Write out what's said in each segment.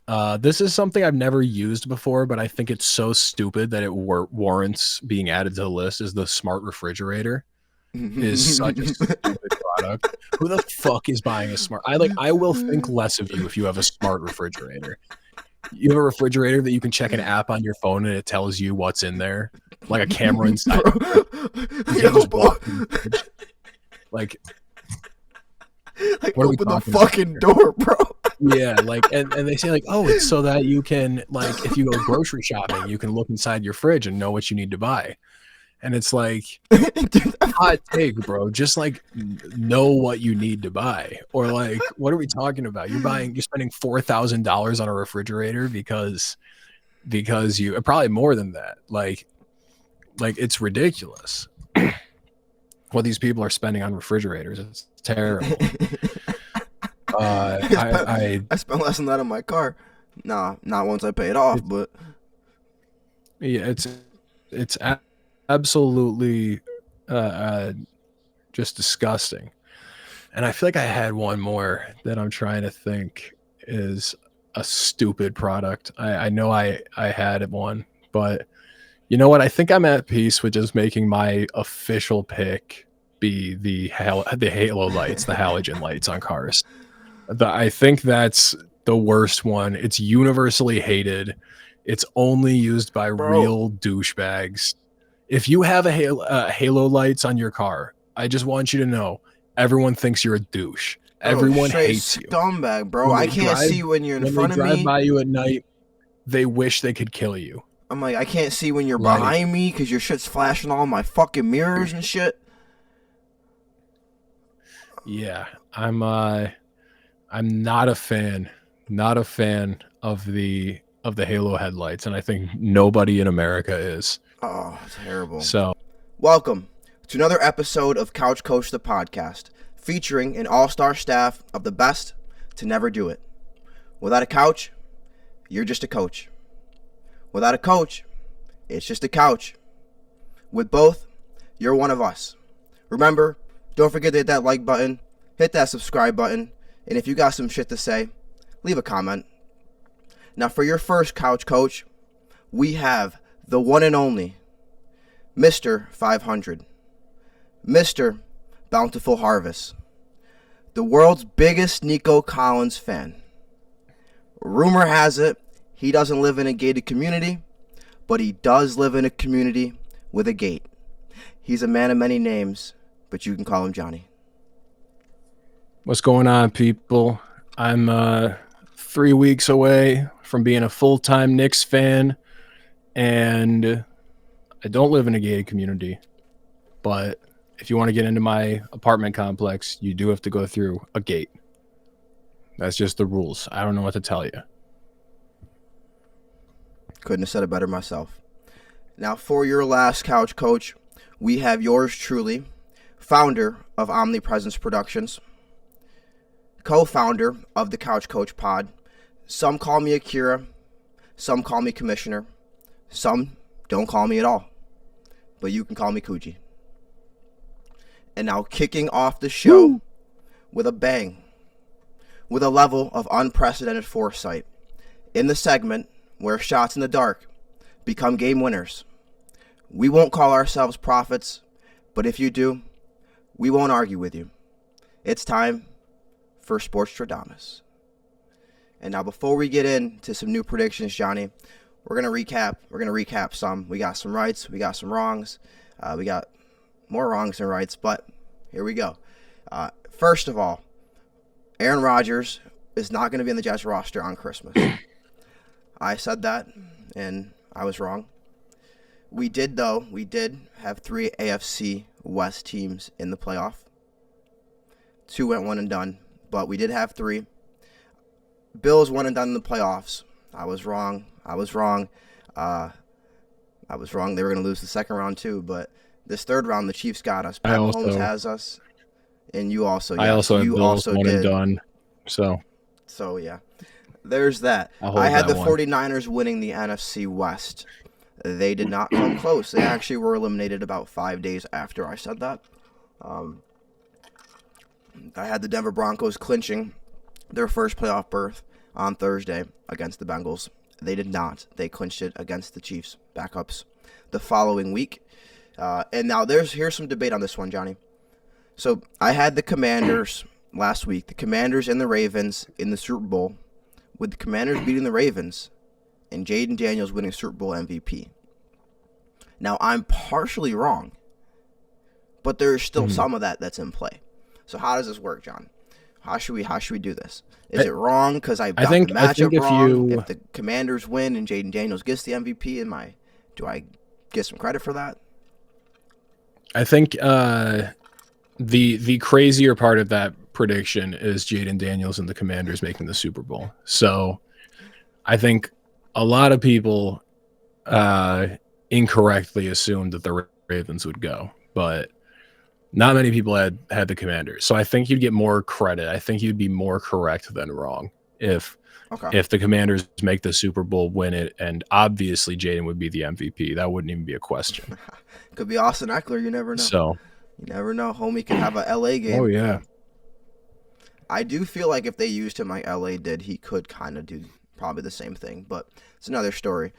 This is something I've never used before, but I think it's so stupid that it warrants being added to the list. Is the smart refrigerator is such a stupid product. Who the fuck is buying a smart? I will think less of you if you have a smart refrigerator. You have a refrigerator that you can check an app on your phone and it tells you what's in there, like a camera inside. Bro. You Yo, can't just bro. walk in the fridge. Like what are we open the talking about fucking here? door, bro. Yeah, like and they say like, oh, it's so that you can like if you go grocery shopping, you can look inside your fridge and know what you need to buy. And it's like hot take, bro. Just like know what you need to buy. Or like, what are we talking about? You're spending $4,000 on a refrigerator because you probably more than that. Like it's ridiculous what these people are spending on refrigerators. It's terrible. I spent less than that on my car. Nah, not once I pay it off, but yeah, it's absolutely just disgusting. And I feel like I had one more that I'm trying to think is a stupid product. I know I had one, but you know what? I think I'm at peace with just making my official pick be the halo lights, the halogen lights on cars. I think that's the worst one. It's universally hated. It's only used by bro, real douchebags. If you have a halo lights on your car, I just want you to know everyone thinks you're a douche. Everyone straight hates you. scumbag, bro. When I they can't see when you're in when they front of drive me. by you at night, they wish they could kill you. I'm like, I can't see when you're Like- behind me because your shit's flashing all my fucking mirrors and shit. Yeah, I'm not a fan of the halo headlights, and I think nobody in America is. Oh, terrible. So Welcome to another episode of Couch Coach the podcast, featuring an all-star staff of the best to never do it. Without a couch, you're just a coach. Without a coach, it's just a couch. With both, you're one of us. Remember, don't forget to hit that like button, hit that subscribe button, and if you got some shit to say, leave a comment. Now for your first couch coach, we have the one and only Mr. 500, Mr. Bountiful Harvest, the world's biggest Nico Collins fan. Rumor has it he doesn't live in a gated community, but he does live in a community with a gate. He's a man of many names, but you can call him Johnny. what's going on, people? I'm 3 weeks away from being a full-time Knicks fan, and I don't live in a gated community, but if you want to get into my apartment complex, you do have to go through a gate. That's just the rules. I don't know what to tell you. Couldn't have said it better myself. Now for your last couch coach, we have yours truly, founder of Omnipresence Productions, co-founder of the Couch Coach Pod. Some call me Akira, some call me Commissioner, some don't call me at all, but you can call me Coogii. And now kicking off the show with a bang, with a level of unprecedented foresight, in the segment where shots in the dark become game winners. We won't call ourselves prophets, but if you do, we won't argue with you. It's time for Sportstradamus. And now before we get into some new predictions, Johnny, we're going to recap some. We got some rights, we got some wrongs. We got more wrongs than rights, but here we go. First of all, Aaron Rodgers is not going to be in the Jets roster on Christmas. I said that, and I was wrong. We did have 3 AFC West teams in the playoff. 2 went one and done, but we did have 3. Bills one and done in the playoffs. I was wrong. They were going to lose the second round too, but this third round, the Chiefs got us. Pat Mahomes has us, and you also. I also had you Bills also one did. and done. So yeah, there's that. I had the 49ers winning the NFC West. They did not come close. They actually were eliminated about 5 days after I said that. I had the Denver Broncos clinching their first playoff berth. on Thursday against the Bengals. They did not. They clinched it against the Chiefs backups the following week. And now here's some debate on this one, Johnny. So I had the Commanders last week, the Commanders and the Ravens in the Super Bowl, with the Commanders beating the Ravens and Jaden Daniels winning Super Bowl MVP. Now, I'm partially wrong, but there's still some of that's in play. So how does this work, John? How should we do this? Is it wrong because I got the matchup wrong? If the Commanders win and Jaden Daniels gets the MVP, do I get some credit for that? I think the crazier part of that prediction is Jaden Daniels and the Commanders making the Super Bowl. So I think a lot of people incorrectly assumed that the Ravens would go, but not many people had the Commanders. So I think you'd get more credit. I think you'd be more correct than wrong if the Commanders make the Super Bowl, win it, and obviously Jaden would be the MVP. That wouldn't even be a question. Could be Austin Eckler. You never know. So you never know. Homie could have a LA game. Oh yeah. I do feel like if they used him like LA did, he could kind of do probably the same thing. But it's another story.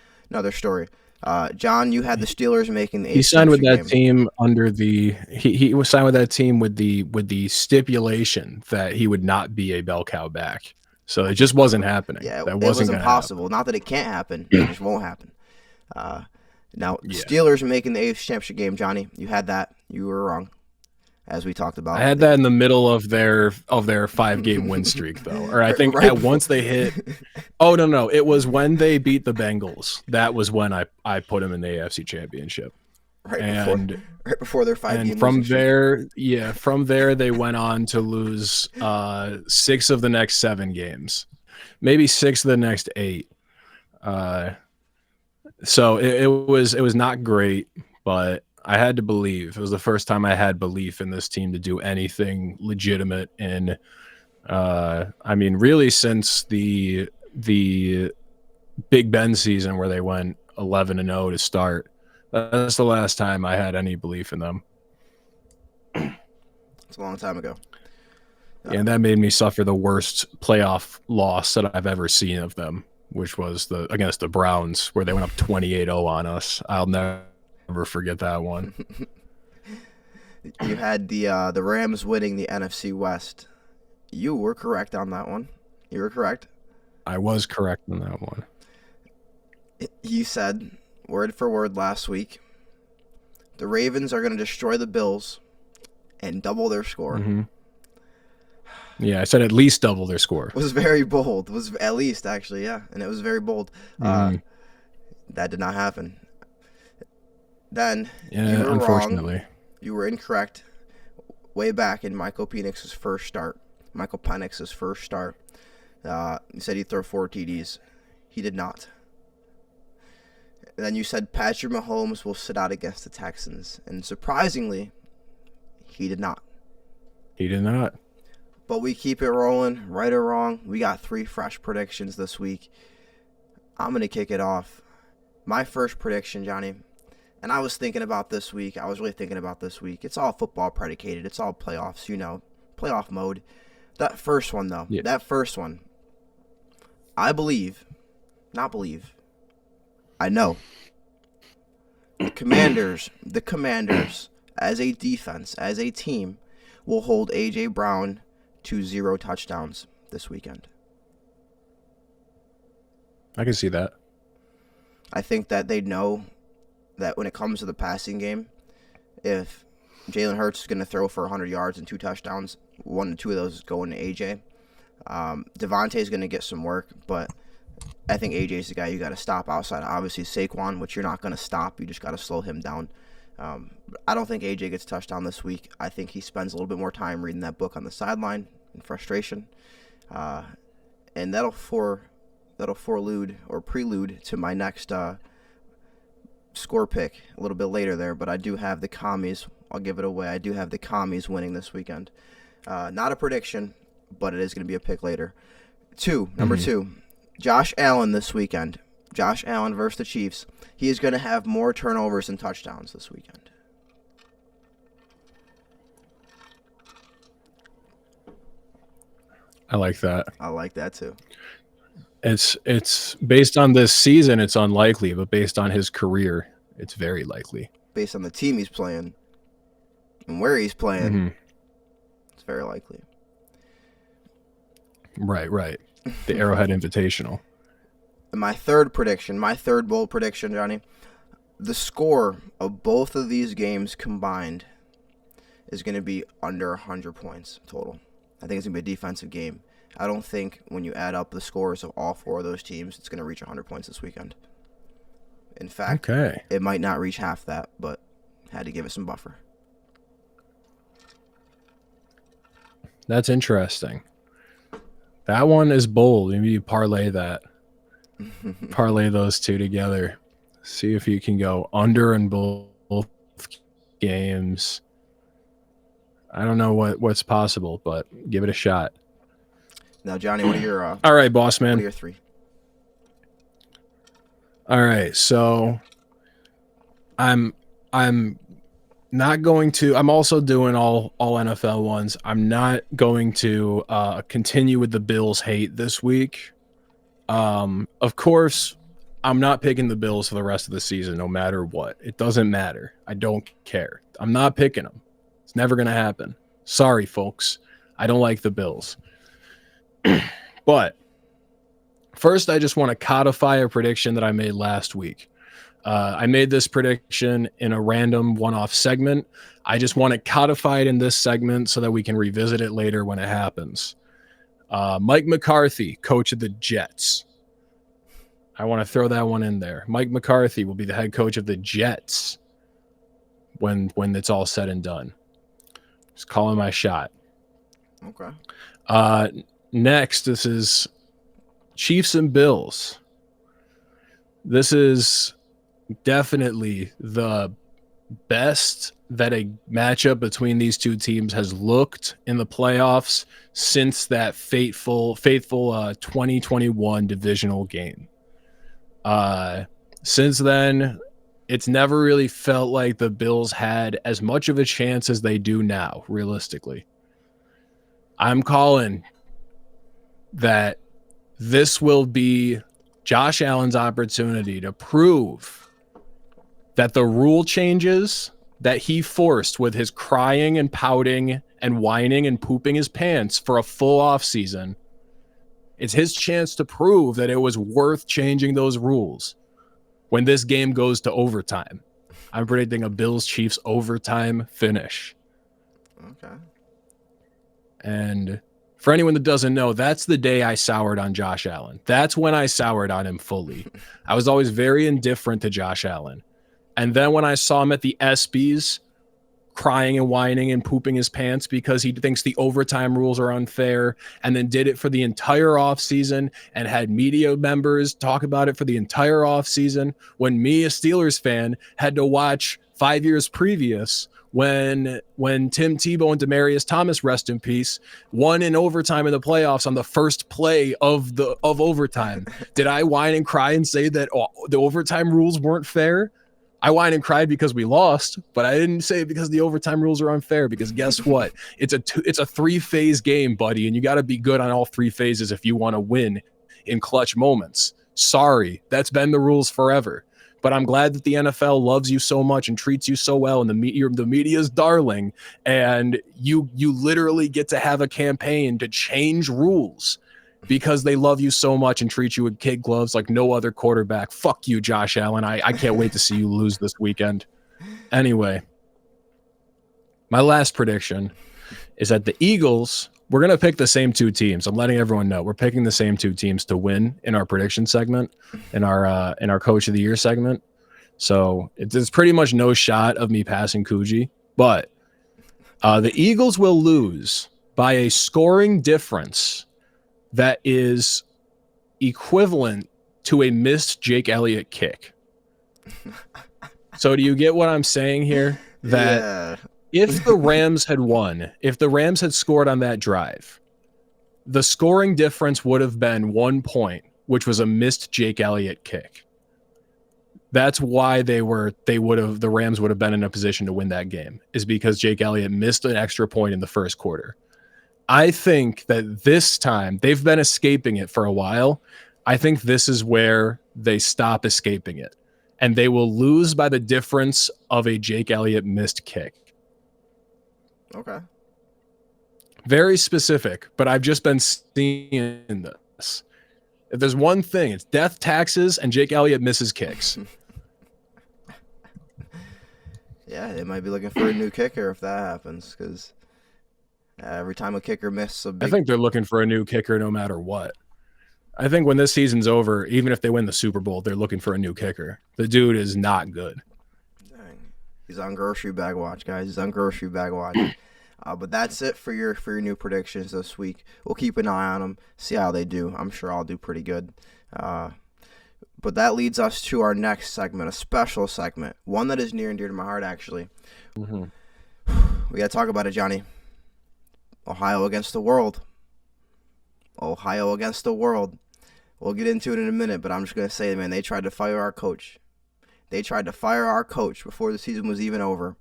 John, you had the Steelers making the. He signed with that team under the. He was signed with that team with the stipulation that he would not be a bell cow back. So it just wasn't happening. Yeah, that wasn't impossible. Happen. Not that it can't happen. It just won't happen. Steelers making the AFC Championship game, Johnny. You had that. You were wrong, as we talked about. I had that in the middle of their 5-game win streak, though. Or I think once they hit. Oh no! It was when they beat the Bengals. That was when I put them in the AFC Championship. Right before their 5-game. And from there they went on to lose 6 of the next 7 games, maybe 6 of the next 8. So it was not great, but I had to believe. It was the first time I had belief in this team to do anything legitimate in really since the Big Ben season where they went 11-0 to start. That's the last time I had any belief in them. It's a long time ago. And that made me suffer the worst playoff loss that I've ever seen of them, which was against the Browns, where they went up 28-0 on us. I'll never forget that one. You had the Rams winning the NFC West. You were correct on that one. You were correct. I was correct on that one. You said, word for word last week, the Ravens are going to destroy the Bills and double their score. Mm-hmm. Yeah, I said at least double their score. It was very bold. It was at least, actually, yeah. And it was very bold. That did not happen. Then, you were unfortunately wrong. You were incorrect way back in Michael Penix's first start. He said he'd throw 4 TDs. He did not. And then you said Patrick Mahomes will sit out against the Texans. And surprisingly, he did not. He did not. But we keep it rolling, right or wrong. We got 3 fresh predictions this week. I'm going to kick it off. My first prediction, Johnny, and I was thinking about this week. I was really thinking about this week. It's all football predicated. It's all playoffs, playoff mode. That first one, though, I know the Commanders, as a defense, as a team, will hold A.J. Brown to 0 touchdowns this weekend. I can see that. I think that they know that when it comes to the passing game, if Jalen Hurts is going to throw for 100 yards and 2 touchdowns, 1 to 2 of those going to AJ. Devontae is going to get some work, but I think AJ is the guy you got to stop outside. Obviously, Saquon, which you're not going to stop. You just got to slow him down. I don't think AJ gets a touchdown this week. I think he spends a little bit more time reading that book on the sideline in frustration. And that'll prelude to my next score pick a little bit later there, but I do have the Commies. I'll give it away. I do have the Commies winning this weekend. Not a prediction, but it is going to be a pick later. Number 2, Josh Allen this weekend. Josh Allen versus the Chiefs. He is going to have more turnovers than touchdowns this weekend. I like that. I like that too. It's based on this season, it's unlikely, but based on his career, it's very likely. Based on the team he's playing and where he's playing, it's very likely. Right. The Arrowhead Invitational. And my third bold prediction, Johnny, the score of both of these games combined is going to be under 100 points total. I think it's going to be a defensive game. I don't think when you add up the scores of all four of those teams, it's going to reach 100 points this weekend. In fact, It might not reach half that, but had to give it some buffer. That's interesting. That one is bold. Maybe you parlay that. Parlay those two together. See if you can go under in both games. I don't know what's possible, but give it a shot. Now, Johnny, what are your all right, boss man? What are your three? All right, so I'm not going to. I'm also doing all NFL ones. I'm not going to continue with the Bills hate this week. Of course, I'm not picking the Bills for the rest of the season, no matter what. It doesn't matter. I don't care. I'm not picking them. It's never going to happen. Sorry, folks. I don't like the Bills. But first, I just want to codify a prediction that I made last week. I made this prediction in a random one-off segment. I just want to codify it in this segment so that we can revisit it later when it happens. Mike McCarthy, coach of the Jets. I want to throw that one in there. Mike McCarthy will be the head coach of the Jets when it's all said and done. Just calling my shot. Okay. Next, this is Chiefs and Bills. This is definitely the best that a matchup between these two teams has looked in the playoffs since that fateful 2021 divisional game. Since then, it's never really felt like the Bills had as much of a chance as they do now, realistically. I'm calling that this will be Josh Allen's opportunity to prove that the rule changes that he forced with his crying and pouting and whining and pooping his pants for a full offseason, it's his chance to prove that it was worth changing those rules when this game goes to overtime. I'm predicting a Bills-Chiefs overtime finish. Okay. And for anyone that doesn't know, that's the day I soured on Josh Allen. That's when I soured on him fully. I was always very indifferent to Josh Allen. And then when I saw him at the ESPYs crying and whining and pooping his pants because he thinks the overtime rules are unfair, and then did it for the entire offseason and had media members talk about it for the entire offseason, when me, a Steelers fan, had to watch 5 years previous when Tim Tebow and Demaryius Thomas, rest in peace, won in overtime in the playoffs on the first play of overtime. Did I whine and cry and say that the overtime rules weren't fair? I whined and cried because we lost, but I didn't say it because the overtime rules are unfair, because guess what? It's a three-phase game, buddy, and you got to be good on all three phases if you want to win in clutch moments. Sorry, that's been the rules forever. But I'm glad that the NFL loves you so much and treats you so well, and the media's darling, and you literally get to have a campaign to change rules because they love you so much and treat you with kid gloves like no other quarterback. Fuck you, Josh Allen. I can't wait to see you lose this weekend. Anyway, my last prediction is that the Eagles, we're going to pick the same two teams. I'm letting everyone know we're picking the same two teams to win in our prediction segment, in our Coach of the Year segment. So it's pretty much no shot of me passing Coogii, but the Eagles will lose by a scoring difference that is equivalent to a missed Jake Elliott kick. So do you get what I'm saying here? That if the Rams had won, if the Rams had scored on that drive, the scoring difference would have been 1 point, which was a missed Jake Elliott kick. That's why the Rams would have been in a position to win that game, is because Jake Elliott missed an extra point in the first quarter. I think that this time, they've been escaping it for a while. I think this is where they stop escaping it, and they will lose by the difference of a Jake Elliott missed kick. Okay. Very specific, but I've just been seeing this. If there's one thing, it's death taxes and Jake Elliott misses kicks. Yeah, they might be looking for a new kicker if that happens, because every time a kicker misses a big... I think they're looking for a new kicker no matter what. I think when this season's over, even if they win the Super Bowl, they're looking for a new kicker. The dude is not good. Dang. He's on grocery bag watch, guys. He's on grocery bag watch. But that's it for your new predictions this week. We'll keep an eye on them, see how they do. I'm sure I'll do pretty good. But that leads us to our next segment, a special segment, one that is near and dear to my heart, actually. Mm-hmm. We got to talk about it, Johnny. Ohio against the world. Ohio against the world. We'll get into it in a minute, but I'm just going to say, man, they tried to fire our coach. They tried to fire our coach before the season was even over,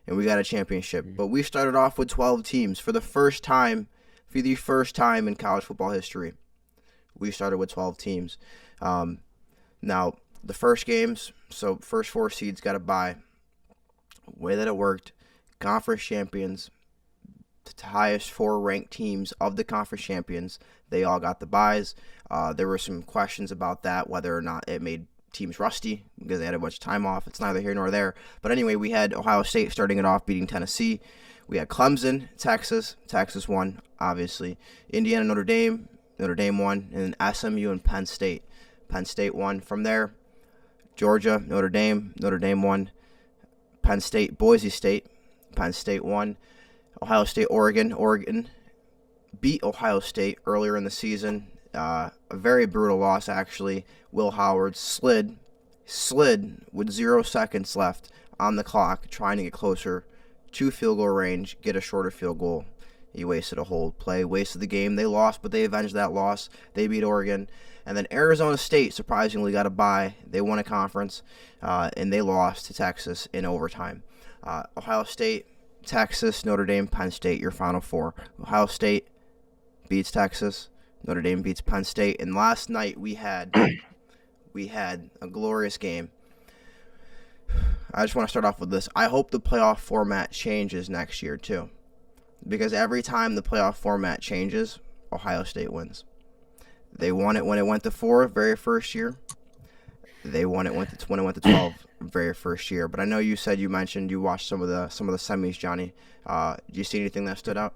and we got a championship. But we started off with 12 teams for the first time in college football history. We started with 12 teams. Now, the first games, so first 4 seeds got a bye. The way that it worked, conference champions, the highest 4 ranked teams of the conference champions, they all got the byes. There were some questions about that, whether or not it made teams rusty because they had a bunch of time off. It's neither here nor there. But anyway, we had Ohio State starting it off, beating Tennessee. We had Clemson, Texas. Texas won, obviously. Indiana, Notre Dame won. And then SMU and Penn State. Penn State won. From there, Georgia, Notre Dame won. Penn State, Boise State. Penn State won. Ohio State, Oregon beat Ohio State earlier in the season. A very brutal loss, actually. Will Howard slid with 0 seconds left on the clock, trying to get closer to field goal range, get a shorter field goal. He wasted a whole play, wasted the game. They lost, but they avenged that loss. They beat Oregon. And then Arizona State surprisingly got a bye. They won a conference, and they lost to Texas in overtime. Ohio State, Texas, Notre Dame, Penn State, your final 4. Ohio State beats Texas. Notre Dame beats Penn State. And last night we had a glorious game. I just want to start off with this. I hope the playoff format changes next year too, because every time the playoff format changes, Ohio State wins. They won it when it went to 4 very first year. They won it when it went to 12 very first year. But I know you said you watched some of the semis, Johnny. Did you see anything that stood out?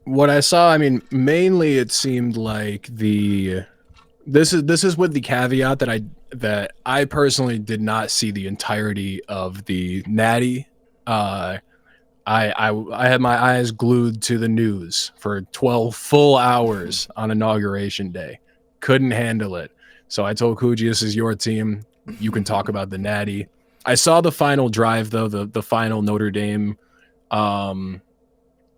What I saw, I mean, mainly it seemed like this is with the caveat that I personally did not see the entirety of the Natty. I had my eyes glued to the news for 12 full hours on Inauguration Day. Couldn't handle it. So I told Coogii, this is your team. You can talk about the Natty. I saw the final drive, though, the final Notre Dame,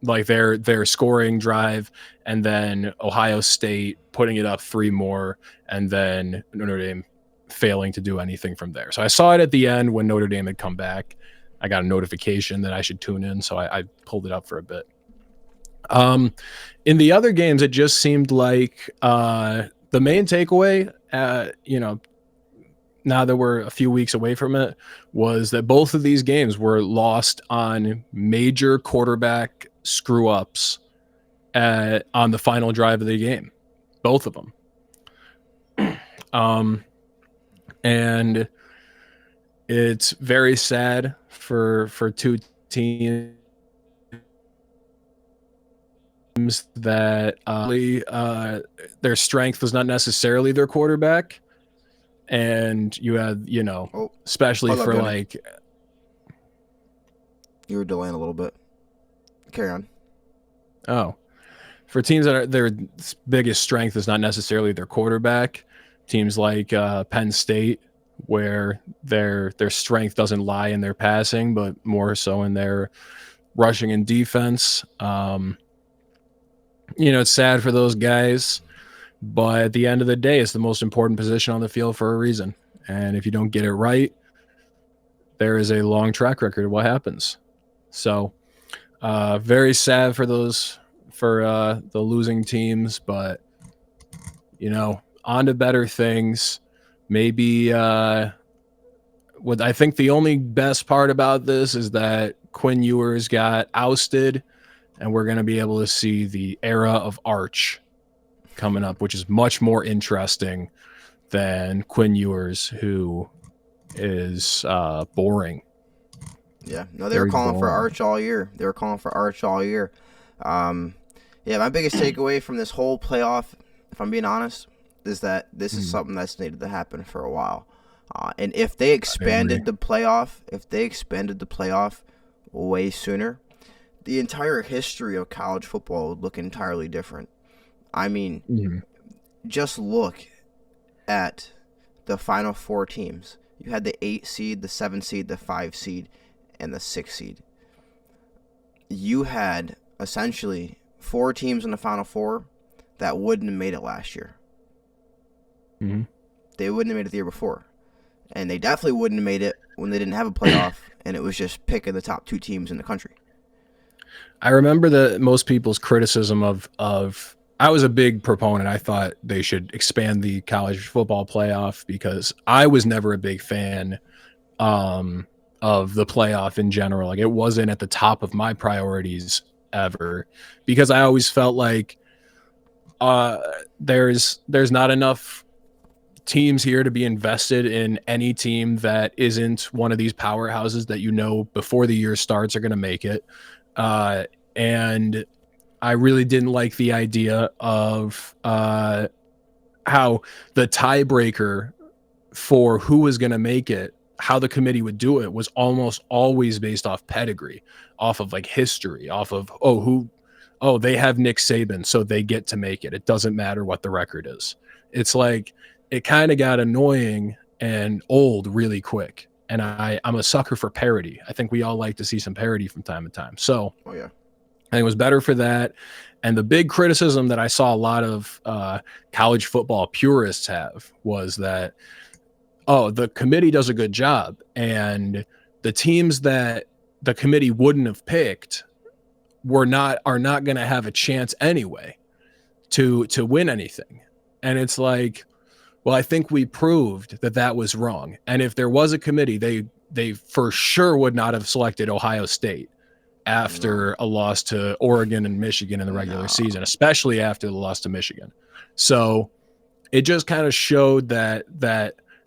like their scoring drive, and then Ohio State putting it up 3 more, and then Notre Dame failing to do anything from there. So I saw it at the end when Notre Dame had come back. I got a notification that I should tune in, so I pulled it up for a bit. In the other games, it just seemed like the main takeaway, now that we're a few weeks away from it, was that both of these games were lost on major quarterback screw-ups on the final drive of the game. Both of them. And it's very sad for 2 teams that their strength was not necessarily their quarterback. And you had, especially for like... You were delaying a little bit. Carry on. Oh. For teams that their biggest strength is not necessarily their quarterback, teams like Penn State, where their strength doesn't lie in their passing, but more so in their rushing and defense. It's sad for those guys, but at the end of the day, it's the most important position on the field for a reason. And if you don't get it right, there is a long track record of what happens. So very sad for those for the losing teams, but on to better things. Maybe what I think the only best part about this is that Quinn Ewers got ousted, and we're going to be able to see the era of Arch coming up, which is much more interesting than Quinn Ewers, who is boring. Yeah, no, they were calling for Arch all year. Yeah, my biggest takeaway from this whole playoff, if I'm being honest, is that this is something that's needed to happen for a while. And if they expanded the playoff, way sooner, the entire history of college football would look entirely different. I mean, just look at the final 4 teams. You had the 8 seed, the 7 seed, the 5 seed, and the 6 seed. You had essentially 4 teams in the final 4 that wouldn't have made it last year. Mm-hmm. They wouldn't have made it the year before. And they definitely wouldn't have made it when they didn't have a playoff and it was just picking the top 2 teams in the country. I remember most people's criticism of I was a big proponent. I thought they should expand the college football playoff because I was never a big fan of the playoff in general. Like, it wasn't at the top of my priorities ever because I always felt like there's not enough teams here to be invested in any team that isn't one of these powerhouses that before the year starts are going to make it. And I really didn't like the idea of how the tiebreaker for who was going to make it, how the committee would do it, was almost always based off pedigree, off of like history, off of, they have Nick Saban, so they get to make it. It doesn't matter what the record is. It's like, it kind of got annoying and old really quick. And I'm a sucker for parody. I think we all like to see some parody from time to time. So I think it was better for that. And the big criticism that I saw a lot of college football purists have was that, the committee does a good job. And the teams that the committee wouldn't have picked are not going to have a chance anyway to win anything. And it's like, well, I think we proved that was wrong. And if there was a committee, they for sure would not have selected Ohio State after a loss to Oregon and Michigan in the regular season, especially after the loss to Michigan. So it just kind of showed that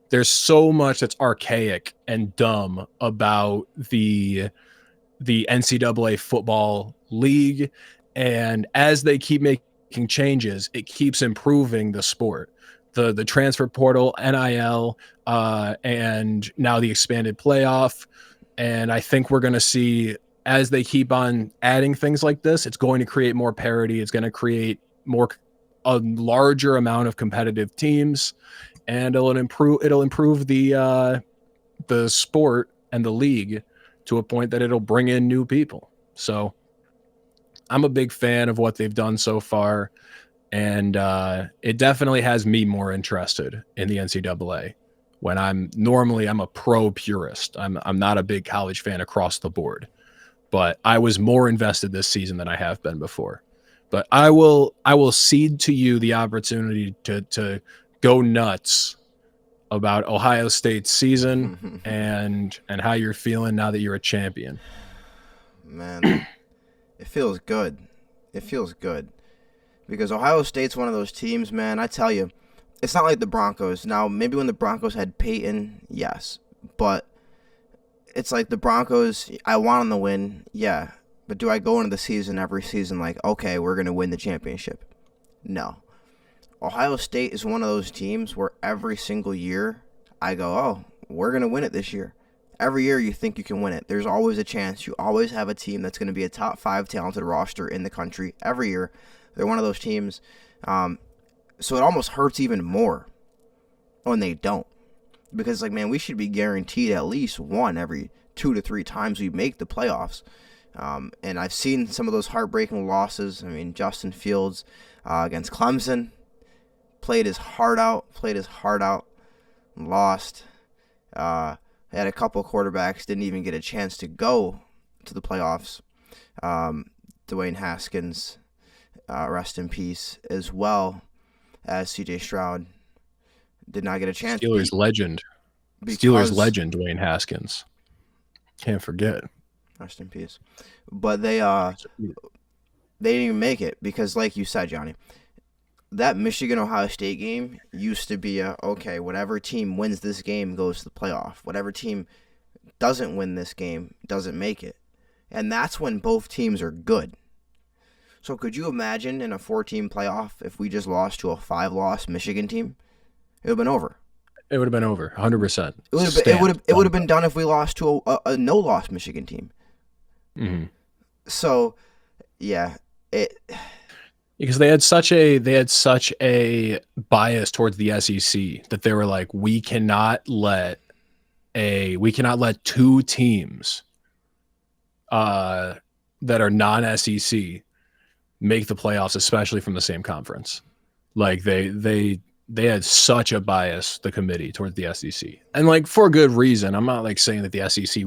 there's so much that's archaic and dumb about the NCAA football league. And as they keep making changes, it keeps improving the sport. The transfer portal, NIL, and now the expanded playoff. And I think we're going to see, as they keep on adding things like this, it's going to create more parity. It's going to create a larger amount of competitive teams, and it'll improve the sport and the league to a point that it'll bring in new people. So I'm a big fan of what they've done so far. And it definitely has me more interested in the NCAA when I'm a pro purist. I'm not a big college fan across the board, but I was more invested this season than I have been before. But I will cede to you the opportunity to go nuts about Ohio State's season and how you're feeling now that you're a champion. Man, it feels good. Because Ohio State's one of those teams, man, I tell you, it's not like the Broncos. Now, maybe when the Broncos had Peyton, yes. But it's like the Broncos, I want them to win, yeah. But do I go into the season every season like, okay, we're going to win the championship? No. Ohio State is one of those teams where every single year I go, we're going to win it this year. Every year you think you can win it. There's always a chance. You always have a team that's going to be a top 5 talented roster in the country every year. They're one of those teams. So it almost hurts even more when they don't. Because, man, we should be guaranteed at least one every 2 to 3 times we make the playoffs. And I've seen some of those heartbreaking losses. I mean, Justin Fields against Clemson played his heart out, lost. Had a couple quarterbacks, didn't even get a chance to go to the playoffs. Dwayne Haskins rest in peace, as well as C.J. Stroud, did not get a chance. Steelers legend Dwayne Haskins. Can't forget. Rest in peace. But they didn't even make it because, like you said, Johnny, that Michigan-Ohio State game used to be okay, whatever team wins this game goes to the playoff. Whatever team doesn't win this game doesn't make it. And that's when both teams are good. So could you imagine in a 4-team playoff if we just lost to a 5-loss Michigan team? It would have been over. It would have been over, 100%. It would have been done if we lost to a no-loss Michigan team. Mm-hmm. So, yeah, because they had such a bias towards the SEC that they were like, we cannot let 2 teams that are non-SEC make the playoffs, especially from the same conference. Like they had such a bias, the committee, towards the SEC, and like for good reason. I'm not like saying that the SEC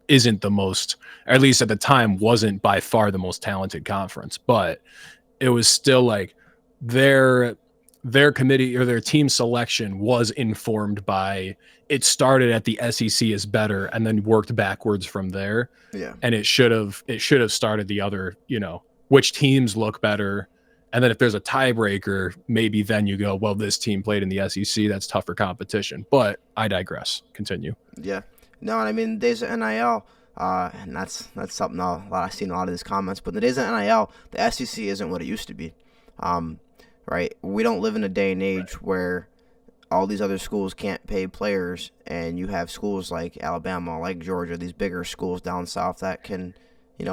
isn't the most, or at least at the time wasn't by far the most talented conference, but it was still like their committee or their team selection was informed by, it started at the SEC is better and then worked backwards from there. Yeah. And it should have started the other, which teams look better. And then if there's a tiebreaker, maybe then you go, well, this team played in the SEC, that's tougher competition. But I digress. Continue. Yeah. No, I mean, there's NIL. And that's something I've seen a lot of these comments. But in the days of NIL, the SEC isn't what it used to be, right? We don't live in a day and age where all these other schools can't pay players, and you have schools like Alabama, like Georgia, these bigger schools down south that can,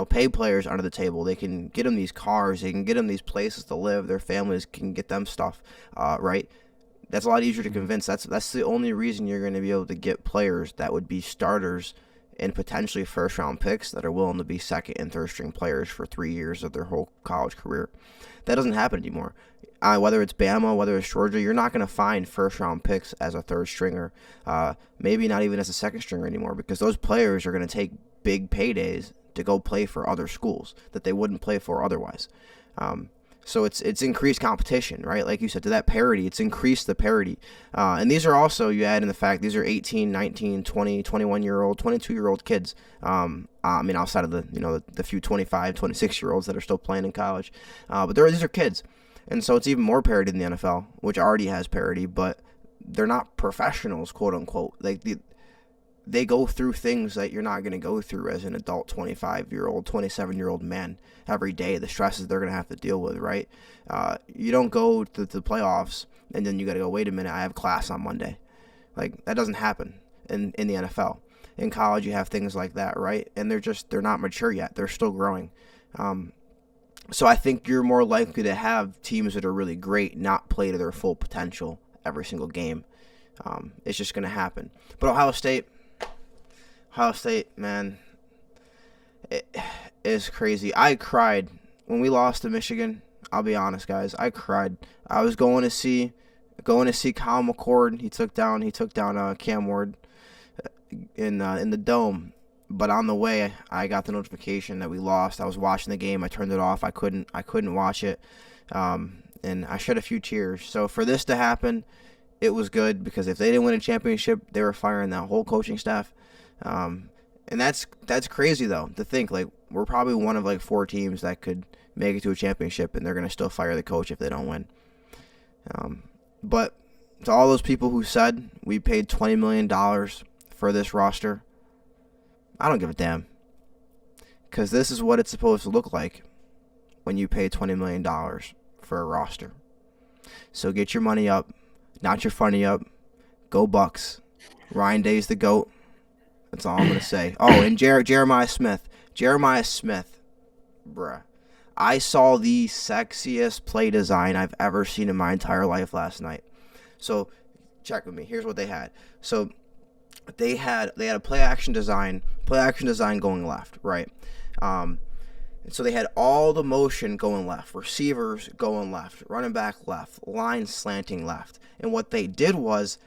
pay players under the table. They can get them these cars, they can get them these places to live. Their families can get them stuff, right? That's a lot easier to convince. That's the only reason you're going to be able to get players that would be starters and potentially first-round picks that are willing to be second and third-string players for 3 years of their whole college career. That doesn't happen anymore. Whether it's Bama, whether it's Georgia, you're not going to find first-round picks as a third-stringer, maybe not even as a second-stringer anymore, because those players are going to take big paydays to go play for other schools that they wouldn't play for otherwise. So it's increased competition, right? Like you said, to that parity, it's increased the parity. And these are also, you add in the fact, these are 18, 19, 20, 21-year-old, 22-year-old kids. I mean, outside of the few 25, 26-year-olds that are still playing in college. But these are kids. And so it's even more parity than the NFL, which already has parity, but they're not professionals, quote unquote. Like they go through things that you're not going to go through as an adult 25-year-old, 27-year-old man every day, the stresses they're going to have to deal with, right? You don't go to the playoffs and then you got to go, wait a minute, I have class on Monday. Like, that doesn't happen in the NFL. In college, you have things like that, right? And they're not mature yet. They're still growing. So I think you're more likely to have teams that are really great not play to their full potential every single game. It's just going to happen. But Ohio State, man, it is crazy. I cried when we lost to Michigan. I'll be honest, guys. I cried. I was going to see Kyle McCord. He took down Cam Ward in the Dome. But on the way, I got the notification that we lost. I was watching the game. I turned it off. I couldn't watch it, and I shed a few tears. So for this to happen, it was good, because if they didn't win a championship, they were firing that whole coaching staff. And that's crazy, though, to think, like, we're probably one of like 4 teams that could make it to a championship, and they're going to still fire the coach if they don't win. But to all those people who said we paid $20 million for this roster, I don't give a damn, because this is what it's supposed to look like when you pay $20 million for a roster. So get your money up, not your funny up. Go Bucks. Ryan Day's the GOAT. That's all I'm going to say. Oh, and Jeremiah Smith. Bruh. I saw the sexiest play design I've ever seen in my entire life last night. So check with me. Here's what they had. So they had a play action design going left, right? And so they had all the motion going left, receivers going left, running back left, line slanting left. And what they did was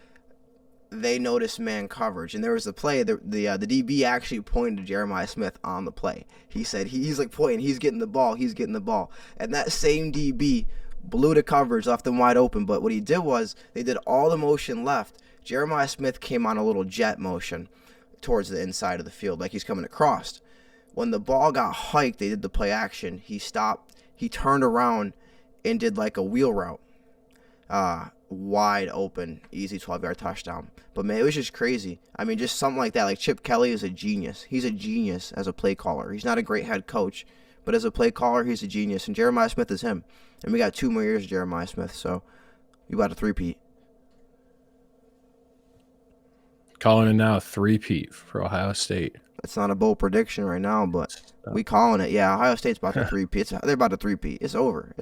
they noticed man coverage, and there was a play. The DB actually pointed to Jeremiah Smith on the play. He said he's like pointing, he's getting the ball, and that same DB blew the coverage, left them wide open. But what he did was they did all the motion left. Jeremiah Smith came on a little jet motion towards the inside of the field, like he's coming across. When the ball got hiked, they did the play action. He stopped, he turned around and did like a wheel route. Wide open, easy 12-yard touchdown. But man, it was just crazy. I mean, just something like that. Like Chip Kelly is a genius. He's a genius as a play caller. He's not a great head coach, but as a play caller, he's a genius. And Jeremiah Smith is him. And we got 2 more years of Jeremiah Smith, so you got a 3-peat. Calling it now a 3-peat for Ohio State. It's not a bold prediction right now, but we calling it. Yeah, Ohio State's about to 3-peat. They're about to 3-peat. It's over.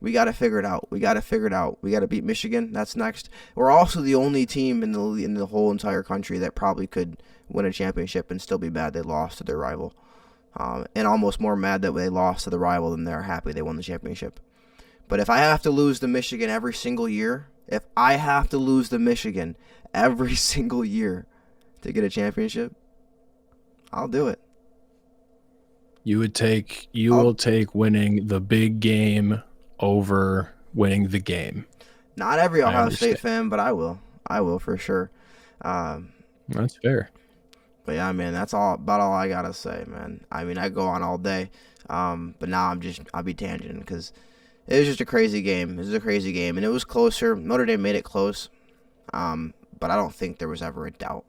We got to figure it out. We got to beat Michigan. That's next. We're also the only team in the whole entire country that probably could win a championship and still be mad they lost to their rival. And almost more mad that they lost to the rival than they're happy they won the championship. But if I have to lose to Michigan every single year to get a championship, I'll do it. You will take winning the big game over winning the game. Not every Ohio State fan, but I will for sure. That's fair. But yeah, man, that's about all I gotta say, man. I mean, I go on all day, but now I'll be tangenting because it was just a crazy game. It was a crazy game, and it was closer. Notre Dame made it close, but I don't think there was ever a doubt.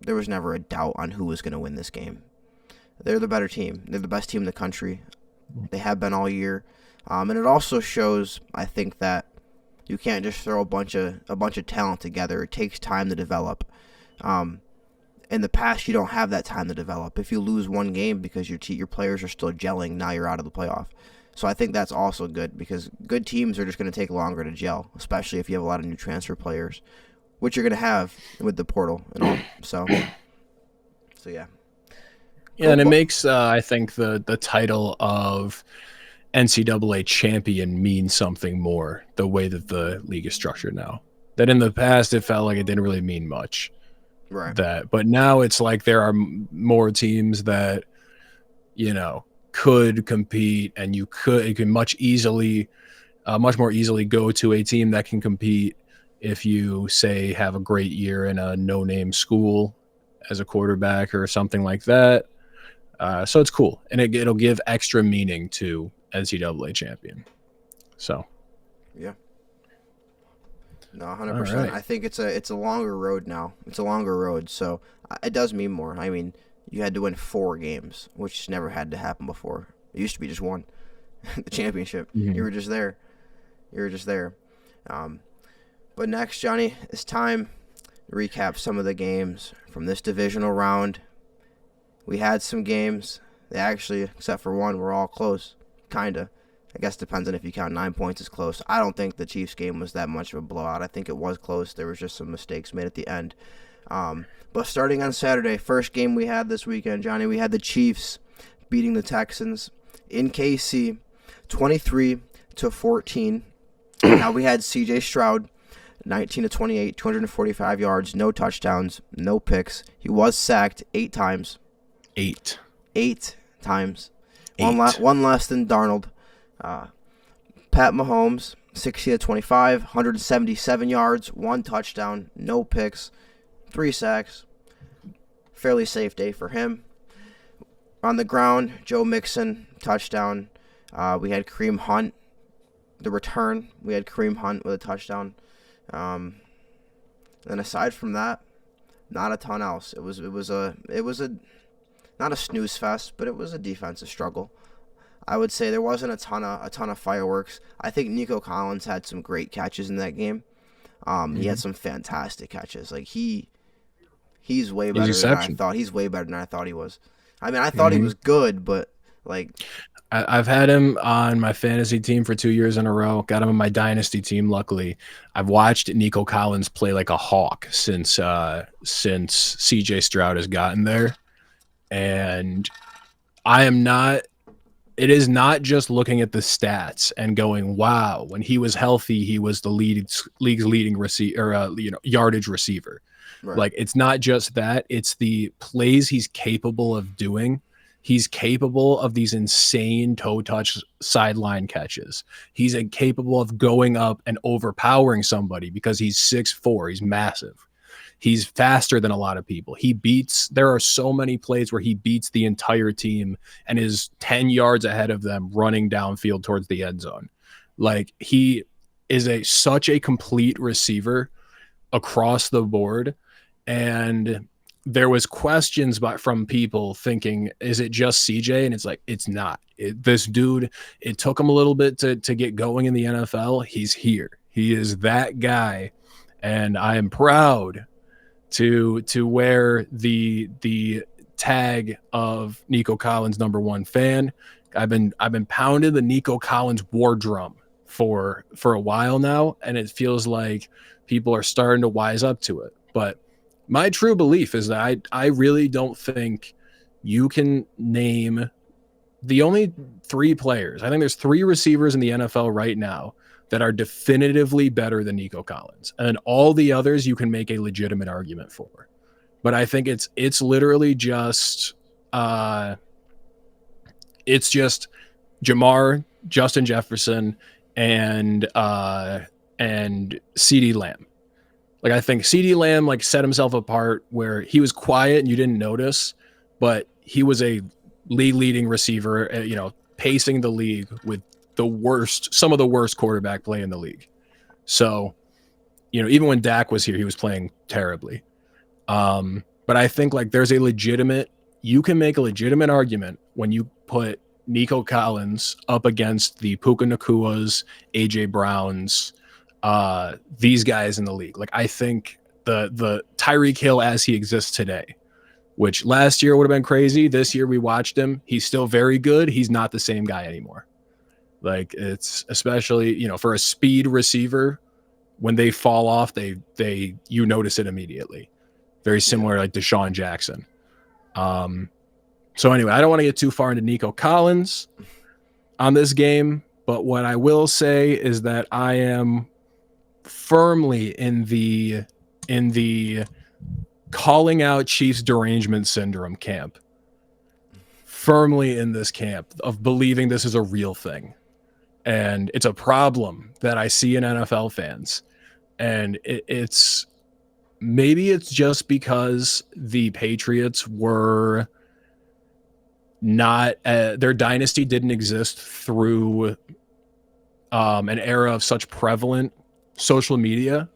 There was never a doubt on who was going to win this game. They're the better team. They're the best team in the country. They have been all year. And it also shows, I think, that you can't just throw a bunch of talent together. It takes time to develop. In the past, you don't have that time to develop. If you lose one game because your players are still gelling, now you're out of the playoff. So I think that's also good because good teams are just going to take longer to gel, especially if you have a lot of new transfer players, which you're going to have with the portal and all. So yeah. Yeah, and it makes, I think, the title of NCAA champion mean something more, the way that the league is structured now. That in the past, it felt like it didn't really mean much. Right. But now it's like there are more teams that, could compete, and you can much more easily go to a team that can compete if you, say, have a great year in a no-name school as a quarterback or something like that. So it's cool, and it'll give extra meaning to NCAA champion. So, yeah, no, 100%. Right. I think it's a longer road now. It's a longer road, so it does mean more. I mean, you had to win 4 games, which never had to happen before. It used to be just one, the championship. Mm-hmm. You were just there. But next, Johnny, it's time to recap some of the games from this divisional round. We had some games. They actually, except for one, were all close. Kinda. I guess depends on if you count 9 points as close. I don't think the Chiefs game was that much of a blowout. I think it was close. There was just some mistakes made at the end. But starting on Saturday, first game we had this weekend, Johnny, we had the Chiefs beating the Texans in KC, 23-14. Now we had C.J. Stroud, 19-28, 245 yards, no touchdowns, no picks. He was sacked 8 times. 8 times. One less than Darnold. Pat Mahomes, 60-25, 177 yards, 1 touchdown, no picks, 3 sacks. Fairly safe day for him. On the ground, Joe Mixon, touchdown. We had Kareem Hunt, the return. We had Kareem Hunt with a touchdown. And aside from that, not a ton else. It was not a snooze fest, but it was a defensive struggle. I would say there wasn't a ton of fireworks. I think Nico Collins had some great catches in that game. He had some fantastic catches. Like he's way better than I thought. He's way better than I thought he was. I mean, I thought he was good, but like I've had him on my fantasy team for 2 years in a row. Got him on my dynasty team. Luckily, I've watched Nico Collins play like a hawk since C.J. Stroud has gotten there, and I am not it is not just looking at the stats and going, wow, when he was healthy, he was the league's leading receiver, yardage receiver. Right. Like, it's not just that, it's the plays he's capable of doing. He's capable of these insane toe touch sideline catches. He's capable of going up and overpowering somebody because he's 6'4". He's massive. He's faster than a lot of people. There are so many plays where he beats the entire team and is 10 yards ahead of them running downfield towards the end zone. Like, he is such a complete receiver across the board. And there was questions from people thinking, is it just CJ? And it's like, it's not. This dude, it took him a little bit to get going in the NFL. He's here. He is that guy. And I am proud to wear the tag of Nico Collins #1 fan. I've been pounding the Nico Collins war drum for a while now, and it feels like people are starting to wise up to it. But my true belief is that I really don't think you can name the only 3 players. I think there's 3 receivers in the NFL right now that are definitively better than Nico Collins. And all the others you can make a legitimate argument for. But I think it's literally just Jamar, Justin Jefferson, and CeeDee Lamb. Like, I think CeeDee Lamb like set himself apart where he was quiet and you didn't notice, but he was a leading receiver, pacing the league with some of the worst quarterback play in the league. So, even when Dak was here, he was playing terribly. But I think like you can make a legitimate argument when you put Nico Collins up against the Puka Nakuas, AJ Browns, these guys in the league. Like, I think the Tyreek Hill as he exists today, which last year would have been crazy. This year we watched him. He's still very good. He's not the same guy anymore. Like, it's especially, for a speed receiver, when they fall off, you notice it immediately. Very similar like Deshaun Jackson. So anyway, I don't want to get too far into Nico Collins on this game, but what I will say is that I am firmly in the calling out Chiefs derangement syndrome camp. Firmly in this camp of believing this is a real thing. And it's a problem that I see in NFL fans. And it's just because the Patriots were not their dynasty didn't exist through an era of such prevalent social media.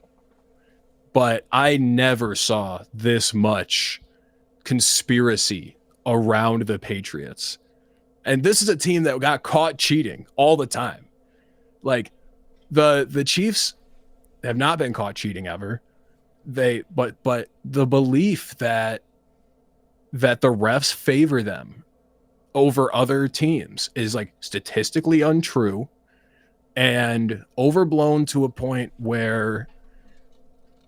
But I never saw this much conspiracy around the Patriots. And this is a team that got caught cheating all the time. Like, the Chiefs have not been caught cheating ever. But the belief that the refs favor them over other teams is like statistically untrue and overblown to a point where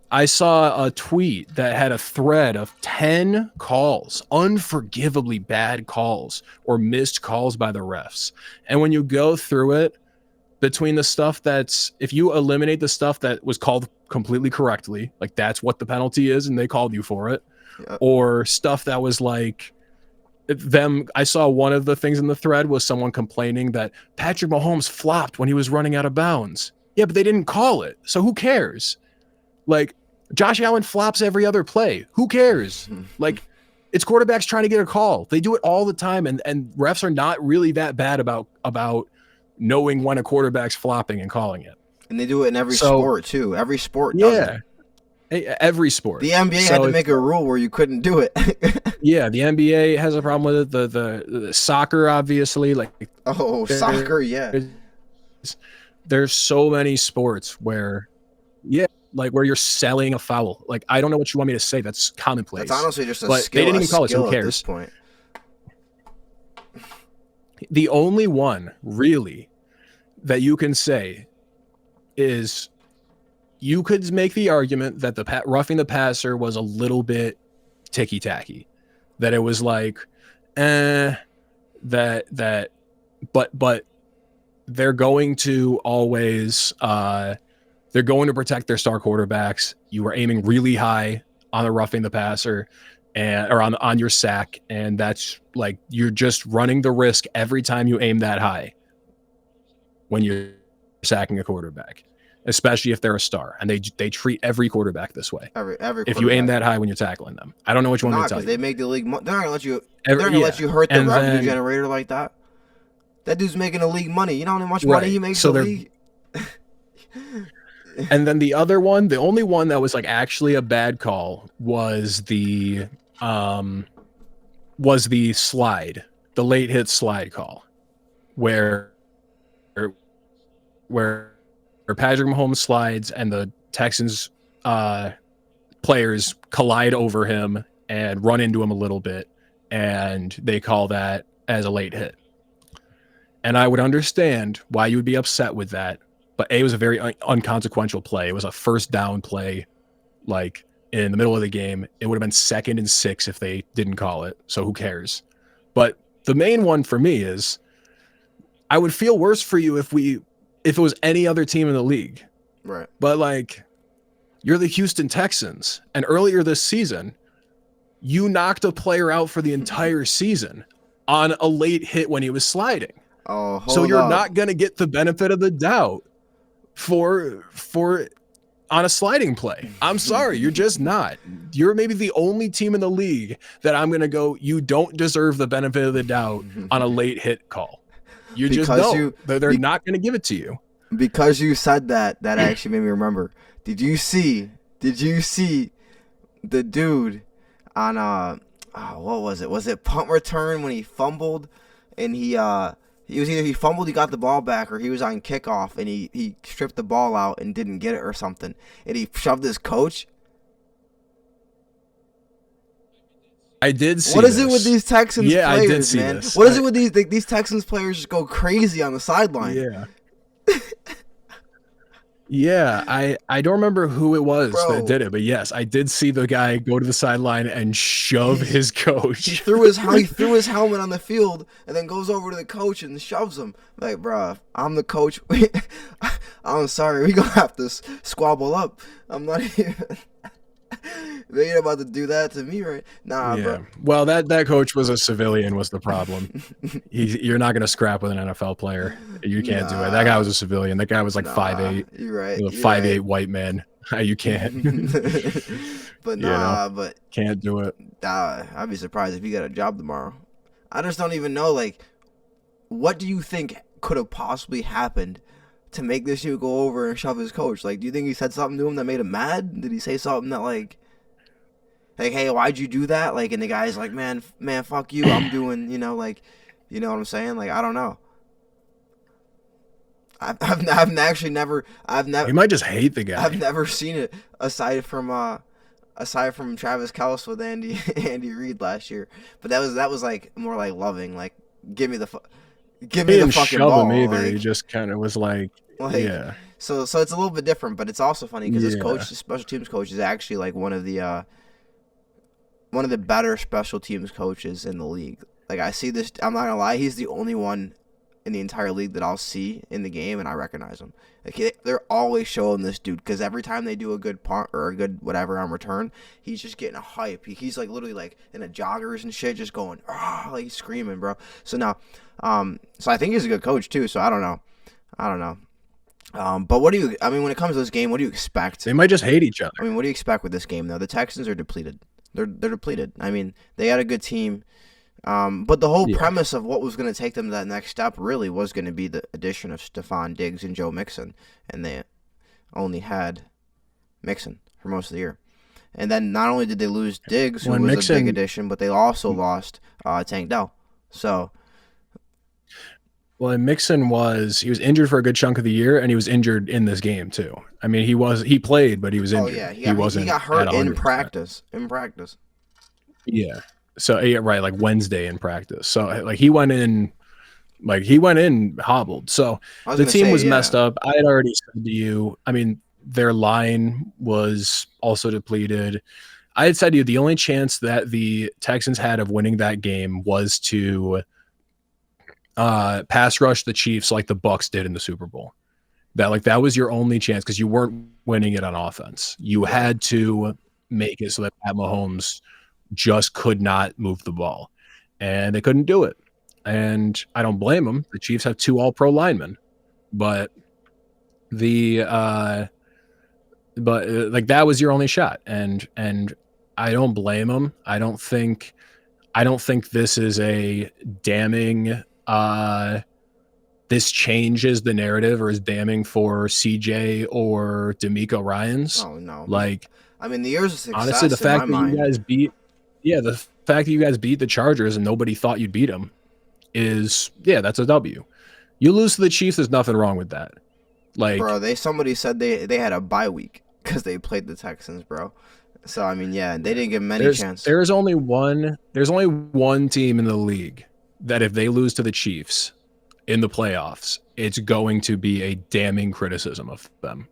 I saw a tweet that had a thread of 10 calls, unforgivably bad calls or missed calls by the refs. And when you go through it, between the stuff if you eliminate the stuff that was called completely correctly, like that's what the penalty is and they called you for it, or stuff that was like I saw one of the things in the thread was someone complaining that Patrick Mahomes flopped when he was running out of bounds. Yeah, but they didn't call it. So who cares? Like, Josh Allen flops every other play. Who cares? Like, it's quarterbacks trying to get a call. They do it all the time, and refs are not really that bad about knowing when a quarterback's flopping and calling it. And they do it in every sport too. Every sport does it. Every sport. The NBA had to make a rule where you couldn't do it. Yeah, the NBA has a problem with it. The soccer, obviously, like soccer, yeah. There's so many sports where, where you're selling a foul. Like, I don't know what you want me to say. That's commonplace. That's honestly just a but skill. They didn't even call it. So who cares? At this point. The only one really that you can say is you could make the argument that the roughing the passer was a little bit ticky-tacky, that it was like, that but they're going to always they're going to protect their star quarterbacks. You are aiming really high on the roughing the passer or on your sack, and that's like you're just running the risk every time you aim that high when you're sacking a quarterback, especially if they're a star, and they treat every quarterback this way. Every if you aim that high when you're tackling them, I don't know which one to tell you. They make the league. They're not gonna let you. They're gonna let you hurt the revenue generator like that. That dude's making the league money. You know how much money he makes in the league. And then the other one, the only one that was like actually a bad call was the slide, the late hit slide call, where Patrick Mahomes slides and the Texans players collide over him and run into him a little bit, and they call that as a late hit. And I would understand why you would be upset with that. But it was a very unconsequential play. It was a first down play, like in the middle of the game. It would have been 2nd and 6 if they didn't call it. So who cares? But the main one for me is I would feel worse for you if it was any other team in the league. Right. But like, you're the Houston Texans, and earlier this season, you knocked a player out for the entire season on a late hit when he was sliding. Oh, so you're not going to get the benefit of the doubt for on a sliding play. I'm sorry, you're just not. You're maybe the only team in the league that I'm going to go, you don't deserve the benefit of the doubt on a late hit call. You just don't. They're not going to give it to you. Because you said that actually made me remember. Did you see the dude on what was it? Was it punt return when he fumbled and he was either he fumbled, he got the ball back, or he was on kickoff and he stripped the ball out and didn't get it or something, and he shoved his coach? I did see. What is it with these Texans players, I did see man? this. What is it with these Texans players just go crazy on the sideline? Yeah. Yeah, I don't remember who it was that did it, but yes, I did see the guy go to the sideline and shove his coach. He threw his helmet on the field and then goes over to the coach and shoves him. Like, bro, I'm the coach. I'm sorry, we gonna have to squabble up. I'm not even. They ain't about to do that to me, right? Nah, yeah. bro. Well, that coach was a civilian was the problem. You're not going to scrap with an NFL player. You can't do it. That guy was a civilian. That guy was like 5'8". You're right. A 5'8" white man. You can't. But but can't do it. I'd be surprised if he got a job tomorrow. I just don't even know, like, what do you think could have possibly happened to make this dude go over and shove his coach? Like, do you think he said something to him that made him mad? Did he say something that, like, hey, why'd you do that? Like, and the guy's like, man, fuck you. I'm doing, like, you know what I'm saying? Like, I don't know. I've actually never. You might just hate the guy. I've never seen it aside from Travis Kelce with Andy Reid last year. But that was like more like loving. Like, give me the fucking ball. Him either. Like, he just kind of was like, yeah. So it's a little bit different, but it's also funny because his coach, the special teams coach, is actually like one of the better special teams coaches in the league. Like, I see this. I'm not gonna lie. He's the only one in the entire league that I'll see in the game, and I recognize him. Like, they're always showing this dude because every time they do a good punt or a good whatever on return, he's just getting a hype. He's like literally like in a joggers and shit, just going like he's screaming, bro. So now, so I think he's a good coach too. So I don't know. But what do you? I mean, when it comes to this game, what do you expect? They might just hate each other. I mean, what do you expect with this game though? The Texans are depleted. They're depleted. I mean, they had a good team. But the whole premise of what was going to take them to that next step really was going to be the addition of Stephon Diggs and Joe Mixon, and they only had Mixon for most of the year. And then not only did they lose Diggs, who was a big addition, but they also lost Tank Dell. So, well, and Mixon he was injured for a good chunk of the year, and he was injured in this game too. I mean, he played, but he was injured. Oh yeah, he got hurt in practice. Yeah. So yeah, right, like Wednesday in practice. So like he went in hobbled. So the team was messed up. I had already said to you, I mean, their line was also depleted. I had said to you the only chance that the Texans had of winning that game was to pass rush the Chiefs like the Bucks did in the Super Bowl. That was your only chance because you weren't winning it on offense. You had to make it so that Pat Mahomes just could not move the ball, and they couldn't do it. And I don't blame them. The Chiefs have 2 All-Pro linemen, but that was your only shot, and I don't blame them. I don't think this is a damning. This changes the narrative or is damning for CJ or D'Amico Ryans. Oh no! Like, I mean, the years of success. Honestly, the fact that you guys beat the Chargers and nobody thought you'd beat them is that's a W. You lose to the Chiefs, there's nothing wrong with that. Like, bro, somebody said they had a bye week because they played the Texans, bro. So I mean, they didn't give them any chance. There's only one team in the league that if they lose to the Chiefs in the playoffs, it's going to be a damning criticism of them.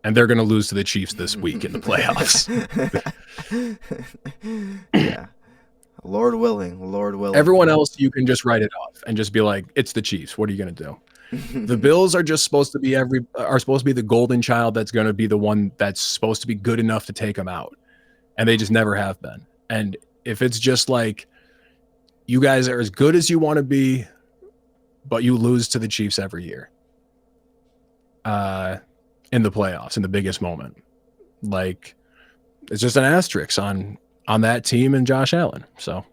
And they're going to lose to the Chiefs this week in the playoffs. Yeah. Lord willing. Everyone else, you can just write it off and just be like, it's the Chiefs. What are you going to do? The Bills are just supposed to be the golden child that's going to be the one that's supposed to be good enough to take them out. And they just never have been. And if it's just like, you guys are as good as you want to be, but you lose to the Chiefs every year in the playoffs, in the biggest moment. Like, it's just an asterisk on that team and Josh Allen. So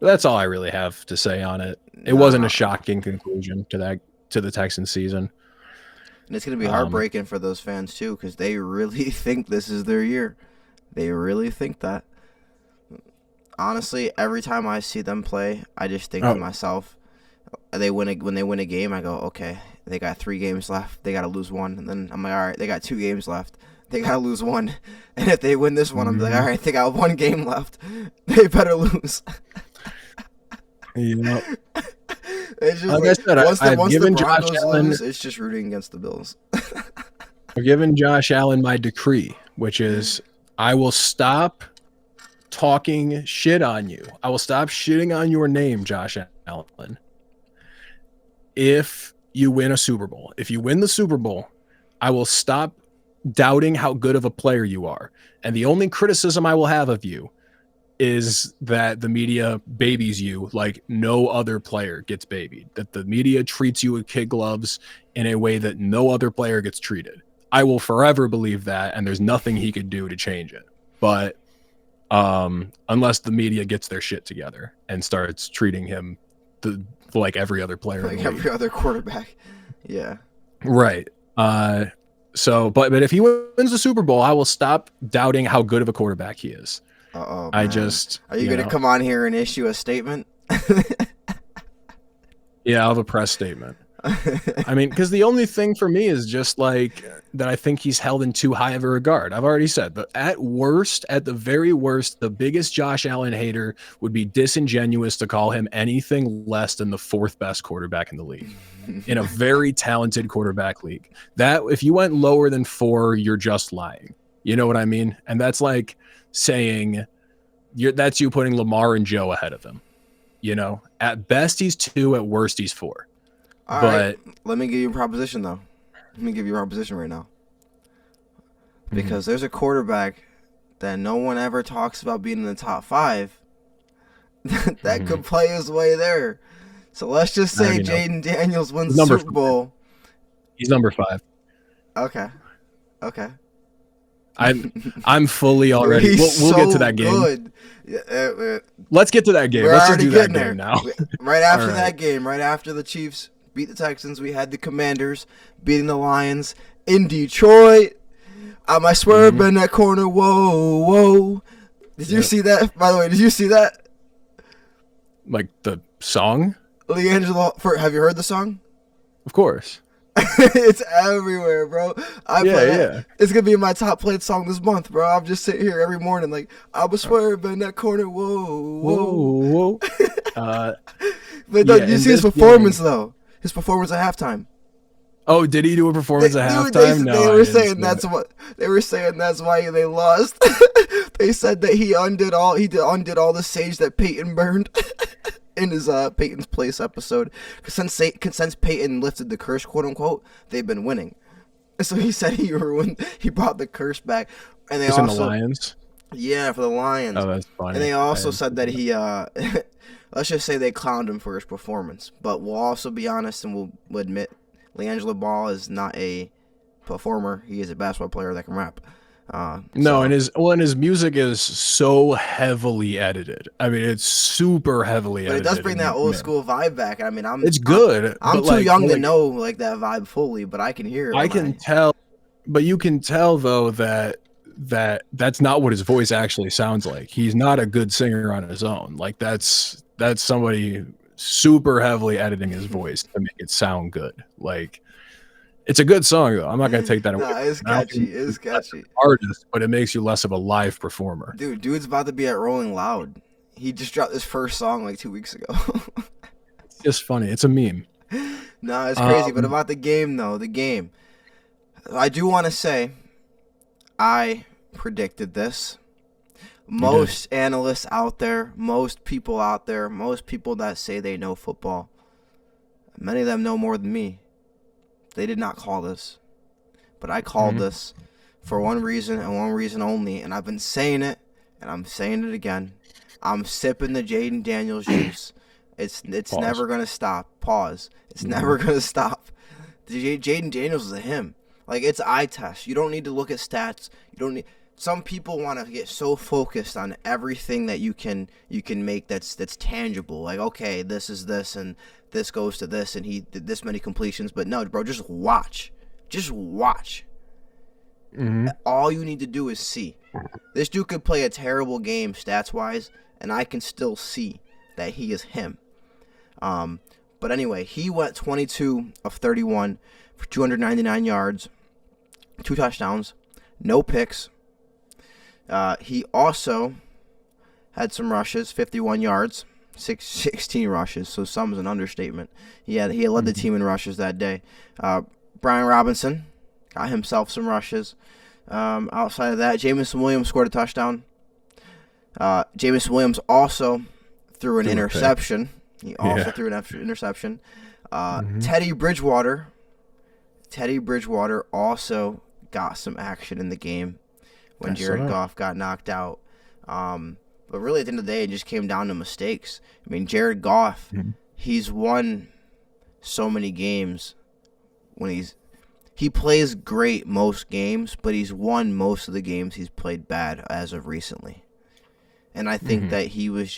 that's all I really have to say on it. It wasn't a shocking conclusion to the Texans season. And it's going to be heartbreaking for those fans too, because they really think this is their year. They really think that. Honestly, every time I see them play, I just think to myself, when they win a game, I go, okay, they got 3 games left. They got to lose 1. And then I'm like, all right, they got 2 games left. They got to lose 1. And if they win this one, I'm like, all right, they got 1 game left. They better lose. Yeah. It's just like I said, I've given Josh Allen. It's just rooting against the Bills. I've given Josh Allen my decree, which is I will stop talking shit on you. I will stop shitting on your name, Josh Allen, if you win a Super Bowl. If you win the Super Bowl, I will stop doubting how good of a player you are. And the only criticism I will have of you is that the media babies you like no other player gets babied, that the media treats you with kid gloves in a way that no other player gets treated. I will forever believe that, and there's nothing he could do to change it. But unless the media gets their shit together and starts treating him like every other player, like every other quarterback. Yeah. Right. So, but if he wins the Super Bowl, I will stop doubting how good of a quarterback he is. Uh-oh, Are you going to come on here and issue a statement? Yeah, I'll have a press statement. I mean, because the only thing for me is just like that I think he's held in too high of a regard. I've already said, but at the very worst, the biggest Josh Allen hater would be disingenuous to call him anything less than the 4th best quarterback in the league in a very talented quarterback league. That if you went lower than 4, you're just lying. You know what I mean? And that's like saying that's you putting Lamar and Joe ahead of him. You know, at best he's 2, at worst he's 4. All right, let me give you a proposition, though. Let me give you a proposition right now. Because there's a quarterback that no one ever talks about being in the top 5 that could play his way there. So let's just say Jaden Daniels wins the Super Bowl. He's number 5. Okay. I'm fully already. We'll get to that game. Good. Let's get to that game. Let's just do that game now. Right after that game, right after the Chiefs beat the Texans, we had the Commanders beating the Lions in Detroit. I swear I've been in that corner. Whoa. Did you see that? By the way, did you see that? Like the song? Leangelo, have you heard the song? Of course. It's everywhere, bro. Yeah. It's gonna be my top played song this month, bro. I'm just sitting here every morning like I was swerving in that corner. Whoa. But did you see his performance though? His performance at halftime. Oh, did he do a performance at halftime? No, they were saying that's why they lost. They said that he undid all the sage that Peyton burned in his Peyton's Place episode. Since Peyton lifted the curse, quote unquote, they've been winning. So he said he brought the curse back, and they also the Lions. Yeah, for the Lions. Oh, that's funny. And they also said that he let's just say they clowned him for his performance. But we'll also be honest and we'll admit LeAngelo Ball is not a performer. He is a basketball player that can rap. No, and his music is so heavily edited. I mean, it's super heavily edited. But it does bring that old school vibe back. I mean, it's good. I'm too young to know like that vibe fully, but I can hear it. I can tell, but you can tell though that's not what his voice actually sounds like. He's not a good singer on his own. Like that's somebody super heavily editing his voice to make it sound good. Like, it's a good song though. I'm not gonna take that away. It's catchy. It's catchy. Artist, but it makes you less of a live performer. Dude's about to be at Rolling Loud. He just dropped his first song like 2 weeks ago. It's just funny. It's a meme. No, it's crazy. But about the game though, I do want to say, I predicted this. Most analysts out there, most people out there, most people that say they know football, many of them know more than me. They did not call this. But I called this for one reason and one reason only. And I've been saying it, and I'm saying it again. I'm sipping the Jaden Daniels juice. It's never going to stop. Pause. It's never going to stop. Jaden Daniels is a him. Like, it's eye test. You don't need to look at stats. You don't need... Some people want to get so focused on everything that you can make that's tangible. Like, okay, this is this, and this goes to this, and he did this many completions. But no, bro, just watch. Just watch. All you need to do is see. This dude could play a terrible game stats-wise, and I can still see that he is him. But anyway, he went 22 of 31 for 299 yards, 2 touchdowns, no picks. He also had some rushes, 51 yards, 16 rushes, so some is an understatement. He led the team in rushes that day. Brian Robinson got himself some rushes. Outside of that, Jamison Williams scored a touchdown. Jamison Williams also threw an interception. He also threw an interception. Teddy Bridgewater also got some action in the game when Jared Goff got knocked out. But really, at the end of the day, it just came down to mistakes. I mean, Jared Goff, he's won so many games when he plays great most games, but he's won most of the games he's played bad as of recently. And I think that he was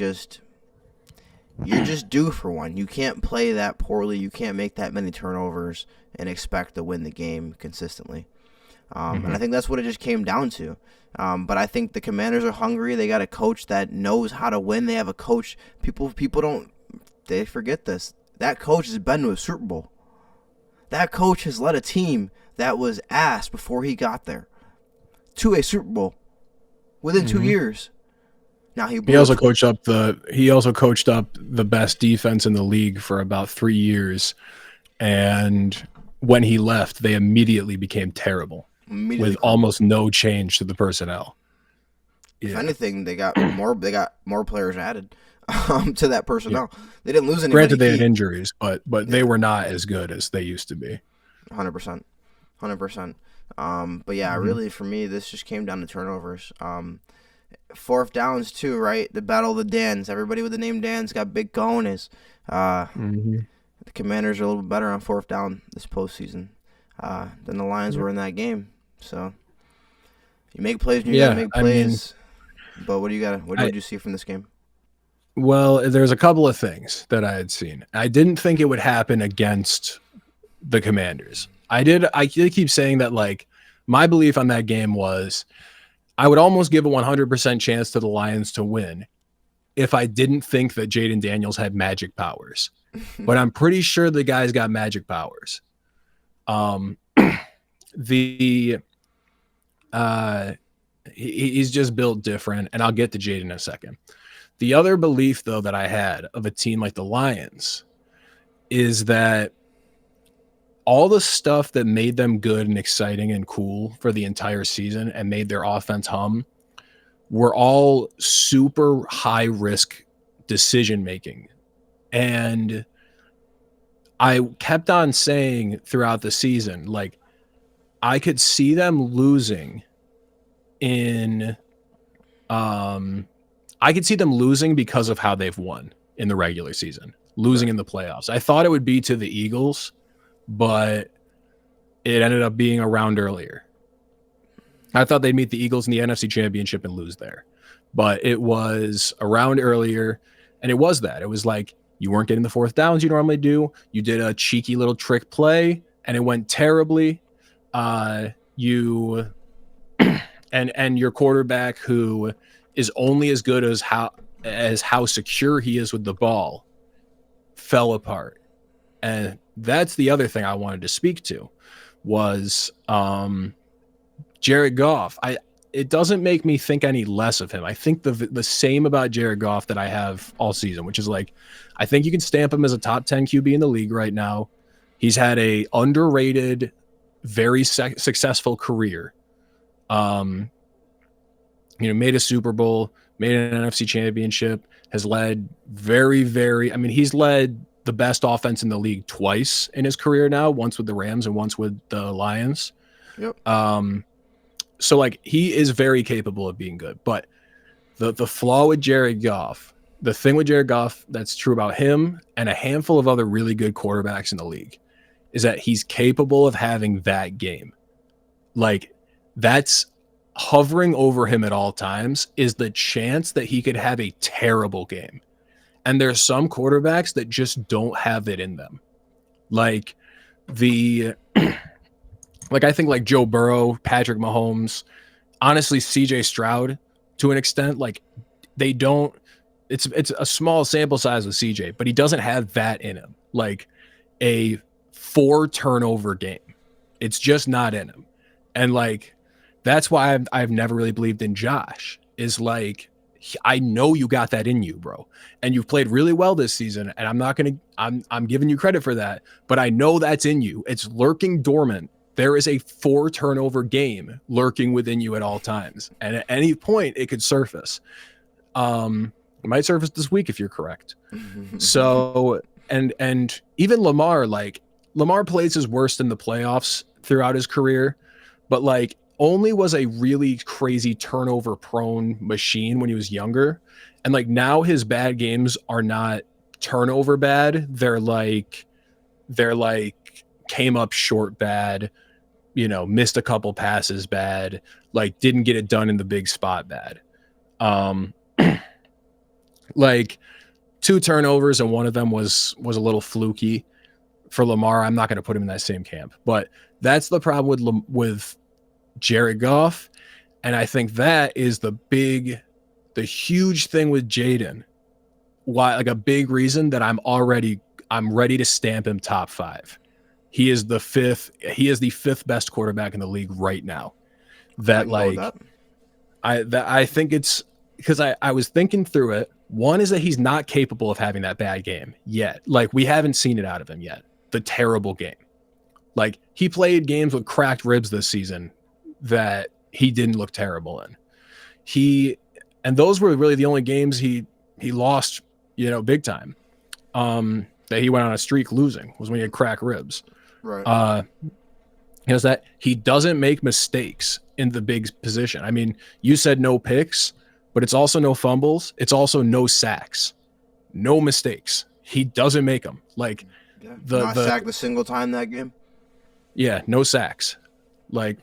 you're just due for one. You can't play that poorly. You can't make that many turnovers and expect to win the game consistently. And I think that's what it just came down to. But I think the Commanders are hungry. They got a coach that knows how to win. They have a coach. People they forget this. That coach has been to a Super Bowl. That coach has led a team that was ass before he got there to a Super Bowl within 2 years. Now he also coached up the best defense in the league for about 3 years, and when he left, they immediately became terrible with almost no change to the personnel. If anything, they got more players added to that personnel. They didn't lose any. Granted, they had injuries, but they were not as good as they used to be. 100%. But yeah, really for me, this just came down to turnovers. Fourth downs too, right? The battle of the Dans. Everybody with the name Dans got big cojones. The Commanders are a little bit better on fourth down this postseason than the Lions were in that game. So you make plays, you gotta make plays. But what did you see from this game? Well, there's a couple of things that I had seen. I didn't think it would happen against the Commanders. I keep saying that, like, my belief on that game was I would almost give a 100% chance to the Lions to win if I didn't think that Jaden Daniels had magic powers. But I'm pretty sure the guy's got magic powers. He's just built different, and I'll get to Jaden in a second. The other belief, though, that I had of a team like the Lions is that all the stuff that made them good and exciting and cool for the entire season and made their offense hum were all super high risk decision making. And I kept on saying throughout the season, like, I could see them losing in I could see them losing because of how they've won in the regular season, losing in the playoffs. I thought it would be to the Eagles, but it ended up being a round earlier. I thought they'd meet the Eagles in the NFC Championship and lose there, but it was a round earlier, and it was that. It was like you weren't getting the fourth downs you normally do. You did a cheeky little trick play, and it went terribly. You and your quarterback, who is only as good as how secure he is with the ball, fell apart. And that's the other thing I wanted to speak to was Jared Goff. It doesn't make me think any less of him. I think the same about Jared Goff that I have all season, which is like, I think you can stamp him as a top 10 QB in the league right now. He's had a underrated, very successful career. Made a Super Bowl, made an NFC Championship, has led he's led the best offense in the league twice in his career now, once with the Rams and once with the Lions. Yep. So like he is very capable of being good, but the flaw with Jared Goff, the thing with Jared Goff that's true about him and a handful of other really good quarterbacks in the league is that he's capable of having that game. Like, that's hovering over him at all times is the chance that he could have a terrible game. And there's some quarterbacks that just don't have it in them. Like I think like Joe Burrow, Patrick Mahomes, honestly, CJ Stroud to an extent, like they don't, it's a small sample size with CJ, but he doesn't have that in him. Like a 4 turnover game. It's just not in him. And like, that's why I've never really believed in Josh, is like, I know you got that in you, bro. And you've played really well this season. And I'm giving you credit for that, but I know that's in you. It's lurking dormant. There is a 4 turnover game lurking within you at all times. And at any point it could surface. It might surface this week if you're correct. So, and even Lamar plays his worst in the playoffs throughout his career, but like only was a really crazy turnover prone machine when he was younger. And like now his bad games are not turnover bad. They're like came up short bad, missed a couple passes bad, like didn't get it done in the big spot bad. Like 2 turnovers and one of them was a little fluky for Lamar. I'm not going to put him in that same camp, but that's the problem with Jared Goff. And I think that is the huge thing with Jaden. Why, like a big reason that I'm ready to stamp him top 5. He is the 5th best quarterback in the league right now. I think it's because I was thinking through it. One is that he's not capable of having that bad game yet. Like we haven't seen it out of him yet. The terrible game. Like he played games with cracked ribs this season that he didn't look terrible in. And those were really the only games he lost, big time. That he went on a streak losing was when he had cracked ribs. Right. Is that he doesn't make mistakes in the big position. I mean, you said no picks, but it's also no fumbles. It's also no sacks, no mistakes. He doesn't make them. Like not sacked a single time that game. Yeah, no sacks. Like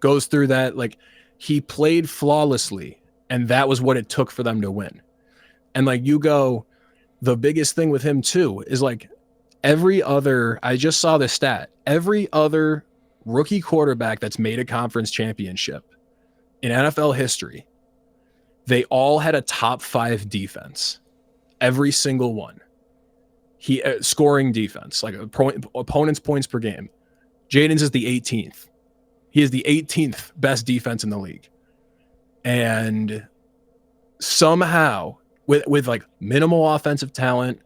goes through that. Like he played flawlessly, and that was what it took for them to win. And like the biggest thing with him too is like I just saw the stat. Every other rookie quarterback that's made a conference championship in NFL history, they all had a top 5 defense. Every single one. He scoring defense, like opponent's points per game. Jaden's is the 18th. He is the 18th best defense in the league. And somehow with like minimal offensive talent,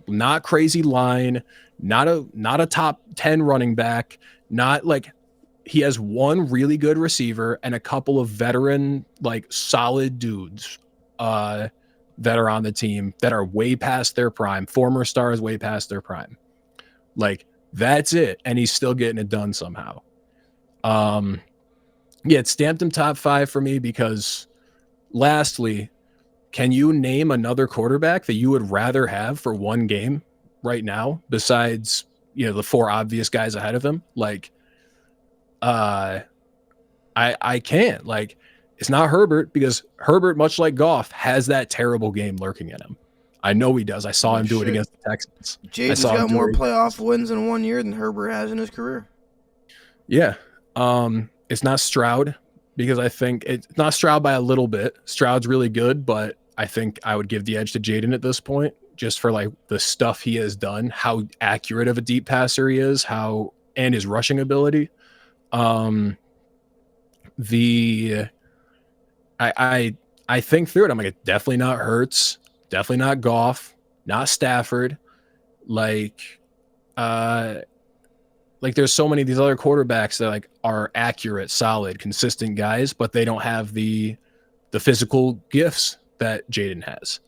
not crazy line, not a top 10 running back, not like he has one really good receiver and a couple of veteran, like solid dudes that are on the team that are way past their prime, former stars way past their prime. Like that's it. And he's still getting it done somehow. Yeah, it stamped him top 5 for me because lastly, can you name another quarterback that you would rather have for one game right now besides, the 4 obvious guys ahead of him? Like, I can't. Like, it's not Herbert because Herbert, much like Goff, has that terrible game lurking in him. I know he does. I saw him do it against the Texans. Jaden's got more playoff wins in 1 year than Herbert has in his career. Yeah. It's not Stroud because I think it's not Stroud by a little bit. Stroud's really good, but I think I would give the edge to Jaden at this point just for like the stuff he has done, how accurate of a deep passer he is, and his rushing ability. I think through it. I'm like, definitely not Hurts, definitely not Goff, not Stafford. Like there's so many of these other quarterbacks that like are accurate, solid, consistent guys, but they don't have the physical gifts that Jaden has.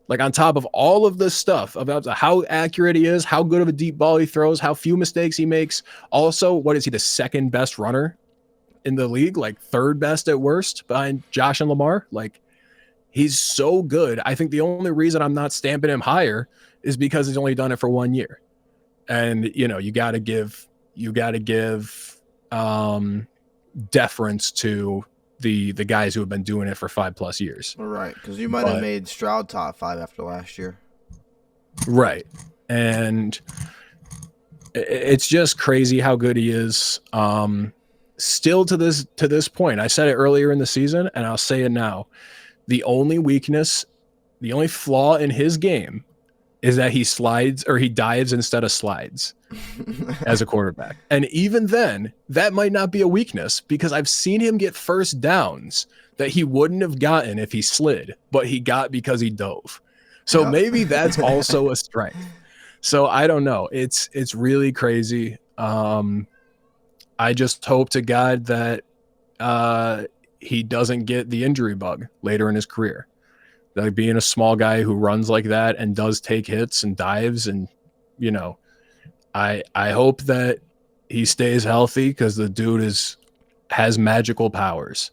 Like on top of all of this stuff about how accurate he is, how good of a deep ball he throws, how few mistakes he makes. Also, what is he, the second best runner in the league? Like third best at worst behind Josh and Lamar? Like he's so good. I think the only reason I'm not stamping him higher is because he's only done it for 1 year. And, you got to give deference to the guys who have been doing it for 5+ years. Right, because you might have made Stroud top 5 after last year. Right. And it's just crazy how good he is. Still to this point, I said it earlier in the season, and I'll say it now. The only weakness, the only flaw in his game is that he dives instead of slides as a quarterback. And even then, that might not be a weakness because I've seen him get first downs that he wouldn't have gotten if he slid, but he got because he dove. So maybe that's also a strength. So I don't know. It's really crazy. I just hope to God that he doesn't get the injury bug later in his career. Like being a small guy who runs like that and does take hits and dives and, I hope that he stays healthy because the dude has magical powers.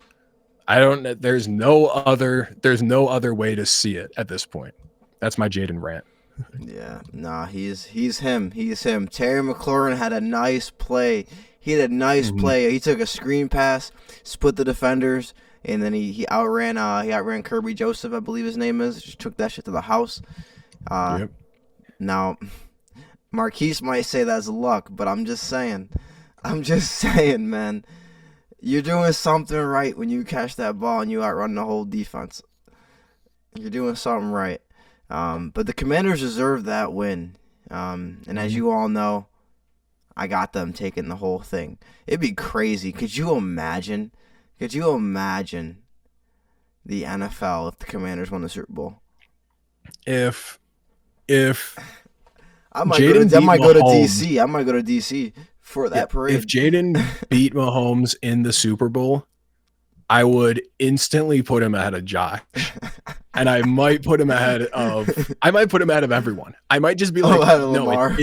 There's no other way to see it at this point. That's my Jaden rant. Yeah, nah, he's him. He's him. Terry McLaurin had a nice play. He had a nice play. He took a screen pass, split the defenders, and then he outran Kirby Joseph, I believe his name is. Just took that shit to the house. Yep. Now, Marquise might say that's luck, but I'm just saying, man. You're doing something right when you catch that ball and you outrun the whole defense. You're doing something right. But the Commanders deserve that win. And as you all know, I got them taking the whole thing. It'd be crazy. Could you imagine the NFL if the Commanders won the Super Bowl? If I might go to DC. I might go to DC for that parade. If Jaden beat Mahomes in the Super Bowl, I would instantly put him ahead of Josh. And I might put him ahead of everyone. I might just be like, no,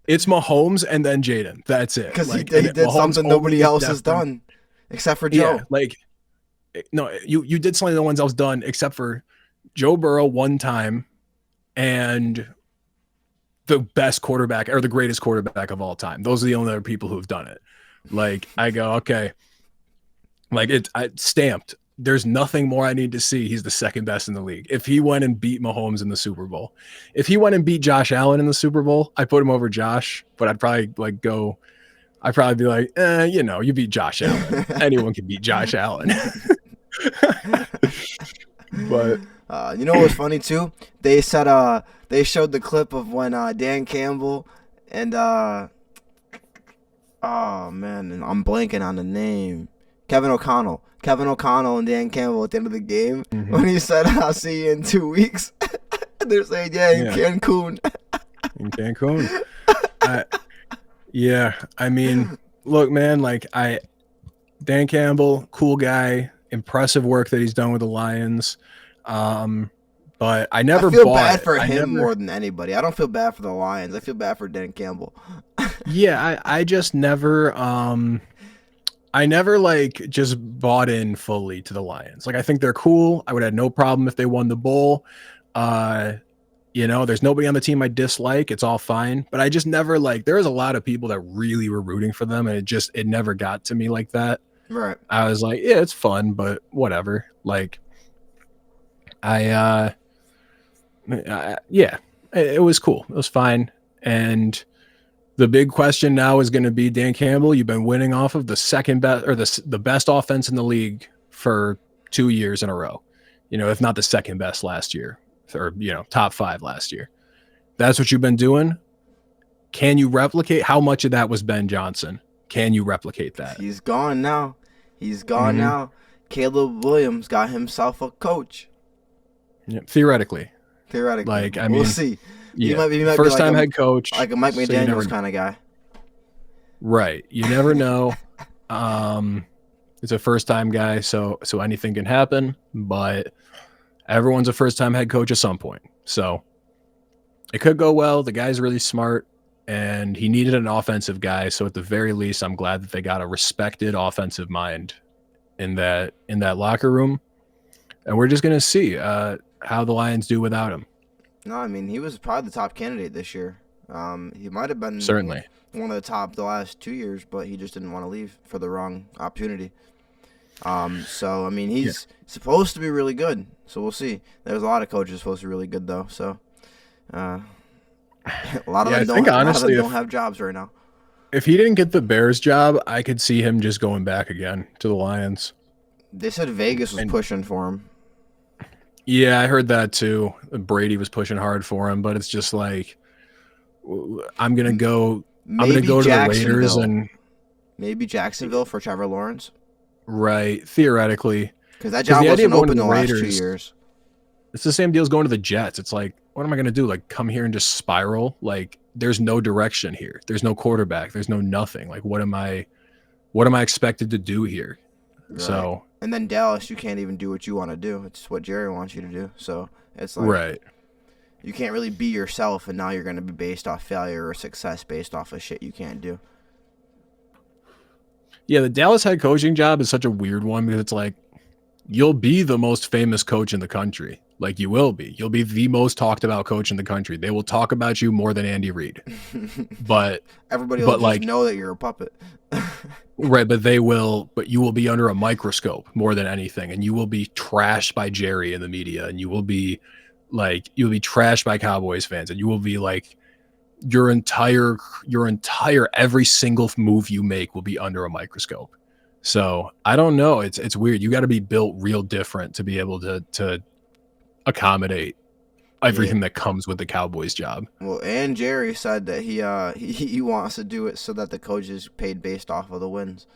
it's Mahomes and then Jaden. That's it. Because he did something nobody else has done except for Joe. Yeah, no, you did something no one else done except for Joe Burrow one time and the best quarterback or the greatest quarterback of all time. Those are the only other people who have done it. Like, I go, okay. Like, I stamped. There's nothing more I need to see. He's the second best in the league. If he went and beat Mahomes in the Super Bowl, if he went and beat Josh Allen in the Super Bowl, I'd put him over Josh, but I'd probably be like, you beat Josh Allen. Anyone can beat Josh Allen. But you know what's funny too? They said they showed the clip of when Dan Campbell and oh man, and I'm blanking on the name. Kevin O'Connell and Dan Campbell at the end of the game when he said, "I'll see you in 2 weeks." They're saying, "Yeah, in Cancun." in Cancun. Yeah, I mean, look, man, like Dan Campbell, cool guy, impressive work that he's done with the Lions. But I never I feel bought bad it. for him more than anybody. I don't feel bad for the Lions. I feel bad for Dan Campbell. Yeah, I just never I never like just bought in fully to the Lions. Like I think they're cool. I would have no problem if they won the bowl. There's nobody on the team I dislike. It's all fine. But I just never like there was a lot of people that really were rooting for them and it never got to me like that. Right. I was like, yeah, it's fun, but whatever. Like yeah, it was cool. It was fine. And the big question now is going to be Dan Campbell. You've been winning off of the second best or the best offense in the league for 2 years in a row. If not the second best last year or, top 5 last year. That's what you've been doing. Can you replicate how much of that was Ben Johnson? Can you replicate that? He's gone now. Now. Caleb Williams got himself a coach. Yeah, theoretically. Like, I mean, we'll see. Yeah. He might first be like time head coach. Like a Mike McDaniels kind of guy. Right. You never know. It's a first time guy, so anything can happen, but everyone's a first time head coach at some point. So it could go well. The guy's really smart and he needed an offensive guy. So at the very least, I'm glad that they got a respected offensive mind in that locker room. And we're just going to see how the Lions do without him. No, I mean, he was probably the top candidate this year. He might have been certainly one of the top the last 2 years, but he just didn't want to leave for the wrong opportunity. So, I mean, he's supposed to be really good. So we'll see. There's a lot of coaches supposed to be really good, though. So a lot of them don't have jobs right now. If he didn't get the Bears job, I could see him just going back again to the Lions. They said Vegas was pushing for him. Yeah, I heard that too. Brady was pushing hard for him, but it's just like I'm gonna go to the Raiders and maybe Jacksonville for Trevor Lawrence. Right, theoretically, because that job wasn't open the last 2 years. It's the same deal as going to the Jets. It's like, what am I gonna do? Like, come here and just spiral? Like, there's no direction here. There's no quarterback. There's no nothing. Like, what am I expected to do here? Right. So. And then Dallas, you can't even do what you want to do. It's what Jerry wants you to do. So it's like right. You can't really be yourself, and now you're going to be based off failure or success based off of shit you can't do. Yeah, the Dallas head coaching job is such a weird one because it's like you'll be the most famous coach in the country. Like you will be. You'll be the most talked about coach in the country. They will talk about you more than Andy Reid. But everybody will just know that you're a puppet. Right, but you will be under a microscope more than anything, and you will be trashed by Jerry in the media, and you'll be trashed by Cowboys fans, and you will be like your entire every single move you make will be under a microscope. So I don't know. It's weird. You got to be built real different to be able to accommodate everything that comes with the Cowboys job. Well, and Jerry said that he wants to do it so that the coach is paid based off of the wins.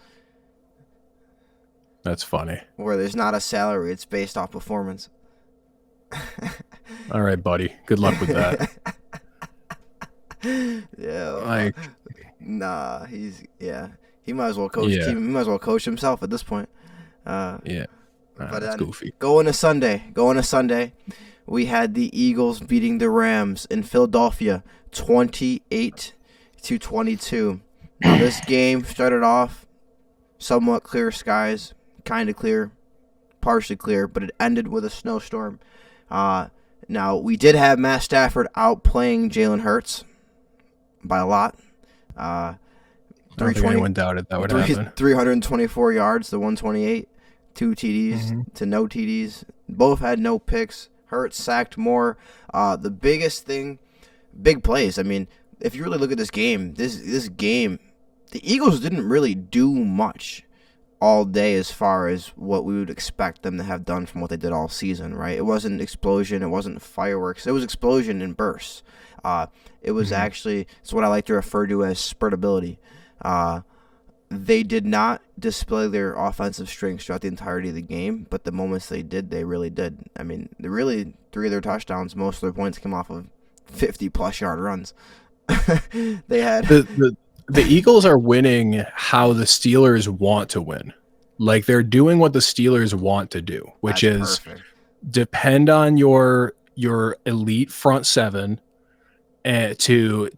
That's funny. Where there's not a salary, it's based off performance. All right, buddy. Good luck with that. Yeah. He might as well coach. He might as well coach himself at this point. But that's goofy. Going to Sunday, we had the Eagles beating the Rams in Philadelphia, 28-22. Now this game started off somewhat clear skies, kind of clear, partially clear, but it ended with a snowstorm. Now we did have Matt Stafford outplaying Jalen Hurts by a lot. I don't think anyone doubted that would happen. 324 yards to 128, 2 TDs to no TDs. Both had no picks. Hurts sacked more. The biggest thing, big plays. I mean, if you really look at this game, this game, the Eagles didn't really do much all day as far as what we would expect them to have done from what they did all season, right? It wasn't explosion. It wasn't fireworks. It was explosion and bursts. It was actually, it's what I like to refer to as spurtability. They did not display their offensive strengths throughout the entirety of the game, but the moments they did, they really did. I mean, 3 of their touchdowns, most of their points came off of 50+ yard runs. They had the Eagles are winning how the Steelers want to win. Like they're doing what the Steelers want to do, which is perfect. Depend on your elite front seven and to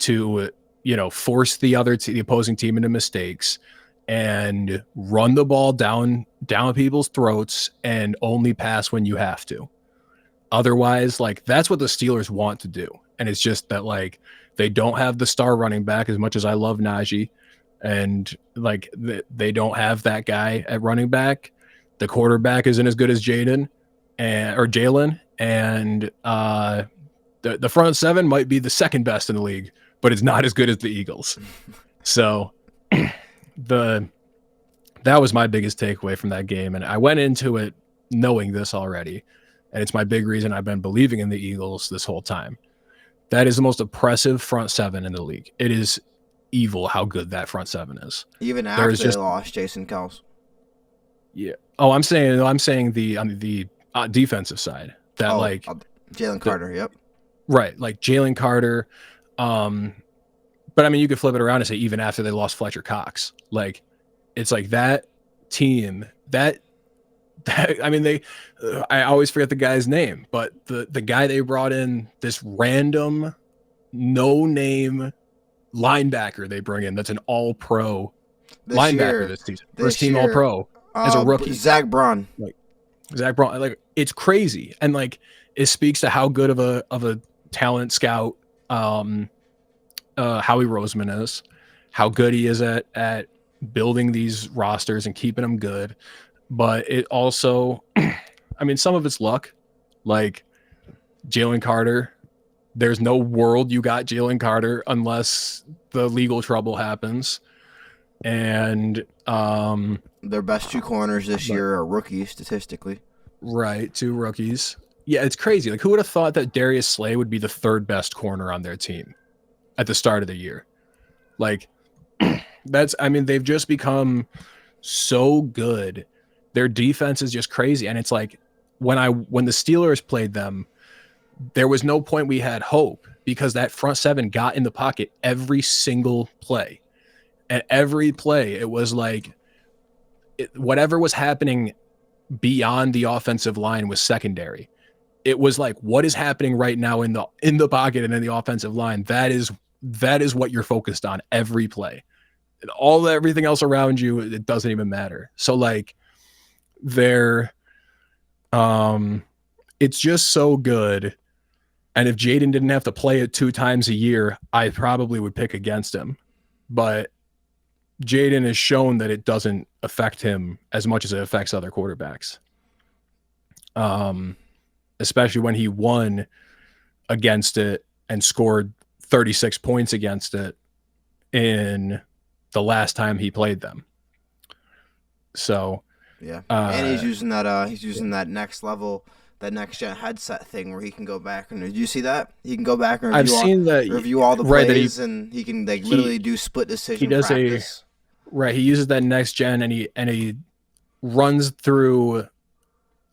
force the opposing team into mistakes and run the ball down people's throats and only pass when you have to. Otherwise, like that's what the Steelers want to do. And it's just that like they don't have the star running back as much as I love Najee. And like they don't have that guy at running back. The quarterback isn't as good as Jalen, and the front seven might be the second best in the league, but it's not as good as the Eagles. So that was my biggest takeaway from that game, and I went into it knowing this already, and it's my big reason I've been believing in the Eagles this whole time. That is the most oppressive front seven in the league. It is evil how good that front seven is. Even after they lost Jason Kels. Yeah. Oh, I'm saying the defensive side. That Jalen Carter. Yep. Right, like Jalen Carter. But I mean, you could flip it around and say even after they lost Fletcher Cox, like it's like that team that I mean I always forget the guy's name, but the guy they brought in, this random no name linebacker they bring in that's an all-pro linebacker this season. First team all-pro as a rookie. Zach Braun. Like it's crazy. And like it speaks to how good of a talent scout Howie Roseman is, how good he is at building these rosters and keeping them good. But it also, I mean, some of it's luck. Like Jalen Carter, there's no world you got Jalen Carter unless the legal trouble happens. And their best two corners this year are rookies statistically. Right, two rookies. Yeah, it's crazy. Like, who would have thought that Darius Slay would be the third best corner on their team at the start of the year? Like, they've just become so good. Their defense is just crazy. And it's like, when the Steelers played them, there was no point we had hope because that front seven got in the pocket every single play. And every play, it was like whatever was happening beyond the offensive line was secondary. It was like, what is happening right now in the pocket and in the offensive line? That is what you're focused on every play. And everything else around you, it doesn't even matter. So like it's just so good. And if Jaden didn't have to play it 2 times a year, I probably would pick against him. But Jaden has shown that it doesn't affect him as much as it affects other quarterbacks. Especially when he won against it and scored 36 points against it in the last time he played them. So yeah, and he's using that next level, that next gen headset thing where he can go back and did you see that? He can go back and review all the plays, and he can literally do split decision practice. Right, he uses that next gen and he runs through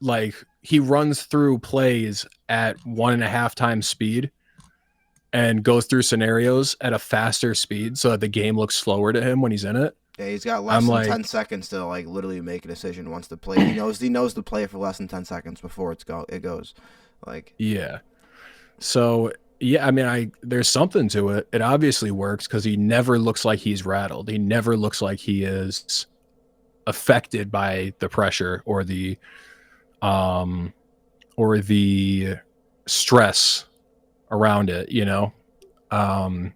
plays at 1.5 times speed and goes through scenarios at a faster speed so that the game looks slower to him when he's in it. Yeah, he's got less than 10 seconds to literally make a decision once the play. He knows the play for less than 10 seconds before it goes. Yeah. So yeah, I mean, there's something to it. It obviously works because he never looks like he's rattled. He never looks like he is affected by the pressure or the stress around it, you know? I mean,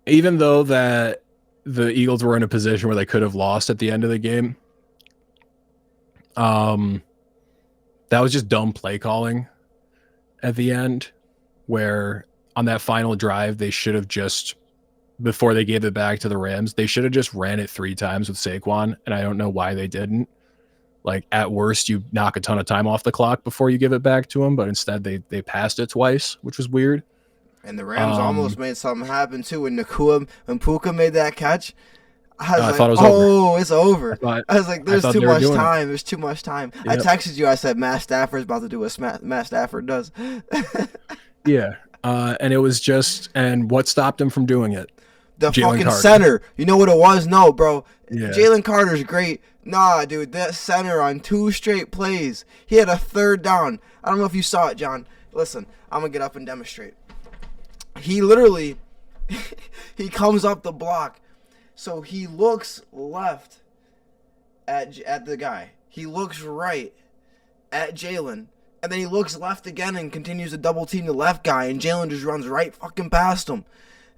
even though that the Eagles were in a position where they could have lost at the end of the game, that was just dumb play calling at the end, where on that final drive, they should have just, before they gave it back to the Rams, they should have just ran it 3 times with Saquon, and I don't know why they didn't. Like, at worst, you knock a ton of time off the clock before you give it back to him, but instead they passed it twice, which was weird. And the Rams almost made something happen, too. When Puka made that catch, I was like, thought it was oh, it's over. I I was like, there's too much time. There's too much time. Yep. I texted you. I said, Matt Stafford's about to do what Matt Stafford does. Yeah. And it was just, and what stopped him from doing it? The fucking center. You know what it was? No, bro. Yeah. Jalen Carter's great. Nah, dude, that center on 2 straight plays. He had a 3rd down. I don't know if you saw it, John. Listen, I'm going to get up and demonstrate. He literally, he comes up the block. So he looks left at the guy. He looks right at Jalen. And then he looks left again and continues to double team the left guy. And Jalen just runs right fucking past him.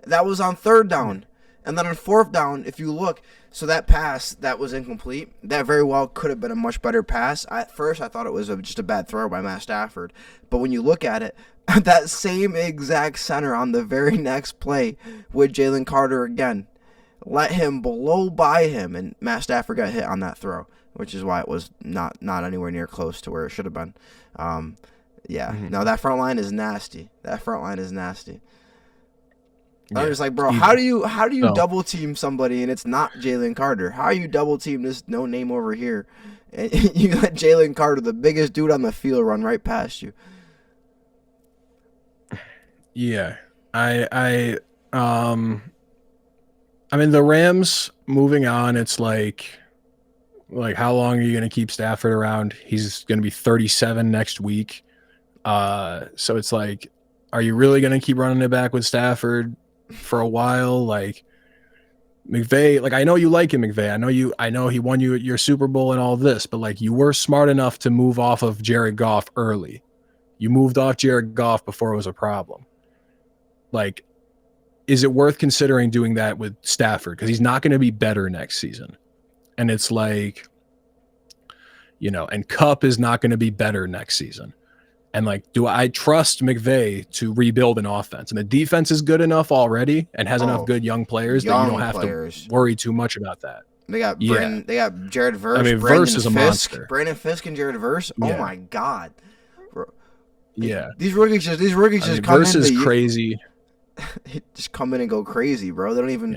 That was on 3rd down. And then on 4th down, if you look, so that pass, that was incomplete. That very well could have been a much better pass. At first, I thought it was just a bad throw by Matt Stafford. But when you look at it, that same exact center on the very next play with Jalen Carter again, let him blow by him, and Matt Stafford got hit on that throw, which is why it was not anywhere near close to where it should have been. No, that front line is nasty. Yeah. I'm just like, bro, how do you double team somebody and it's not Jalen Carter? How you double team this no name over here, and you let Jalen Carter, the biggest dude on the field, run right past you? Yeah, I mean, the Rams moving on. It's like how long are you going to keep Stafford around? He's going to be 37 next week. So it's like, are you really going to keep running it back with Stafford for a while? Like, McVay, like, I know you like him, McVay. I know he won you your Super Bowl and all this, but like, you were smart enough to move off of Jared Goff early. You moved off Jared Goff before it was a problem. Like, is it worth considering doing that with Stafford? Because he's not going to be better next season. And it's like, and Kupp is not going to be better next season. And like, do I trust McVay to rebuild an offense? And the defense is good enough already and has enough good young players that you don't have to worry too much about that. They got they got Jared Verse. I mean, Verse is a monster. Brandon Fisk and Jared Verse. Yeah. Oh my God. Bro. Yeah. These rookies just come Verse in. Verse is crazy. Just come in and go crazy, bro. They don't even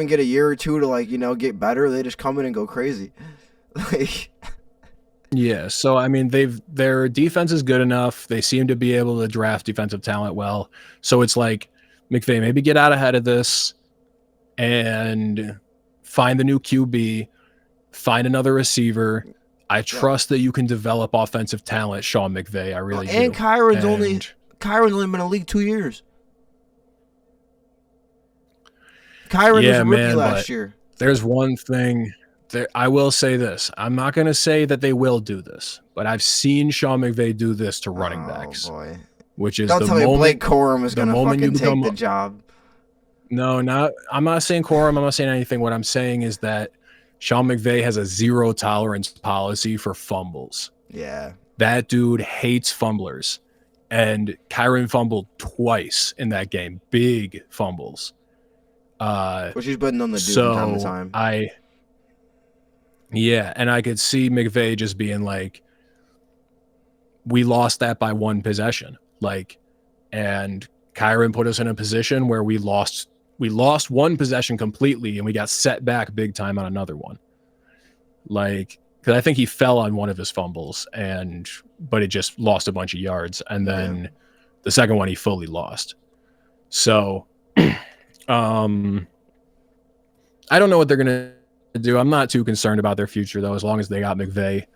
get a year or two to get better. They just come in and go crazy. Yeah, so I mean, their defense is good enough. They seem to be able to draft defensive talent well. So it's like, McVay, maybe get out ahead of this and find the new QB, find another receiver. I trust that you can develop offensive talent, Sean McVay. I really do. And Kyron's only been in the league 2 years. Kyron was a rookie last year. There's one thing. I will say this. I'm not going to say that they will do this, but I've seen Sean McVay do this to running backs. Boy. Which is Don't tell me Blake Corum is going to fucking take the job. No, I'm not saying Corum. I'm not saying anything. What I'm saying is that Sean McVay has a 0 tolerance policy for fumbles. Yeah. That dude hates fumblers. And Kyron fumbled twice in that game. Big fumbles. Which he's been on the dude from time to time. And I could see McVay just being like, we lost that by 1 possession. Like, and Kyron put us in a position where we lost 1 possession completely and we got set back big time on another one. Like, because I think he fell on one of his fumbles but it just lost a bunch of yards. And then the second one he fully lost. So I don't know what they're going to do. I'm not too concerned about their future, though, as long as they got McVay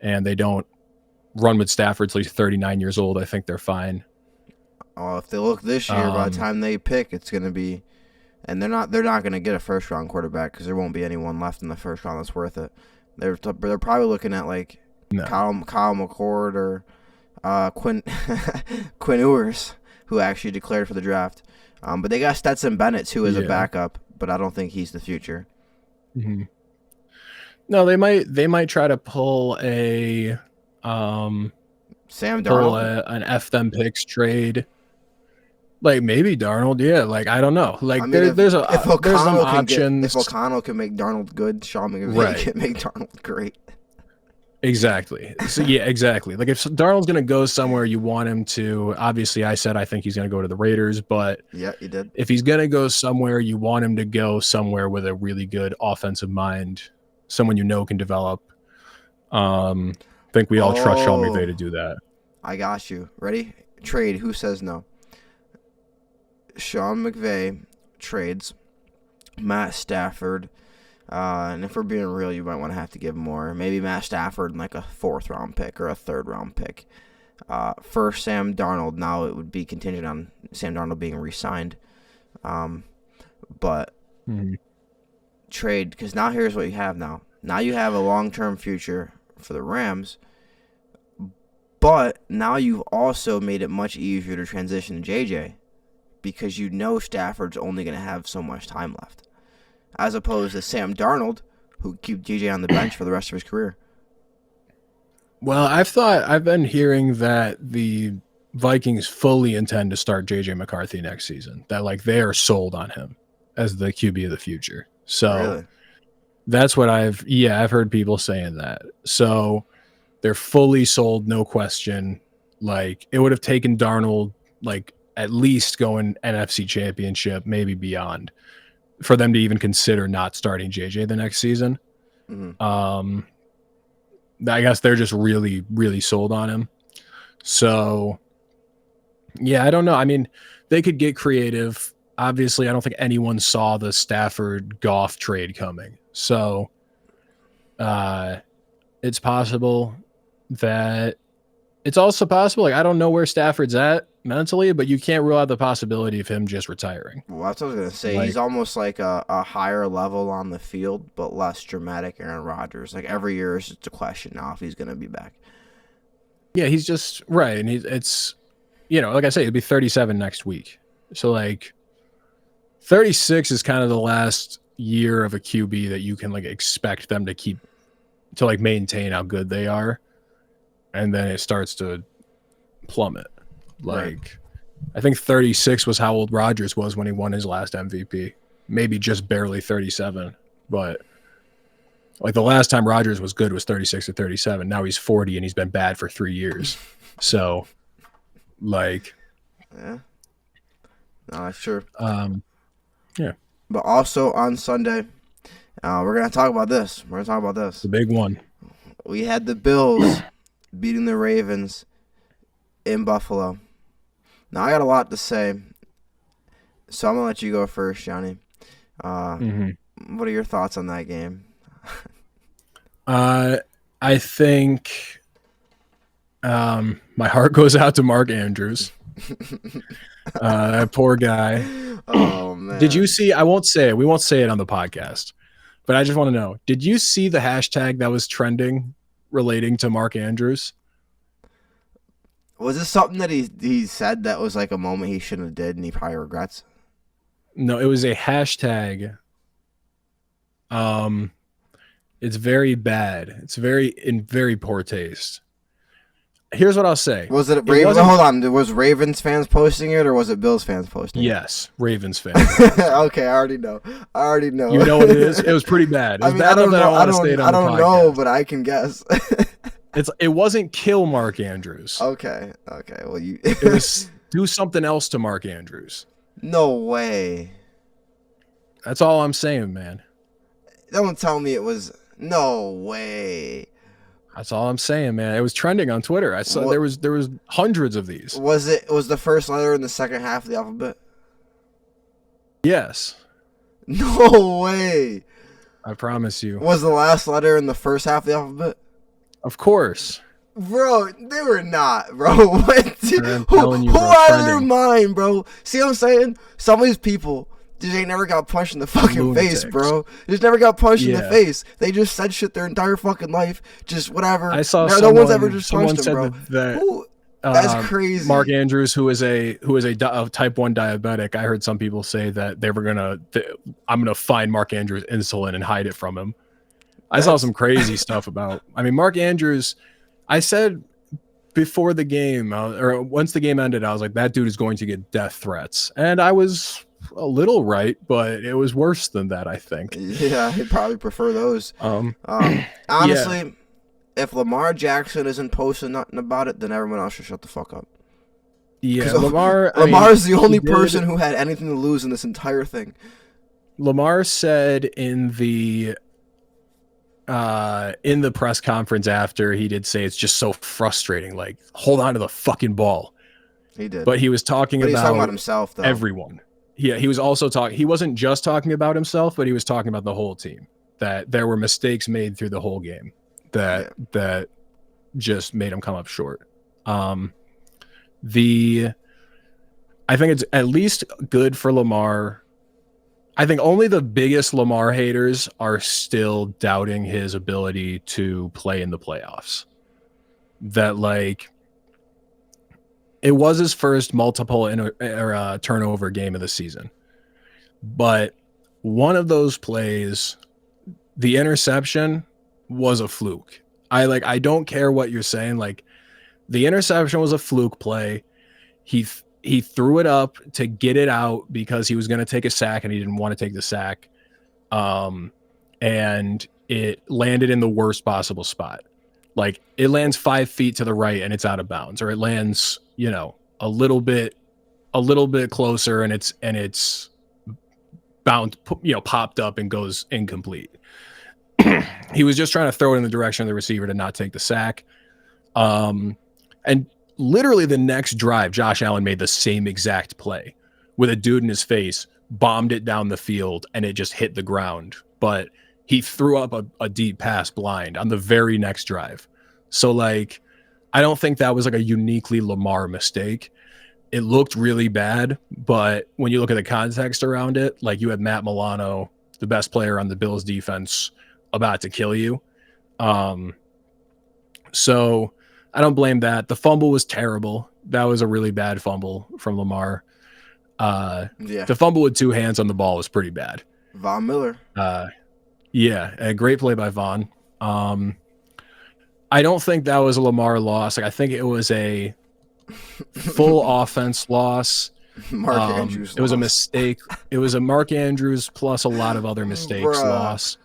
and they don't run with Stafford till he's 39 years old. I think they're fine. Oh, if they look this year, by the time they pick, it's going to be, and they're not going to get a first round quarterback because there won't be anyone left in the first round that's worth it. They're probably looking at like Kyle McCord or Quinn Ewers, who actually declared for the draft. But they got Stetson Bennett too as a backup, but I don't think he's the future. Mm-hmm. No, they might try to pull a Sam Darnold, an F them picks trade. Like maybe Darnold, like I don't know. Like there's some options. If O'Connell can make Darnold good, Sean McVay can make Darnold great. Exactly. So yeah, exactly. Like if Darnold's going to go somewhere you want him to, obviously I said I think he's going to go to the Raiders, but Yeah, you did. if he's going to go somewhere, you want him to go somewhere with a really good offensive mind, someone you know can develop. I think we all trust Sean McVay to do that. I got you. Ready? Trade. Who says no? Sean McVay trades Matt Stafford. And if we're being real, you might want to have to give more. Maybe Matt Stafford and like a 4th round pick or a 3rd round pick. For Sam Darnold, now it would be contingent on Sam Darnold being re-signed. But trade, because now here's what you have now. Now you have a long-term future for the Rams, but now you've also made it much easier to transition to JJ because you know Stafford's only going to have so much time left, as opposed to Sam Darnold, who keep JJ on the bench for the rest of his career. Well, I've been hearing that the Vikings fully intend to start JJ McCarthy next season. That like they are sold on him as the QB of the future. So Really? that's what I've heard people saying that. So they're fully sold, no question. Like it would have taken Darnold like at least going NFC Championship, maybe beyond, for them to even consider not starting JJ the next season. Mm-hmm. I guess they're just really, really sold on him. So, yeah, I don't know. I mean, they could get creative. Obviously, I don't think anyone saw the Stafford-Goff trade coming. So, it's possible that it's also possible. Like, I don't know where Stafford's at mentally, but you can't rule out the possibility of him just retiring. Well, that's what I was going to say. Like, he's almost like a higher level on the field, but less dramatic Aaron Rodgers. Like every year is just a question now if he's going to be back. Yeah, he's just right. And it's, like I say, he'll be 37 next week. So like 36 is kind of the last year of a QB that you can like expect them to like maintain how good they are. And then it starts to plummet. Like, right. I think 36 was how old Rodgers was when he won his last MVP. Maybe just barely 37. But like the last time Rodgers was good was 36 or 37. Now he's 40 and he's been bad for 3 years. So, like, yeah, no, that's true. Yeah. But also on Sunday, we're gonna talk about this. The big one. We had the Bills beating the Ravens in Buffalo. Now, I got a lot to say, so I'm going to let you go first, Johnny. What are your thoughts on that game? I think my heart goes out to Mark Andrews. That poor guy. Oh, man. Did you see, we won't say it on the podcast, but I just want to know, did you see the hashtag that was trending relating to Mark Andrews? Was this something that he said that was like a moment he shouldn't have did and he probably regrets? No, it was a hashtag. It's very bad. It's in very poor taste. Here's what I'll say. Was it Ravens? Hold on. Was Ravens fans posting it or was it Bills fans posting it? Yes, Ravens fans. Okay, I already know. You know what it is? It was pretty bad. I don't know, but I can guess. It wasn't kill Mark Andrews. Okay. Well, it was do something else to Mark Andrews. No way. That's all I'm saying, man. Don't tell me it was. No way. That's all I'm saying, man. It was trending on Twitter. I saw there was hundreds of these. Was the first letter in the second half of the alphabet? Yes. No way. I promise you. Was the last letter in the first half of the alphabet? Of course. Bro, they were not, bro. What? Who bro, out of their mind, bro? See what I'm saying? Some of these people just ain't never got punched in the fucking face, bro. Just never got punched in the face. They just said shit their entire fucking life. Just whatever. I saw no one's ever just punched them, bro. That's crazy. Mark Andrews, who is a type 1 diabetic, I heard some people say that I'm gonna find Mark Andrews insulin and hide it from him. I saw some crazy stuff about. I mean, Mark Andrews. I said before the game, or once the game ended, I was like, that dude is going to get death threats, and I was a little right, but it was worse than that, I think. Yeah, he'd probably prefer those. Honestly, if Lamar Jackson isn't posting nothing about it, then everyone else should shut the fuck up. Yeah, Lamar is the only person who had anything to lose in this entire thing. Lamar said in the press conference after, he did say it's just so frustrating. Like, hold on to the fucking ball. He did. But he was talking about himself, though. Everyone. Yeah, he was also talking. He wasn't just talking about himself, but he was talking about the whole team. That there were mistakes made through the whole game that just made him come up short. I think it's at least good for Lamar. I think only the biggest Lamar haters are still doubting his ability to play in the playoffs. That, like, it was his first multiple turnover game of the season. But one of those plays, the interception, was a fluke. I don't care what you're saying. Like, the interception was a fluke play. He threw it up to get it out because he was going to take a sack and he didn't want to take the sack. And it landed in the worst possible spot. Like, it lands 5 feet to the right and it's out of bounds, or it lands, a little bit closer and it's bound, popped up and goes incomplete. He was just trying to throw it in the direction of the receiver to not take the sack. And literally the next drive, Josh Allen made the same exact play with a dude in his face, bombed it down the field, and it just hit the ground. But he threw up a deep pass blind on the very next drive. So, like, I don't think that was like a uniquely Lamar mistake. It looked really bad, but when you look at the context around it, like, you had Matt Milano, the best player on the Bills defense, about to kill you. So I don't blame that. The fumble was terrible. That was a really bad fumble from Lamar. The fumble with 2 hands on the ball was pretty bad. Von Miller. Yeah, a great play by Von. I don't think that was a Lamar loss. Like, I think it was a full offense loss. Mark Andrews It was a mistake. It was a Mark Andrews plus a lot of other mistakes loss.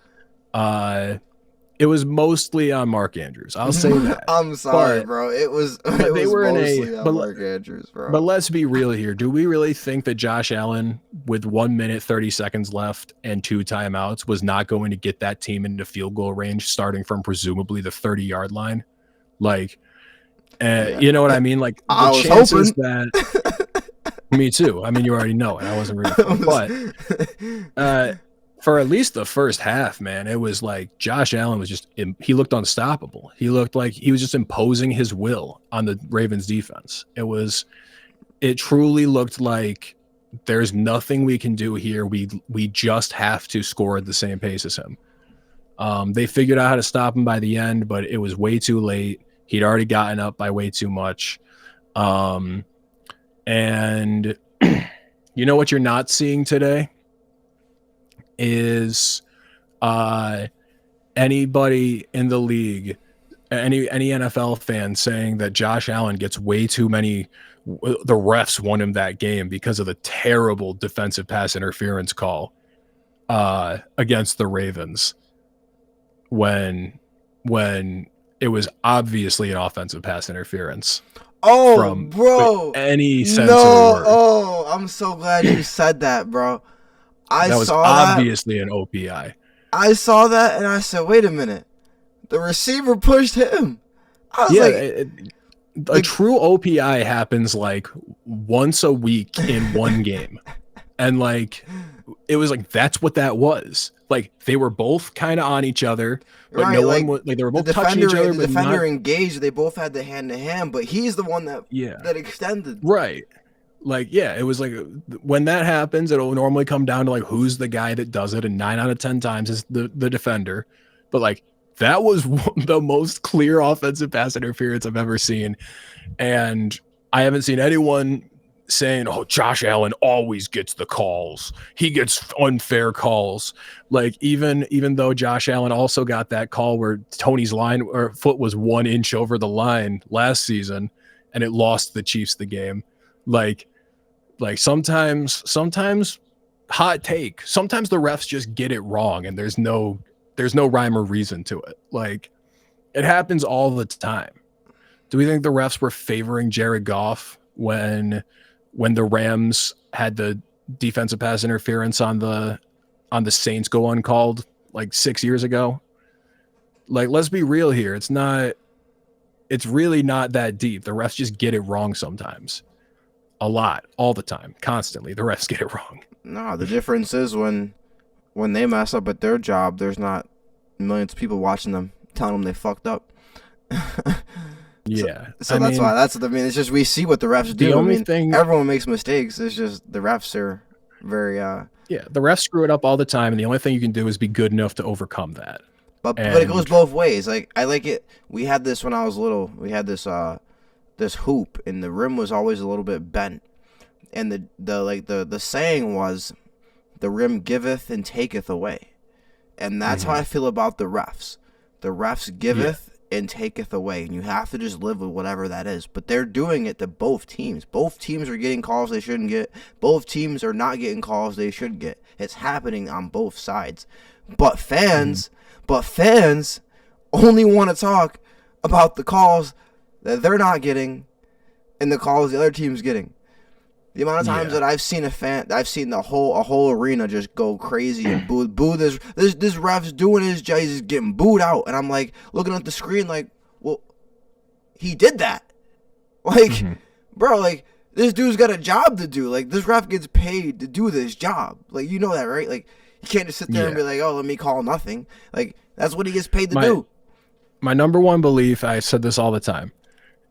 It was mostly on Mark Andrews. I'll say that. I'm sorry, bro. It was mostly on Mark Andrews, bro. But let's be real here. Do we really think that Josh Allen, with 1 minute, 30 seconds left and 2 timeouts, was not going to get that team into field goal range starting from presumably the 30-yard line? Like, you know what I mean? Like, the chances that... Me too. I mean, you already know it. I wasn't rooting for it. But for at least the first half, man, it was like Josh Allen was just, he looked unstoppable. He looked like he was just imposing his will on the Ravens defense. It truly looked like there's nothing we can do here. We just have to score at the same pace as him. They figured out how to stop him by the end, but it was way too late. He'd already gotten up by way too much. And you know what you're not seeing today is anybody in the league, any NFL fan saying that Josh Allen gets way too many, the refs won him that game because of the terrible defensive pass interference call against the Ravens when it was obviously an offensive pass interference. Oh, bro! Any sense of the word. Oh, I'm so glad you said that, bro. That was obviously an OPI. I saw that and I said, "Wait a minute, the receiver pushed him." I was a true OPI happens like once a week in one game, and like it was like that's what that was. Like they were both kind of on each other. But right, no one was, like they were both touching each other. The defender engaged. They both had the hand to hand, but he's the one that extended. Right. Like, yeah, it was like when that happens, it'll normally come down to like who's the guy that does it, and 9 out of 10 times is the defender. But like that was the most clear offensive pass interference I've ever seen, and I haven't seen anyone saying, "Oh, Josh Allen always gets the calls. He gets unfair calls." Like even though Josh Allen also got that call where Tony's line or foot was 1 inch over the line last season, and it lost the Chiefs the game. Like sometimes hot take. Sometimes the refs just get it wrong, and there's no rhyme or reason to it. Like It happens all the time. Do we think the refs were favoring Jared Goff when the Rams had the defensive pass interference on the Saints go uncalled like 6 years ago? Like, let's be real here. It's really not that deep. The refs just get it wrong sometimes. A lot, all the time, constantly. The refs get it wrong. No, the difference is when they mess up at their job, there's not millions of people watching them telling them they fucked up. Yeah. So that's why. That's what I mean. It's just we see what the refs do. The only thing, everyone makes mistakes. It's just the refs are very. Yeah, the refs screw it up all the time, and the only thing you can do is be good enough to overcome that. But it goes both ways. Like, I like it. We had this when I was little. We had this this hoop, and the rim was always a little bit bent. And the saying was, the rim giveth and taketh away. And that's how I feel about the refs. The refs giveth and taketh away, and you have to just live with whatever that is. But they're doing it to both teams. Both teams are getting calls they shouldn't get. Both teams are not getting calls they should get. It's happening on both sides. But fans only want to talk about the calls that they're not getting and the calls the other team's getting. The amount of times that I've seen a whole arena just go crazy and boo this ref's doing his job, he's just getting booed out, and I'm like looking at the screen like, well, he did that, like, bro, like this dude's got a job to do, like this ref gets paid to do this job, like you know that, right? Like you can't just sit there and be like, oh, let me call nothing, like that's what he gets paid to do. My number one belief, I said this all the time,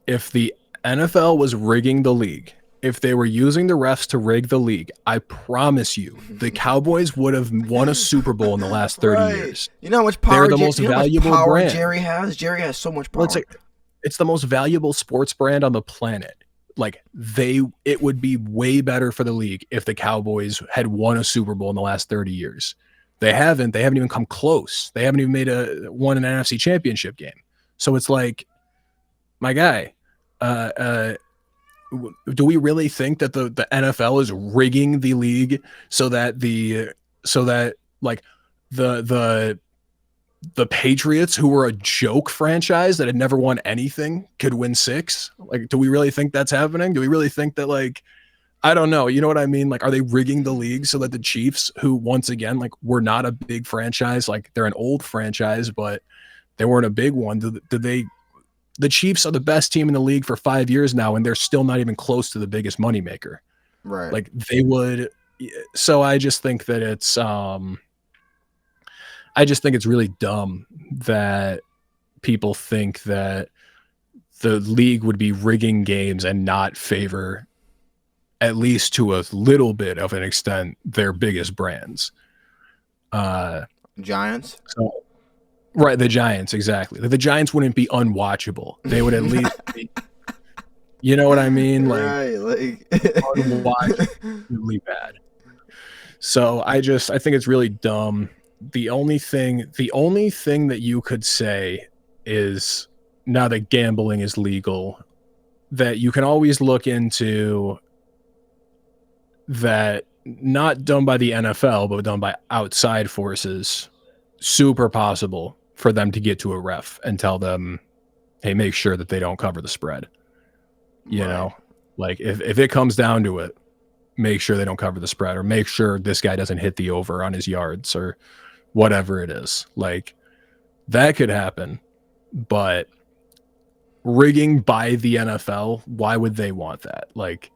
if the NFL was rigging the league, if they were using the refs to rig the league, I promise you, the Cowboys would have won a Super Bowl in the last 30 years. You know how much power They're the most valuable brand. Jerry has? Jerry has so much power. Well, it's the most valuable sports brand on the planet. Like, it would be way better for the league if the Cowboys had won a Super Bowl in the last 30 years. They haven't even come close. They haven't even won an NFC championship game. So it's like, my guy, do we really think that the NFL is rigging the league so that the Patriots, who were a joke franchise that had never won anything, could win 6? Like, do we really think that's happening? Do we really think that, like, I don't know, you know what I mean? Like, are they rigging the league so that the Chiefs, who once again, like, were not a big franchise, like they're an old franchise, but they weren't a big one. The Chiefs are the best team in the league for 5 years now, and they're still not even close to the biggest moneymaker. Right. Like, they would. So I just think that it's really dumb that people think that the league would be rigging games and not favor, at least to a little bit of an extent, their biggest brands. Giants. So, right, the Giants, exactly. The Giants wouldn't be unwatchable. They would at least be, you know what I mean? Like, right, like unwatchably bad. So I think it's really dumb. The only thing that you could say is, now that gambling is legal, that you can always look into that, not done by the NFL, but done by outside forces. Super possible for them to get to a ref and tell them, hey, make sure that they don't cover the spread. You know, like if it comes down to it, make sure they don't cover the spread, or make sure this guy doesn't hit the over on his yards, or whatever it is. Like, that could happen, but rigging by the NFL, why would they want that? Like,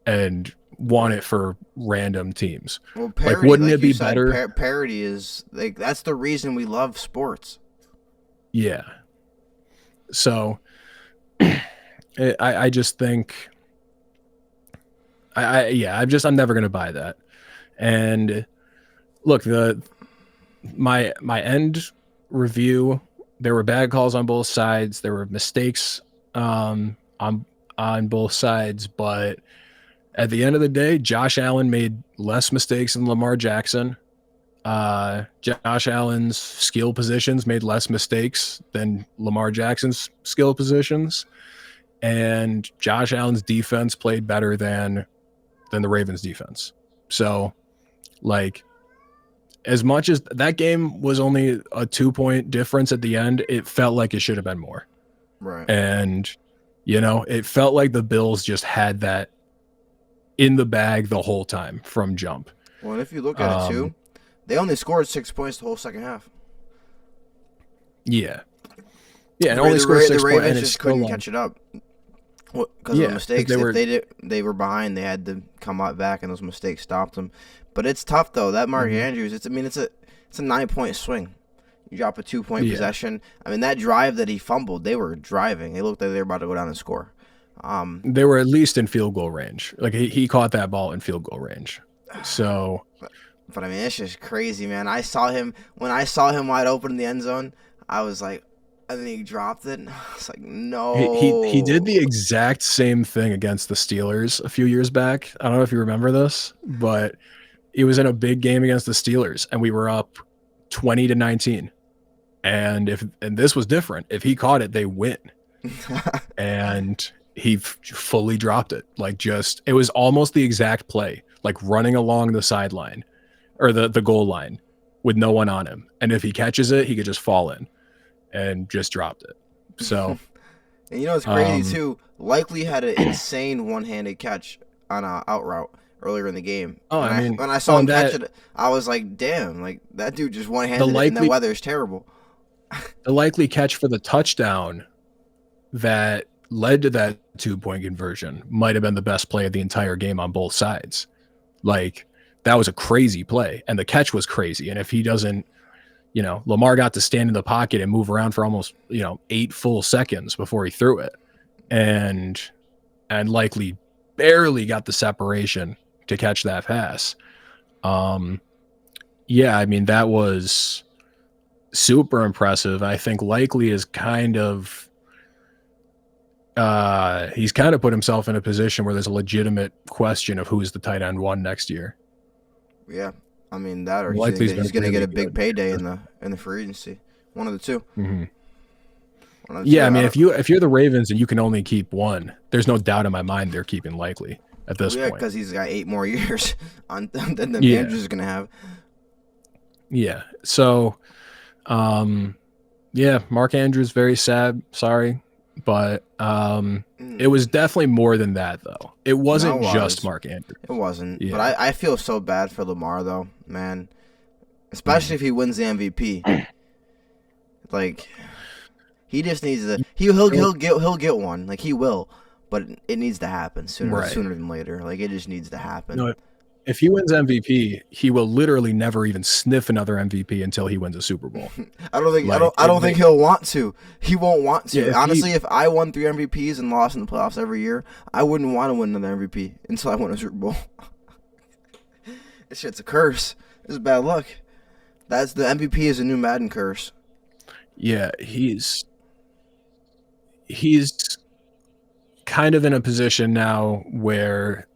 and want it for random teams. Well, parody, like, wouldn't it be better? Parody is like, that's the reason we love sports. Yeah. So I just think I'm never gonna buy that. And look, my end review, there were bad calls on both sides. There were mistakes on both sides, but at the end of the day, Josh Allen made less mistakes than Lamar Jackson. Josh Allen's skill positions made less mistakes than Lamar Jackson's skill positions. And Josh Allen's defense played better than the Ravens defense. So, like, as much as that game was only a 2-point difference at the end, it felt like it should have been more. Right. And, you know, it felt like the Bills just had that in the bag the whole time from jump. Well, and if you look at it too, they only scored 6 points the whole second half. Yeah. Yeah, and only scored 6 points. The Ravens just couldn't catch it up because of the mistakes. If they were behind, they had to come out back, and those mistakes stopped them. But it's tough though. That Mark Andrews, it's a 9-point swing. You drop a 2-point possession. I mean, that drive that he fumbled, they were driving. They looked like they were about to go down and score. They were at least in field goal range. Like he caught that ball in field goal range. So, but I mean, it's just crazy, man. When I saw him wide open in the end zone, I was like, and then he dropped it. And I was like, no. He did the exact same thing against the Steelers a few years back. I don't know if you remember this, but it was in a big game against the Steelers, and we were up 20-19. And this was different. If he caught it, they win. And he fully dropped it. Like, just, it was almost the exact play, like running along the sideline or the goal line with no one on him. And if he catches it, he could just fall in, and just dropped it. So, and you know what's crazy too? Likely had an insane one-handed catch on a out route earlier in the game. Oh, when I saw him catch it, I was like, damn, like that dude just one-handed it, and the weather's terrible. The likely catch for the touchdown that led to that 2-point conversion might have been the best play of the entire game on both sides. Like, that was a crazy play, and the catch was crazy. And if he doesn't, you know, Lamar got to stand in the pocket and move around for almost, 8 full seconds before he threw it, and likely barely got the separation to catch that pass. Yeah, I mean, that was super impressive. I think likely is kind of he's kind of put himself in a position where there's a legitimate question of who's the tight end 1 next year. Yeah, I mean that, or Likely's he's going to get a big payday in the free agency. One of the two. Yeah, I mean, if you're the Ravens and you can only keep one, there's no doubt in my mind they're keeping Likely at this point. Because he's got 8 more years on than Andrews is going to have. Yeah. So, Mark Andrews, very sad. Sorry. But it was definitely more than that, though. It wasn't just Mark Andrews. It wasn't. Yeah. But I feel so bad for Lamar, though, man. Especially if he wins the MVP. Like, he just needs to. He'll get one. Like, he will. But it needs to happen sooner than later. Like, it just needs to happen. No, if he wins MVP, he will literally never even sniff another MVP until he wins a Super Bowl. I don't think he'll want to. He won't want to. Yeah, honestly, if I won 3 MVPs and lost in the playoffs every year, I wouldn't want to win another MVP until I win a Super Bowl. This shit's a curse. This is bad luck. The MVP is a new Madden curse. Yeah, he's kind of in a position now where,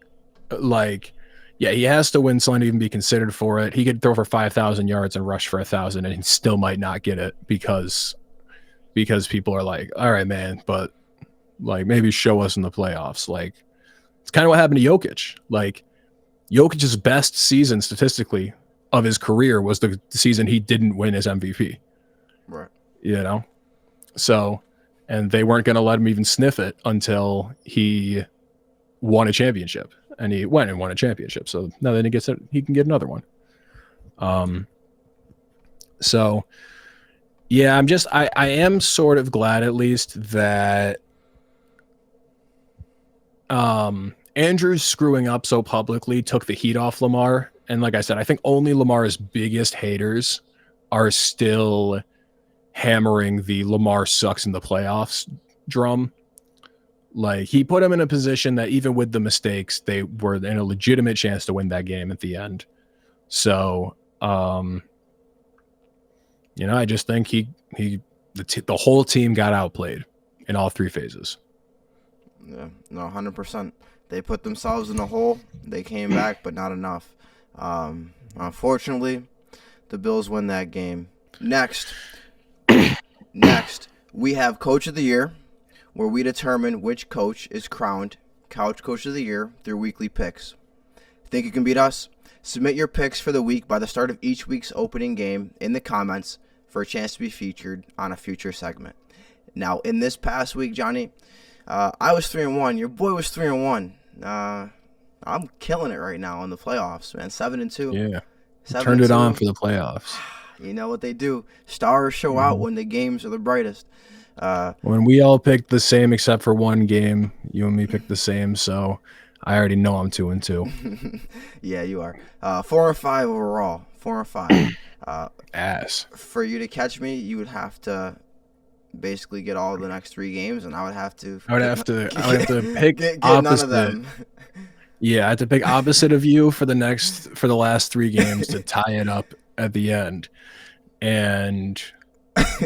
like, yeah, he has to win something to even be considered for it. He could throw for 5,000 yards and rush for 1,000, and he still might not get it because people are like, all right, man, but like maybe show us in the playoffs. Like, it's kind of what happened to Jokic. Like, Jokic's best season statistically of his career was the season he didn't win his MVP. Right. You know? So, and they weren't going to let him even sniff it until he won a championship. And he went and won a championship. So now that he can get another one. So yeah, I am sort of glad at least that Andrews screwing up so publicly took the heat off Lamar. And like I said, I think only Lamar's biggest haters are still hammering the Lamar sucks in the playoffs drum. Like, he put him in a position that even with the mistakes, they were in a legitimate chance to win that game at the end. So, I just think the whole team got outplayed in all 3 phases. Yeah, no, 100%. They put themselves in a hole. They came back, but not enough. Unfortunately, the Bills win that game. Next, we have Coach of the Year, where we determine which coach is crowned Couch Coach of the Year through weekly picks. Think you can beat us? Submit your picks for the week by the start of each week's opening game in the comments for a chance to be featured on a future segment. Now, in this past week, Johnny, I was 3-1. Your boy was 3-1. I'm killing it right now in the playoffs, man. 7-2. Yeah. Turned it on for the playoffs. You know what they do. Stars show out when the games are the brightest. When we all picked the same except for one game, you and me picked the same, so I already know I'm 2-2. Yeah, you are. 4-5 overall. 4-5. Ass. For you to catch me, you would have to basically get all of the next 3 games, and I would have to pick get opposite. none of them. Yeah, I had to pick opposite of you for the last 3 games to tie it up at the end. And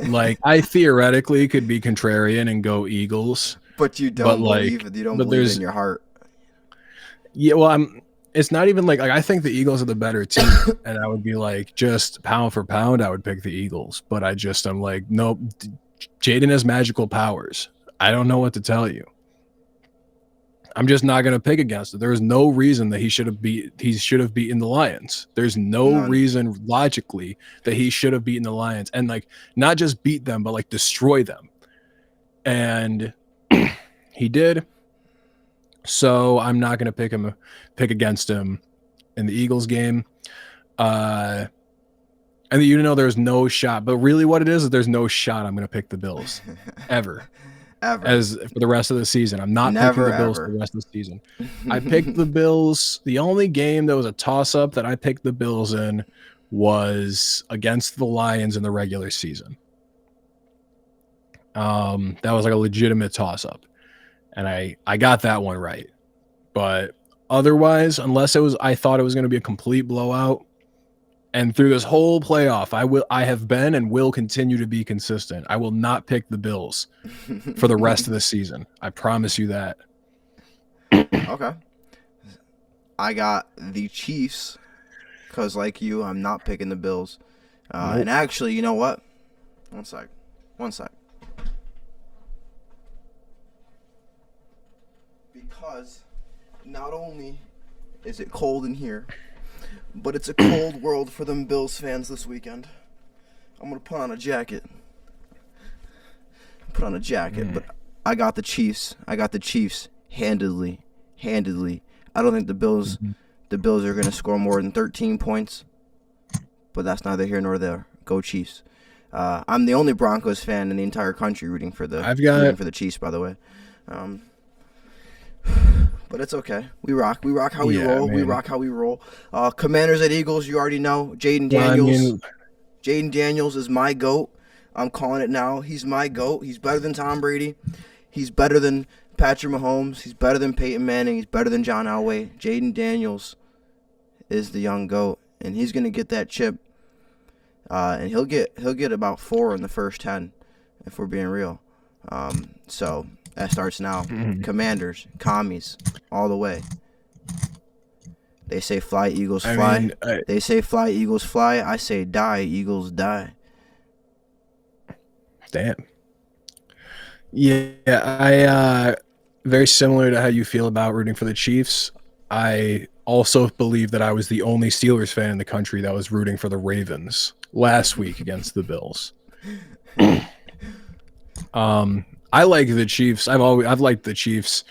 like, I theoretically could be contrarian and go Eagles, but you don't believe in your heart. Yeah, well, it's not even like I think the Eagles are the better team, and I would be like, just pound for pound, I would pick the Eagles. But I'm like, nope, Jaden has magical powers. I don't know what to tell you. I'm just not going to pick against it. There is no reason that he should have beaten the Lions. There's no reason logically that he should have beaten the Lions, and like not just beat them, but like destroy them. And he did. So I'm not going to pick against him in the Eagles game. And you know there's no shot, but really what it is there's no shot I'm going to pick the Bills ever. As for the rest of the season. I'm not picking the Bills for the rest of the season. I picked the Bills. The only game that was a toss-up that I picked the Bills in was against the Lions in the regular season. That was like a legitimate toss-up. And I got that one right. But otherwise, unless I thought it was going to be a complete blowout, and through this whole playoff, I have been and will continue to be consistent. I will not pick the Bills for the rest of the season. I promise you that. Okay. I got the Chiefs because, like you, I'm not picking the Bills. Nope. And actually, you know what? One sec. Because not only is it cold in here, but it's a cold world for them Bills fans this weekend. I'm going to put on a jacket. But I got the Chiefs. Handedly. I don't think the Bills are going to score more than 13 points. But that's neither here nor there. Go Chiefs. I'm the only Broncos fan in the entire country rooting for the Chiefs, by the way. But it's okay. We rock how we roll. Man. We rock how we roll. Commanders at Eagles, you already know. Jaden Daniels. Jaden Daniels is my GOAT. I'm calling it now. He's my GOAT. He's better than Tom Brady. He's better than Patrick Mahomes. He's better than Peyton Manning. He's better than John Elway. Jaden Daniels is the young GOAT, and he's gonna get that chip. And he'll get about 4 in the first 10, if we're being real. So that starts now. Commanders, commies, all the way. They say fly, Eagles fly. They say fly, Eagles fly. I say die, Eagles die. Damn. Yeah, I very similar to how you feel about rooting for the Chiefs. I also believe that I was the only Steelers fan in the country that was rooting for the Ravens last week against the Bills. I like the Chiefs. I've liked the Chiefs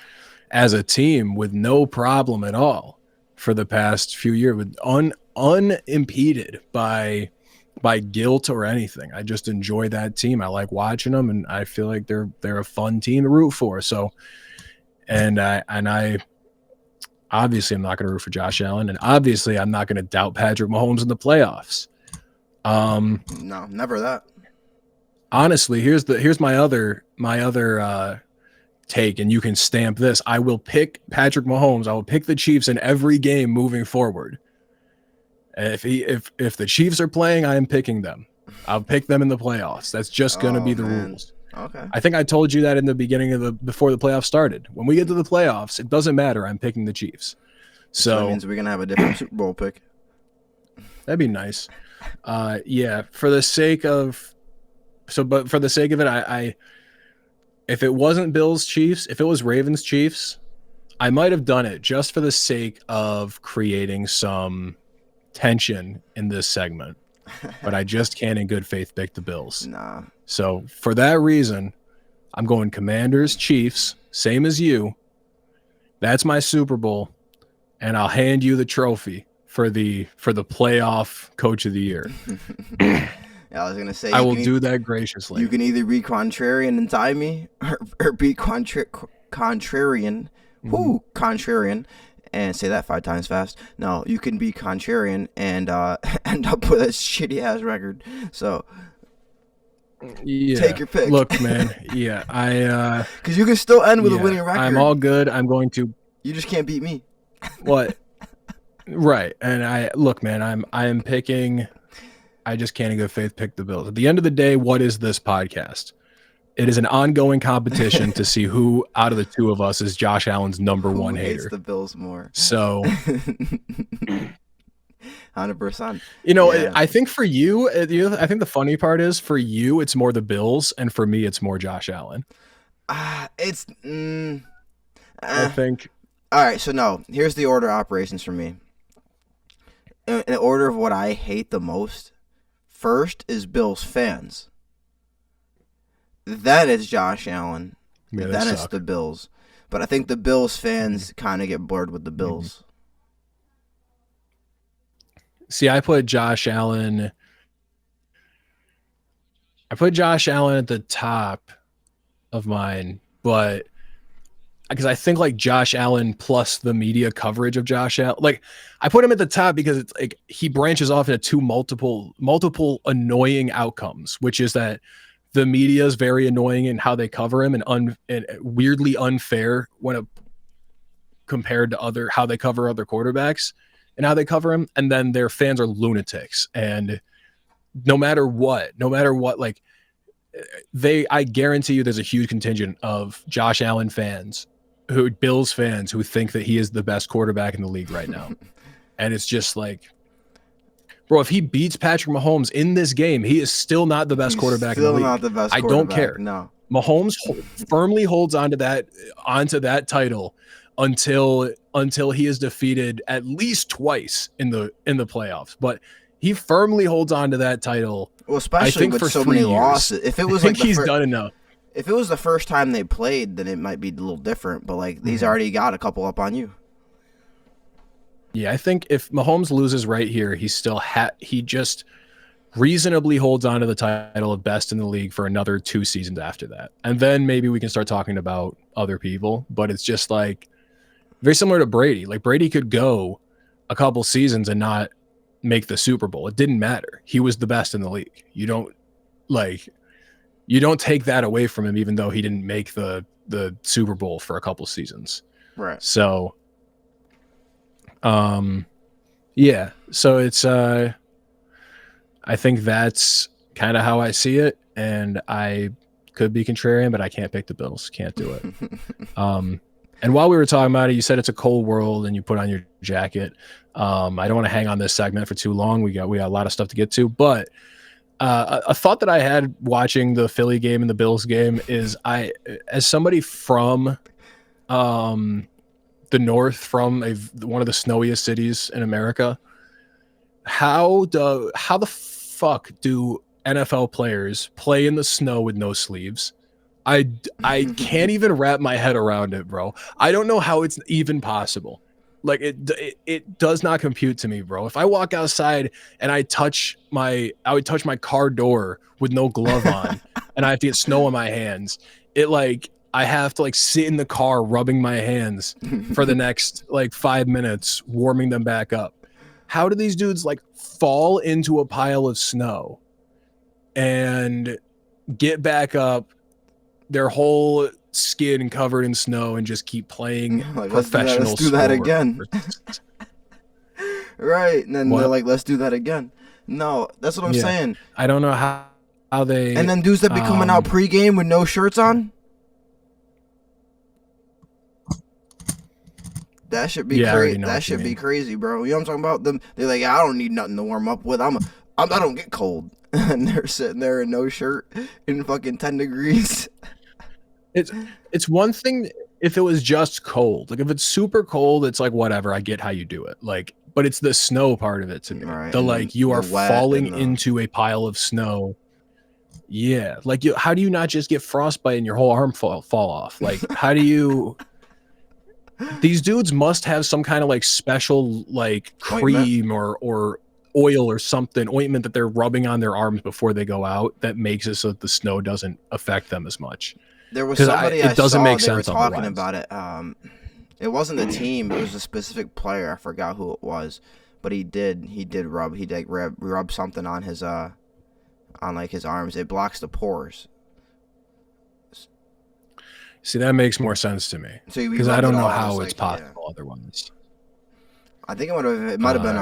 as a team with no problem at all for the past few years, with unimpeded by guilt or anything. I just enjoy that team. I like watching them, and I feel like they're a fun team to root for. So, and I obviously I'm not going to root for Josh Allen, and obviously I'm not going to doubt Patrick Mahomes in the playoffs. No, never that. Honestly, here's my other take, and you can stamp this. I will pick Patrick Mahomes. I will pick the Chiefs in every game moving forward. If the Chiefs are playing, I am picking them. I'll pick them in the playoffs. That's just going to be the rules. Okay. I think I told you that in the beginning before the playoffs started. When we get to the playoffs, it doesn't matter. I'm picking the Chiefs. So that means we're going to have a different Super Bowl pick. That'd be nice. Yeah, for the sake of it, I if it wasn't Bills Chiefs, if it was Ravens Chiefs, I might have done it just for the sake of creating some tension in this segment, but I just can't in good faith pick the Bills. Nah. So for that reason, I'm going Commanders, Chiefs, same as you. That's my Super Bowl, and I'll hand you the trophy for the playoff coach of the year. Yeah, I was gonna say I will do that graciously. You can either be contrarian and tie me, or be contrarian. Contrarian, and say that 5 times fast. No, you can be contrarian and end up with a shitty ass record. So yeah. Take your pick. Look, man. Yeah, I. Because you can still end with a winning record. I'm all good. I'm going to. You just can't beat me. What? Right, and I look, man. I am picking. I just can't in good faith pick the Bills. At the end of the day, what is this podcast? It is an ongoing competition to see who out of the two of us is Josh Allen's number one hater. Hates the Bills more. So, 100%. You know, yeah. I think for you, I think the funny part is for you, it's more the Bills, and for me, it's more Josh Allen. I think. All right, so no. Here's the order of operations for me. In order of what I hate the most, first is Bills fans. Then it's Josh Allen. Yeah, then it's the Bills. But I think the Bills fans kind of get bored with the Bills. See, I put Josh Allen at the top of mine, but because I think like Josh Allen plus the media coverage of Josh Allen, like I put him at the top because it's like he branches off into two multiple annoying outcomes, which is that the media is very annoying in how they cover him and weirdly unfair when compared to how they cover other quarterbacks and how they cover him. And then their fans are lunatics. And no matter what, like I guarantee you there's a huge contingent of Josh Allen fans Bills fans who think that he is the best quarterback in the league right now. And it's just like, bro, if he beats Patrick Mahomes in this game, he is still not the best quarterback in the league. Still not the best quarterback. I don't care. No. Mahomes firmly holds onto that title until he is defeated at least twice in the playoffs. But he firmly holds on to that title. Well, especially with so many losses. If it was like he's done enough. If it was the first time they played, then it might be a little different. But like he's already got a couple up on you. Yeah, I think if Mahomes loses right here, he just reasonably holds on to the title of best in the league for another 2 seasons after that. And then maybe we can start talking about other people. But it's just like very similar to Brady. Like Brady could go a couple seasons and not make the Super Bowl. It didn't matter. He was the best in the league. You don't take that away from him, even though he didn't make the Super Bowl for a couple seasons. Right. So, yeah. So it's I think that's kind of how I see it, and I could be contrarian, but I can't pick the Bills. Can't do it. And while we were talking about it, you said it's a cold world, and you put on your jacket. I don't want to hang on this segment for too long. We got a lot of stuff to get to, but a thought that I had watching the Philly game and the Bills game is as somebody from the north, from one of the snowiest cities in America, how the fuck do NFL players play in the snow with no sleeves? I can't even wrap my head around it, bro. I don't know how it's even possible. Like it does not compute to me, bro. If I walk outside and I would touch my car door with no glove on and I have to get snow on my hands, I have to sit in the car rubbing my hands for the next 5 minutes, warming them back up. How do these dudes fall into a pile of snow and get back up, their whole skin covered in snow, and just keep playing professional let's do that again. Right. And then they're like, let's do that again. No, that's what I'm saying. I don't know how they... And then dudes that be coming out pregame with no shirts on? That should be crazy. That should be crazy, bro. You know what I'm talking about? They're like, I don't need nothing to warm up with. I don't get cold. And they're sitting there in no shirt in fucking 10 degrees. It's one thing if it was just cold. If it's super cold, it's whatever. I get how you do it. but it's the snow part of it to me. Right, The and like you the are wet falling and the- into a pile of snow. Yeah, like how do you not just get frostbite and your whole arm fall off? Like how do you? These dudes must have some kind of like special like Ointment? cream or oil or something, ointment that they're rubbing on their arms before they go out that makes it so that the snow doesn't affect them as much. There was 'Cause somebody it I doesn't saw, make they were sense talking otherwise. about it. It wasn't the team, it was a specific player. I forgot who it was. But he did rub something on his on like his arms. It blocks the pores. See, that makes more sense to me So he because I rubbed don't it know all, how just it's like, possible otherwise. I think it might have been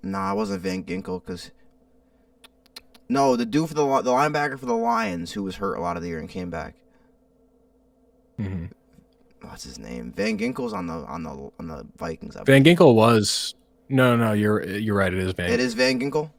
nah, it wasn't Van Ginkel because no, the dude for the linebacker for the Lions who was hurt a lot of the year and came back. Mm-hmm. What's his name? Van Ginkel's on the Vikings. Van Ginkel was no. You're right. It is Van. It is Van Ginkel.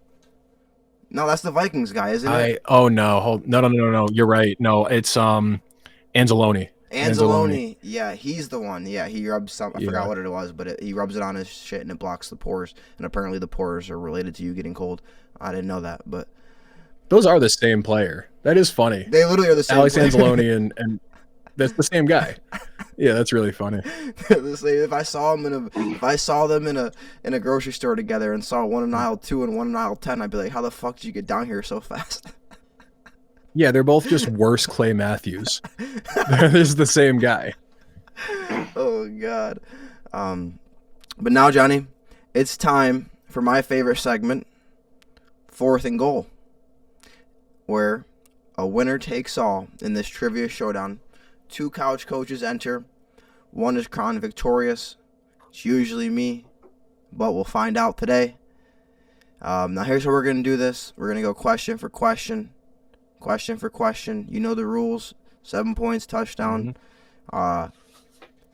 No, that's the Vikings guy, isn't it? Oh no, no. You're right. No, it's Anzalone. Anzalone. Yeah, he's the one. Yeah, he rubs some. I Yeah. forgot what it was, but he rubs it on his shit and it blocks the pores. And apparently the pores are related to you getting cold. I didn't know that, but Those are the same player. That is funny. they literally are the same. Alex player. Anzalone and that's the same guy. Yeah, that's really funny. If I saw them in a grocery store together and saw one in aisle 2 and one in aisle 10, I'd be like, how the fuck did you get down here so fast? Yeah, they're both just worse Clay Matthews. They're the same guy. Oh God. But now, Johnny, it's time for my favorite segment, 4th and Goal, where a winner takes all in this trivia showdown. 2 couch coaches enter. One is crowned victorious. It's usually me, but we'll find out today. Now here's how we're going to do this. We're going to go question for question. Question for question. You know the rules. 7 points, touchdown. No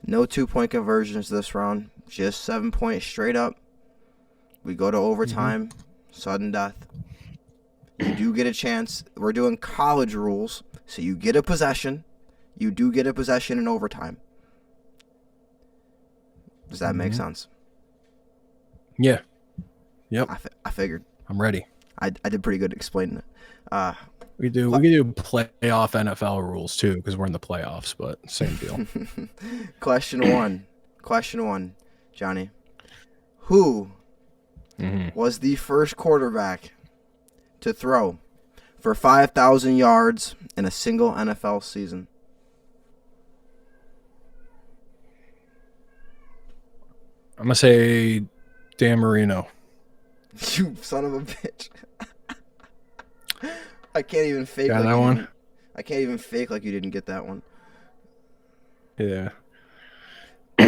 2-point conversions this round. Just 7 points straight up. We go to overtime. Sudden death. You do get a chance. We're doing college rules, so you get a possession. You do get a possession in overtime. Does that make sense? Yeah. Yep. I figured. I'm ready. I did pretty good explaining it. We can do playoff NFL rules too because we're in the playoffs, but same deal. Question one, Johnny. Who was the first quarterback to throw for 5,000 yards in a single NFL season? I'm gonna say Dan Marino. You son of a bitch. I can't even fake Got like that you one? didn't- I can't even fake like you didn't get that one. Yeah. All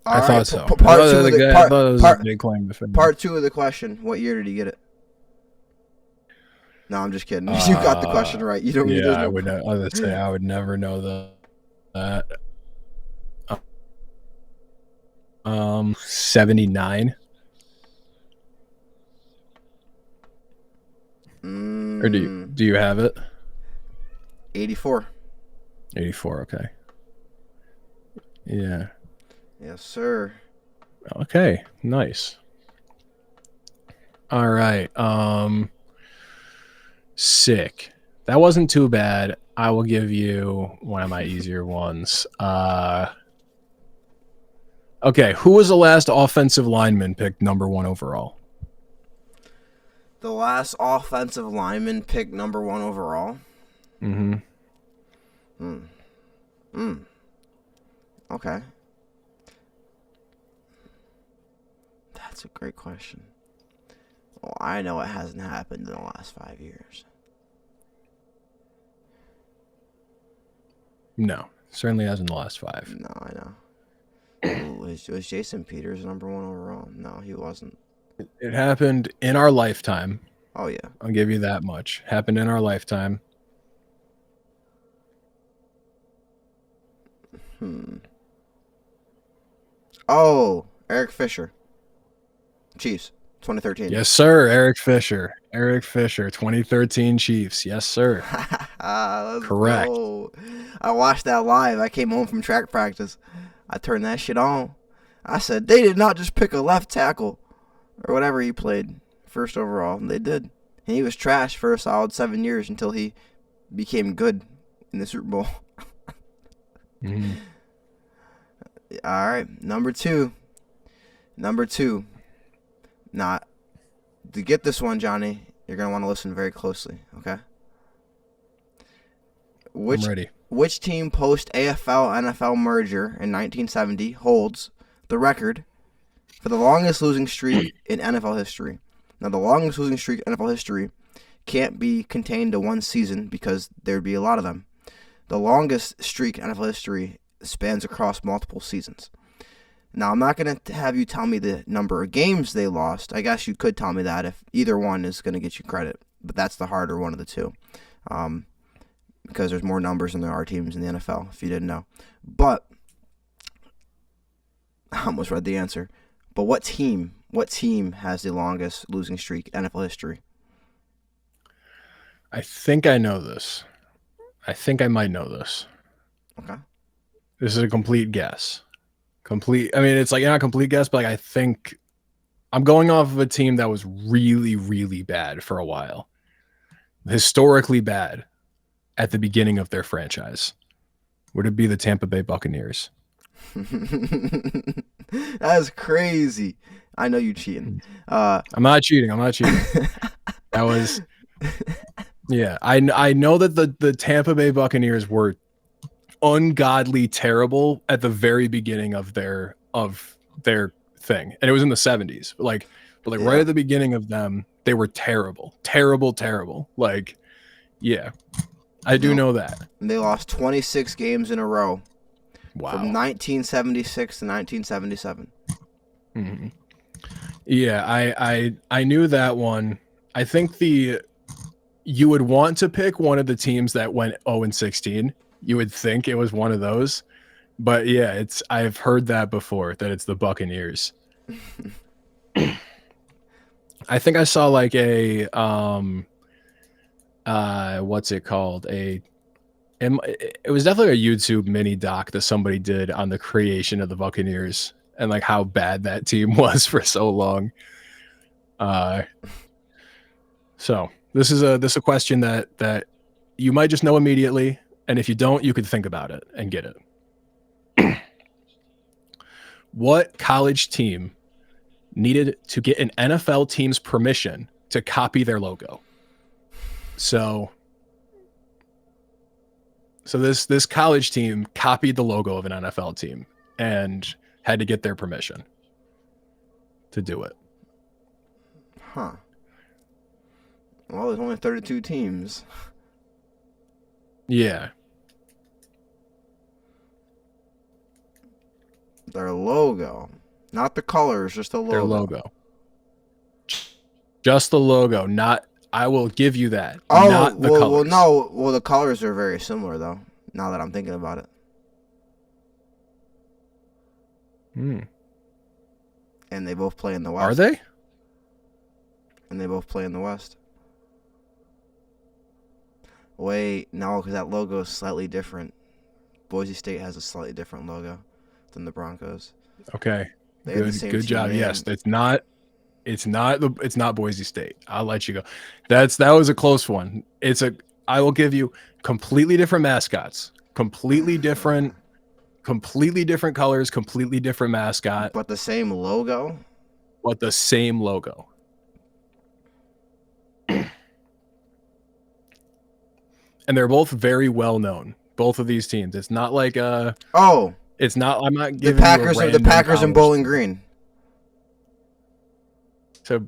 I right, thought so. Part two of the I thought it was a big claim to fame. part 2 of the question. What year did he get it? No, I'm just kidding. You got the question right. You don't. Yeah, I would never know that. 79. Or do you have it? 84. 84. Okay. Yeah. Yes, sir. Okay. Nice. All right. Sick. That wasn't too bad. I will give you one of my easier ones. Okay. Who was the last offensive lineman picked number 1 overall? The last offensive lineman picked number 1 overall. Okay. That's a great question. Well, I know it hasn't happened in the last 5 years. No, certainly hasn't in the last 5. No, I know. Ooh, was Jason Peters number 1 overall? No, he wasn't. It happened in our lifetime. Oh, yeah. I'll give you that much. Happened in our lifetime. Oh, Eric Fisher. Chiefs, 2013. Yes, sir. Eric Fisher. Eric Fisher, 2013 Chiefs. Yes, sir. Let's Correct. go. I watched that live. I came home from track practice. I turned that shit on. I said, they did not just pick a left tackle or whatever he played first overall. And they did. And he was trash for a solid 7 years until he became good in the Super Bowl. Mm-hmm. All right, number two. Now, to get this one, Johnny, you're going to want to listen very closely, okay? I'm ready. Which team post-AFL-NFL merger in 1970 holds the record for the longest losing streak in NFL history? Now, the longest losing streak in NFL history can't be contained to one season because there'd be a lot of them. The longest streak in NFL history spans across multiple seasons. Now, I'm not going to have you tell me the number of games they lost. I guess you could tell me that if either one is going to get you credit, but that's the harder one of the two. Because there's more numbers than there are teams in the NFL, if you didn't know. But, I almost read the answer. But what team has the longest losing streak in NFL history? I think I know this. I think I might know this. Okay. This is a complete guess. I mean, it's like not a complete guess, but like I think I'm going off of a team that was really, really bad for a while. Historically bad at the beginning of their franchise. Would it be the Tampa Bay Buccaneers? That's crazy. I know you cheating. I'm not cheating. That was... Yeah, I know that the Tampa Bay Buccaneers were ungodly terrible at the very beginning of their thing, and it was in the 70s. But right at the beginning of them, they were terrible. Like, yeah, I do know that. And they lost 26 games in a row. Wow. From 1976 to 1977. Mm-hmm. Yeah, I knew that one. I think you would want to pick one of the teams that went 0-16. You would think it was one of those. But yeah, I've heard that before, that it's the Buccaneers. I think I saw like a what's it called? It was definitely a YouTube mini doc that somebody did on the creation of the Buccaneers and like how bad that team was for so long. So this is a question that you might just know immediately, and if you don't, you could think about it and get it. What college team needed to get an NFL team's permission to copy their logo? So this college team copied the logo of an NFL team and had to get their permission to do it. Huh. Well, there's only 32 teams. Yeah. Their logo. Not the colors, just the logo. Their logo. Just the logo, not... I will give you that. Oh, not the colors. Well, the colors are very similar, though, now that I'm thinking about it. Hmm. And they both play in the West. Are they? And they both play in the West. Wait, no, because that logo is slightly different. Boise State has a slightly different logo than the Broncos. Okay. They have the same Good team job. name. Yes, it's not Boise State. I'll let you go. That was a close one. I will give you completely different mascots, completely different colors, completely different mascot, but the same logo. And they're both very well known. Both of these teams. It's not like it's not. I'm not giving the Packers and Bowling Green. So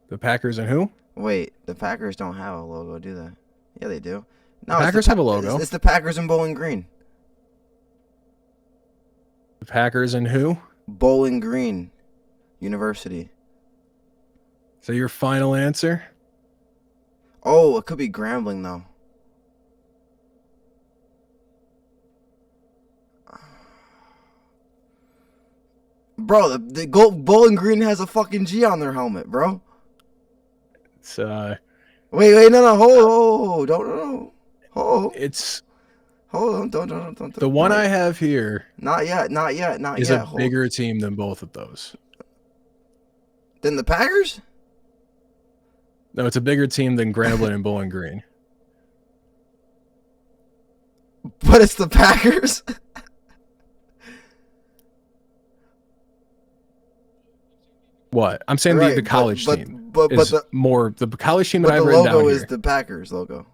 the Packers and who? Wait, the Packers don't have a logo, do they? Yeah, they do. No, the Packers have a logo. It's the Packers and Bowling Green. The Packers and who? Bowling Green University. So your final answer? Oh, it could be Grambling, though. Bro, the Bowling Green has a fucking G on their helmet, bro. It's Wait, no, hold, don't. It's Hold on, don't. The one I have here Not yet. is a bigger team than both of those. Than the Packers? No, it's a bigger team than Grambling and Bowling Green. But it's the Packers? What? I'm saying Right, the college team. But the college team that I've the written down logo here. is the Packers logo.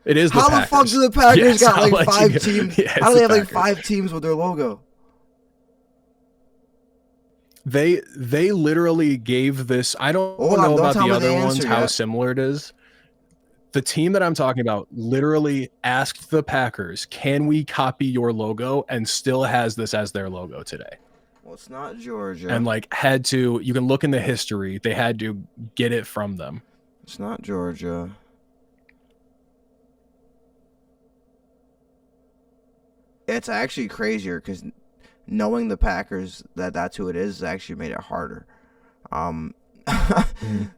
It is the How Packers. the fuck do the Packers Yes, got I'll like let you 5 go. teams? Yeah, How do they have Packers. like 5 teams with their logo? They literally gave this. I don't Hold on, know don't about tell the me the other ones, answer how yet. similar it is. The team that I'm talking about literally asked the Packers, "Can we copy your logo?" and still has this as their logo today. Well, it's not Georgia. And like had to, you can look in the history, they had to get it from them. It's not Georgia. It's actually crazier because knowing the Packers that's who it is actually made it harder. Now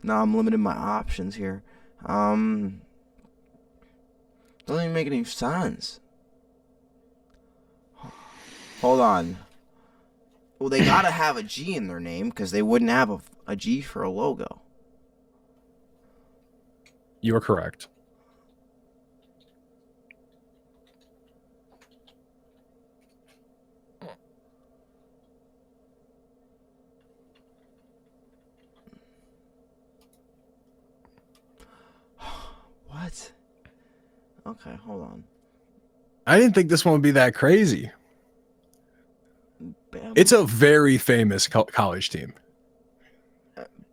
I'm limiting my options here. Doesn't even make any sense. Hold on. Well, they gotta have a G in their name because they wouldn't have a G for a logo. You are correct. What? Okay, hold on. I didn't think this one would be that crazy. Bama, It's a very famous college team.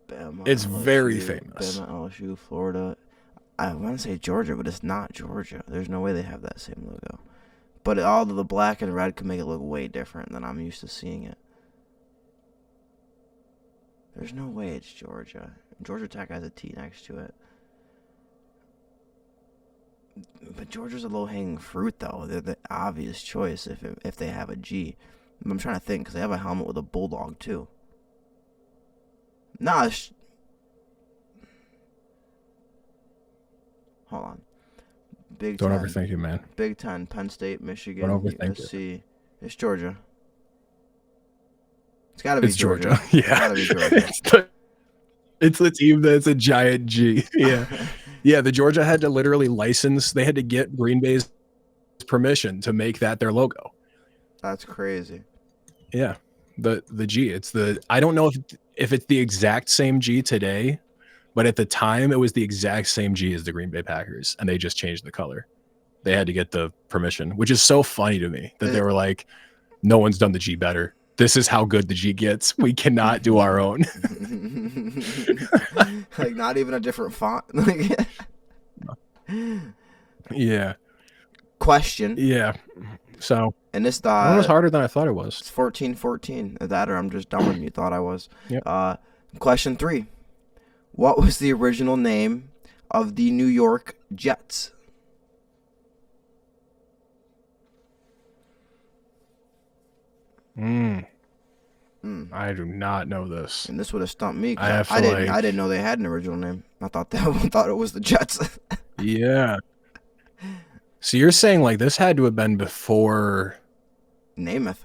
Bama, It's very LSU, famous. Bama, LSU, Florida. I want to say Georgia, but it's not Georgia. There's no way they have that same logo. But all of the black and red could make it look way different than I'm used to seeing it. There's no way it's Georgia. Georgia Tech has a T next to it. But Georgia's a low-hanging fruit, though. They're the obvious choice if they have a G. I'm trying to think, because they have a helmet with a bulldog, too. Nah, hold on. Big Don't 10. overthink it, man. Big 10, Penn State, Michigan, Don't overthink USC. It's Georgia. It's got to be It's Georgia. Georgia. It's Yeah. got to be Georgia. It's the team that's a giant G. Yeah. Yeah, the Georgia had to literally license. They had to get Green Bay's permission to make that their logo. That's crazy. Yeah. The G. It's the, I don't know if it's the exact same G today, but at the time it was the exact same G as the Green Bay Packers, and they just changed the color. They had to get the permission, which is so funny to me that they were like, no one's done the G better. This is how good the G gets. We cannot do our own. Like, not even a different font. Yeah. Question. Yeah. So And this it was harder than I thought it was. It's 14-14. That or I'm just dumber than you thought I was. Yep. Question 3. What was the original name of the New York Jets? I do not know this. And this would have stumped me. I I didn't know they had an original name. I thought it was the Jets. Yeah. So you're saying like this had to have been before Namath.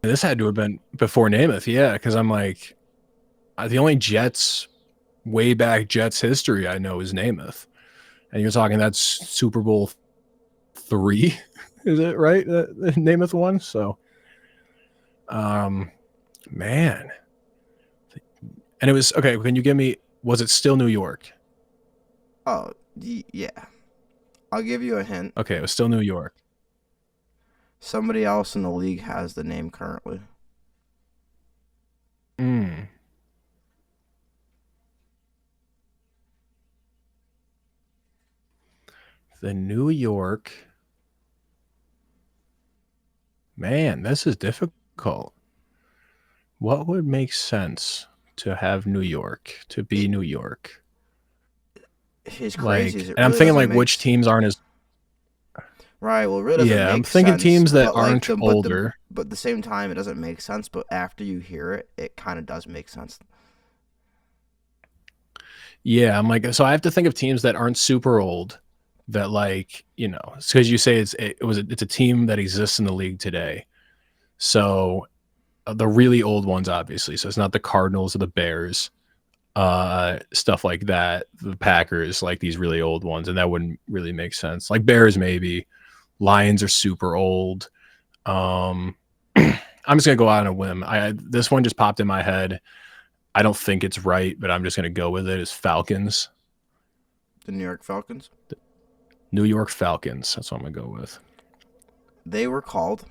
This had to have been before Namath, yeah, because I'm like, the only Jets, way back Jets history I know is Namath. And you're talking that's Super Bowl 3, is it right? The Namath one? So, man. And it was, okay, can you give me, was it still New York? Oh, yeah. I'll give you a hint. Okay, it was still New York. Somebody else in the league has the name currently. The New York. Man, this is difficult. What would make sense to have New York, to be New York? It's crazy. Like, It and really I'm thinking doesn't like make which teams aren't as, right. Well, it really doesn't yeah, make I'm thinking sense, teams that but, like, aren't older. But at the same time, it doesn't make sense. But after you hear it, it kind of does make sense. Yeah, I'm like, so I have to think of teams that aren't super old, that, like, you know, because you say it's a team that exists in the league today. So the really old ones, obviously. So it's not the Cardinals or the Bears, stuff like that. The Packers, like these really old ones, and that wouldn't really make sense. Like Bears, maybe. Lions are super old. I'm just gonna go out on a whim. This one just popped in my head. I don't think it's right, but I'm just gonna go with it. Is Falcons. The New York Falcons. New York Falcons. That's what I'm gonna go with. They were called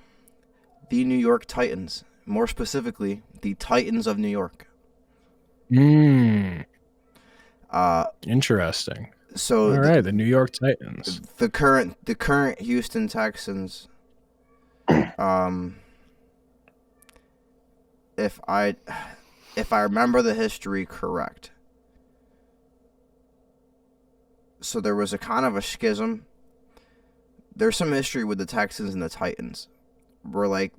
the New York Titans. More specifically, the Titans of New York. Interesting. So all right, the New York Titans. The current Houston Texans. If I remember the history correct. So there was a kind of a schism. There's some history with the Texans and the Titans. Where, like,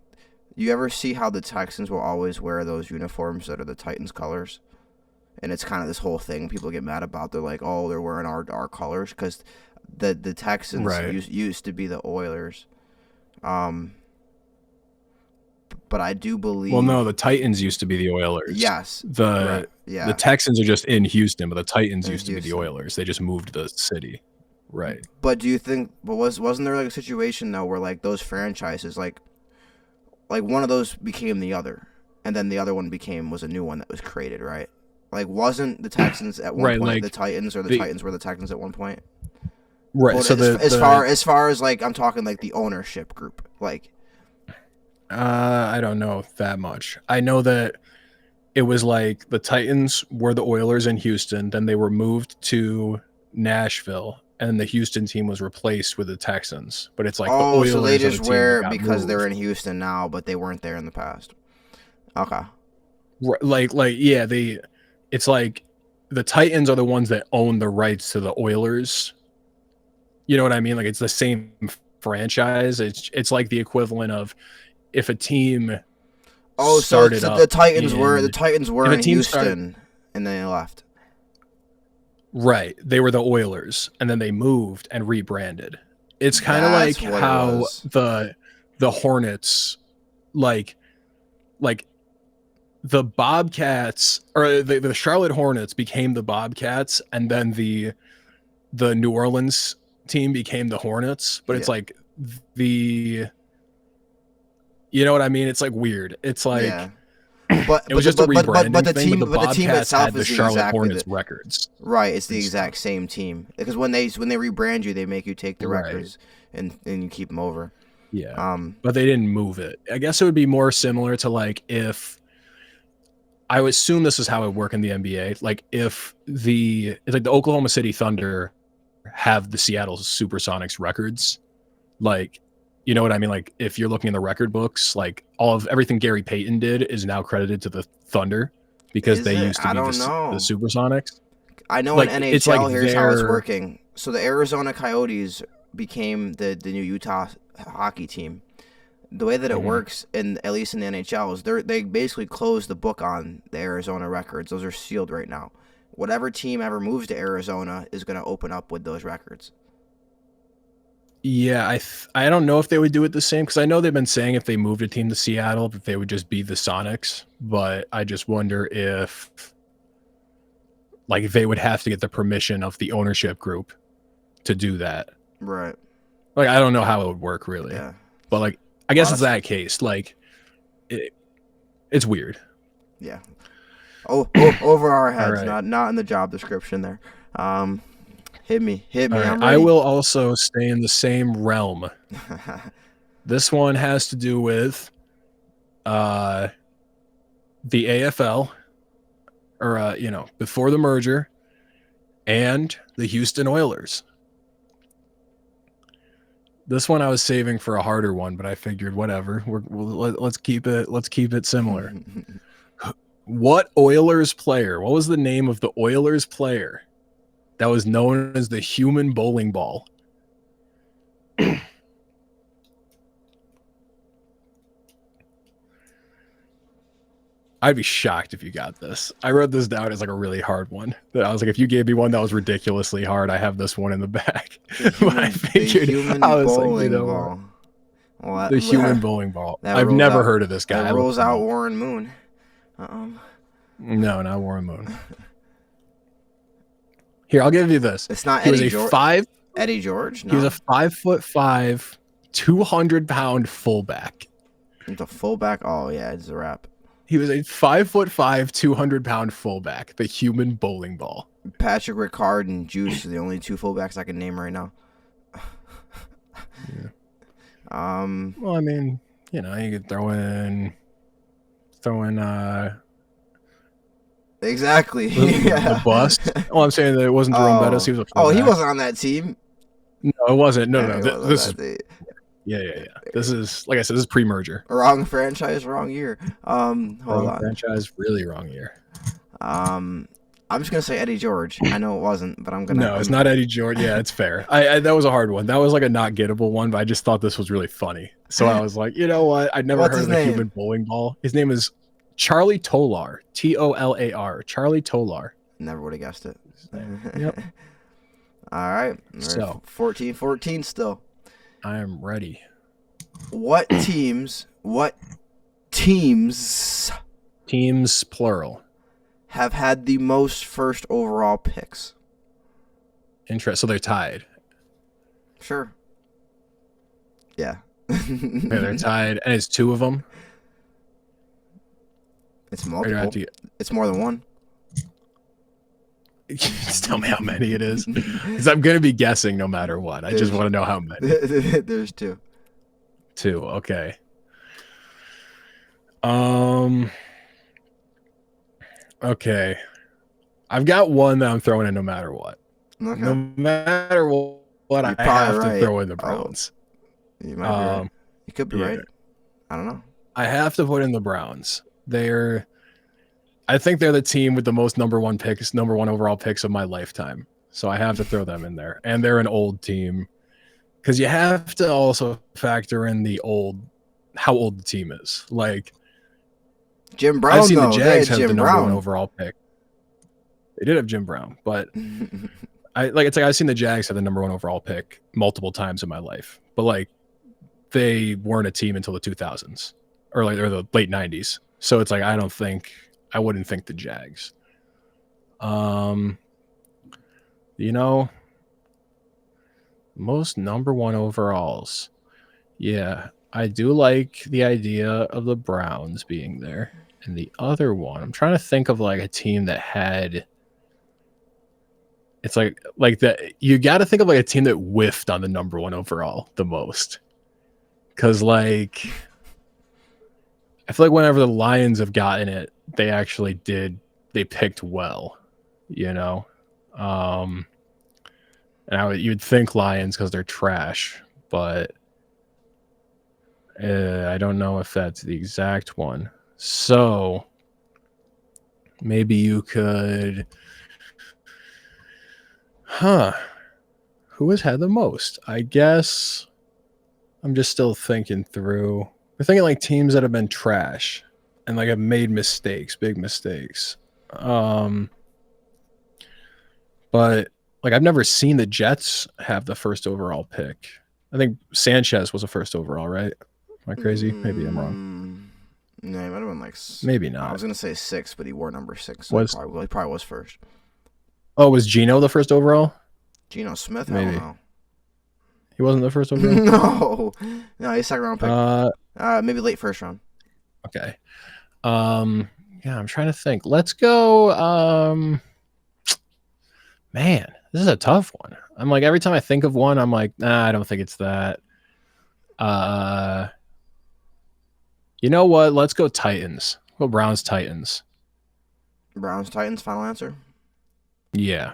you ever see how the Texans will always wear those uniforms that are the Titans colors? And it's kind of this whole thing people get mad about. They're like, oh, they're wearing our colors. Because the Texans used to be the Oilers. But I do believe... Well, no, the Titans used to be the Oilers. Yes. The Texans are just in Houston, but the Titans used to be the Oilers. They just moved the city. Right. But do you think... But wasn't there like a situation, though, where like those franchises, like one of those became the other, and then the other one was a new one that was created, right? Like, wasn't the Texans at one point like the Titans, or the Titans were the Texans at one point? Right. Well, so as far as like I'm talking like the ownership group, like. I don't know that much. I know that it was like the Titans were the Oilers in Houston, then they were moved to Nashville, and the Houston team was replaced with the Texans. But it's like the Oilers so they just wear because moved. They're in Houston now, but they weren't there in the past. Okay. Like yeah, it's like the Titans are the ones that own the rights to the Oilers. You know what I mean? Like it's the same franchise. It's like the equivalent of if a team started up the Titans were in Houston and they left. Right. They were the Oilers and then they moved and rebranded. It's kind of like how the Hornets like the Bobcats or the Charlotte Hornets became the Bobcats, and then the New Orleans team became the Hornets, but it's like you know what I mean? It's like weird. It's like it was just a rebranding but the thing, team, but the team itself had the is Charlotte Hornets records. Right, it's the exact same team because when they rebrand you, they make you take the records and you keep them over. Yeah. But they didn't move it. I guess it would be more similar to like if I would assume this is how it would work in the NBA. Like if it's like the Oklahoma City Thunder have the Seattle Supersonics records, like, you know what I mean? Like if you're looking in the record books, like everything Gary Payton did is now credited to the Thunder because they used to be the Supersonics. I know like, in NHL, it's like here's how it's working. So the Arizona Coyotes became the new Utah hockey team. The way that it works, at least in the NHL, is they basically closed the book on the Arizona records. Those are sealed right now. Whatever team ever moves to Arizona is going to open up with those records. Yeah, I don't know if they would do it the same, because I know they've been saying if they moved a team to Seattle that they would just be the Sonics, but I just wonder if like they would have to get the permission of the ownership group to do that. Right. Like I don't know how it would work really. Yeah. But like I guess it's that case. Like it's weird. Yeah. Over our heads, not in the job description there. Hit me. Right. I will also stay in the same realm. This one has to do with the AFL, or before the merger, and the Houston Oilers. This one I was saving for a harder one, but I figured whatever. Let's keep it similar. What was the name of the Oilers player that was known as the human bowling ball? I'd be shocked if you got this. I wrote this down as like a really hard one. That I was like, if you gave me one that was ridiculously hard, I have this one in the back. But I figured, I was like, you know, ball. Well, the human bowling ball. that I've rules never out- heard of this guy. That I rules looked him out up. Warren Moon. No, not Warren Moon. Here, I'll give you this. It's not He was Eddie a George. Eddie George? No. He was a 5'5", 200-pound fullback. He's a fullback. Oh yeah, it's a wrap. He was a 5'5", 200-pound fullback. The human bowling ball. Patrick Ricard and Juice are the only two fullbacks I can name right now. Yeah. Well, I mean, you know, you could throw in exactly. the bust. Oh, I'm saying that it wasn't Jerome Bettis. He was a fullback. he wasn't on that team. No, it wasn't. No, Yeah, no. This is yeah. This is, like I said, this is pre-merger. Wrong franchise, wrong year. Hold on. Franchise, really wrong year. I'm just gonna say Eddie George. I know it wasn't, but I'm gonna. No, it's not Eddie George. Yeah, it's fair. I that was a hard one. That was like a not gettable one, but I just thought this was really funny. So I was like, you know what? I'd never What's heard his of a name? human bowling ball. His name is Charlie Tolar. Tolar. Charlie Tolar. Never would have guessed it. Yep. All right. So 14-14 still. I am ready. What teams Teams plural. have had the most first overall picks? Interest. So they're tied. Sure. Yeah. Okay, they're tied, and it's two of them. It's Or do I have multiple. to It's more than one. just tell me how many it is, because I'm gonna be guessing no matter what. I just want to know how many. There's two. Two. Okay. Okay. I've got one that I'm throwing in no matter what. Okay. No matter what, You're I probably have right. to throw in the Oh. Browns. You might be right. Um, You could be yeah. right. I don't know. I have to put in the Browns. I think they're the team with the most number one overall picks of my lifetime. So I have to throw them in there. And they're an old team. Because you have to also factor in how old the team is. Like, Jim Brown. I've seen the though. They Jags had have the Jim number one Brown. overall pick. They did have Jim Brown, but I've seen the Jags have the number one overall pick multiple times in my life. But like, they weren't a team until the 2000s or the late 90s. So it's like I wouldn't think the Jags. You know, most number one overalls. Yeah, I do like the idea of the Browns being there. And the other one, I'm trying to think of like a team that had. It's like that. You got to think of like a team that whiffed on the number one overall the most. Because like, I feel like whenever the Lions have gotten it, they actually did. They picked well, you know. And you'd think Lions because they're trash, but I don't know if that's the exact one. So maybe you could, who has had the most? I guess I'm just still thinking through. We're thinking like teams that have been trash and like have made mistakes, big mistakes. But like I've never seen the Jets have the first overall pick. I think Sanchez was a first overall, right? Am I crazy? Maybe I'm wrong. No, he might have been like. Maybe I not. was gonna say 6, but he wore number 6. So he probably was first. Oh, was Geno the first overall? Geno Smith. Maybe. I don't know. He wasn't the first overall. No, he's second round pick. Maybe late first round. Okay. Yeah, I'm trying to think. Let's go. Man, this is a tough one. I'm like, every time I think of one, I'm like, nah, I don't think it's that. You know what? Let's go Titans. Go Browns Titans. Browns Titans. Final answer. Yeah.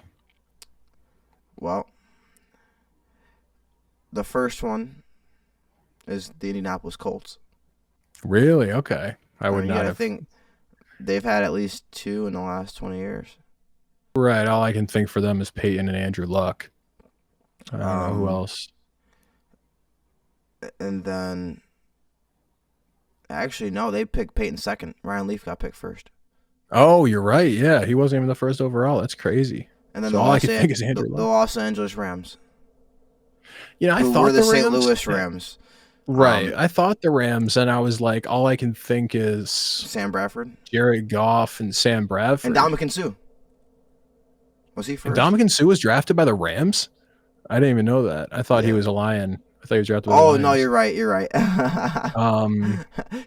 Well, the first one is the Indianapolis Colts. Really? Okay. I would not I have. think they've had at least 2 in the last 20 years. Right. All I can think for them is Peyton and Andrew Luck. I don't know who else. And then Actually, no, they picked Peyton second. Ryan Leaf got picked first. Oh, you're right. Yeah, he wasn't even the first overall. That's crazy. And then So all I can think is Andrew the Luck. Los Angeles Rams, I who thought were the the St. Rams. Louis Rams. Right. I thought the Rams, and I was like, all I can think is Sam Bradford. Jared Goff and Sam Bradford. And Ndamukong Suh. Was he first? Ndamukong Suh was drafted by the Rams? I didn't even know that. I thought he was a Lion. I thought he was drafted by the Lions. Oh, no, you're right. You're right.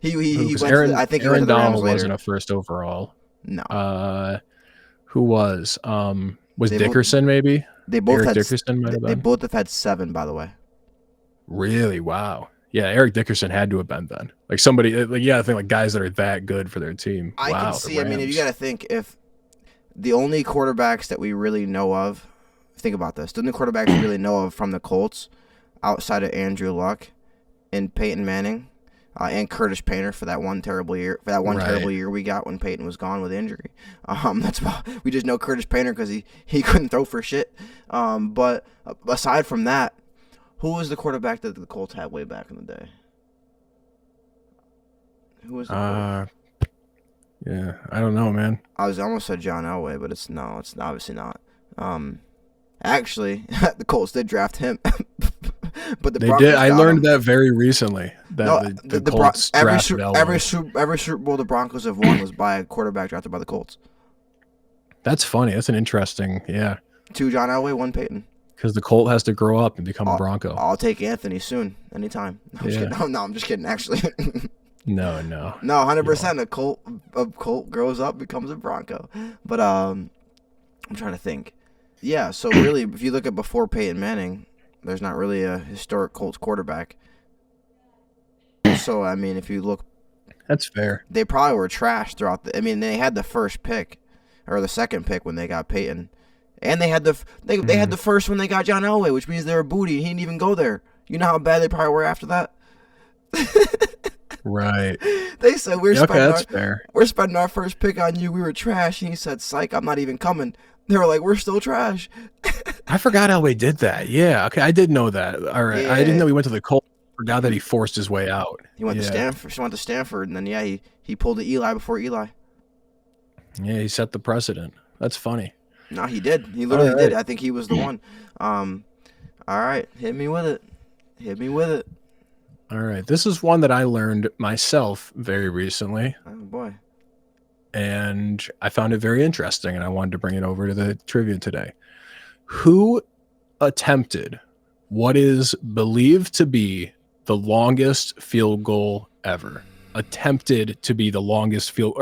he went Aaron, I think he Aaron went to the Rams Donald later. wasn't a first overall. No. Who was? Was They Dickerson maybe? They both Eric had Dickerson might have They been. both have had 7, by the way. Really? Wow. Yeah, Eric Dickerson had to have been then. Like somebody, I think like guys that are that good for their team. I wow, can see. I mean, if you got to think, if the only quarterbacks that we really know of, think about this. The only quarterbacks we really know of from the Colts, outside of Andrew Luck and Peyton Manning, and Curtis Painter for that one terrible year. For that one terrible year we got when Peyton was gone with injury. That's about, we just know Curtis Painter because he couldn't throw for shit. But aside from that, who was the quarterback that the Colts had way back in the day? Who was the yeah, I don't know, man. I almost said John Elway, but it's obviously not. Actually, the Colts did draft him, but the Broncos did. I learned him. that very recently. That the Colts drafted Elway. Every Super Bowl the Broncos have won was by a quarterback drafted by the Colts. That's funny. That's an interesting, 2 John Elway, 1 Peyton. Because the Colt has to grow up and become a Bronco. I'll take Anthony soon, anytime. I'm just kidding. Actually, no, 100%. A Colt grows up, becomes a Bronco. But I'm trying to think. Yeah, so really, if you look at before Peyton Manning, there's not really a historic Colts quarterback. So I mean, if you look, that's fair. They probably were trash throughout they had the first pick or the second pick when they got Peyton. And they had they had the first when they got John Elway, which means they were booty. He didn't even go there. You know how bad they probably were after that? Right. They said we're spending our first pick on you. We were trash. And he said, "Psych, I'm not even coming." They were like, "We're still trash." I forgot Elway did that. Yeah. Okay, I did know that. All right. Yeah. I didn't know he went to the Colts. Forgot that he forced his way out. He went to Stanford. He went to Stanford, and then he pulled the Eli before Eli. Yeah, he set the precedent. That's funny. No, he did. He literally did. I think he was the one. All right, hit me with it. All right, this is one that I learned myself very recently. Oh boy. And I found it very interesting, and I wanted to bring it over to the trivia today. Who attempted what is believed to be the longest field goal ever? Attempted to be the longest field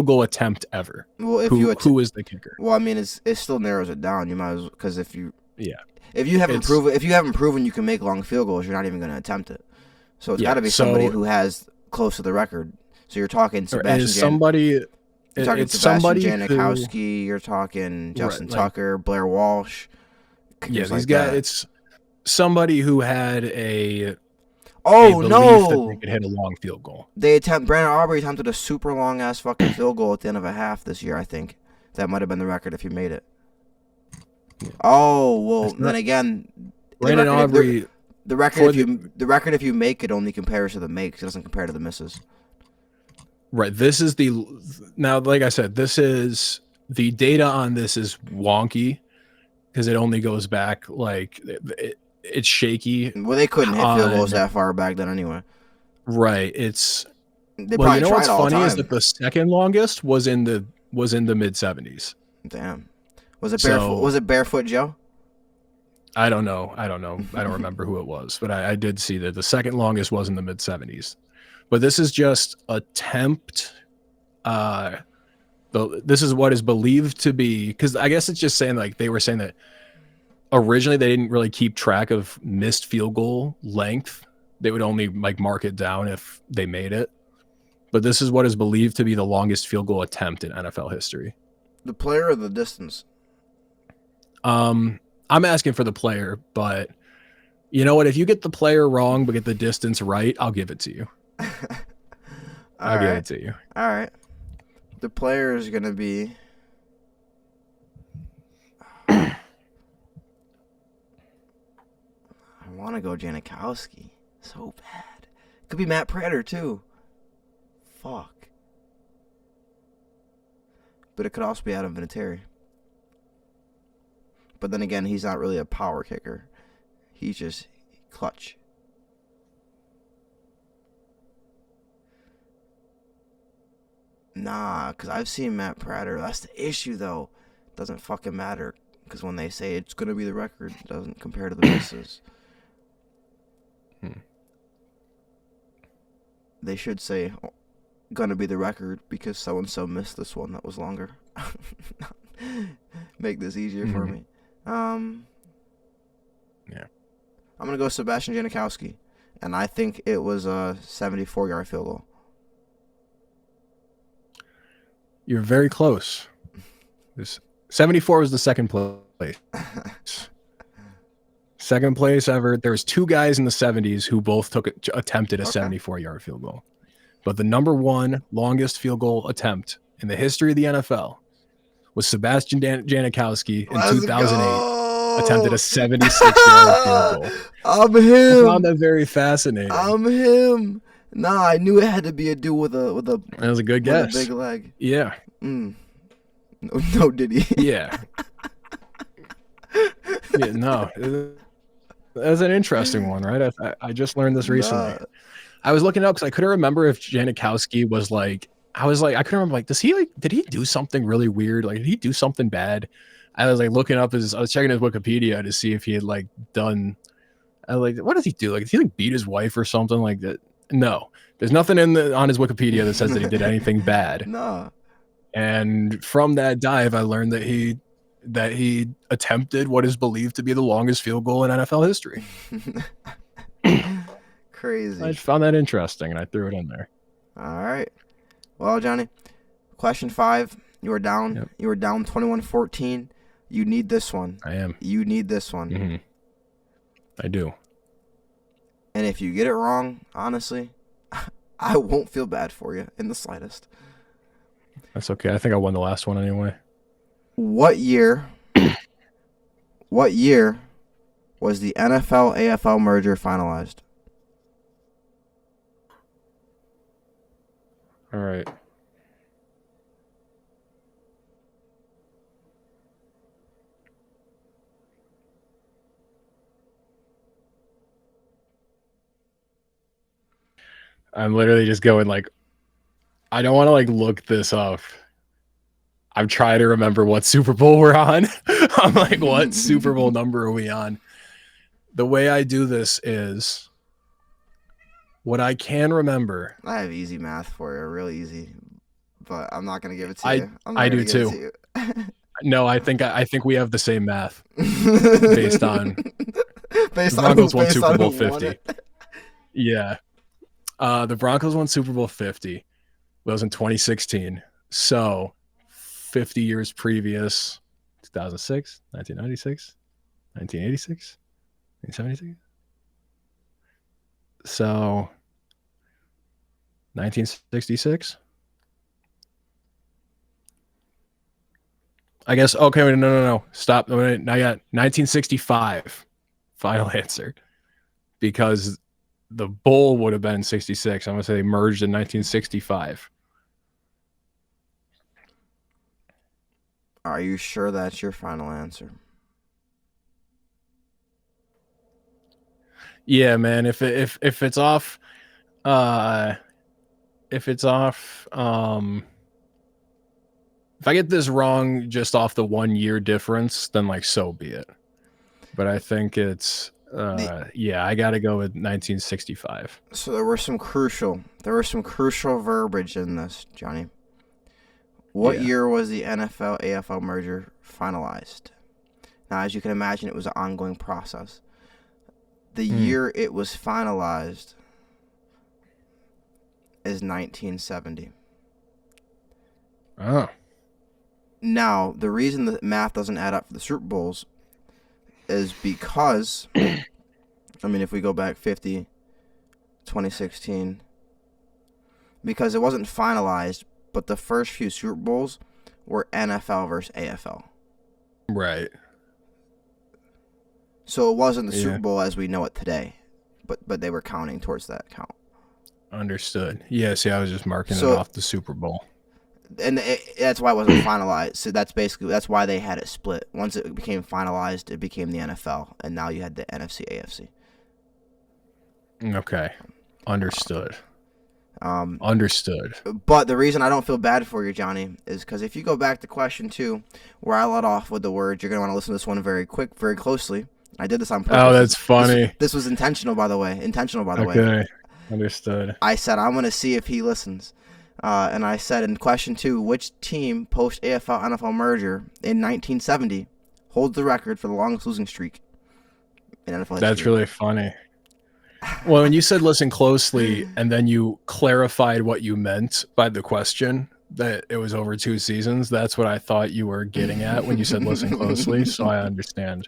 goal attempt ever. Well, who is the kicker? Well, I mean, it still narrows it down. You might as well, because if you haven't proven you can make long field goals, you're not even going to attempt it. So it's got to be somebody who has close to the record. So you're talking Sebastian. You're talking Sebastian Janikowski. You're talking Justin Tucker, Blair Walsh. Yeah, these guys. It's somebody who had a. Oh belief no! That they could hit a long field goal. Brandon Aubrey attempted a super long ass fucking field goal at the end of a half this year. I think that might have been the record if he made it. Oh well, then again, Brandon Aubrey. The record if you make it only compares to the makes. It doesn't compare to the misses. Right. This is now, like I said, this is the data on this is wonky because it only goes back like it's shaky. Well, they couldn't hit field goals that far back then anyway. Right. Well, you know what's funny is that the second longest was in the mid 70s. Damn. Was it barefoot? Was it Barefoot Joe? I don't know. I don't remember who it was, but I did see that the second longest was in the mid 70s. But this is just attempt. This is what is believed to be, because I guess it's just saying like they were saying that originally they didn't really keep track of missed field goal length. They would only like mark it down if they made it. But this is what is believed to be the longest field goal attempt in NFL history. The player or the distance? I'm asking for the player, but you know what? If you get the player wrong but get the distance right, I'll give it to you. I'll give it to you. All right. The player is going to be... I want to go Janikowski so bad Could be Matt Prater too. Fuck. But it could also be Adam Vinatieri. But then again, he's not really a power kicker. He's just clutch. Nah, because I've seen Matt Prater. That's the issue, though. It doesn't fucking matter. Because when they say it's going to be the record, it doesn't compare to the misses. They should say, going to be the record because so-and-so missed this one that was longer. Make this easier for me. Yeah. I'm going to go Sebastian Janikowski. And I think it was a 74-yard field goal. You're very close. 74 was the second place. Second place ever. There was 2 guys in the 70s who both attempted a 74-yard field goal. But the number 1 longest field goal attempt in the history of the NFL was Sebastian Janikowski in 2008. Attempted a 76-yard field goal. I'm him. I found that very fascinating. I'm him. Nah, I knew it had to be a dude with a. That was a good guess. A big leg. Yeah. No, did he? Yeah. Yeah. No. That's an interesting one, right? I just learned this recently. I was looking up because I couldn't remember if Janikowski was like. I couldn't remember. Like, did he do something really weird? Like, did he do something bad? I was like looking up I was checking his Wikipedia to see if he had like done. I was like, what does he do? Like, did he like beat his wife or something like that? No, there's nothing on his Wikipedia that says that he did anything bad. No. And from that dive, I learned that he attempted what is believed to be the longest field goal in NFL history. Crazy. I just found that interesting, and I threw it in there. All right. Well, Johnny, question 5. You were down. Yep. You were down 21-14. You need this one. I am. You need this one. Mm-hmm. I do. And if you get it wrong, honestly, I won't feel bad for you in the slightest. That's okay. I think I won the last one anyway. What year was the NFL AFL merger finalized? All right. I'm literally just going like, I don't want to like look this up. I'm trying to remember what Super Bowl we're on. I'm like, what Super Bowl number are we on? The way I do this is what I can remember. I have easy math for you, real easy, but I'm not gonna give it to you. I do too. No, I think we have the same math based on the Broncos won Super Bowl 50. Yeah. The Broncos won Super Bowl 50. That was in 2016. So 50 years previous, 2006, 1996, 1986, 1976. So 1966. I guess, okay, wait, no. Stop. Not yet. 1965. Final answer. Because the bowl would have been 66. I'm going to say they merged in 1965. Are you sure that's your final answer? Yeah, man. If it's off, if I get this wrong just off the 1 year difference, then like so be it. But I think it's yeah, I got to go with 1965. So there was some crucial verbiage in this, Johnny. What year was the NFL AFL merger finalized? Now, as you can imagine, it was an ongoing process. The year it was finalized is 1970. Oh. Now, the reason the math doesn't add up for the Super Bowls is because, I mean, if we go back 50, 2016, because it wasn't finalized, but the first few Super Bowls were NFL versus AFL. Right. So it wasn't the Super Bowl as we know it today, but they were counting towards that count. Understood. Yeah, see, I was just marking it So, off the Super Bowl. and that's why it wasn't finalized. So that's why they had it split. Once it became finalized, it became the NFL, and now you had the NFC, AFC. Okay. Understood. Understood. But the reason I don't feel bad for you, Johnny, is because if you go back to question 2, where I let off with the words, you're gonna want to listen to this one very closely. I did this on purpose. Oh, that's funny. This was intentional, by the way. Okay. Understood. I said I'm gonna see if he listens, and I said in question 2, which team post AFL NFL merger in 1970 holds the record for the longest losing streak in NFL history? That's really funny. Well, when you said listen closely and then you clarified what you meant by the question, that it was over 2 seasons, that's what I thought you were getting at when you said listen closely. So I understand.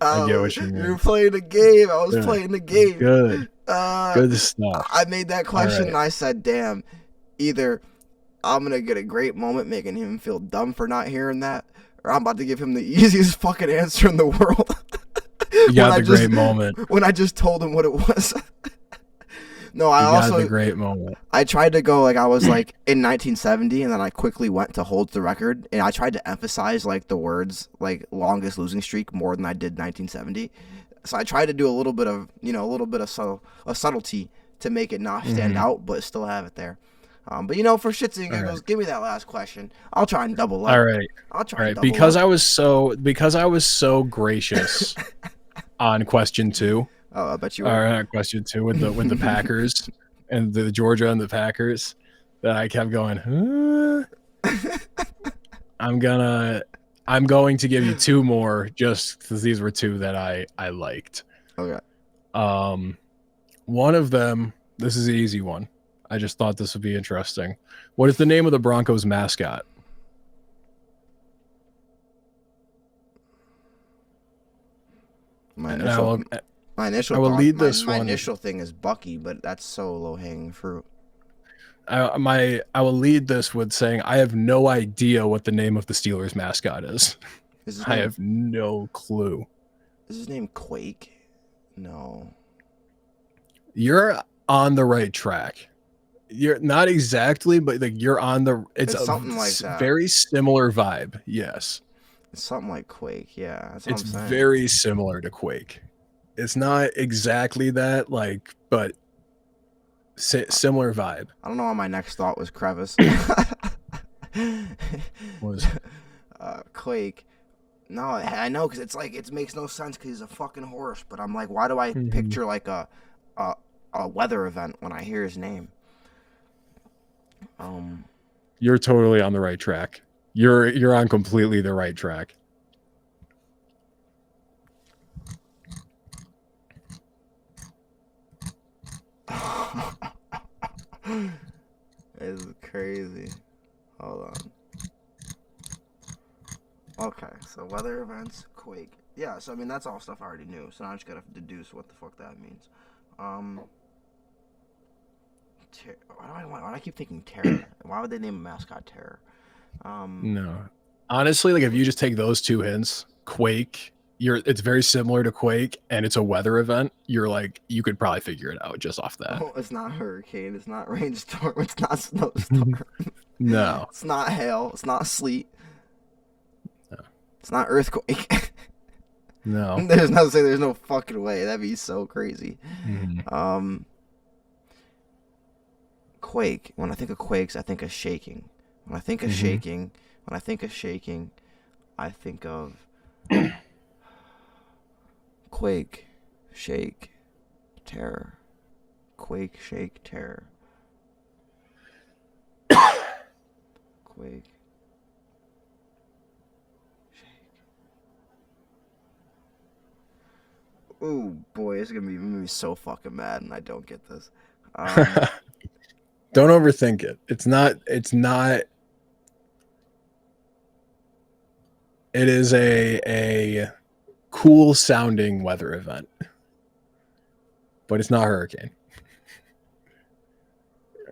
I get what you mean. You're playing the game. I was playing the game. Good. Good stuff. I made that question and I said, damn, either I'm going to get a great moment making him feel dumb for not hearing that, or I'm about to give him the easiest fucking answer in the world. You got the great moment. When I just told him what it was. No, I got the great moment. I tried to go like I was like in 1970, and then I quickly went to hold the record, and I tried to emphasize like the words like longest losing streak more than I did 1970. So I tried to do a little bit of subtlety to make it not stand out, but still have it there. But for shits and giggles, give me that last question. I'll try and double up. All right. I'll try and double because up. I was so gracious on question 2. Oh, I bet you were. Or question 2 with the Packers and the Georgia and the Packers, that I kept going, I'm going to give you 2 more just because these were 2 that I liked. Okay. One of them, this is an easy one. I just thought this would be interesting. What is the name of the Broncos mascot? My initial thing is Bucky, but that's so low hanging fruit. I will lead this with saying I have no idea what the name of the Steelers mascot is. I have no clue. Is his name Quake? No. You're on the right track. You're not exactly, but like you're on the. It's something like that. Very similar vibe. Yes. It's something like Quake. Yeah, that's what I'm saying. Very similar to Quake. It's not exactly that, like, but similar vibe. I don't know why my next thought was crevice. Was Quake. No, I know, because it's like it makes no sense because he's a fucking horse. But I'm like, why do I picture like a weather event when I hear his name? You're totally on the right track. You're on completely the right track. It's crazy. Hold on. Okay, so weather events, Quake. Yeah, so I mean that's all stuff I already knew. So now I just gotta deduce what the fuck that means. Why do I keep thinking Terror? Why would they name a mascot Terror? No, honestly, like if you just take those 2 hints, Quake, it's very similar to Quake, and it's a weather event. You're like, you could probably figure it out just off that. Oh, it's not hurricane. It's not rainstorm. It's not snowstorm. No, it's not hail. It's not sleet. No. It's not earthquake. No, there's no fucking way. That'd be so crazy. Quake. When I think of quakes, I think of shaking. When I think of shaking, I think of quake, shake, terror. Quake, shake, terror. Quake, shake. Ooh, boy, it's gonna be so fucking mad, and I don't get this. Don't overthink it. It's not. It is a cool sounding weather event, but it's not hurricane.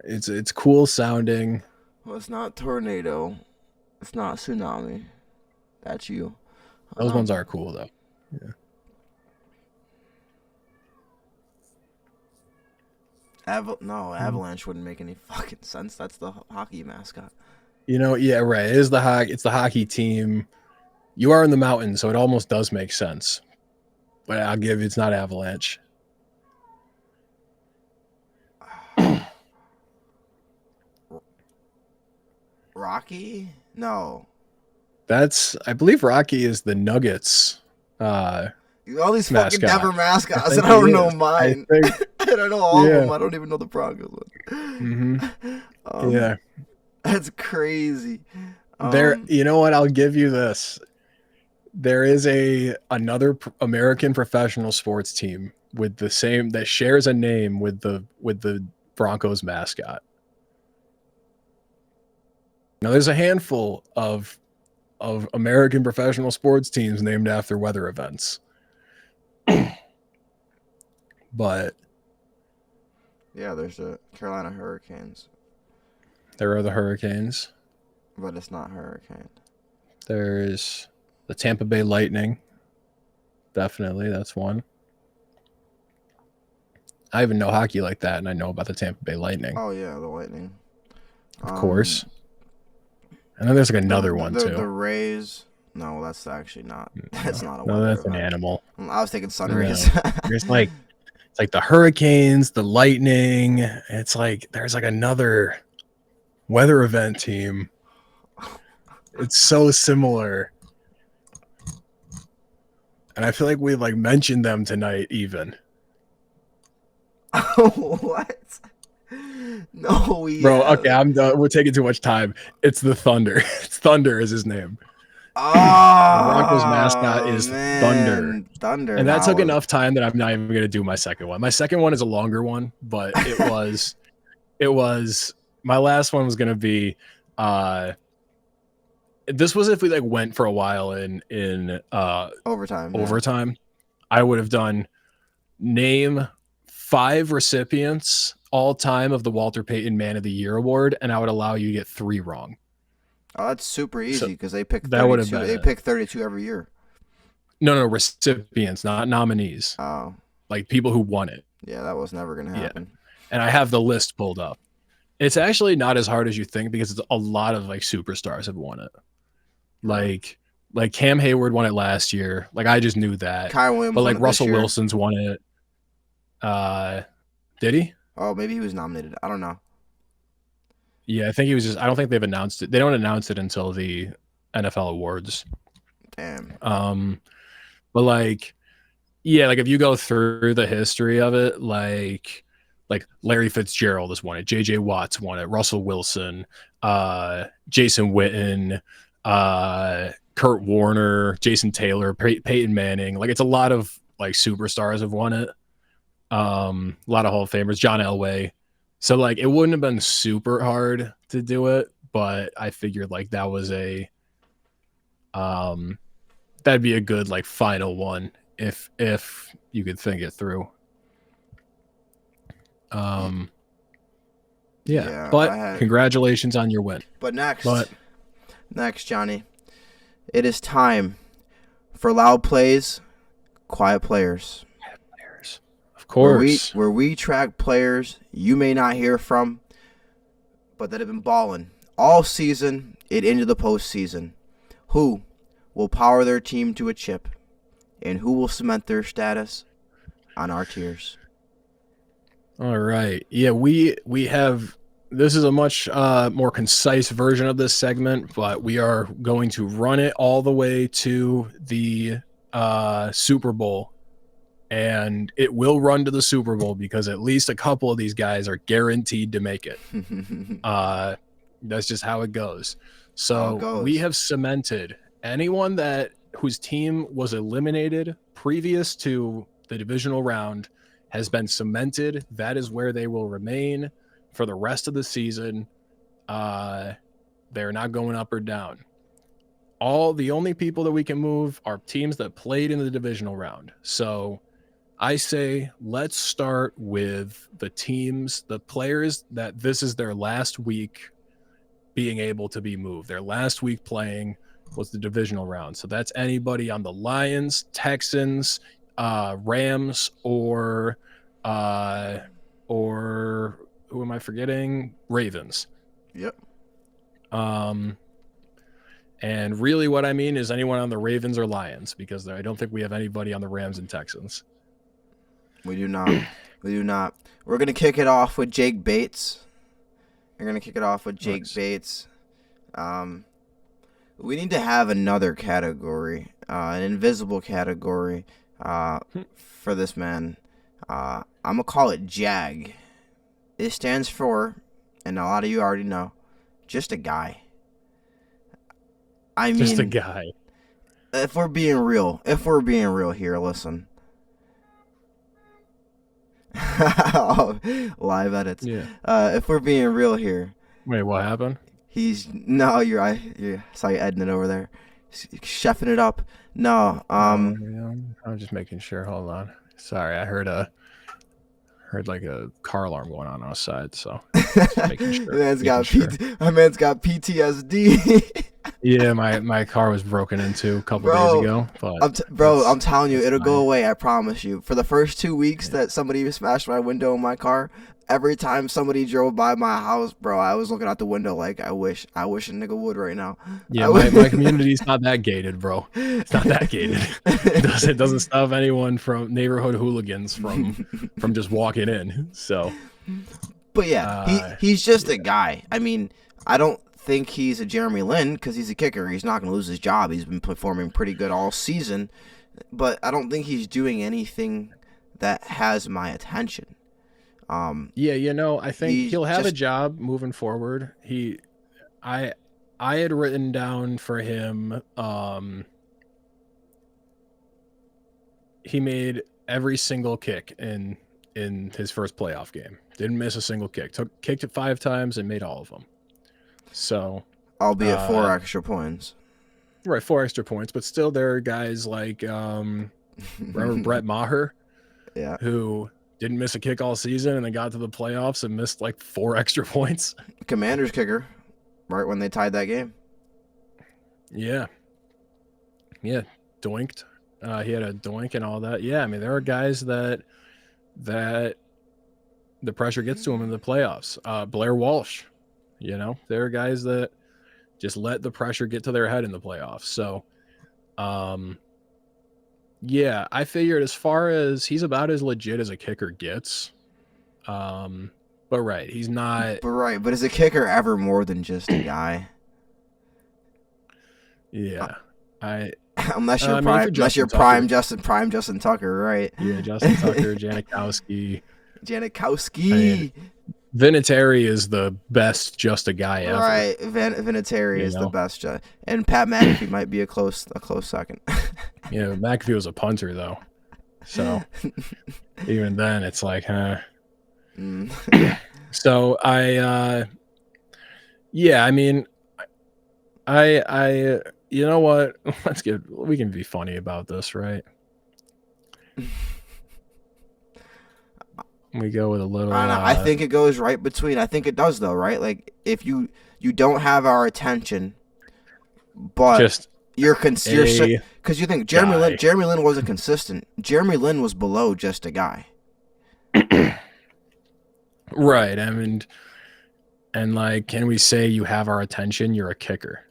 It's cool sounding. Well, it's not tornado. It's not tsunami. That's you. Those ones are cool though. Yeah. Avalanche wouldn't make any fucking sense. That's the hockey mascot. Yeah, right. It is the hockey. It's the hockey team. You are in the mountains, so it almost does make sense. But I'll give you, it's not Avalanche. Rocky? No. I believe Rocky is the Nuggets. All these mascot. fucking Denver mascots, and I don't know mine. I don't know all of them. I don't even know the Broncos one. Mm-hmm. Yeah. That's crazy. You know what? I'll give you this. There is another American professional sports team with the same that shares a name with the Broncos mascot. Now, there's a handful of American professional sports teams named after weather events. But yeah, there's the Carolina Hurricanes. There are the Hurricanes. But it's not Hurricane. There's the Tampa Bay Lightning. Definitely, that's one. I even know hockey like that, and I know about the Tampa Bay Lightning. Oh, yeah, the Lightning. Of course. And then there's like another one, too. The Rays. No, that's actually not. That's not a No, weather that's event. an animal. I was thinking Sun Rays. It's like the Hurricanes, the Lightning. It's like there's like another weather event team. It's so similar. And I feel like we like mentioned them tonight even. What? No, Bro, okay, I'm done. We're taking too much time. It's the Thunder. Thunder is his name. Oh, the Broncos mascot is man. Thunder. And that took enough time that I'm not even going to do my second one. My second one is a longer one, but it was my last one was going to be this was if we like went for a while in overtime. I would have done name 5 recipients all time of the Walter Payton Man of the Year award, and I would allow you to get 3 wrong. Oh, that's super easy because they pick 32. They pick 32 every year. No, recipients, not nominees. Oh, like people who won it. Yeah, that was never gonna happen. Yeah. And I have the list pulled up. It's actually not as hard as you think because it's a lot of like superstars have won it. Like Cam Hayward won it last year. Like I just knew that. Kyle Williams, but like Russell Wilson's won it. Did he? Oh, maybe he was nominated. I don't know. Yeah, I think he was just. I don't think they've announced it. They don't announce it until the NFL awards. Damn. But like, yeah, like if you go through the history of it, like Larry Fitzgerald has won it, J.J. Watts won it, Russell Wilson, Jason Witten, Kurt Warner, Jason Taylor, Peyton Manning. Like it's a lot of like superstars have won it. A lot of Hall of Famers, John Elway. So like it wouldn't have been super hard to do it, but I figured like that was that'd be a good like final one if you could think it through. Yeah, but congratulations on your win. But next, Johnny, it is time for loud plays, quiet players. Of course. Where we track players you may not hear from, but that have been balling all season and into the postseason. Who will power their team to a chip, and who will cement their status on our tiers. All right. Yeah, we have. This is a much more concise version of this segment, but we are going to run it all the way to the Super Bowl. And it will run to the Super Bowl because at least a couple of these guys are guaranteed to make it. That's just how it goes. So we have cemented anyone whose team was eliminated previous to the divisional round has been cemented. That is where they will remain for the rest of the season. They're not going up or down. The only people that we can move are teams that played in the divisional round. So I say let's start with the players that this is their last week being able to be moved. Their last week playing was the divisional round. So that's anybody on the Lions, Texans, Rams, or or who am I forgetting? Ravens. Yep. And really what I mean is anyone on the Ravens or Lions, because I don't think we have anybody on the Rams and Texans. We do not. We do not. We're going to kick it off with Jake Bates. Bates. We need to have another category, an invisible category for this man. I'm going to call it JAG. It stands for, and a lot of you already know, just a guy. I mean, just a guy. If we're being real here, listen. Live edits. Yeah. If we're being real here. Wait, what happened? I saw you editing it over there. Chefing it up. No, I'm just making sure. Hold on. Sorry, I heard like a car alarm going on outside, so just making sure. My man's got PTSD. Yeah, my car was broken into a couple days ago. But I'm telling you, it'll go away. I promise you. For the first 2 weeks that somebody smashed my window in my car, every time somebody drove by my house, bro, I was looking out the window like, I wish a nigga would right now. Yeah, my community's not that gated, bro. It's not that gated. It doesn't stop anyone from neighborhood hooligans from just walking in. So, but yeah, he's just a guy. I mean, I don't think he's a Jeremy Lin because he's a kicker. He's not going to lose his job. He's been performing pretty good all season, but I don't think he's doing anything that has my attention. Yeah, I think he'll have a job moving forward. I had written down for him. He made every single kick in his first playoff game. Didn't miss a single kick. Kicked it 5 times and made all of them. So, albeit 4 extra points. Right, 4 extra points, but still there are guys like remember Brett Maher, who didn't miss a kick all season and then got to the playoffs and missed like 4 extra points. Commanders kicker, right when they tied that game. Yeah, doinked. He had a doink and all that. Yeah, I mean there are guys that the pressure gets to him in the playoffs. Blair Walsh. There are guys that just let the pressure get to their head in the playoffs. So, yeah, I figured as far as he's about as legit as a kicker gets. But right, he's not. But is a kicker ever more than just a guy? Yeah, unless you're prime Justin Tucker, right? Yeah, Justin Tucker, Janikowski. Vinatieri is the best just a guy ever. Right, Vinatieri is the best. And Pat McAfee might be a close second. Yeah, McAfee was a punter though, so even then it's like, huh. So I mean, I you know what? We can be funny about this, right? We go with a little. I think it goes right between. I think it does though, right? Like if you don't have our attention, but just because you think Jeremy Lin wasn't consistent. Jeremy Lin was below just a guy. Right. I mean, and like, can we say you have our attention? You're a kicker.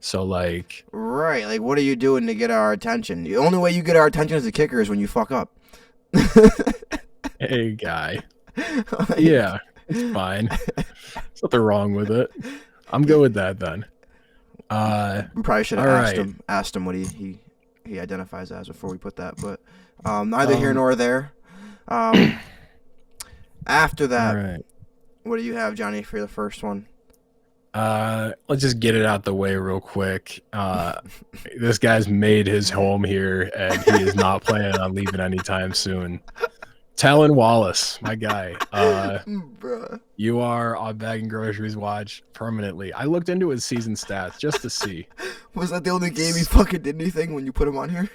So like. Right. Like, what are you doing to get our attention? The only way you get our attention as a kicker is when you fuck up. Hey, guy. Yeah, it's fine. There's nothing wrong with it. I'm good with that then. We probably should have asked him what he identifies as before we put that, but neither here nor there. After that, What do you have, Johnny, for the first one? Let's just get it out the way real quick. This guy's made his home here, and he is not planning on leaving anytime soon. Talon Wallace, my guy. You are on Bagging Groceries watch permanently. I looked into his season stats just to see. Was that the only game he fucking did anything when you put him on here?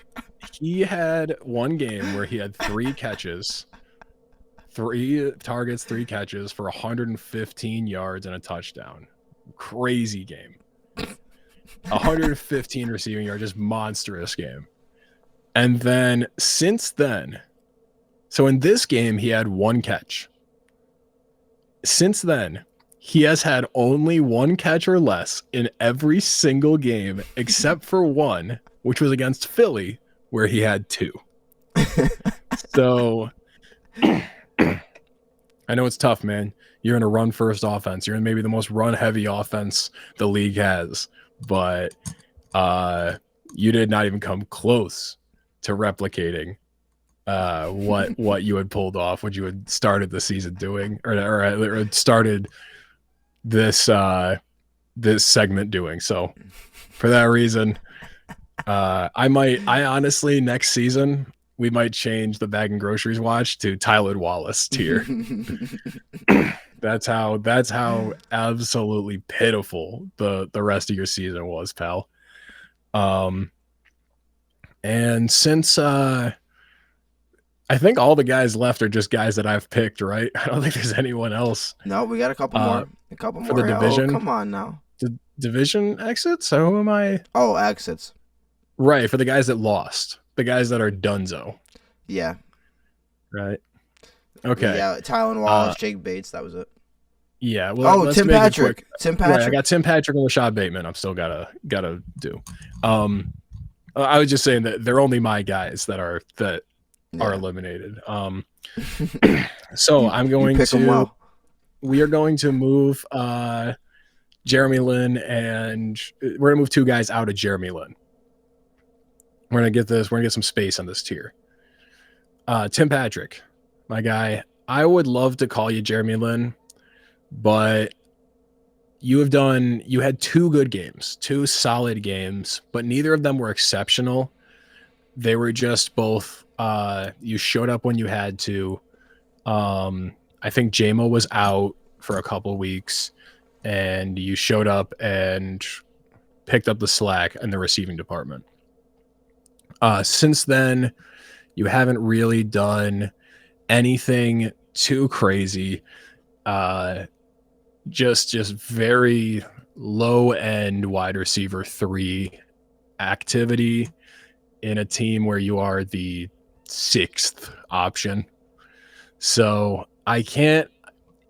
He had one game where he had 3 catches, 3 targets, 3 catches for 115 yards and a touchdown. Crazy game. 115 receiving yards, just monstrous game. And then since then, so in this game he had 1 catch, Since then, he has had only one catch or less in every single game except for one, which was against Philly, where he had 2. So I know it's tough, man. You're in a run-first offense. You're in maybe the most run-heavy offense the league has, but you did not even come close to replicating what you had pulled off, what you had started the season doing, or started this this segment doing. So for that reason, I honestly next season we might change the bag and groceries watch to Tyler Wallace tier. That's how absolutely pitiful the rest of your season was, pal. And since I think all the guys left are just guys that I've picked, right? I don't think there's anyone else. No, we got a couple more. A couple for more. the division. Oh, come on now. The division exits? So who am I? Oh, exits. Right, for the guys that lost. The guys that are donezo. Yeah. Right. Okay. Yeah, Tylen Wallace, Jake Bates, that was it. Yeah. Well, let's Tim make it Patrick. quick. Tim Patrick. Right, I got Tim Patrick and Rashad Bateman. I'm still gotta do. I was just saying that they're only my guys that are eliminated. So I'm going to. Well. We are going to move Jeremy Lin, and we're gonna move 2 guys out of Jeremy Lin. We're gonna get some space on this tier. Tim Patrick, my guy. I would love to call you Jeremy Lin, but you had 2 good games, 2 solid games, but neither of them were exceptional. They were just both you showed up when you had to. I think JMO was out for a couple weeks, and you showed up and picked up the slack in the receiving department. Since then, you haven't really done anything too crazy. Just very low end wide receiver 3 activity in a team where you are the 6th option. So I can't,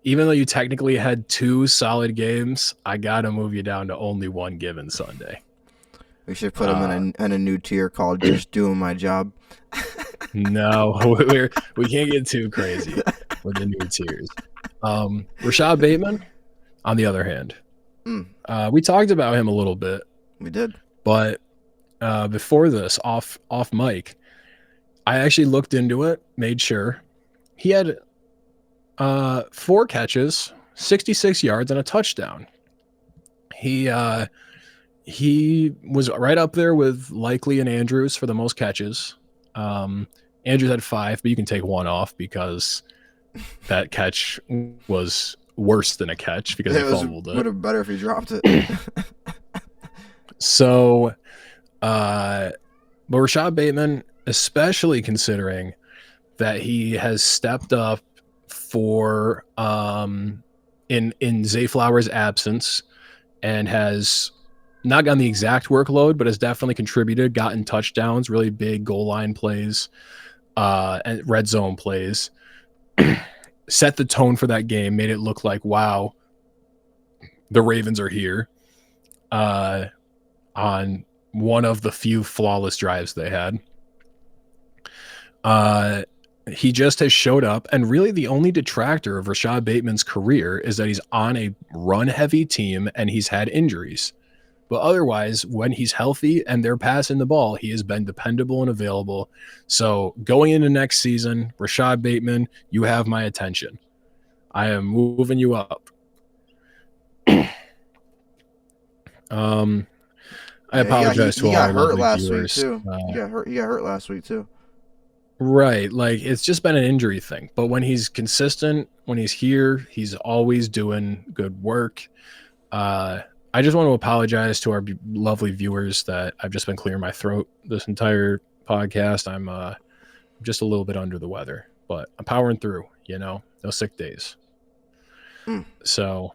even though you technically had 2 solid games, I gotta move you down to only 1 given Sunday. We should put him in a new tier called "Just Doing My Job." No, we can't get too crazy with the new tiers. Rashad Bateman, on the other hand, we talked about him a little bit. We did, but before this, off mic, I actually looked into it, made sure he had 4 catches, 66 yards, and a touchdown. He was right up there with Likely and Andrews for the most catches. Andrews had 5, but you can take 1 off because that catch was worse than a catch because he fumbled it. Would have been better if he dropped it. So, but Rashad Bateman, especially considering that he has stepped up for in Zay Flowers' absence and has not gotten the exact workload, but has definitely contributed, gotten touchdowns, really big goal line plays, and red zone plays, set the tone for that game, made it look like, wow, the Ravens are here on one of the few flawless drives they had. He just has showed up, and really the only detractor of Rashad Bateman's career is that he's on a run-heavy team and he's had injuries. But otherwise, when he's healthy and they're passing the ball, he has been dependable and available. So going into next season, Rashad Bateman, you have my attention. I am moving you up. I apologize to all our lovely viewers. He got hurt last week too. Right, like it's just been an injury thing. But when he's consistent, when he's here, he's always doing good work. I just want to apologize to our lovely viewers that I've just been clearing my throat this entire podcast. I'm just a little bit under the weather, but I'm powering through, no sick days. So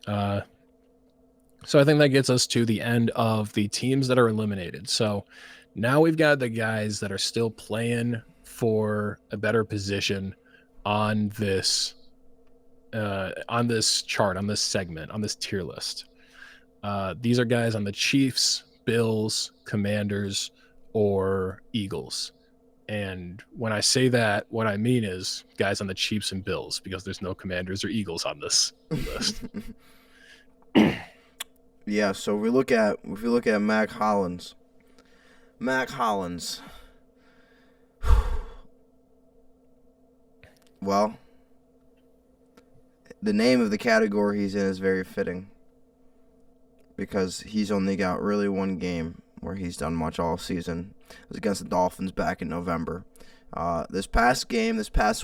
I think that gets us to the end of the teams that are eliminated. So now we've got the guys that are still playing for a better position on this on this chart, on this segment, on this tier list. These are guys on the Chiefs, Bills, Commanders, or Eagles. And when I say that, what I mean is guys on the Chiefs and Bills, because there's no Commanders or Eagles on this list. Yeah, so if we look at Mac Hollins. Well, the name of the category he's in is very fitting, because he's only got really one game where he's done much all season. It was against the Dolphins back in November. This past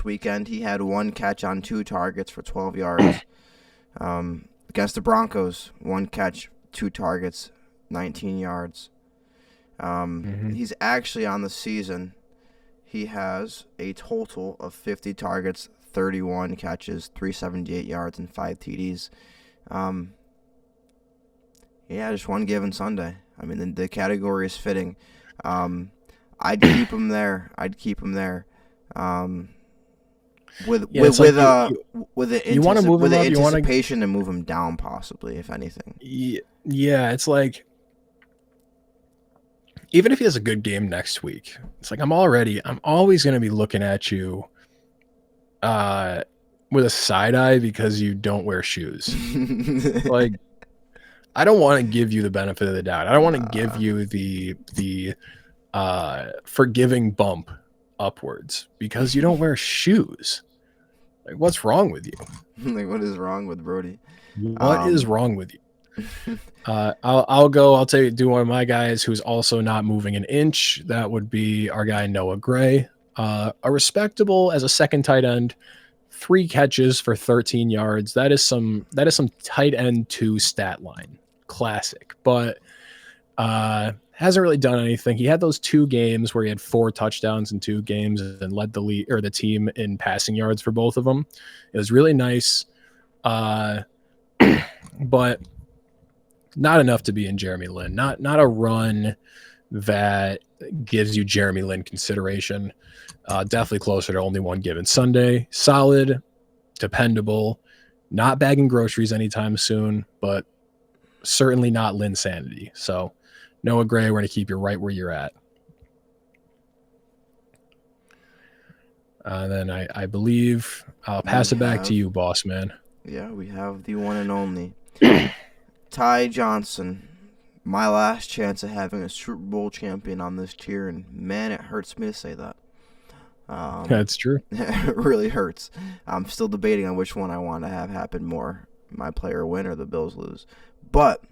weekend, he had one catch on 2 targets for 12 yards. Against the Broncos, 1 catch, 2 targets, 19 yards. He's actually on the season. He has a total of 50 targets, 31 catches, 378 yards, and 5 TDs. Yeah, just one given Sunday. I mean, the category is fitting. I'd keep him there. With the anticipation to move him down, possibly, if anything. Yeah, it's like, even if he has a good game next week, it's like I'm always going to be looking at you with a side eye because you don't wear shoes. Like, I don't want to give you the benefit of the doubt. I don't want to give you the forgiving bump upwards because you don't wear shoes. Like, what's wrong with you? Like, what is wrong with Brody? What is wrong with you? I'll do one of my guys who's also not moving an inch. That would be our guy Noah Gray. A respectable as a second tight end, 3 catches for 13 yards. That is some tight end 2 stat line. Classic. But hasn't really done anything. He had those 2 games where he had 4 touchdowns in 2 games and led the team in passing yards for both of them. It was really nice. But not enough to be in Jeremy Lin. Not a run that gives you Jeremy Lin consideration. Definitely closer to only one given Sunday. Solid, dependable, not bagging groceries anytime soon, but certainly not Lin sanity. So Noah Gray, we're going to keep you right where you're at. Then I believe I'll pass it back to you, boss man. Yeah, we have the one and only Ty Johnson. My last chance of having a Super Bowl champion on this tier, and man, it hurts me to say that. That's true. It really hurts. I'm still debating on which one I want to have happen more: my player win or the Bills lose. But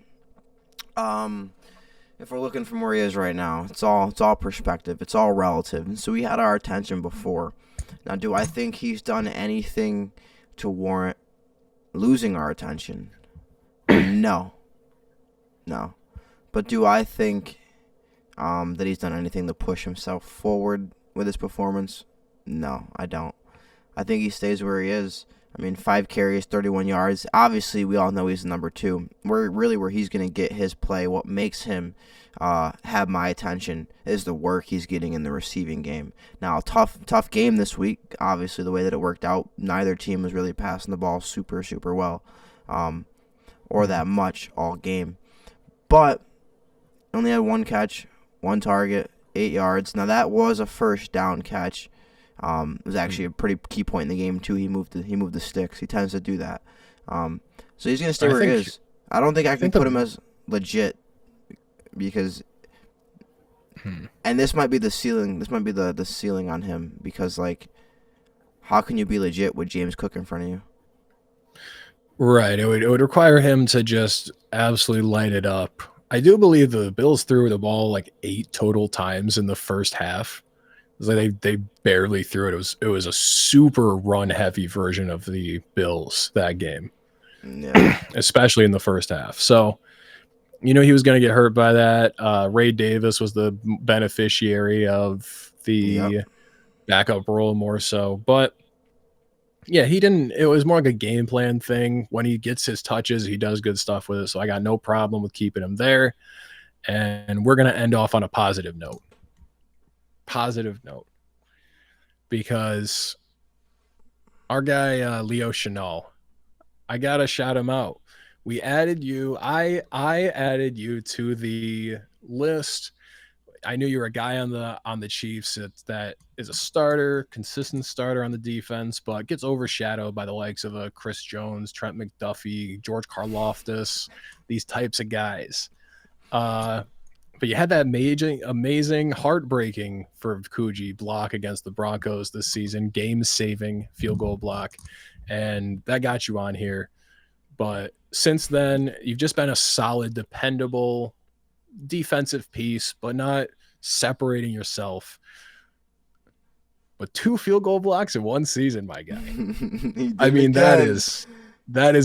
if we're looking from where he is right now, it's all perspective. It's all relative. And so we had our attention before. Now, do I think he's done anything to warrant losing our attention? No. But do I think that he's done anything to push himself forward with his performance? No, I don't. I think he stays where he is. I mean, 5 carries, 31 yards. Obviously, we all know he's number 2. Where he's going to get his play, what makes him have my attention is the work he's getting in the receiving game. Now, tough game this week. Obviously, the way that it worked out, neither team was really passing the ball super, super well, or that much all game. But only had 1 catch, 1 target, 8 yards. Now, that was a first down catch. It was actually a pretty key point in the game too. He moved the sticks. He tends to do that. So he's gonna stay where he is. I don't think I can put him as legit because, and this might be the ceiling. This might be the ceiling on him because, like, how can you be legit with James Cook in front of you? Right. It would require him to just absolutely light it up. I do believe the Bills threw the ball like 8 total times in the first half. It was like they barely threw it. It was a super run heavy version of the Bills that game, especially in the first half. So, he was going to get hurt by that. Ray Davis was the beneficiary of the backup role more so, but yeah, he didn't. It was more like a game plan thing. When he gets his touches, he does good stuff with it. So I got no problem with keeping him there. And we're going to end off on a positive note. Because our guy Leo Chenal I gotta shout him out. We added you. I added you to the list. I knew you were a guy on the Chiefs that is a starter, consistent starter on the defense, but gets overshadowed by the likes of a Chris Jones, Trent McDuffie, George Karlaftis, these types of guys. But you had that amazing, heartbreaking for Coogii block against the Broncos this season, game-saving field goal block, and that got you on here. But since then, you've just been a solid, dependable defensive piece, but not separating yourself. But 2 field goal blocks in one season, my guy. I mean, that is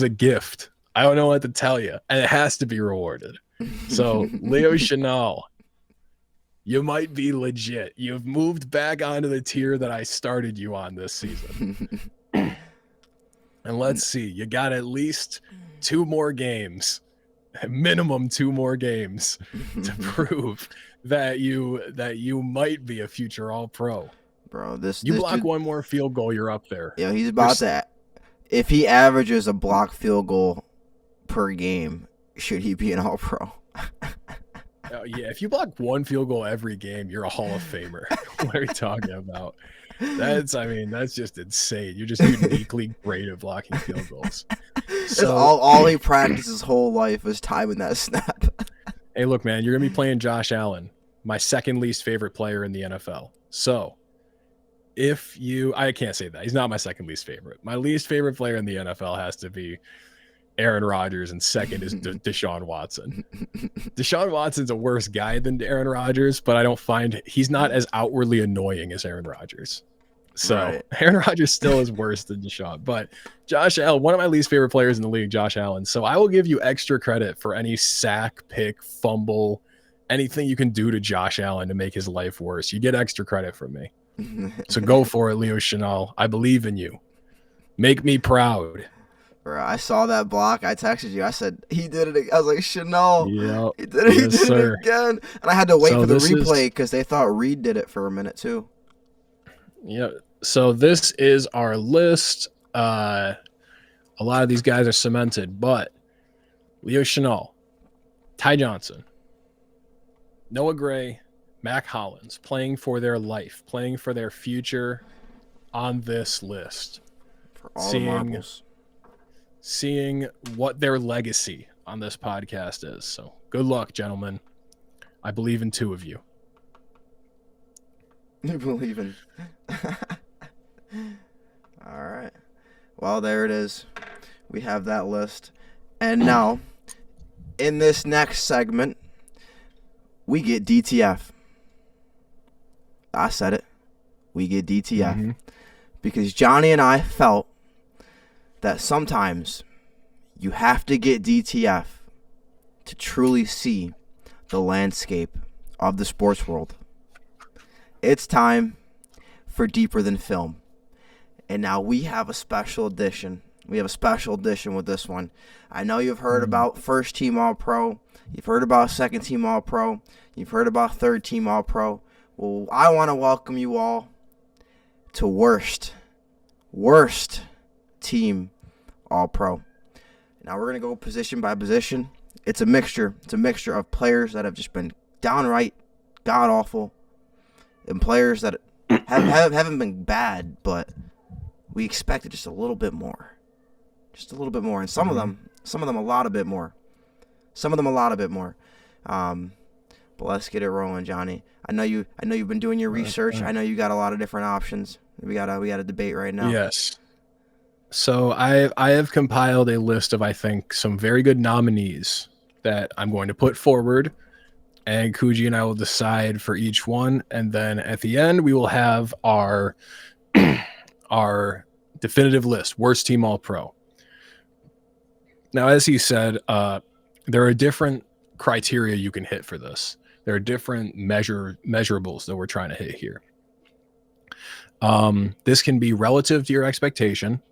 a gift. I don't know what to tell you, and it has to be rewarded. So, Leo Chenal, you might be legit. You've moved back onto the tier that I started you on this season. And let's see, you got at least 2 more games, minimum 2 more games to prove that you might be a future All-Pro. Bro, you block one more field goal, you're up there. Yeah, he's about to. If he averages a block field goal per game, should he be an All-Pro? Yeah, if you block 1 field goal every game, you're a Hall of Famer. What are you talking about? That's just insane. You're just uniquely great at blocking field goals. So all he practiced his whole life is timing that snap. Hey, look, man, you're gonna be playing Josh Allen, my second least favorite player in the NFL. So I can't say that. He's not my second least favorite. My least favorite player in the NFL has to be Aaron Rodgers, and second is Deshaun Watson. Deshaun Watson's a worse guy than Aaron Rodgers, but I don't find he's not as outwardly annoying as Aaron Rodgers. So right. Aaron Rodgers still is worse than Deshaun, but Josh Allen, one of my least favorite players in the league, Josh Allen. So I will give you extra credit for any sack, pick, fumble, anything you can do to Josh Allen to make his life worse. You get extra credit from me. So go for it, Leo Chenal. I believe in you. Make me proud. Bro, I saw that block. I texted you. I said, he did it. I was like, Chenal. Yeah. He did it. He did it again. And I had to wait for the replay because they thought Reed did it for a minute too. Yeah. So this is our list. A lot of these guys are cemented, but Leo Chenal, Ty Johnson, Noah Gray, Mac Hollins, playing for their life, playing for their future on this list. For all the marbles. Seeing what their legacy on this podcast is. So good luck, gentlemen. I believe in 2 of you. You believe in. All right. Well, there it is. We have that list. And now, in this next segment, we get DTF. I said it. We get DTF. Mm-hmm. Because Johnny and I felt that sometimes you have to get DTF to truly see the landscape of the sports world. It's time for Deeper Than Film. And now we have a special edition. We have a special edition with this one. I know you've heard about first team All-Pro. You've heard about second team All-Pro. You've heard about third team All-Pro. Well, I want to welcome you all to worst team All-Pro. Now we're going to go position by position. It's a mixture. It's a mixture of players that have just been downright god-awful and players that haven't been bad, but we expected just a little bit more. Just a little bit more. And some of them a lot bit more. But let's get it rolling, Johnny. I know you've been doing your research. I know you got a lot of different options. We got a debate right now. Yes. So I have compiled a list of, I think, some very good nominees that I'm going to put forward, and Coogii and I will decide for each one, and then at the end we will have our definitive list, worst team All-Pro. Now, as he said, there are different criteria you can hit for this. There are different measurables that we're trying to hit here. This can be relative to your expectation.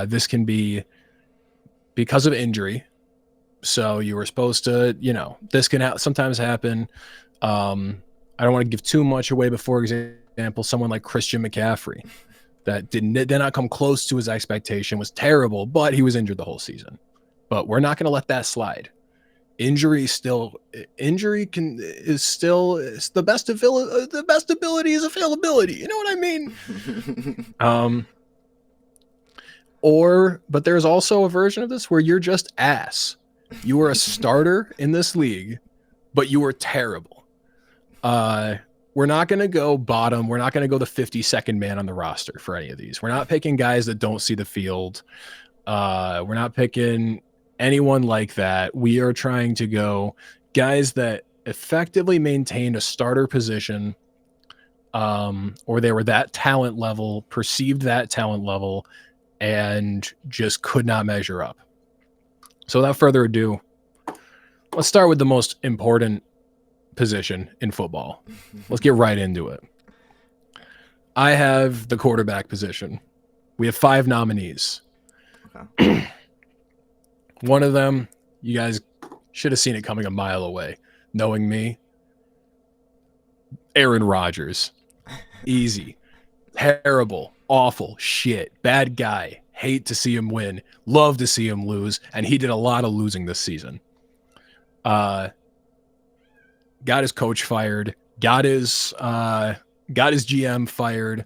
This can be because of injury. So you were supposed to, this can sometimes happen. I don't want to give too much away, but for example, someone like Christian McCaffrey, that did not come close to his expectation, was terrible, but he was injured the whole season. But we're not going to let that slide. Injury is still the best ability is availability. You know what I mean? But there's also a version of this where you're just ass. You were a starter in this league, but you were terrible. We're not going to go bottom. We're not going to go the 52nd man on the roster for any of these. We're not picking guys that don't see the field. We're not picking anyone like that. We are trying to go guys that effectively maintained a starter position, or they were that talent level, perceived that talent level, and just could not measure up. So without further ado, let's start with the most important position in football. Let's get right into it. I have the quarterback position. We have 5 nominees. Okay. One of them, you guys should have seen it coming a mile away. Knowing me, Aaron Rodgers. Easy. Terrible. Awful. Shit. Bad guy. Hate to see him win. Love to see him lose. And he did a lot of losing this season. Got his coach fired. Got his GM fired.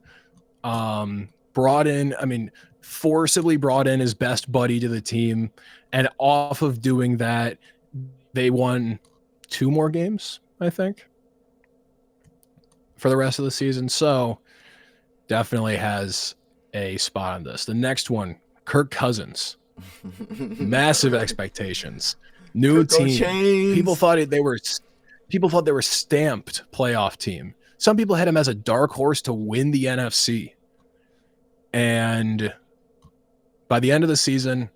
Forcibly brought in his best buddy to the team. And off of doing that, they won 2 more games, I think, for the rest of the season. So definitely has a spot on this. The next one, Kirk Cousins. Massive expectations. New team. Chains. People thought they were stamped playoff team. Some people had him as a dark horse to win the NFC. And by the end of the season,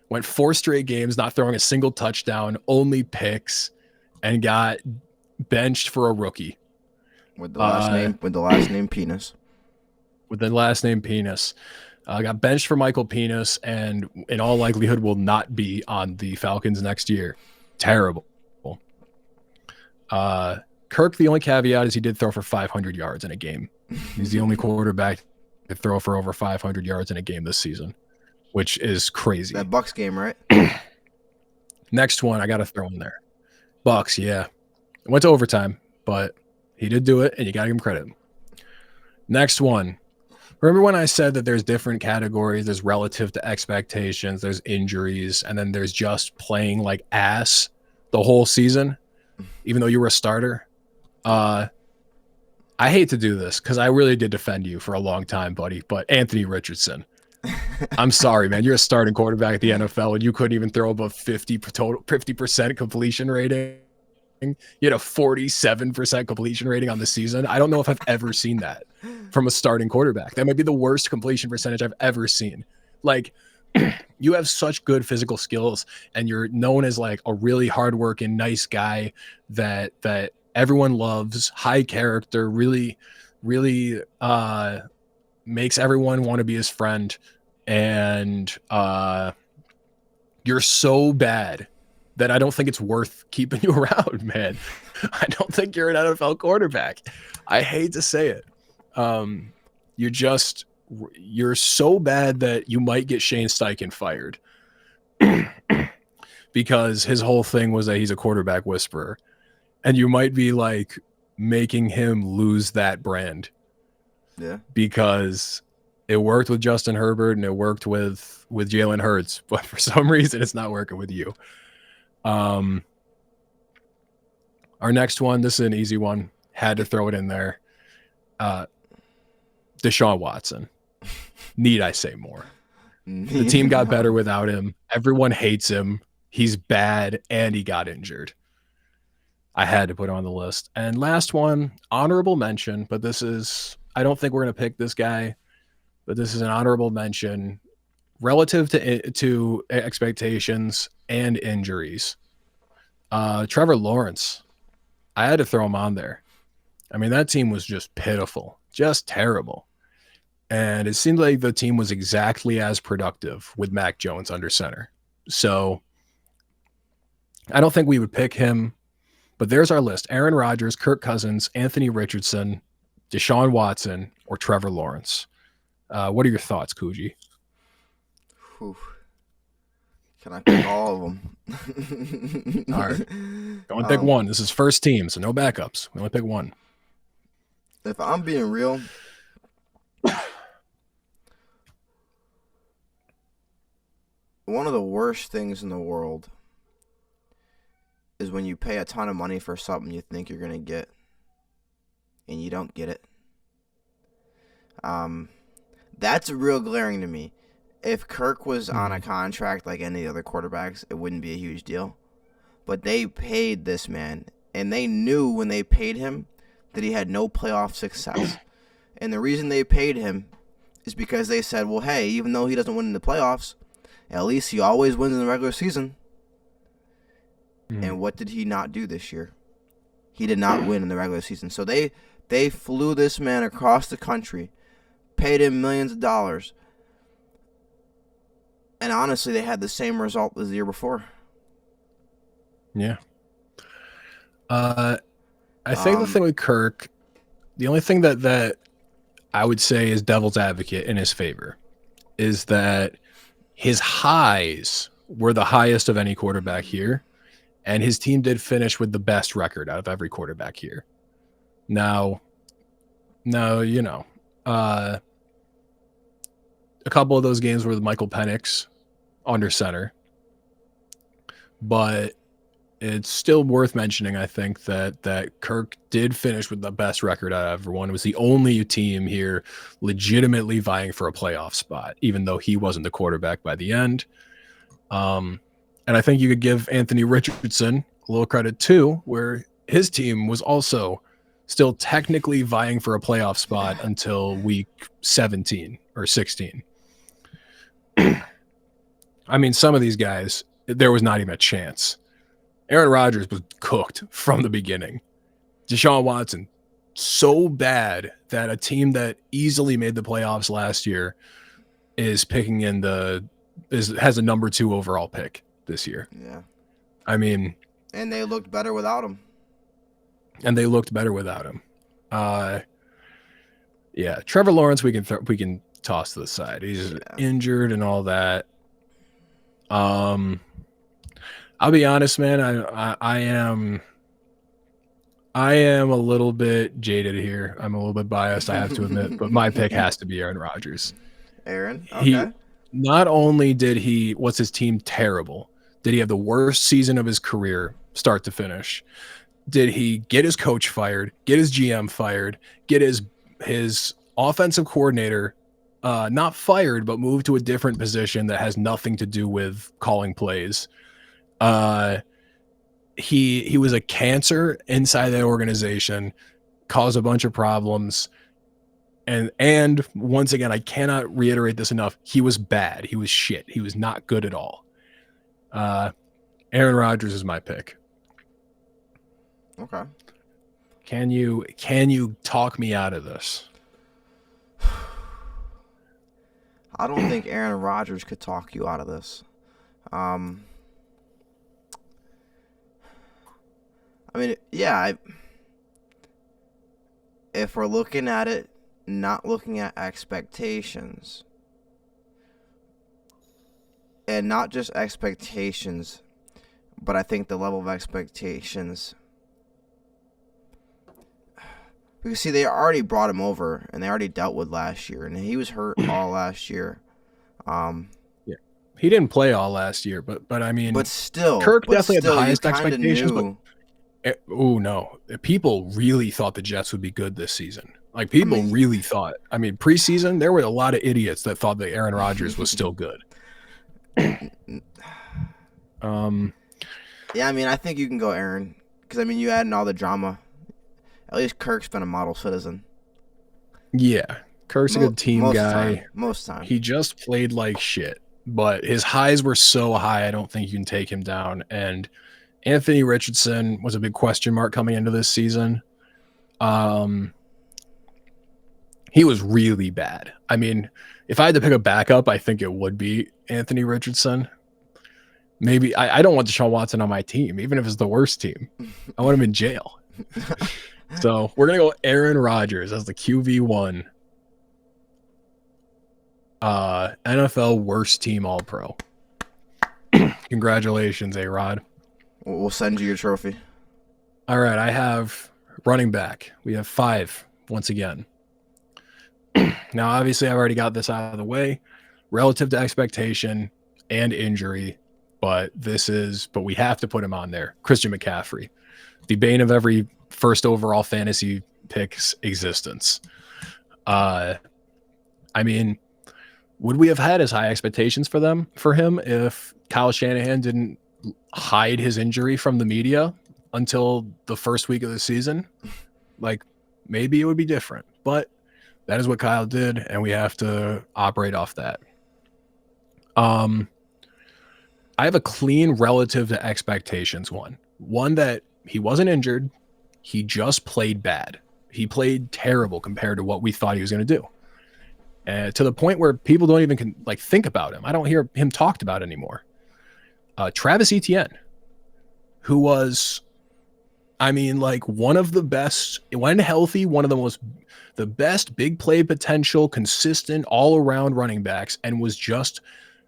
went 4 straight games, not throwing a single touchdown, only picks, and got benched for a rookie. With the last name Penis. With the last name Penis. Got benched for Michael Penis, and in all likelihood will not be on the Falcons next year. Terrible. Kirk, the only caveat is he did throw for 500 yards in a game. He's the only quarterback to throw for over 500 yards in a game this season, which is crazy. That Bucks game, right? Next one, I got to throw in there. Bucks, yeah. It went to overtime, but he did do it, and you got to give him credit. Next one. Remember when I said that there's different categories? There's relative to expectations, there's injuries, and then there's just playing like ass the whole season, even though you were a starter. I hate to do this because I really did defend you for a long time, buddy, but Anthony Richardson. I'm sorry, man. You're a starting quarterback at the NFL, and you couldn't even throw above 50% completion rating. You had a 47% completion rating on the season. I don't know if I've ever seen that from a starting quarterback. That might be the worst completion percentage I've ever seen. Like, you have such good physical skills, and you're known as like a really hardworking, nice guy that everyone loves, high character, really, really makes everyone want to be his friend. And you're so bad that I don't think it's worth keeping you around, man. I don't think you're an NFL quarterback. I hate to say it. You're so bad that you might get Shane Steichen fired because his whole thing was that he's a quarterback whisperer, and you might be like making him lose that brand. Yeah, because it worked with Justin Herbert and it worked with Jalen Hurts, but for some reason it's not working with you. Our next one, this is an easy one. Had to throw it in there. Deshaun Watson. Need I say more? The team got better without him. Everyone hates him. He's bad, and he got injured. I had to put him on the list. And last one, honorable mention, but this is, I don't think we're going to pick this guy, but this is an honorable mention relative to expectations and injuries. Trevor Lawrence. I had to throw him on there. I mean, that team was just pitiful, just terrible. And it seemed like the team was exactly as productive with Mac Jones under center. So I don't think we would pick him, but there's our list. Aaron Rodgers, Kirk Cousins, Anthony Richardson, Deshaun Watson, or Trevor Lawrence. What are your thoughts, Coogii? Whew. Can I pick all of them? All right. Only pick one. This is first team, so no backups. We only pick one. If I'm being real, one of the worst things in the world is when you pay a ton of money for something you think you're going to get and you don't get it. That's real glaring to me. If Kirk was on a contract like any other quarterbacks, it wouldn't be a huge deal. But they paid this man, and they knew when they paid him that he had no playoff success. And the reason they paid him is because they said, well, hey, even though he doesn't win in the playoffs, at least he always wins in the regular season. And what did he not do this year? He did not win in the regular season. So they flew this man across the country, paid him millions of dollars, and honestly, they had the same result as the year before. Yeah. I think the thing with Kirk, the only thing that I would say is devil's advocate in his favor is that his highs were the highest of any quarterback here, and his team did finish with the best record out of every quarterback here. Now, you know, a couple of those games were with Michael Penix under center, but it's still worth mentioning, I think, that Kirk did finish with the best record out of everyone. It was the only team here legitimately vying for a playoff spot, even though he wasn't the quarterback by the end. And I think you could give Anthony Richardson a little credit too, where his team was also still technically vying for a playoff spot until week 17 or 16. I mean, some of these guys, there was not even a chance. Aaron Rodgers was cooked from the beginning. Deshaun Watson, so bad that a team that easily made the playoffs last year is picking in has a number 2 overall pick this year. Yeah. I mean, and they looked better without him. Yeah, Trevor Lawrence we can toss to the side. He's injured and all that. I'll be honest, man. I am a little bit jaded here. I'm a little bit biased, I have to admit, but my pick has to be Aaron Rodgers. Aaron, okay. Not only was his team terrible, did he have the worst season of his career, start to finish? Did he get his coach fired, get his GM fired, get his offensive coordinator not fired, but moved to a different position that has nothing to do with calling plays? He was a cancer inside that organization, caused a bunch of problems. And once again, I cannot reiterate this enough. He was bad. He was shit. He was not good at all. Aaron Rodgers is my pick. Okay. Can you talk me out of this? I don't think Aaron Rodgers could talk you out of this. I mean, yeah, if we're looking at it, not looking at expectations, and not just expectations, but I think the level of expectations, because see, they already brought him over and they already dealt with last year, and he was hurt all last year. Yeah, he didn't play all last year, but I mean, but still, Kirk definitely had the highest expectations. Knew. But oh no, people really thought the Jets would be good this season. Like people really thought. I mean, preseason there were a lot of idiots that thought that Aaron Rodgers was still good. Yeah, I mean, I think you can go Aaron because I mean, you add in all the drama. At least Kirk's been a model citizen. Yeah, Kirk's a good team guy. Most time. He just played like shit, but his highs were so high, I don't think you can take him down. And Anthony Richardson was a big question mark coming into this season. He was really bad. I mean, if I had to pick a backup, I think it would be Anthony Richardson. Maybe I don't want Deshaun Watson on my team, even if it's the worst team. I want him in jail. So we're going to go Aaron Rodgers as the QB1. NFL worst team All-Pro. Congratulations, A-Rod. We'll send you your trophy. All right, I have running back. We have 5 once again. Now, obviously, I've already got this out of the way, relative to expectation and injury, but we have to put him on there. Christian McCaffrey, the bane of every first overall fantasy pick's existence. I mean, would we have had as high expectations for him if Kyle Shanahan didn't hide his injury from the media until the first week of the season? Like, maybe it would be different, but that is what Kyle did, and we have to operate off that. I have a clean relative to expectations one that he wasn't injured. He just played bad. He played terrible compared to what we thought he was going to do. To the point where people don't even think about him. I don't hear him talked about anymore. Travis Etienne, who was, one of the best, when healthy, one of the best big play potential, consistent all around running backs, and was just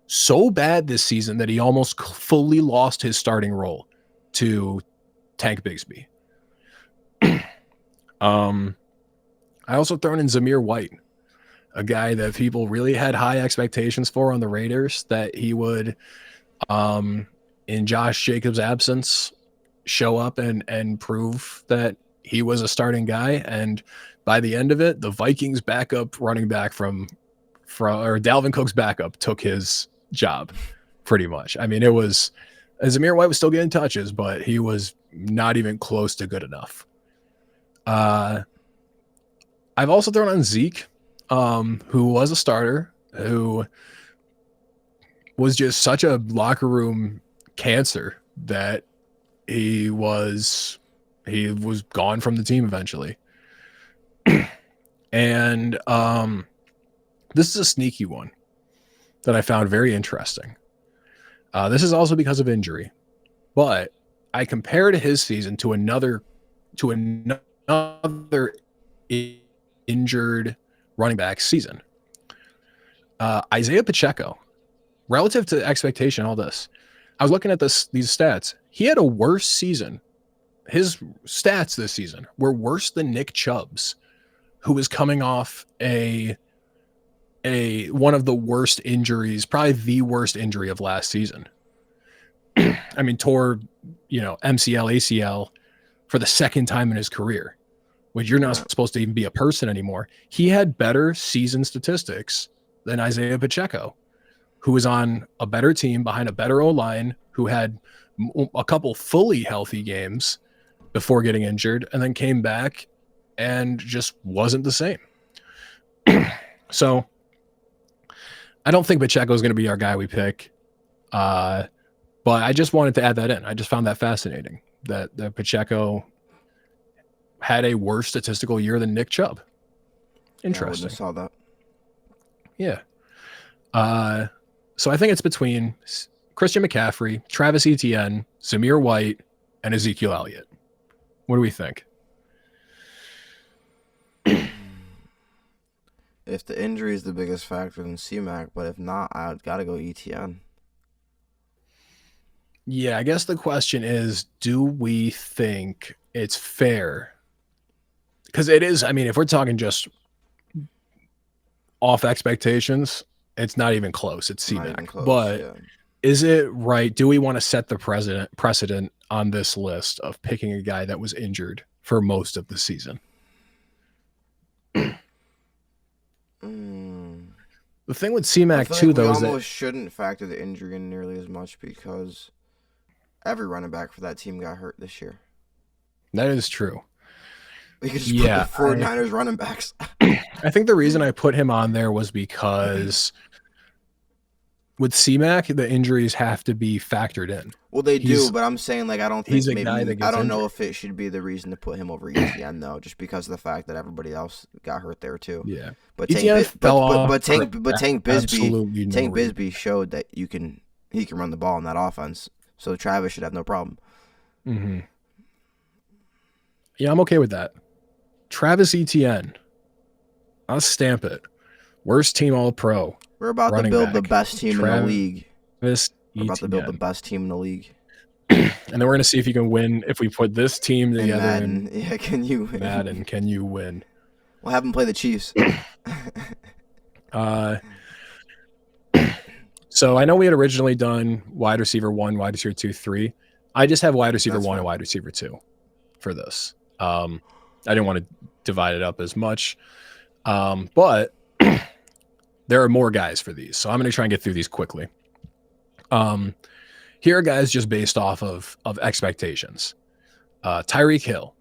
so bad this season that he almost fully lost his starting role to Tank Bigsby. I also thrown in Zamir White, a guy that people really had high expectations for on the Raiders, that he would, in Josh Jacobs' absence, show up and prove that he was a starting guy. And by the end of it, the Vikings backup running back from Dalvin Cook's backup took his job pretty much. It was, Zamir White was still getting touches, but he was not even close to good enough. I've also thrown on Zeke, who was a starter, who was just such a locker room cancer that he was gone from the team eventually. And this is a sneaky one that I found very interesting. This is also because of injury, but I compared his season to another injured running back season. Isaiah Pacheco, relative to expectation, all this. I was looking at these stats. He had a worse season. His stats this season were worse than Nick Chubb's, who was coming off one of the worst injuries, probably the worst injury of last season. Tore, MCL, ACL for the second time in his career, which you're not supposed to even be a person anymore. He had better season statistics than Isaiah Pacheco, who was on a better team behind a better O-line, who had a couple fully healthy games before getting injured, and then came back and just wasn't the same. So I don't think Pacheco is going to be our guy we pick. But I just wanted to add that in. I just found that fascinating that Pacheco had a worse statistical year than Nick Chubb. Interesting. Yeah, I saw that. Yeah. So I think it's between Christian McCaffrey, Travis Etienne, Zamir White, and Ezekiel Elliott. What do we think? If the injury is the biggest factor, then C-Mac. But if not, I've got to go ETN. Yeah, I guess the question is, do we think it's fair? Because it is, if we're talking just off expectations, it's not even close. It's C-Mac. But yeah. Is it right? Do we want to set the precedent on this list of picking a guy that was injured for most of the season? The thing with C-Mac too, though, is that we almost shouldn't factor the injury in nearly as much because every running back for that team got hurt this year. That is true. We could just put the 49ers running backs. I think the reason I put him on there was because with C-Mac, the injuries have to be factored in. Well, they do, but I'm saying, I don't think he's a guy that gets know if it should be the reason to put him over ETN, though, just because of the fact that everybody else got hurt there, too. Yeah. But Tank Bisbee showed that he can run the ball in that offense, so Travis should have no problem. Mm-hmm. Yeah, I'm okay with that. Travis Etienne, I'll stamp it. Worst team All-Pro. We're about to running build the back, best team in the league. Travis We're about to build the Etienne. best team in the league. And then we're going to see if you can win if we put this team And together Madden. Yeah, can you win? Madden. Can you win? We'll have them play the Chiefs. So I know we had originally done wide receiver 1, wide receiver 2, 3. I just have wide receiver 1 and wide receiver 2 for this. I didn't want to divide it up as much. But there are more guys for these. So I'm going to try and get through these quickly. Here are guys just based off of expectations. Tyreek Hill.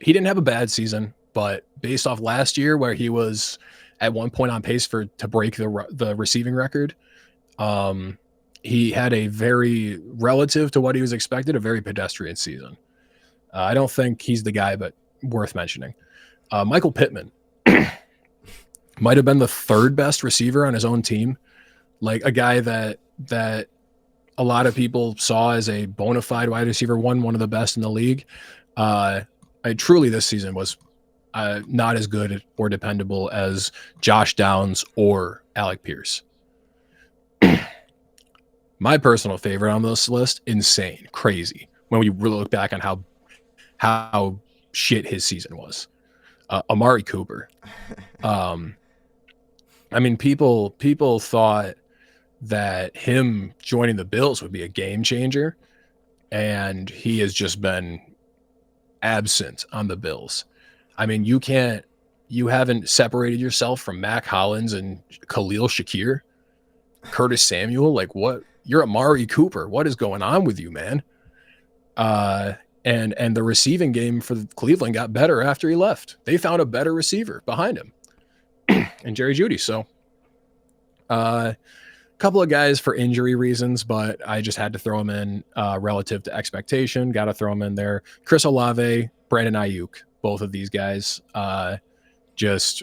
He didn't have a bad season, but based off last year where he was at one point on pace to break the receiving record, he had a very, relative to what he was expected, a very pedestrian season. I don't think he's the guy, but worth mentioning. Michael Pittman might have been the third best receiver on his own team, like a guy that a lot of people saw as a bona fide wide receiver 1, one of the best in the league. Truly this season was not as good or dependable as Josh Downs or Alec Pierce. My personal favorite on this list, insane, crazy, when we really look back on how shit his season was. Amari Cooper. I mean, people thought that him joining the Bills would be a game changer, and he has just been absent on the Bills. I mean, you haven't separated yourself from Mac Hollins and Khalil Shakir, Curtis Samuel. Like, what? You're Amari Cooper. What is going on with you, man? And the receiving game for Cleveland got better after he left. They found a better receiver behind him, and Jerry Jeudy. So, a couple of guys for injury reasons, but I just had to throw him in relative to expectation. Got to throw him in there. Chris Olave, Brandon Ayuk, both of these guys, just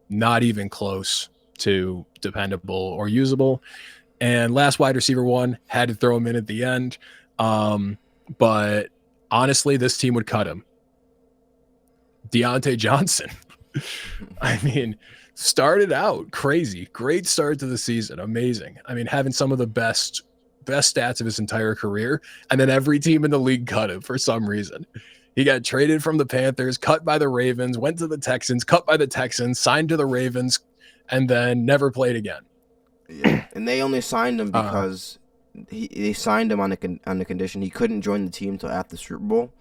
not even close to dependable or usable. And last wide receiver 1, had to throw him in at the end. But honestly, this team would cut him. Deontay Johnson. I mean, started out crazy. Great start to the season. Amazing. I mean, having some of the best stats of his entire career. And then every team in the league cut him for some reason. He got traded from the Panthers, cut by the Ravens, went to the Texans, cut by the Texans, signed to the Ravens, and then never played again. Yeah, and they only signed him because they signed him on the condition he couldn't join the team until after the Super Bowl,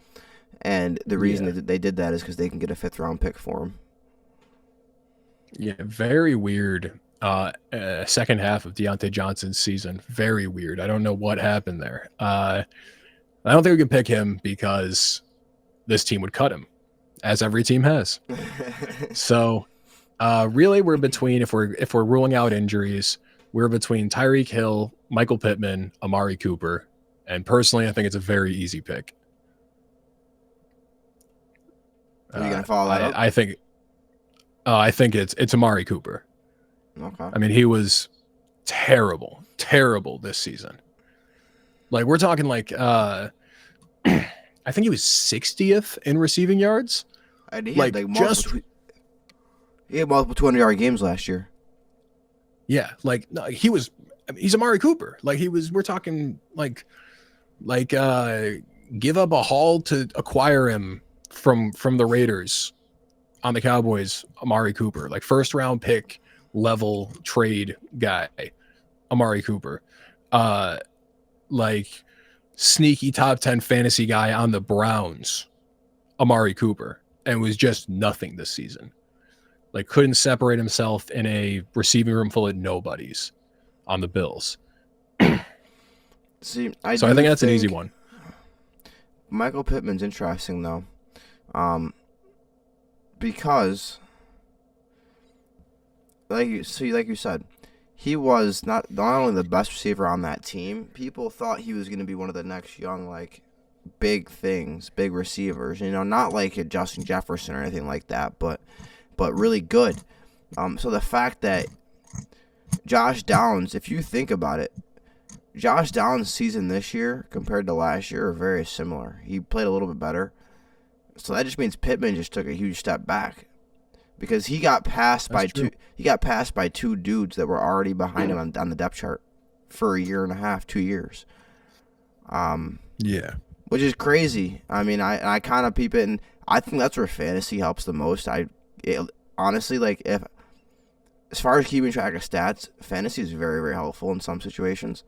and the reason that they did that is because they can get a 5th-round pick for him. Yeah, very weird. Second half of Deontay Johnson's season, very weird. I don't know what happened there. I don't think we can pick him because this team would cut him, as every team has. So, really, we're between, if we're ruling out injuries, we're between Tyreek Hill, Michael Pittman, Amari Cooper, and personally, I think it's a very easy pick. Are you gonna follow that up? I think it's Amari Cooper. Okay. I mean, he was terrible this season. Like, we're talking like I think he was 60th in receiving yards. And he had multiple 200-yard games last year. Yeah, like no, he's Amari Cooper. Like we're talking like give up a haul to acquire him from the Raiders on the Cowboys, Amari Cooper, like 1st-round pick level trade guy, Amari Cooper. Like sneaky top 10 fantasy guy on the Browns, Amari Cooper, and was just nothing this season. Like, couldn't separate himself in a receiving room full of nobodies on the Bills. See, I think that's an easy one. Michael Pittman's interesting though, because like you said, he was not only the best receiver on that team. People thought he was going to be one of the next young big receivers. You know, not like a Justin Jefferson or anything like that, but really good. So the fact that Josh Downs, if you think about it, Josh Downs' season this year compared to last year are very similar. He played a little bit better. So that just means Pittman just took a huge step back. because he got passed by true. two. He got passed by two dudes that were already behind him on the depth chart for a year and a half, 2 years. Yeah. Which is crazy. I mean, I kind of peep it, and I think that's where fantasy helps the most. Honestly, like, if as far as keeping track of stats, fantasy is very, very helpful in some situations.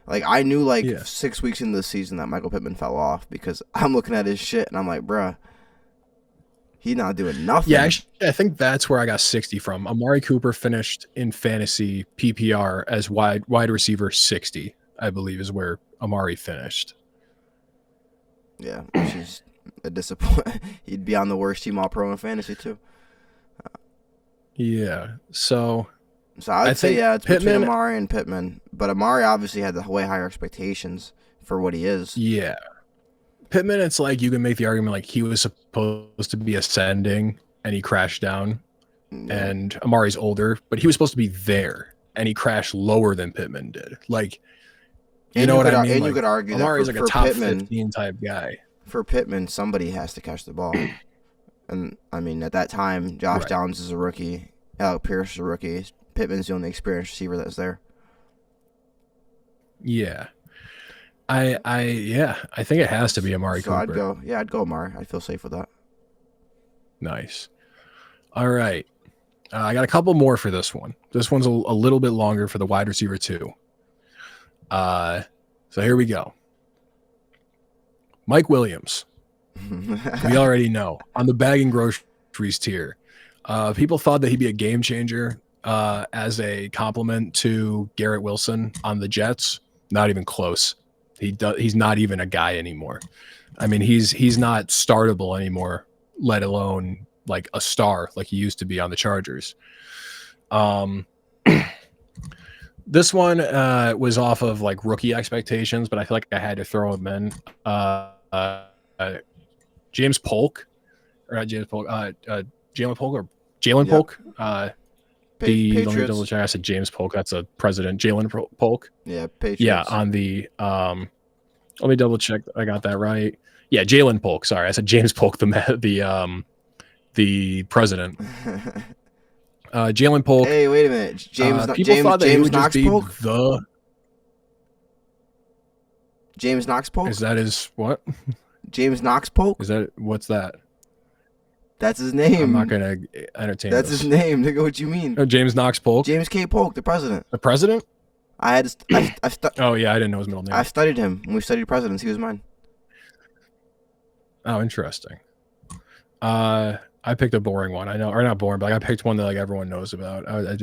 Like, I knew, like, 6 weeks into the season that Michael Pittman fell off because I'm looking at his shit, and I'm like, bruh, he's not doing nothing. Yeah, actually, I think that's where I got 60 from. Amari Cooper finished in fantasy PPR as wide receiver 60, I believe, is where Amari finished. Yeah, which is a disappointment. He'd be on the worst team all pro in fantasy, too. Yeah, so I'd say, yeah, it's Pittman, between Amari and Pittman. But Amari obviously had the way higher expectations for what he is. Yeah. Pittman, it's like you can make the argument like he was supposed to be ascending and he crashed down. Yeah. And Amari's older, but he was supposed to be there and he crashed lower than Pittman did. Like, you know what I mean? And like, you could argue Amari's that like a top Pittman, 15 type guy. For Pittman, somebody has to catch the ball. And, I mean, at that time, Josh Downs is a rookie. Alec Pierce is a rookie. Pittman's the only experienced receiver that's there. Yeah. I think it has to be Amari Cooper. I'd go Amari. I feel safe with that. Nice. All right. I got a couple more for this one. This one's a little bit longer for the wide receiver too. So here we go. Mike Williams. We already know on the bag and groceries tier. People thought that he'd be a game changer as a compliment to Garrett Wilson on the Jets. Not even close. He's not even a guy anymore. I mean, he's not startable anymore, let alone like a star like he used to be on the Chargers. This one was off of like rookie expectations, but I feel like I had to throw him in. James Polk, or not James Polk, Jalen Polk or Jalen Polk. Let me double check. I said James Polk. That's a president. Jalen Polk. Yeah, Patriots. Yeah, on the let me double check. I got that right. Yeah, Jalen Polk. Sorry, I said James Polk, the president. Jalen Polk. Hey, wait a minute. James thought that James he would Knox just be Polk? the James Knox Polk? Is that his what? James Knox Polk? Is that what's that? That's his name. I'm not gonna entertain. That's his name. Nigga, what you mean? Oh, James Knox Polk. James K. Polk, the president. The president? Oh yeah, I didn't know his middle name. I studied him when we studied presidents. He was mine. Oh, interesting. I picked a boring one. I know, or not boring, but like I picked one that like everyone knows about. I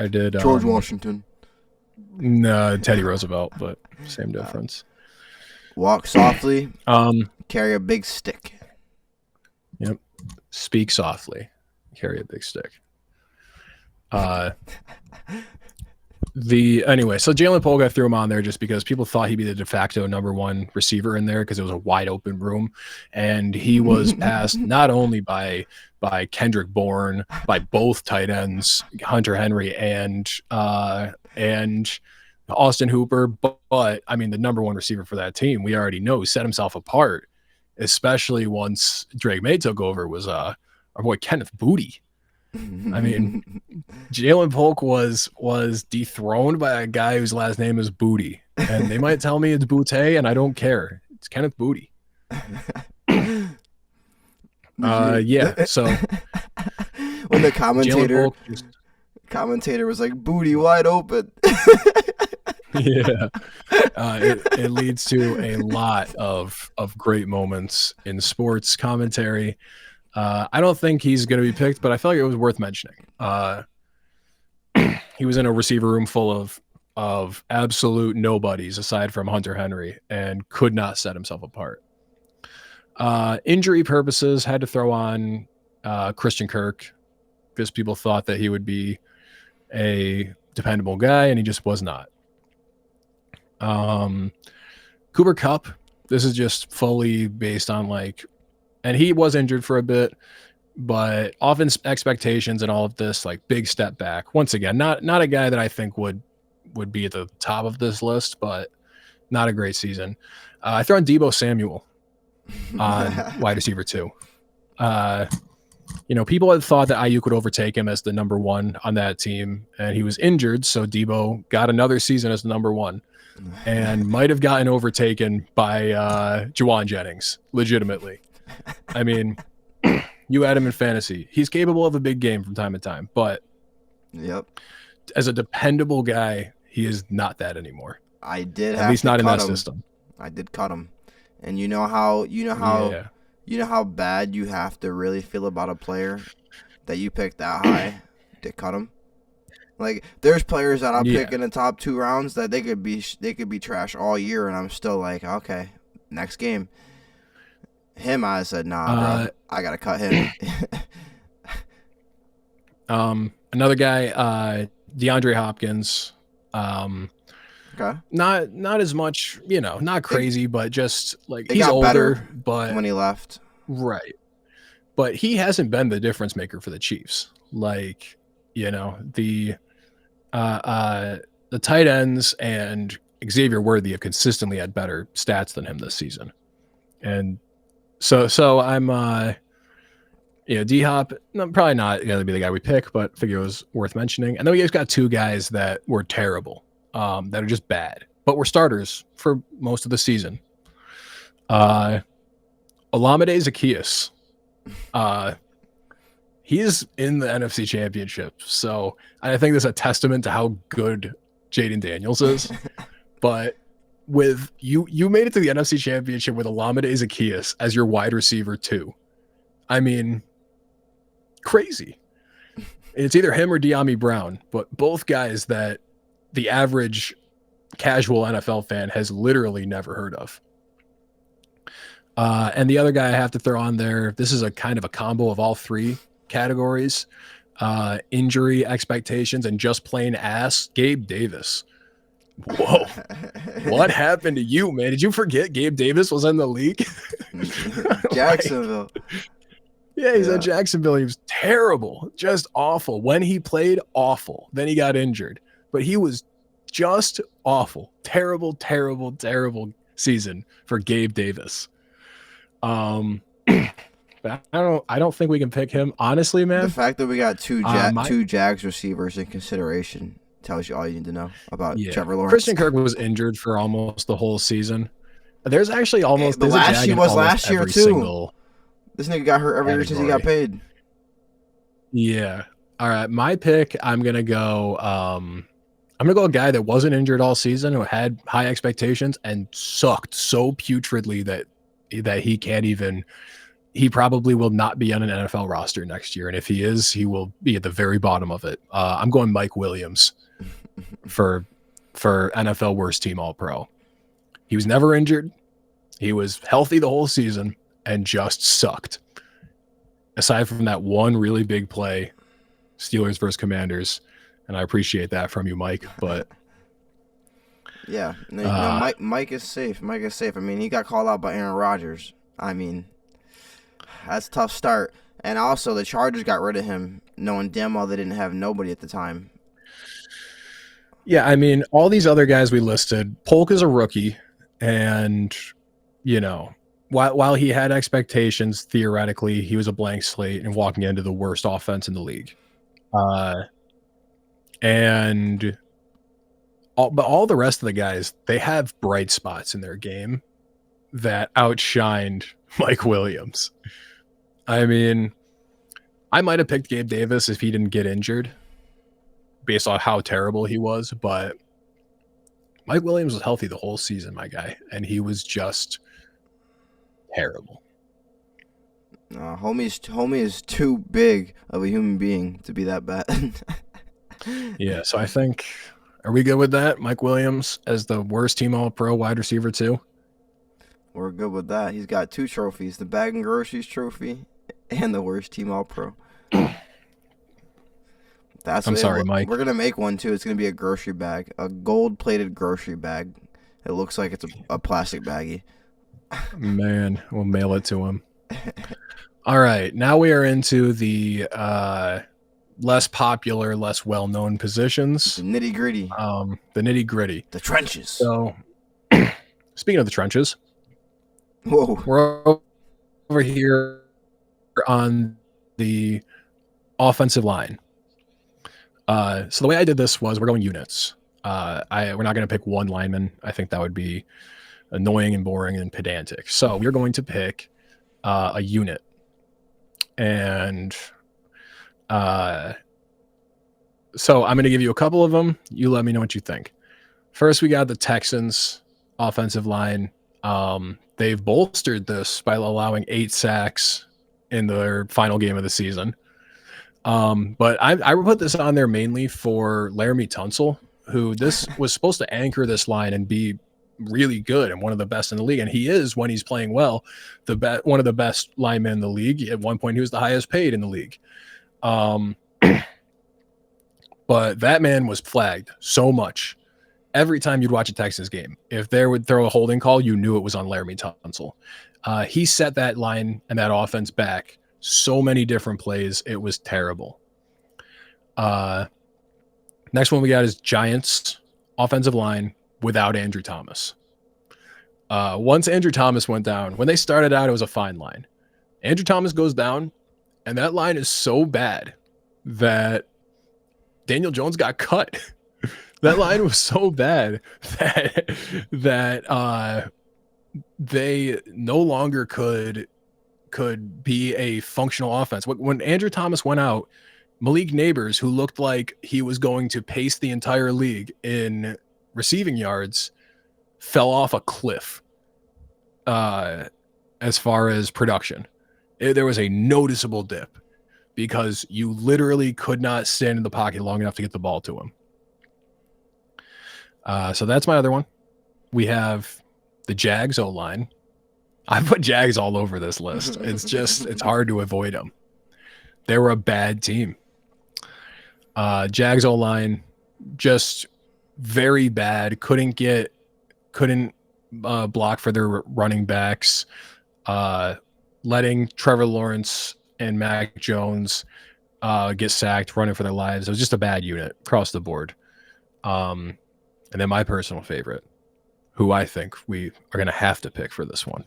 did. George Washington. No, Teddy Roosevelt, but same difference. Walk softly. Carry a big stick. Yep. Speak softly. Carry a big stick. Anyway, so Jalen Polk, I threw him on there just because people thought he'd be the de facto number one receiver in there because it was a wide open room, and he was passed not only by Kendrick Bourne, by both tight ends, Hunter Henry and Austin Hooper, but I mean the number one receiver for that team, we already know, set himself apart, especially once Drake May took over, was our boy Kenneth Booty. I mean, Jalen Polk was dethroned by a guy whose last name is Booty, and they might tell me it's Boutte, and I don't care. It's Kenneth Booty. Yeah. So when the commentator was like, "Booty wide open." Yeah, it leads to a lot of great moments in sports commentary. I don't think he's going to be picked, but I feel like it was worth mentioning. He was in a receiver room full of absolute nobodies aside from Hunter Henry and could not set himself apart. Injury purposes, had to throw on Christian Kirk because people thought that he would be a dependable guy, and he just was not. Cooper Kupp, this is just fully based on like, and he was injured for a bit, but offense expectations and all of this, like big step back. Once again, not a guy that I think would be at the top of this list, but not a great season. I throw in Deebo Samuel on wide receiver 2. people had thought that Ayuk would overtake him as the number one on that team, and he was injured, so Debo got another season as the number one, and might have gotten overtaken by Juwan Jennings, legitimately. I mean, you had him in fantasy. He's capable of a big game from time to time, but as a dependable guy, he is not that anymore. I did at least not in that system. I did cut him, and you know how bad you have to really feel about a player that you picked that high to cut him. Like, there's players that I'll pick in the top 2 rounds that they could be trash all year, and I'm still like, okay, next game. Him, I said, nah, bro, I gotta cut him. Another guy, DeAndre Hopkins. Okay. Not as much, not crazy, but just like he's older, but when he left. Right. But he hasn't been the difference maker for the Chiefs. Like, the tight ends and Xavier Worthy have consistently had better stats than him this season. And so I'm D-Hop, probably not going to be the guy we pick, but figure it was worth mentioning. And then we just got 2 guys that were terrible. That are just bad, but were starters for most of the season. Olamide Zaccheaus. He's in the NFC Championship, so I think that's a testament to how good Jaden Daniels is. But with you made it to the NFC Championship with Olamide Zaccheaus as your wide receiver too. I mean, crazy. It's either him or De'Ami Brown, but both guys that the average casual NFL fan has literally never heard of. And the other guy I have to throw on there, this is a kind of a combo of all 3 categories, injury expectations and just plain ass, Gabe Davis. Whoa. What happened to you, man? Did you forget Gabe Davis was in the league? Jacksonville. Yeah, he's at Jacksonville. He was terrible, just awful. When he played, awful. Then he got injured. But he was just awful. Terrible, terrible, terrible season for Gabe Davis. But I don't think we can pick him. Honestly, man. The fact that we got two Jags receivers in consideration tells you all you need to know about Trevor Lawrence. Christian Kirk was injured for almost the whole season. There's actually almost last year too. This nigga got hurt every year since he got paid. Yeah. All right. My pick, I'm gonna go a guy that wasn't injured all season, who had high expectations and sucked so putridly that he can't even. He probably will not be on an NFL roster next year, and if he is, he will be at the very bottom of it. I'm going Mike Williams for NFL worst team All-Pro. He was never injured. He was healthy the whole season and just sucked. Aside from that one really big play, Steelers versus Commanders, and I appreciate that from you, Mike. But yeah, Mike is safe. Mike is safe. I mean, he got called out by Aaron Rodgers. I mean, that's a tough start. And also, the Chargers got rid of him, knowing damn well they didn't have nobody at the time. Yeah, I mean, all these other guys we listed, Polk is a rookie, and, while he had expectations, theoretically, he was a blank slate and walking into the worst offense in the league. But all the rest of the guys, they have bright spots in their game that outshined Mike Williams. I mean, I might have picked Gabe Davis if he didn't get injured based on how terrible he was, but Mike Williams was healthy the whole season, my guy, and he was just terrible. Homie is too big of a human being to be that bad. Yeah, so I think, are we good with that? Mike Williams as the worst team All-Pro wide receiver too? We're good with that. He's got 2 trophies, the Bag and Groceries trophy and the worst team All-Pro. I'm sorry, Mike. We're going to make one, too. It's going to be a grocery bag, a gold-plated grocery bag. It looks like it's a plastic baggie. Man, we'll mail it to him. All right, now we are into the less popular, less well-known positions. The nitty-gritty. The nitty-gritty. The trenches. So, speaking of the trenches, whoa, we're over here on the offensive line. So the way I did this was we're going units. We're not going to pick one lineman. I think that would be annoying and boring and pedantic. So we're going to pick a unit. And so I'm going to give you a couple of them. You let me know what you think. First, we got the Texans offensive line. They've bolstered this by allowing 8 sacks in their final game of the season. But I would put this on there mainly for Laramie Tunsil, who this was supposed to anchor this line and be really good and one of the best in the league. And he is, when he's playing well, one of the best linemen in the league. At one point, he was the highest paid in the league. But that man was flagged so much. Every time you'd watch a Texans game, if they would throw a holding call, you knew it was on Laramie Tunsil. He set that line and that offense back so many different plays. It was terrible. Next one we got is Giants offensive line without Andrew Thomas. Once Andrew Thomas went down, when they started out, it was a fine line. Andrew Thomas goes down, and that line is so bad that Daniel Jones got cut. That line was so bad that they no longer could be a functional offense. When Andrew Thomas went out, Malik Neighbors, who looked like he was going to pace the entire league in receiving yards, fell off a cliff as far as production. There was a noticeable dip because you literally could not stand in the pocket long enough to get the ball to him. So that's my other one. We have the Jags O-line. I put Jags all over this list. It's hard to avoid them. They were a bad team. Jags O-line, just very bad. Couldn't block for their running backs. Letting Trevor Lawrence and Mac Jones get sacked, running for their lives. It was just a bad unit across the board. And then my personal favorite, who I think we are going to have to pick for this one,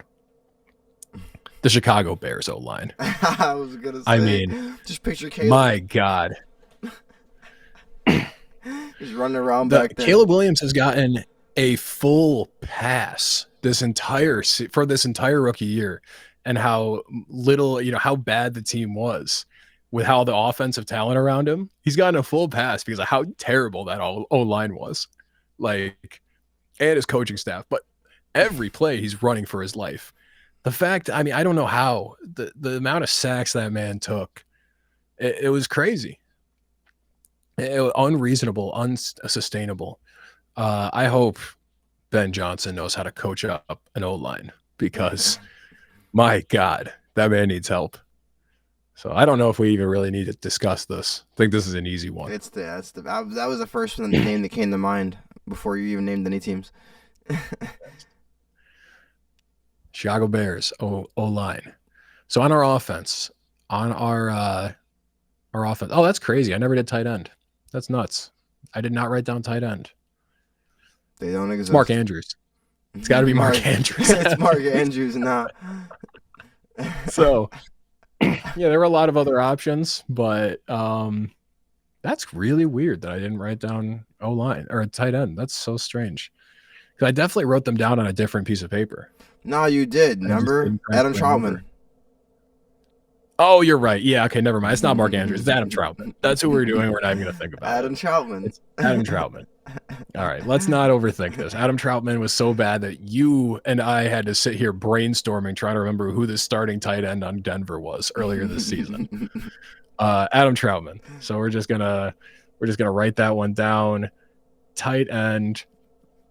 the Chicago Bears O-line. I was going to say. I mean, just picture Caleb. My God. He's running around back there. Caleb Williams has gotten a full pass for this entire rookie year, and how little, how bad the team was with how the offensive talent around him. He's gotten a full pass because of how terrible that O-line was. Like, and his coaching staff, but every play he's running for his life. The fact, I don't know how the amount of sacks that man took, it was crazy. It was unreasonable, unsustainable. I hope Ben Johnson knows how to coach up an O-line because, my God, that man needs help. So I don't know if we even really need to discuss this. I think this is an easy one. That was the first name that came to mind before you even named any teams. Chicago Bears O-line. So on our offense, our offense. Oh, that's crazy. I never did tight end. That's nuts. I did not write down tight end. They don't exist. It's Mark Andrews. It's got to be Mark Andrews. It's Mark Andrews now. So, yeah, there were a lot of other options, but that's really weird that I didn't write down O-line or a tight end. That's so strange. Because I definitely wrote them down on a different piece of paper. No, you did. Remember? Adam Troutman. Oh, you're right. Yeah, okay, never mind. It's not Mark Andrews. It's Adam Troutman. That's who we're doing. We're not even going to think about Adam Troutman. It's Adam Troutman. All right, let's not overthink this. Adam Troutman was so bad that you and I had to sit here brainstorming, trying to remember who the starting tight end on Denver was earlier this season. Adam Troutman. So we're just gonna write that one down. Tight end,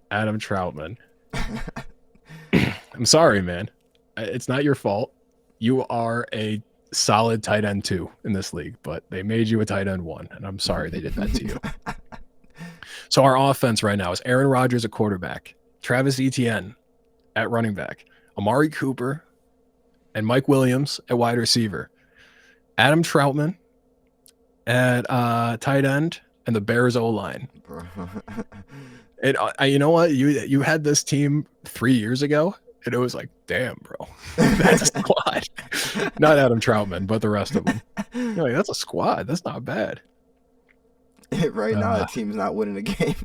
Adam Troutman. I'm sorry, man. It's not your fault. You are a solid tight end 2 in this league, but they made you a tight end 1, and I'm sorry they did that to you. So our offense right now is Aaron Rodgers at quarterback, Travis Etienne at running back, Amari Cooper and Mike Williams at wide receiver, Adam Troutman at tight end, and the Bears O-line. And you know what? You had this team 3 years ago, And it was like, damn, bro, that's a squad. Not Adam Troutman, but the rest of them. You're like, that's a squad. That's not bad. Right now, the team's not winning a game.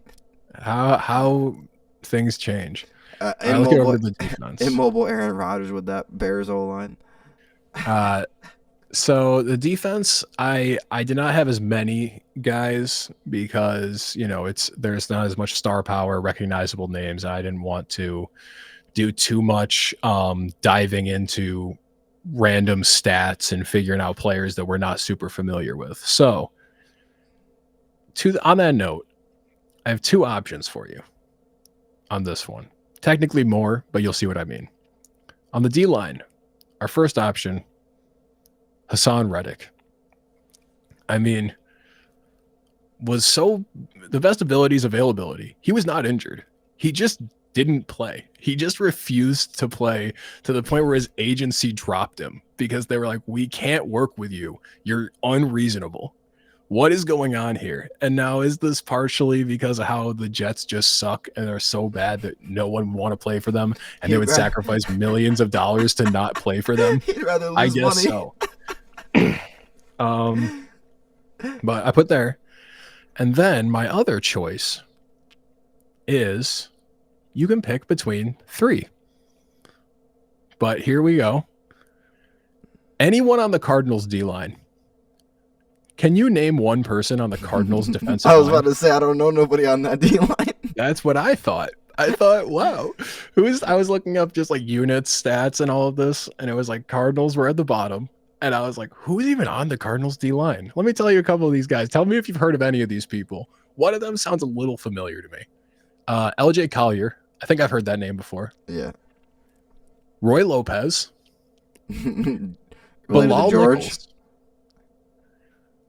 How things change. Let's get over to the defense. Immobile Aaron Rodgers with that Bears O-line. So the defense, I did not have as many guys because, you know, there's not as much star power, recognizable names. I didn't want to do too much diving into random stats and figuring out players that we're not super familiar with. So on that note, I have 2 options for you on this one. Technically more, but you'll see what I mean. On the D-line, our first option, Hassan Reddick. I mean, the best ability is availability. He was not injured. He just didn't play. He just refused to play to the point where his agency dropped him because they were like, we can't work with you. You're unreasonable. What is going on here? And now, is this partially because of how the Jets just suck and are so bad that no one would want to play for them and they would sacrifice millions of dollars to not play for them? He'd rather lose I guess money. So. But I put there. And then my other choice is you can pick between 3. But here we go. Anyone on the Cardinals D-line. Can you name one person on the Cardinals defensive line? I was about to say, I don't know nobody on that D-line. That's what I thought. I thought, wow. I was looking up just like units, stats, and all of this, and it was like Cardinals were at the bottom. And I was like, who's even on the Cardinals D-line? Let me tell you a couple of these guys. Tell me if you've heard of any of these people. One of them sounds a little familiar to me. LJ Collier. I think I've heard that name before. Yeah. Roy Lopez. Bilal George.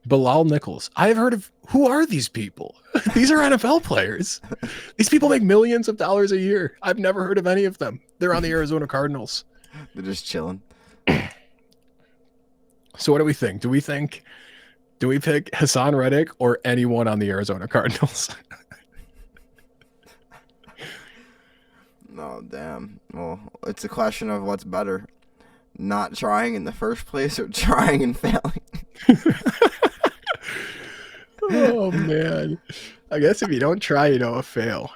Bilal Nichols. I've heard of. Who are these people? These are NFL players. These people make millions of dollars a year. I've never heard of any of them. They're on the Arizona Cardinals. They're just chilling. So what do we think? Do we pick Hassan Reddick or anyone on the Arizona Cardinals? No, damn. Well, it's a question of what's better. Not trying in the first place or trying and failing. Oh, man. I guess if you don't try, you don't fail.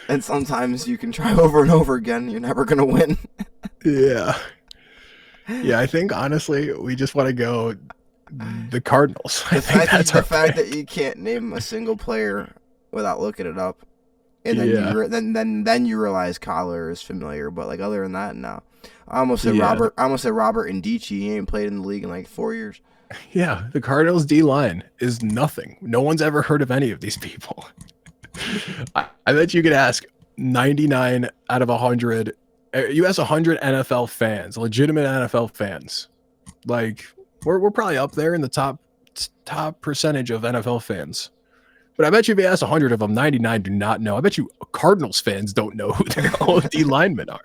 And sometimes you can try over and over again. You're never going to win. Yeah. Yeah, I think, honestly, we just want to go the Cardinals. The fact that you can't name a single player without looking it up. And then then you realize Collar is familiar. But, like, other than that, no. I almost said Robert Indici. He ain't played in the league in, like, 4 years. Yeah, the Cardinals D-line is nothing. No one's ever heard of any of these people. I bet you could ask 99 out of 100. You ask 100 NFL fans, legitimate NFL fans. Like, we're probably up there in the top percentage of NFL fans. But I bet you if you ask 100 of them, 99 do not know. I bet you Cardinals fans don't know who their D linemen are.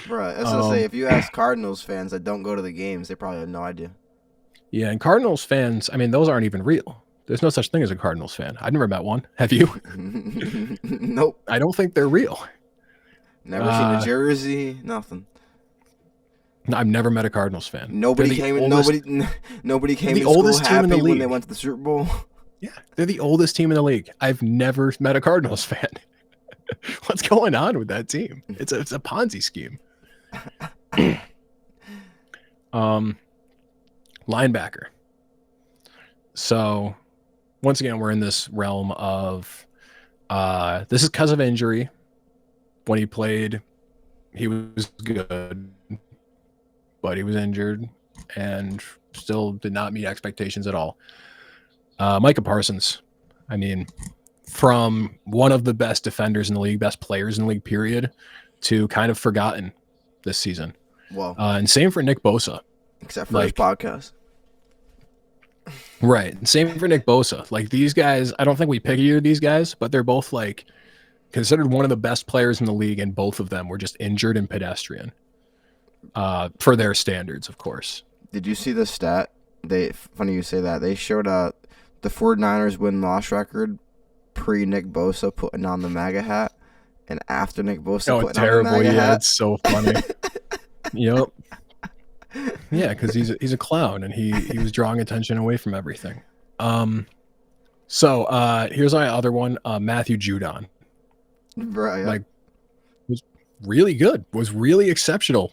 Bro, I was going to say, if you ask Cardinals fans that don't go to the games, they probably have no idea. Yeah, and Cardinals fans, I mean, those aren't even real. There's no such thing as a Cardinals fan. I've never met one. Have you? Nope. I don't think they're real. Never seen a jersey, nothing. I've never met a Cardinals fan. Nobody came in school happy when they went to the Super Bowl. Yeah, they're the oldest team in the league. I've never met a Cardinals fan. What's going on with that team? It's a Ponzi scheme. Linebacker. So, once again, we're in this realm of this is because of injury. When he played, he was good, but he was injured and still did not meet expectations at all. Micah Parsons, I mean, from one of the best defenders in the league, best players in the league, period, to kind of forgotten this season. Wow. And same for Nick Bosa. Except for his podcast. Right. Same for Nick Bosa. Like, these guys, I don't think we pick either of these guys, but they're both, like, considered one of the best players in the league, and both of them were just injured and pedestrian. For their standards, of course. Did you see the stat? Funny you say that. They showed the 49ers win-loss record pre-Nick Bosa putting on the MAGA hat, And after Nick Bosa Oh, putting terrible! on the MAGA Yeah, hat. it's so funny. Yep. Yeah, because he's a clown and he was drawing attention away from everything. So here's my other one, Matthew Judon. Bro, yeah. Like, was really good, was really exceptional.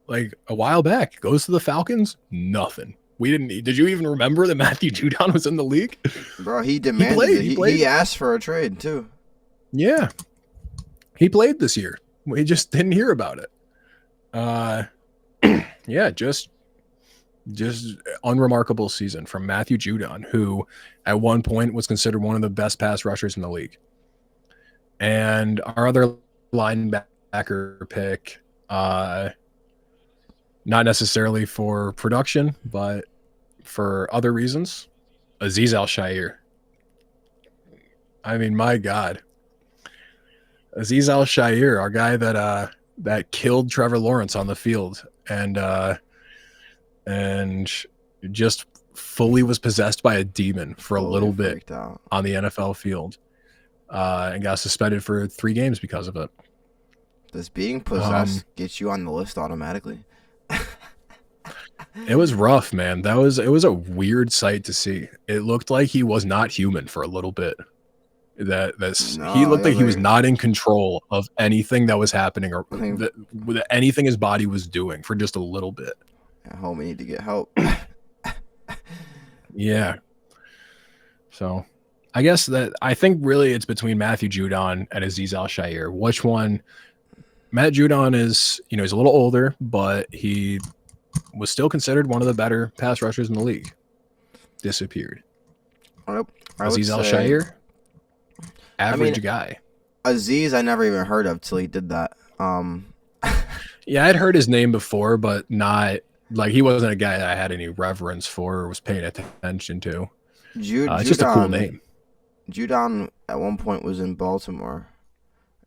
Like a while back, goes to the Falcons, nothing. We didn't. Did you even remember that Matthew Judon was in the league? Bro, he demanded it. He asked for a trade too. Yeah, he played this year. We just didn't hear about it. Yeah, just unremarkable season from Matthew Judon, who at one point was considered one of the best pass rushers in the league. And our other linebacker pick, not necessarily for production, but for other reasons, Azeez Al-Shaair. I mean, my God. Azeez Al-Shaair, our guy that killed Trevor Lawrence on the field and just fully was possessed by a demon for a little bit on the NFL field, and got suspended for 3 games because of it. Does being possessed get you on the list automatically? It was rough, man. It was a weird sight to see. It looked like he was not human for a little bit. He looked like he was not in control of anything that was happening or anything his body was doing for just a little bit. Yeah, homie need to get help. Yeah. So I guess I think really it's between Matthew Judon and Azeez Al-Shaair. Which one? Matt Judon is, he's a little older, but he was still considered one of the better pass rushers in the league. Disappeared. Azeez Al-Shaair, average guy. Azeez, I never even heard of till he did that. Yeah, I'd heard his name before, but not like he wasn't a guy that I had any reverence for or was paying attention to. It's just a cool name. Judon at one point was in Baltimore,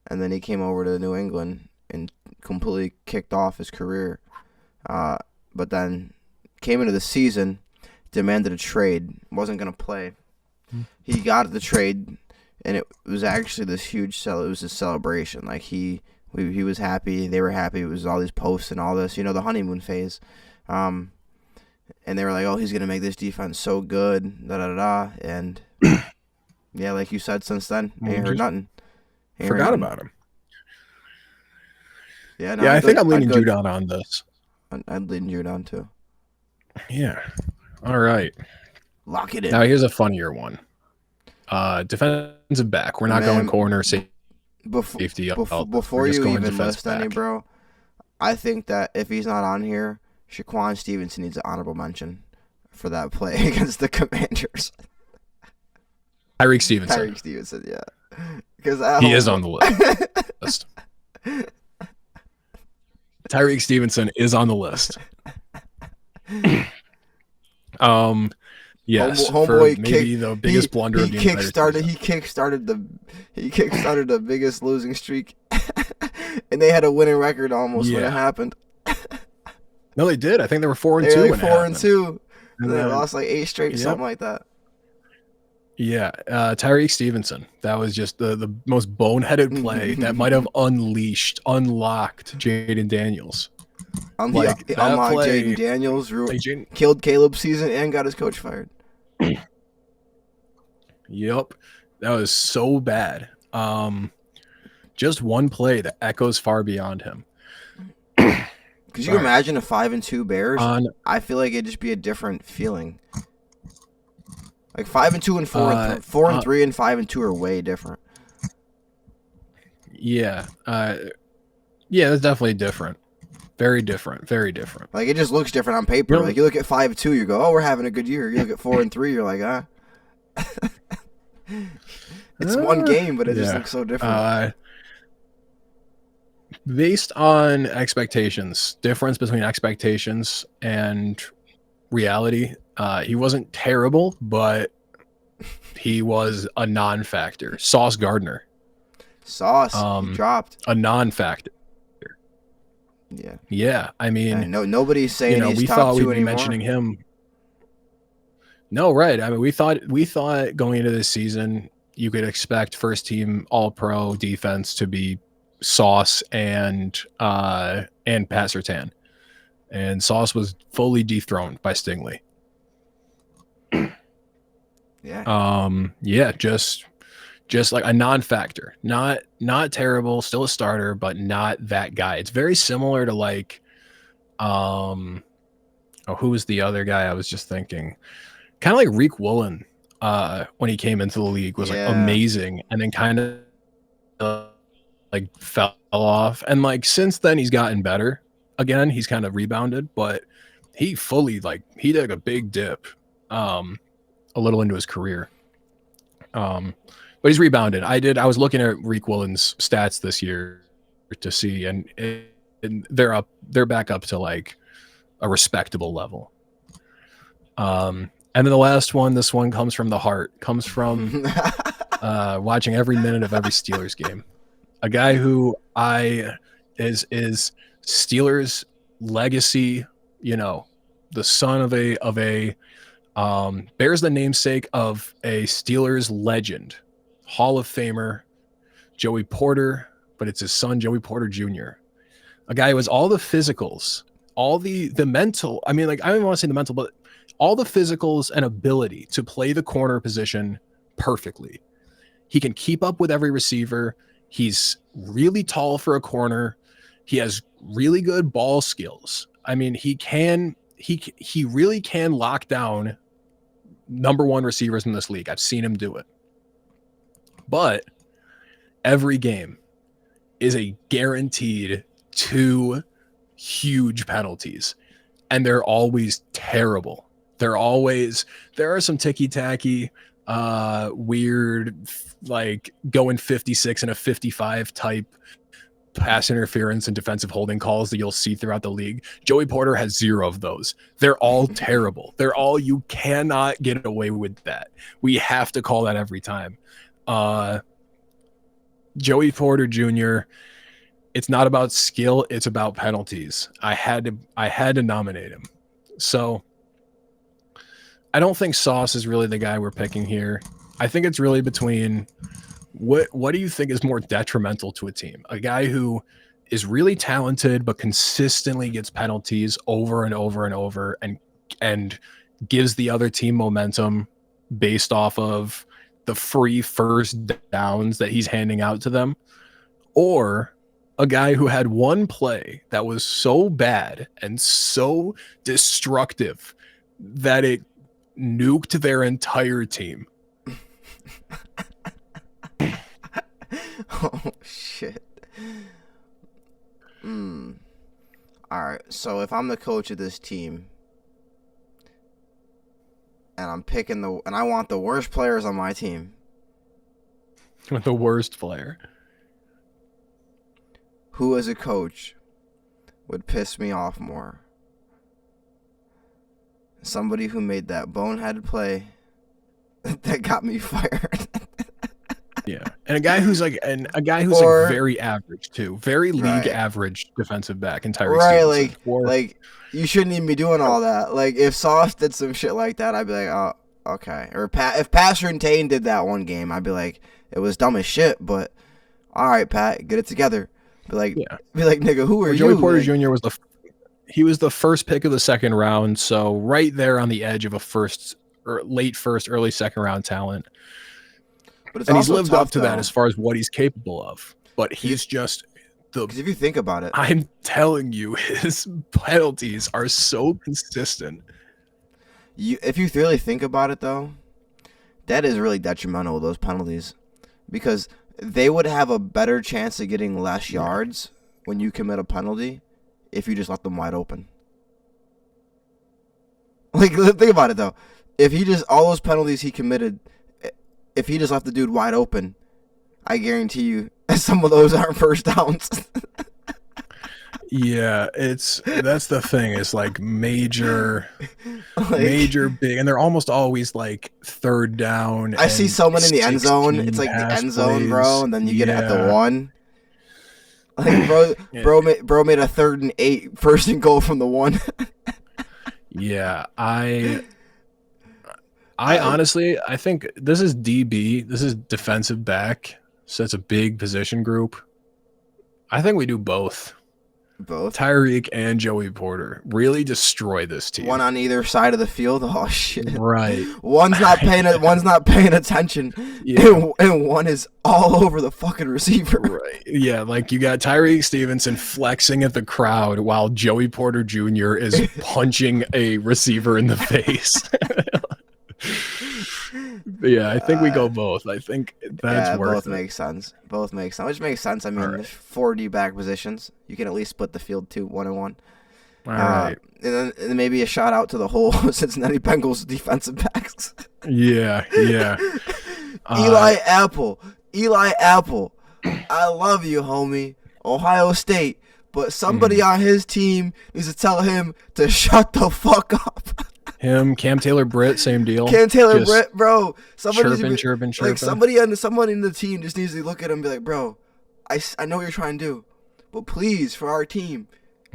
and then he came over to New England and completely kicked off his career. But then came into the season, demanded a trade, wasn't going to play. He got the trade, and it was actually this huge it was a celebration. Like he was happy, they were happy. It was all these posts and all this, the honeymoon phase. And they were like, "Oh, he's going to make this defense so good, da da da." And yeah, like you said, since then, ain't heard nothing. Forgot about him. Yeah, I think I'm leaning Judon on this. I'd lean Judon too. Yeah. All right. Lock it in. Now here's a funnier one. Defensive back. We're not going corner safety. Before you even list any, bro, I think that if he's not on here, Shaquan Stevenson needs an honorable mention for that play against the Commanders. Tyreek Stevenson, yeah. Because he is on the list. Tyreek Stevenson is on the list. Yes, homeboy maybe the biggest blunder of the entire season. He kickstarted the biggest losing streak, and they had a winning record almost when it happened. No, they did. I think they were 4-2. Like 4-2, and they lost like 8 straight, something like that. Yeah, Tyreek Stevenson. That was just the most boneheaded play that might have unlocked Jaden Daniels. Unlocked Jaden Daniels, killed Caleb's season, and got his coach fired. Yep, that was so bad. Just one play that echoes far beyond him. Could you imagine a 5-2 Bears? I feel like it'd just be a different feeling. Like 5-2 and 4-3 and 5-2 are way different. Yeah, that's definitely different. Very different. Very different. Like it just looks different on paper. Like you look at 5-2, you go, "Oh, we're having a good year." You look at 4-3, you're like, "Ah." It's one game, but it just looks so different. Based on expectations, difference between expectations and reality, he wasn't terrible, but he was a non-factor. Sauce Gardner. He dropped. A non-factor. Yeah. I mean, nobody's saying he's we top thought 2 we'd be anymore. mentioning him. No, right. I mean, we thought going into this season, you could expect first team all pro defense to be Sauce and Pat Surtain. And Sauce was fully dethroned by Stingley. Yeah. Just like a non-factor. Not terrible, still a starter, but not that guy. It's very similar to like who was the other guy I was just thinking? Kind of like Reek Woolen when he came into the league was like amazing, and then kind of like fell off. And like since then he's gotten better. Again, he's kind of rebounded, but he fully he took a big dip a little into his career. But he's rebounded. I was looking at Reek Woolen's stats this year to see, and they're back up to like a respectable level. And then the last one, this one comes from the heart, comes from watching every minute of every Steelers game. A guy who is Steelers legacy, the son of a bears the namesake of a Steelers legend, Hall of Famer, Joey Porter, but it's his son, Joey Porter Jr. A guy who has all the physicals, all the mental. I mean, like, I don't even want to say the mental, but all the physicals and ability to play the corner position perfectly. He can keep up with every receiver. He's really tall for a corner. He has really good ball skills. I mean, he really can lock down number one receivers in this league. I've seen him do it. But every game is a guaranteed 2 huge penalties, and they're always terrible. There are some ticky-tacky, weird, like going 56 and a 55 type pass interference and defensive holding calls that you'll see throughout the league. Joey Porter has 0 of those. They're all terrible. You cannot get away with that. We have to call that every time. Joey Porter Jr., it's not about skill, it's about penalties. I had to nominate him. So I don't think Sauce is really the guy we're picking here. I think it's really between what do you think is more detrimental to a team? A guy who is really talented but consistently gets penalties over and over and over and gives the other team momentum based off of the free first downs that he's handing out to them, or a guy who had one play that was so bad and so destructive that it nuked their entire team. Oh shit. Alright, so if I'm the coach of this team and I'm picking and I want the worst players on my team. With the worst player. Who as a coach would piss me off more? Somebody who made that boneheaded play that got me fired. Yeah, and a guy who's like very average too, very league average defensive back. Entirely right. Like you shouldn't even be doing all that. Like if Sauce did some shit like that, I'd be like, oh, okay. Or if Pat Surtain did that one game, I'd be like, it was dumb as shit, but all right, Pat, get it together. Be like, nigga, who are you? Joey Porter Jr. was the first pick of the second round, so right there on the edge of a first or late first, early second round talent. But he's lived up to that as far as what he's capable of. But he's just because if you think about it, I'm telling you, his penalties are so consistent. If you really think about it, though, that is really detrimental, those penalties, because they would have a better chance of getting less yards when you commit a penalty if you just let them wide open. Like, think about it, though. If he just, all those penalties he committed, if he just left the dude wide open, I guarantee you some of those aren't first downs. Yeah, that's the thing. It's like major big, and they're almost always like third down. I see someone in the end zone. It's like the end zone, bro, and then you get it at the 1. Like, bro made a 3rd and 8, first and goal from the 1. Yeah, I Honestly, I think this is DB. This is defensive back. So it's a big position group. I think we do both. Both. Tyreek and Joey Porter really destroy this team. One on either side of the field. Oh shit! Right. One's not paying attention. Yeah. And one is all over the fucking receiver. Right. Yeah, like you got Tyreek Stevenson flexing at the crowd while Joey Porter Jr. is punching a receiver in the face. Yeah, I think we go both. I think that's worth both it. Makes sense. Both makes sense. Which makes sense. I mean, there's 4 D-back positions. You can at least split the field 1-1. All right. And then maybe a shout out to the whole Cincinnati Bengals defensive backs. Yeah. Eli Apple. I love you, homie. Ohio State. But somebody on his team needs to tell him to shut the fuck up. Him, Cam Taylor-Britt, same deal. Cam Taylor-Britt, bro. Chirping. Like somebody in the team just needs to look at him and be like, bro, I know what you're trying to do, but please, for our team,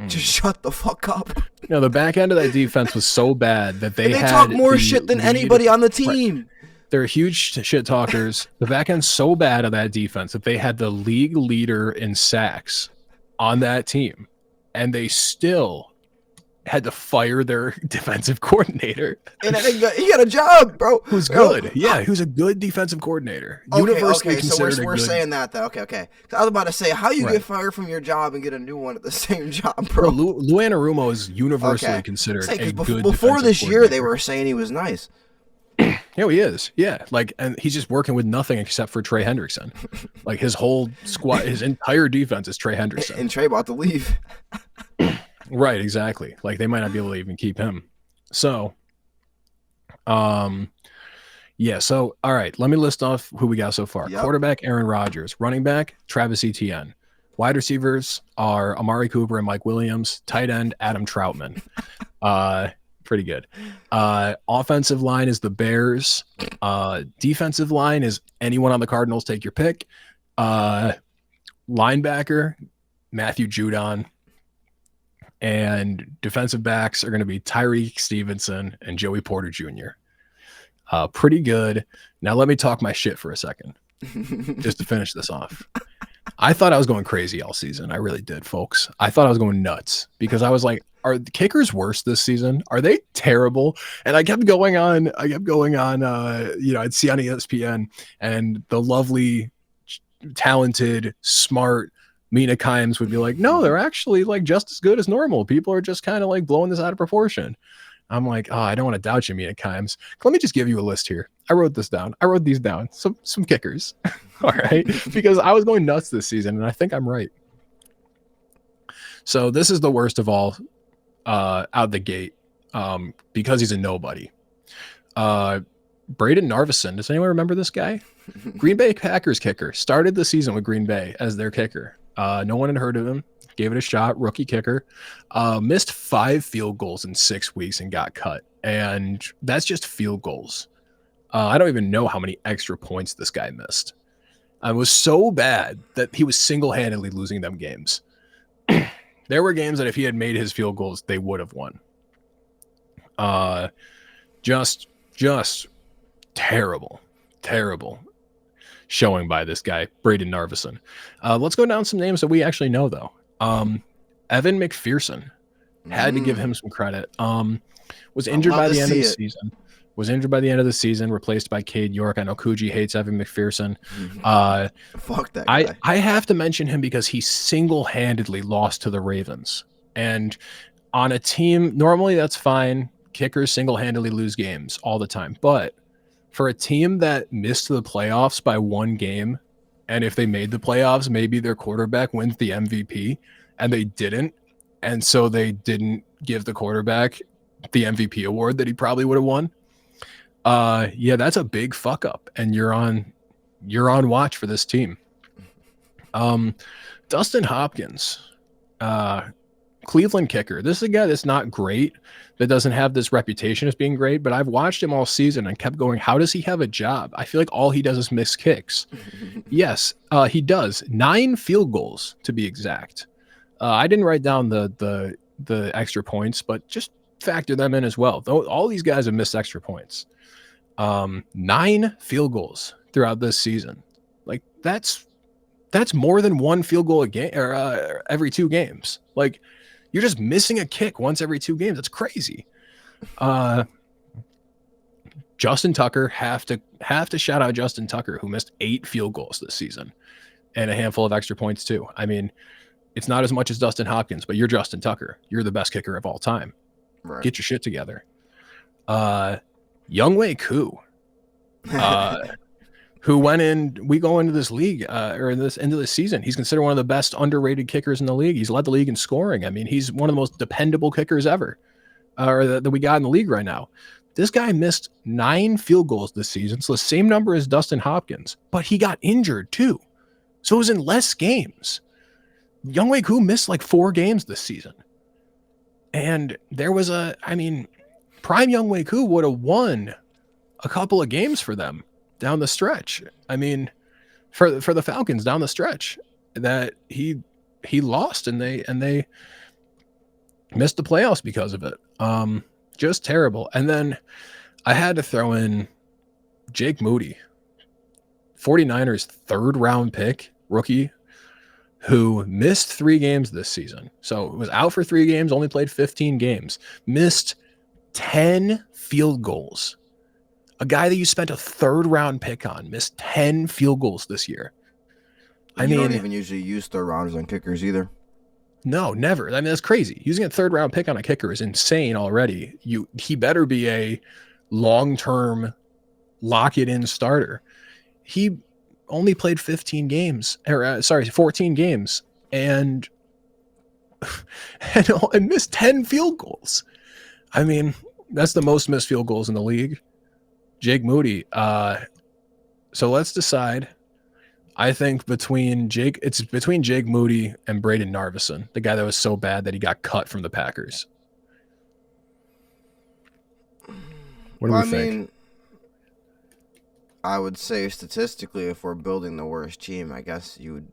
just shut the fuck up. No, the back end of that defense was so bad that they talk more shit than anybody on the team. Right. They're huge shit talkers. The back end's so bad of that defense that they had the league leader in sacks on that team, and they still had to fire their defensive coordinator. And I think he got a job, bro. Who's good. Yeah, who's a good defensive coordinator. Universally considered so we're saying that, though. Okay. I was about to say, how you get fired from your job and get a new one at the same job, bro? Lou Anarumo is universally considered a good before this year, they were saying he was nice. Yeah, he is. Yeah, and he's just working with nothing except for Trey Hendrickson. Like his whole squad, his entire defense is Trey Hendrickson. And Trey about to leave. Right, exactly. Like they might not be able to even keep him. So, yeah. So, all right. Let me list off who we got so far. Yep. Quarterback Aaron Rodgers, running back Travis Etienne, wide receivers are Amari Cooper and Mike Williams, tight end Adam Troutman. Pretty good. Offensive line is the Bears. Defensive line is anyone on the Cardinals. Take your pick. Linebacker Matthew Judon. And defensive backs are going to be Tyreek Stevenson and Joey Porter Jr. Pretty good. Now let me talk my shit for a second, just to finish this off. I thought I was going crazy all season. I really did, folks. I thought I was going nuts because I was like, are the kickers worse this season? Are they terrible? And I kept going on. I'd see on ESPN and the lovely, talented, smart Mina Kimes would be like, no, they're actually like just as good as normal. People are just kind of like blowing this out of proportion. I'm like, oh, I don't want to doubt you, Mina Kimes. Let me just give you a list here. I wrote these down. Some kickers. All right. Because I was going nuts this season and I think I'm right. So this is the worst of all out the gate because he's a nobody. Braden Narvison. Does anyone remember this guy? Green Bay Packers kicker. Started the season with Green Bay as their kicker. No one had heard of him. Gave it a shot. Rookie kicker. Missed 5 field goals in 6 weeks and got cut. And that's just field goals. I don't even know how many extra points this guy missed. It was so bad that he was single-handedly losing them games. There were games that if he had made his field goals, they would have won. Just terrible showing by this guy, Braden Narvison. Let's go down some names that we actually know, though. Evan McPherson. Had to give him some credit. Was injured by the end of the season. Replaced by Cade York. I know Coogii hates Evan McPherson. Fuck that guy. I have to mention him because he single-handedly lost to the Ravens. And on a team, normally that's fine. Kickers single-handedly lose games all the time. But for a team that missed the playoffs by 1 game, and if they made the playoffs, maybe their quarterback wins the MVP, and they didn't, and so they didn't give the quarterback the MVP award that he probably would have won. Yeah, that's a big fuck up, and you're on watch for this team. Dustin Hopkins, Cleveland kicker. This is a guy that's not great, that doesn't have this reputation as being great, but I've watched him all season and kept going, how does he have a job? I feel like all he does is miss kicks. Yes, he does. 9 field goals to be exact. I didn't write down the extra points, but just factor them in as well. All these guys have missed extra points. 9 field goals throughout this season. Like that's more than 1 field goal a game or every 2 games. Like you're just missing a kick once every 2 games. That's crazy. Justin Tucker, have to shout out Justin Tucker, who missed 8 field goals this season and a handful of extra points too. I mean, it's not as much as Dustin Hopkins, but you're Justin Tucker. You're the best kicker of all time. Right. Get your shit together. Younghoe Koo, who we go into this league or into this season. He's considered one of the best underrated kickers in the league. He's led the league in scoring. I mean, he's one of the most dependable kickers ever, or that we got in the league right now. This guy missed 9 field goals this season, so the same number as Dustin Hopkins, but he got injured too. So it was in less games. Younghoe Koo missed like 4 games this season. And there was prime Younghoe Koo would have won a couple of games for them down the stretch. I mean, for the Falcons down the stretch, that he lost and they missed the playoffs because of it. Just terrible. And then I had to throw in Jake Moody, 49ers 3rd round pick rookie, who missed 3 games this season. So was out for 3 games, only played 15 games, missed 10 field goals. A guy that you spent a 3rd round pick on missed 10 field goals this year. You don't even usually use 3rd rounders on kickers either. No, never. I mean, that's crazy. Using a 3rd round pick on a kicker is insane already. He better be a long-term lock-it-in starter. He only played 14 games, and missed 10 field goals. I mean, that's the most missed field goals in the league. Jake Moody. So let's decide. I think between Jake Moody and Braden Narvison, the guy that was so bad that he got cut from the Packers. What do we think? I would say statistically, if we're building the worst team, I guess you would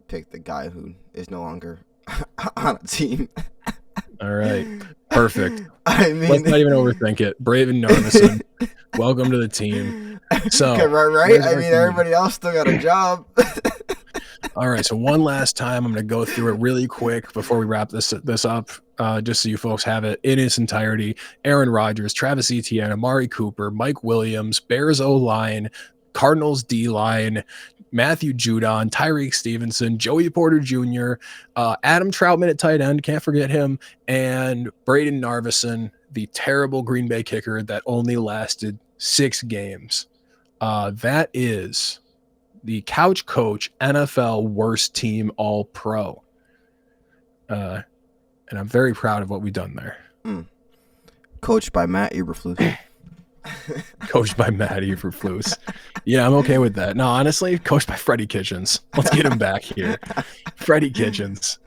pick the guy who is no longer on a team. All right. Perfect. I mean, let's not even overthink it. Braden Narvison, welcome to the team. So, right? I mean, everybody else still got a job. All right. So one last time, I'm going to go through it really quick before we wrap this up, just so you folks have it in its entirety. Aaron Rodgers, Travis Etienne, Amari Cooper, Mike Williams, Bears O-line, Cardinals D-line, Matthew Judon, Tyreek Stevenson, Joey Porter Jr., Adam Troutman at tight end, can't forget him, and Braden Narvison, the terrible Green Bay kicker that only lasted 6 games. That is the Couch Coach NFL worst team all-pro. And I'm very proud of what we've done there. Coached by Matt Eberflus. Coached by Matt Eberflus. Yeah, I'm okay with that. No, honestly, coached by Freddie Kitchens. Let's get him back here. Freddie Kitchens.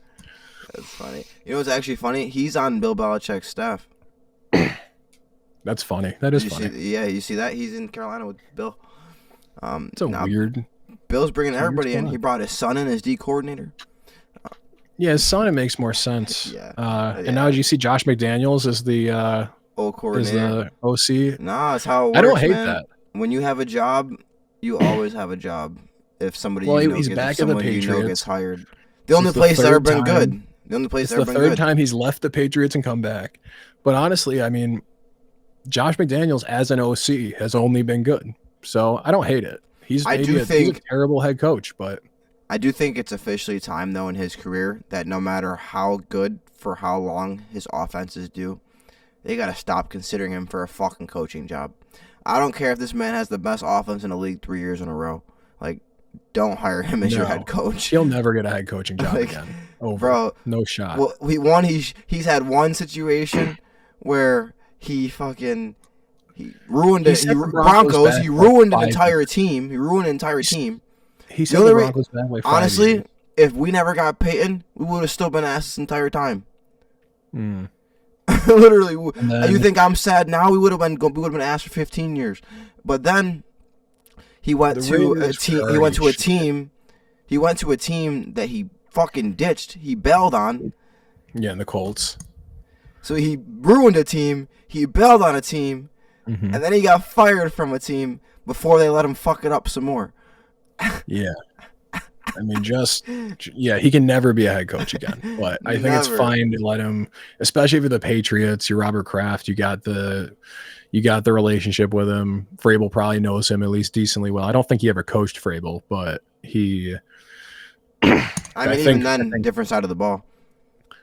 That's funny. You know what's actually funny? He's on Bill Belichick's staff. That's funny. That is funny. You see that? He's in Carolina with Bill. It's weird. Bill's bringing everybody in. He brought his son in as D coordinator. Yeah, his son, it makes more sense. And now, did you see Josh McDaniels as the old coordinator? Is the OC? Nah, it's how it works, I don't hate man. that. When you have a job, you always have a job. If somebody he's back in the Patriots. Gets hired. The only place that's ever been good. The only place that's ever been good. It's the 3rd time he's left the Patriots and come back. But honestly, I mean, Josh McDaniels as an OC has only been good. So I don't hate it. He's a terrible head coach, but I do think it's officially time, though, in his career that no matter how good for how long his offenses do, they got to stop considering him for a fucking coaching job. I don't care if this man has the best offense in the league 3 years in a row. Like, don't hire him as your head coach. He'll never get a head coaching job again. Over. Bro, no shot. Well, he's had one situation where he ruined it. Broncos. He ruined an entire team. He said the Broncos back like 5 honestly, years. If we never got Peyton, we would have still been asked this entire time. Literally, you think I'm sad now? We would have been asked for 15 years. But then he went to a team. He went to a team. He went to a team that he fucking ditched. He bailed on. Yeah, and the Colts. So he ruined a team. He bailed on a team. Mhm. And then he got fired from a team before they let him fuck it up some more. Yeah. I mean, he can never be a head coach again. But I think it's Never. fine to let him, especially for the Patriots. You're Robert Kraft. You got the relationship with him. Vrabel probably knows him at least decently well. I don't think he ever coached Vrabel, but he. I mean, even then, different side of the ball.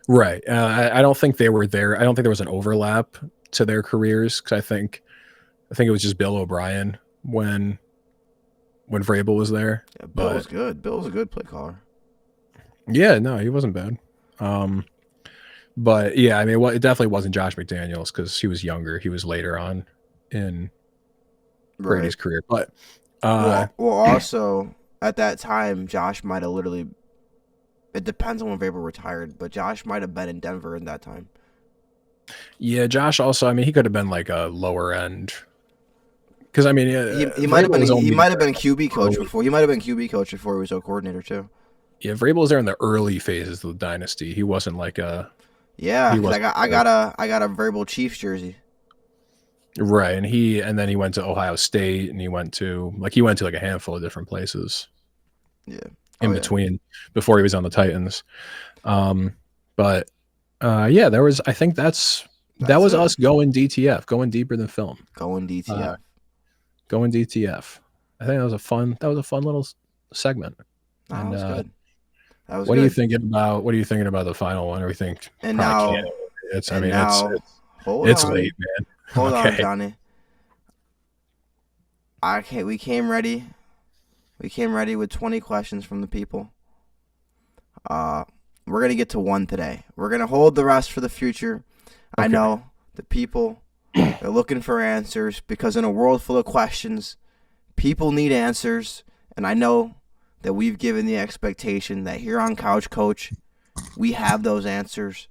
Right. I don't think they were there. I don't think there was an overlap to their careers because I think it was just Bill O'Brien when Vrabel was there. Yeah, Bill was good. Bill was a good play caller. Yeah, no, he wasn't bad. But yeah, I mean, it definitely wasn't Josh McDaniels because he was younger. He was later on in Brady's career. But well, also at that time, Josh might have literally. It depends on when Vrabel retired, but Josh might have been in Denver in that time. Yeah, Josh also. I mean, he could have been like a lower end. Because I mean, he might have been QB coach before. He might have been QB coach before he was a coordinator too. Yeah, Vrabel was there in the early phases of the dynasty. He wasn't like a. Yeah, I got a Vrabel Chiefs jersey. Right, and then he went to Ohio State, and he went to like a handful of different places. Yeah. In between, before he was on the Titans. But yeah, there was. I think that was us going DTF, going deeper than film. Going DTF. Going DTF. I think that was a fun little segment. That was good. That was what good. are you thinking about? What are you thinking about the final one? Or you think? And now it's. I mean, it's late, man. Hold on, Johnny. We came ready. We came ready with 20 questions from the people. We're going to get to one today. We're going to hold the rest for the future. Okay. I know the people are looking for answers because in a world full of questions, people need answers. And I know that we've given the expectation that here on Couch Coach, we have those answers.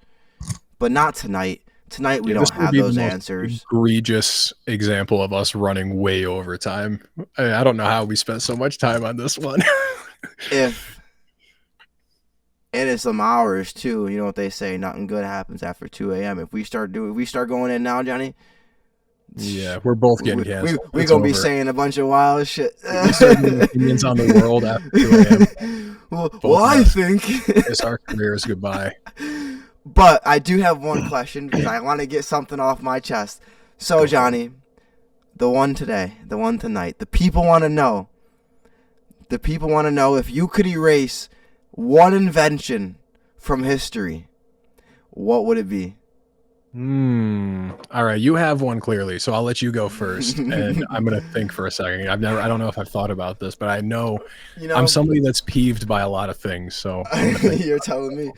But not tonight. Tonight we don't have those answers. Egregious example of us running way over time. I don't know how we spent so much time on this one. If it is some hours too, you know what they say, nothing good happens after 2 a.m. If we start going in now, Johnny. Yeah, we're both getting canceled. We're gonna be saying a bunch of wild shit. Opinions on the world after 2 a.m. Well, I think it's our careers goodbye. But I do have one question because I want to get something off my chest. So, Johnny, the one today, the one tonight, the people want to know. The people want to know if you could erase one invention from history, what would it be? All right, you have one clearly, so I'll let you go first, and I'm gonna think for a second. I don't know if I've thought about this, but I know, I'm somebody that's peeved by a lot of things. So you're telling me.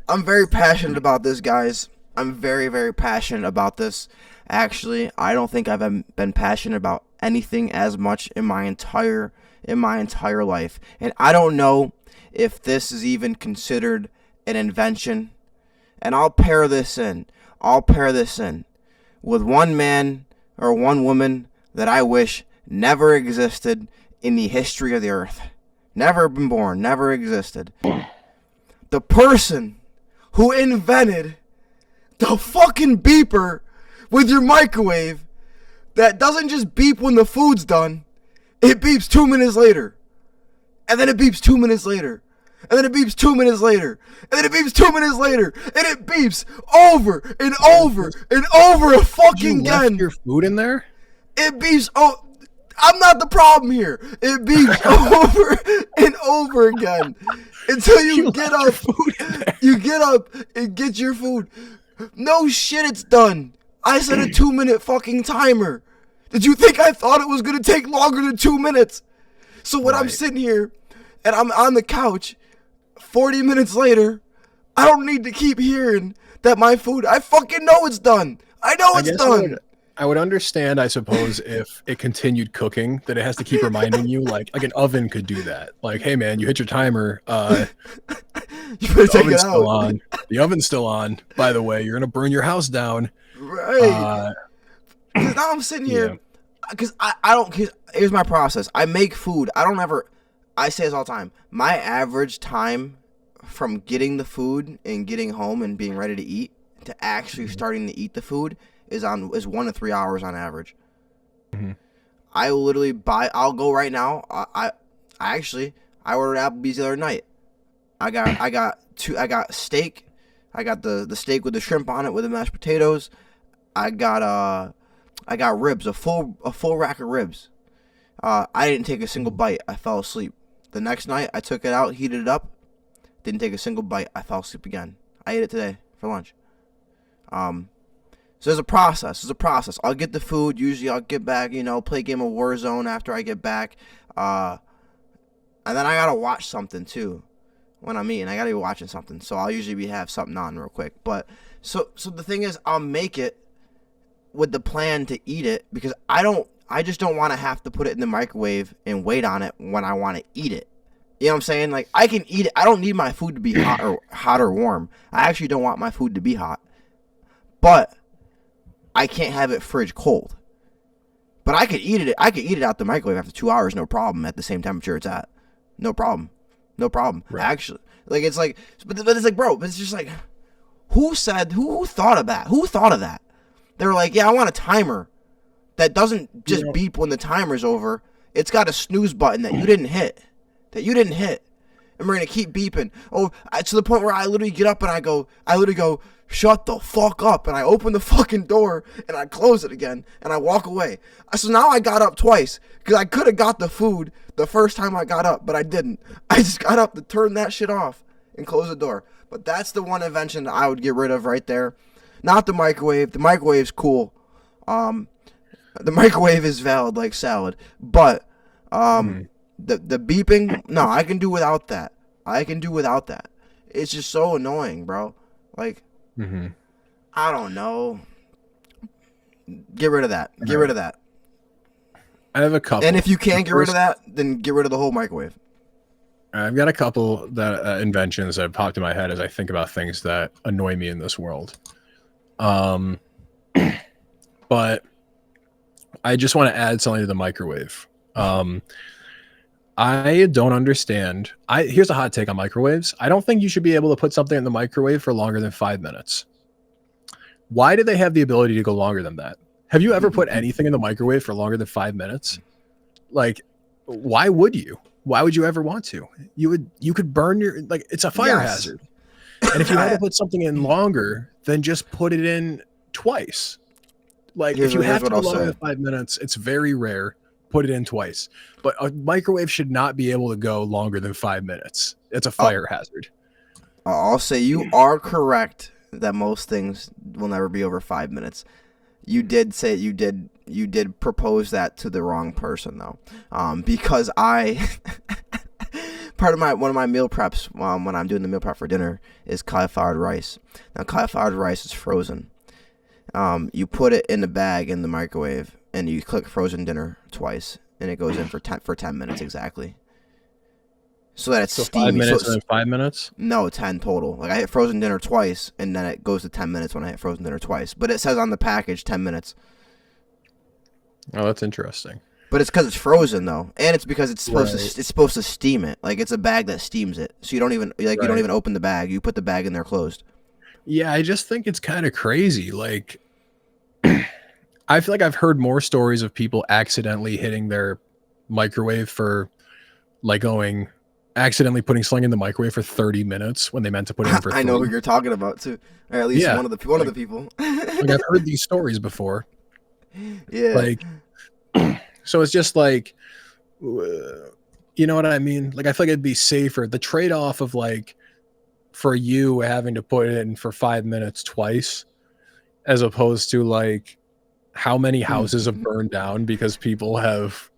I'm very passionate about this, guys. I'm very, very passionate about this. Actually, I don't think I've been passionate about anything as much in my entire life. And I don't know if this is even considered an invention. And I'll pair this in with one man or one woman that I wish never existed in the history of the earth. Never been born, never existed. The person who invented the fucking beeper with your microwave that doesn't just beep when the food's done, it beeps 2 minutes later. And then it beeps 2 minutes later. And then it beeps 2 minutes later. And then it beeps 2 minutes later. And it beeps over and over and over fucking again. Left your food in there? It beeps. Oh, I'm not the problem here. It beeps over and over again. Until you get up, and get your food. No shit, it's done. I set a 2-minute fucking timer. Did you think I thought it was going to take longer than 2 minutes? So when I'm sitting here and I'm on the couch, 40 minutes later, I don't need to keep hearing that my food, I fucking know it's done. I know it's done. I would understand, I suppose, if it continued cooking, that it has to keep reminding you, like an oven could do that. Like, hey man, you hit your timer. You better take it out. On. The oven's still on. By the way, you're gonna burn your house down. Right. Because now I'm sitting here. Because I don't. Cause here's my process. I make food. I say this all the time. My average time from getting the food and getting home and being ready to eat to actually starting to eat the food is 1 to 3 hours on average. I will literally buy. I'll go right now. I ordered Applebee's the other night. I got steak. I got the steak with the shrimp on it with the mashed potatoes. I got ribs, a full rack of ribs. I didn't take a single bite. I fell asleep. The next night I took it out, heated it up. Didn't take a single bite. I fell asleep again. I ate it today for lunch. So there's a process. I'll get the food. Usually I'll get back, play a game of Warzone after I get back. And then I gotta watch something too. When I'm eating, I gotta be watching something. So I'll usually have something on real quick. But so the thing is, I'll make it with the plan to eat it because I just don't want to have to put it in the microwave and wait on it when I want to eat it. You know what I'm saying? Like, I can eat it. I don't need my food to be hot or warm. I actually don't want my food to be hot. But I can't have it fridge cold. But I could eat it. I could eat it out the microwave after 2 hours, no problem, at the same temperature it's at. No problem. Right. Actually, like, it's like, but it's like, bro, but it's just like, who thought of that? Who thought of that? They were like, yeah, I want a timer that doesn't just beep when the timer's over. It's got a snooze button that you didn't hit. And we're going to keep beeping. To the point where I literally get up and I literally go, shut the fuck up. And I open the fucking door and I close it again and I walk away. So now I got up twice because I could have got the food the first time I got up, but I didn't. I just got up to turn that shit off and close the door. But that's the one invention that I would get rid of right there. Not the microwave. The microwave's cool. The microwave is valid like salad. But the beeping, no, I can do without that. It's just so annoying, bro. Like, I don't know. Get rid of that. I have a couple. And if you can't get rid of that, then get rid of the whole microwave. I've got a couple that inventions that have popped in my head as I think about things that annoy me in this world. But I just want to add something to the microwave. I don't understand. Here's a hot take on microwaves. I don't think you should be able to put something in the microwave for longer than 5 minutes. Why do they have the ability to go longer than that? Have you ever put anything in the microwave for longer than 5 minutes? Like, why would you? Why would you ever want to? You could burn it's a fire hazard. And if you had to put something in longer, then just put it in twice. Like, if you have to go longer than 5 minutes, it's very rare. Put it in twice. But a microwave should not be able to go longer than 5 minutes. It's a fire hazard. I'll say you are correct that most things will never be over 5 minutes. You did say you did propose that to the wrong person though, because I one of my meal preps when I'm doing the meal prep for dinner is cauliflower rice. Now cauliflower rice is frozen. You put it in the bag in the microwave and you click frozen dinner twice, and it goes in for 10 minutes exactly. So that it's steamy. 5 minutes and then 5 minutes? No, 10 total. Like, I hit frozen dinner twice, and then it goes to 10 minutes when I hit frozen dinner twice. But it says on the package 10 minutes. Oh, that's interesting. But it's because it's frozen though, and it's because it's supposed to steam it. Like, it's a bag that steams it, so you don't even you don't even open the bag. You put the bag in there closed. Yeah, I just think it's kind of crazy. Like, I feel like I've heard more stories of people accidentally hitting their microwave for, like, accidentally putting something in the microwave for 30 minutes when they meant to put it in for 3. I know who you're talking about too, or at least one of the people. Like, I've heard these stories before. Yeah. Like, so it's just like, you know what I mean? Like, I feel like it'd be safer. The trade-off of, like, for you having to put it in for 5 minutes twice, as opposed to, like, how many houses have burned down because people have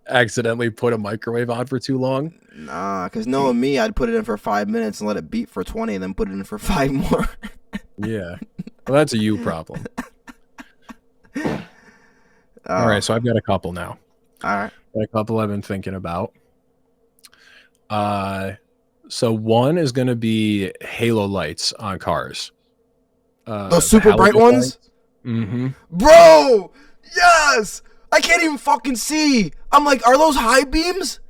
accidentally put a microwave on for too long. Nah, because knowing me, I'd put it in for 5 minutes and let it beep for 20 and then put it in for 5 more. Yeah. Well, that's a you problem. All right, so I've got a couple now. All right. Got a couple I've been thinking about. So one is going to be halo lights on cars. Those super bright ones? Mm-hmm. Bro! Yes! I can't even fucking see. I'm like, are those high beams?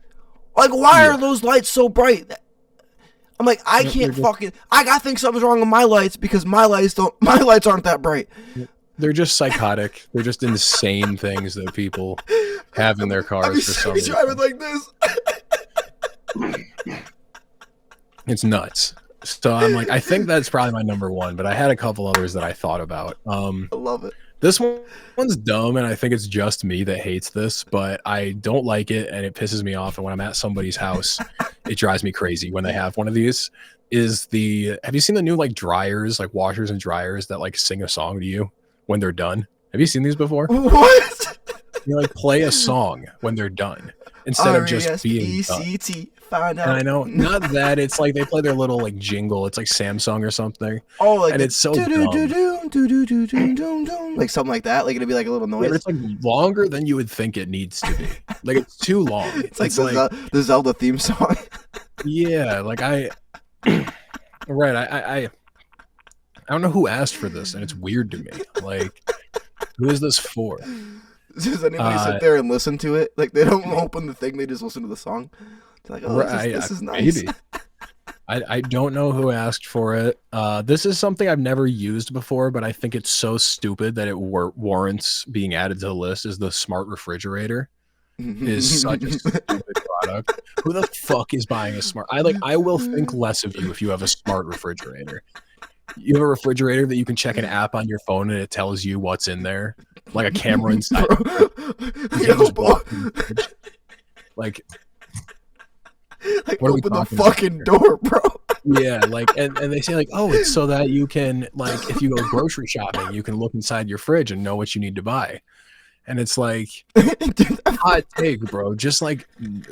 Like, why are those lights so bright? I'm like, I can't fucking. I think something's wrong with my lights because my lights aren't that bright. they're just psychotic. They're just insane things that people have in their cars for some reason. Driving like this. It's nuts. So I'm like, I think that's probably my number one, but I had a couple others that I thought about. I love it. This one's dumb, and I think it's just me that hates this, but I don't like it, and it pisses me off. And when I'm at somebody's house, it drives me crazy when they have one of these. Have you seen the new like dryers, like washers and dryers that like sing a song to you when they're done? Have you seen these before? What? You like play a song when they're done instead of just being done. Find out. And I know, not that, it's like they play their little like jingle. It's like Samsung or something. Oh, like and it's so dumb. Like something like that. Like it'll be like a little noise. It's like longer than you would think it needs to be. Like it's too long. It's like the Zelda theme song. Yeah, like I don't know who asked for this, and it's weird to me. Like, who is this for? Does anybody sit there and listen to it? Like they don't open the thing; they just listen to the song. They're like, oh, this is nice. Maybe. I don't know who asked for it. This is something I've never used before, but I think it's so stupid that it warrants being added to the list. Is the smart refrigerator? Is such a stupid product. Who the fuck is buying a smart? I will think less of you if you have a smart refrigerator. You have a refrigerator that you can check an app on your phone and it tells you what's in there, like a camera inside. Like open the fucking door, bro. Yeah, like and they say like, oh, it's so that you can, like, if you go grocery shopping, you can look inside your fridge and know what you need to buy. And it's like, hot take, bro. Just like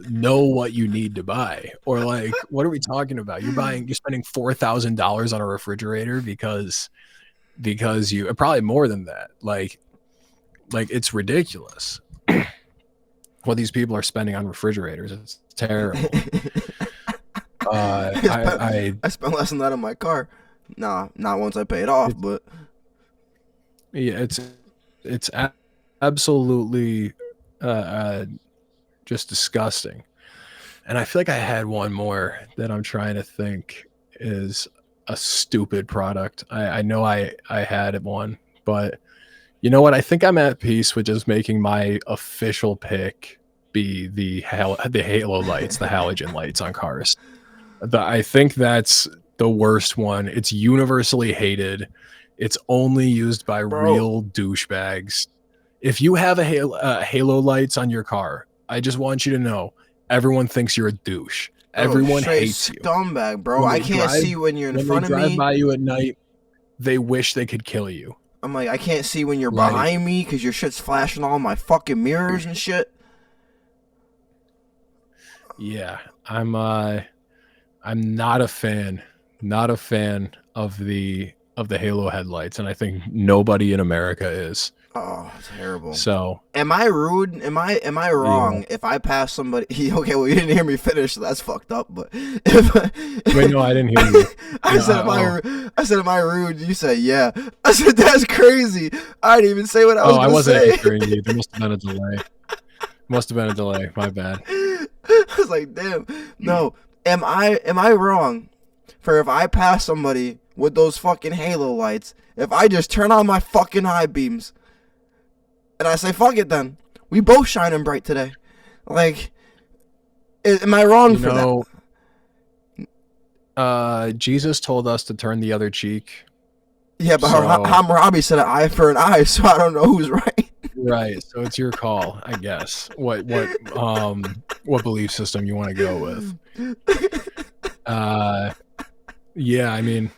know what you need to buy, or like, what are we talking about? You're spending $4,000 on a refrigerator because you probably more than that. Like it's ridiculous what these people are spending on refrigerators. It's terrible. I spent less than that on my car. Nah, not once I pay it off, but yeah, it's absolutely just disgusting. And I feel like I had one more that I'm trying to think is a stupid product. I know I had one, but you know what? I think I'm at peace with just making my official pick be the halo lights, the halogen lights on cars. I think that's the worst one. It's universally hated. It's only used by real douchebags. If you have a halo lights on your car, I just want you to know, everyone thinks you're a douche. Everyone hates you. Scumbag, bro. I can't see when you're in front of me. When they drive by you at night, they wish they could kill you. I'm like, I can't see when you're behind me because your shit's flashing all my fucking mirrors and shit. Yeah, I'm not a fan of the halo headlights, and I think nobody in America is. Oh, terrible. So, am I rude? Am I wrong if I pass somebody? Okay, well, you didn't hear me finish, so that's fucked up. But wait, no, I didn't hear you. I said, am I rude? You said, yeah. I said, that's crazy. I didn't even say what I was going to say. I wasn't hearing you. There must have been a delay. My bad. I was like, damn. No, am I wrong for if I pass somebody with those fucking halo lights, if I just turn on my fucking high beams and I say, fuck it then, we both shining bright today? Like, am I wrong for that? Jesus told us to turn the other cheek. Yeah, but Hammurabi said an eye for an eye, so I don't know who's right. Right, so it's your call, I guess. What belief system you want to go with? Yeah, I mean,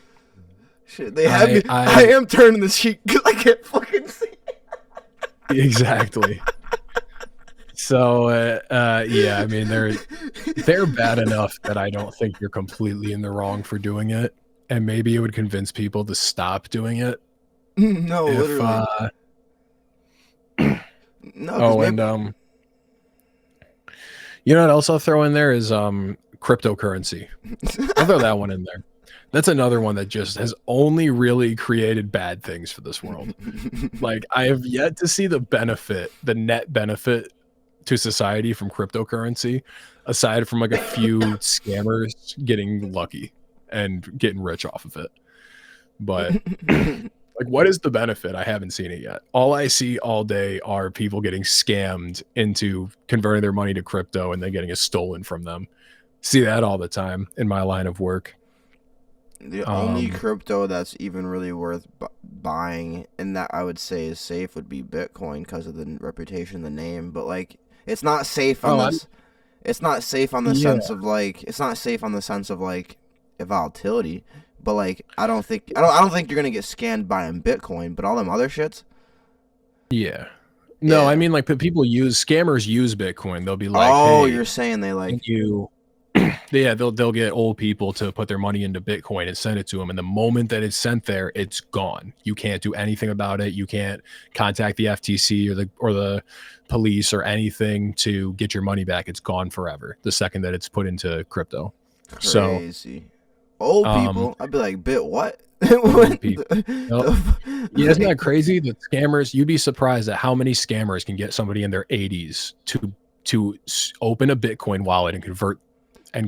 shit, they have me. I am turning the cheek because I can't fucking see. Exactly. So, yeah, I mean, they're bad enough that I don't think you're completely in the wrong for doing it, and maybe it would convince people to stop doing it. No, literally. No. Oh, and you know what else I'll throw in there is cryptocurrency. I'll throw that one in there. That's another one that just has only really created bad things for this world. Like, I have yet to see the net benefit to society from cryptocurrency, aside from like a few scammers getting lucky and getting rich off of it. But Like, what is the benefit? I haven't seen it yet. All I see all day are people getting scammed into converting their money to crypto and then getting it stolen from them. See that all the time in my line of work. The only crypto that's even really worth buying, and that I would say is safe, would be Bitcoin because of the reputation, the name. But like, it's not safe on this. It's not safe on the sense of like. It's not safe on the sense of like volatility. But like, I don't think you're gonna get scammed buying Bitcoin. But all them other shits. Yeah. No, I mean, like, scammers use Bitcoin. They'll be like, "Oh, hey, you're saying they like you." Yeah, they'll get old people to put their money into Bitcoin and send it to them, and the moment that it's sent there, it's gone. You can't do anything about it. You can't contact the FTC or the police or anything to get your money back. It's gone forever the second that it's put into crypto. crazy. Old people, I'd be like, "Bit what?" People. Yeah, isn't that crazy? The scammers, you'd be surprised at how many scammers can get somebody in their 80s to open a Bitcoin wallet and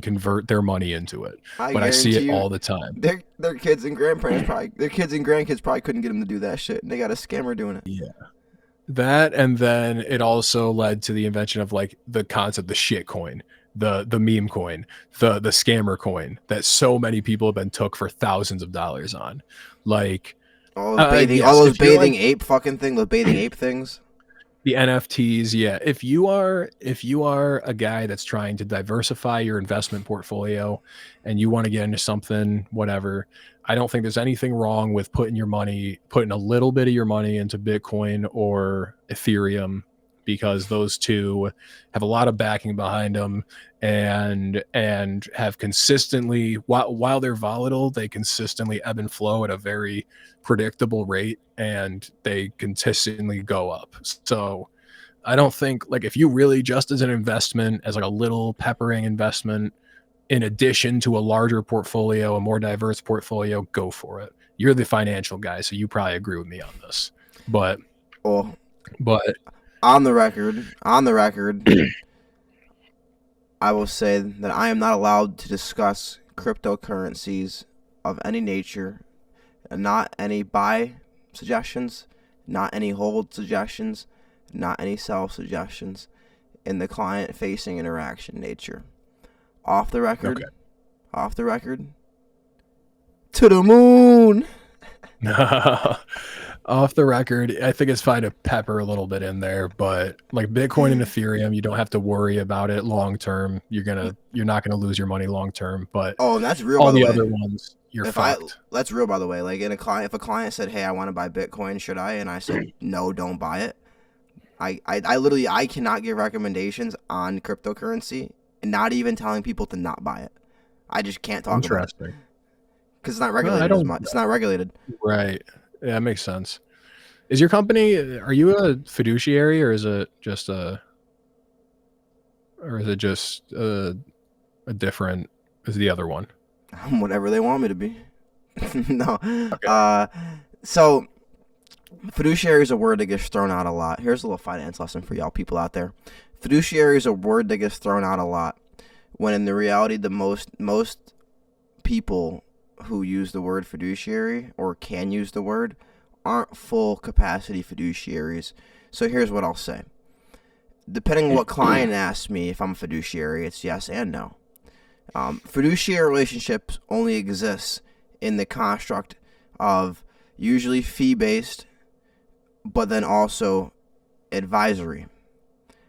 convert their money into it. But I see it all the time. Their kids and grandkids probably couldn't get them to do that shit. And they got a scammer doing it. Yeah. That, and then it also led to the invention of like the concept, the shit coin, the meme coin, the scammer coin that so many people have been took for thousands of dollars on. Like all those bathing ape fucking thing, the bathing ape things. The NFTs, yeah. If you are a guy that's trying to diversify your investment portfolio and you want to get into something, whatever, I don't think there's anything wrong with putting a little bit of your money into Bitcoin or Ethereum, because those two have a lot of backing behind them and have consistently, while they're volatile, they consistently ebb and flow at a very predictable rate, and they consistently go up. So I don't think, like, if you really just as an investment, as like a little peppering investment, in addition to a larger portfolio, a more diverse portfolio, go for it. You're the financial guy, so you probably agree with me on this. But on the record, I will say that I am not allowed to discuss cryptocurrencies of any nature, not any buy suggestions, not any hold suggestions, not any sell suggestions, in the client-facing interaction nature. Off the record, to the moon. Off the record, I think it's fine to pepper a little bit in there, but like Bitcoin and Ethereum, you don't have to worry about it long term. You're not gonna lose your money long term. But that's real. All the other ones, you're fucked. That's real, by the way. Like, if a client said, "Hey, I want to buy Bitcoin, should I?" and I said, "No, don't buy it." I literally cannot give recommendations on cryptocurrency, and not even telling people to not buy it. I just can't talk about it because it's not regulated as much. It's not regulated. Right. Yeah, that makes sense. Is your company, are you a fiduciary, or is it just a different, is the other one? Whatever they want me to be. No. Okay. So fiduciary is a word that gets thrown out a lot. Here's a little finance lesson for y'all people out there. Fiduciary is a word that gets thrown out a lot, when in the reality, the most people who use the word fiduciary, or can use the word, aren't full capacity fiduciaries. So here's what I'll say. Depending on what client asks me if I'm a fiduciary, it's yes and no. Fiduciary relationships only exist in the construct of usually fee-based, but then also advisory.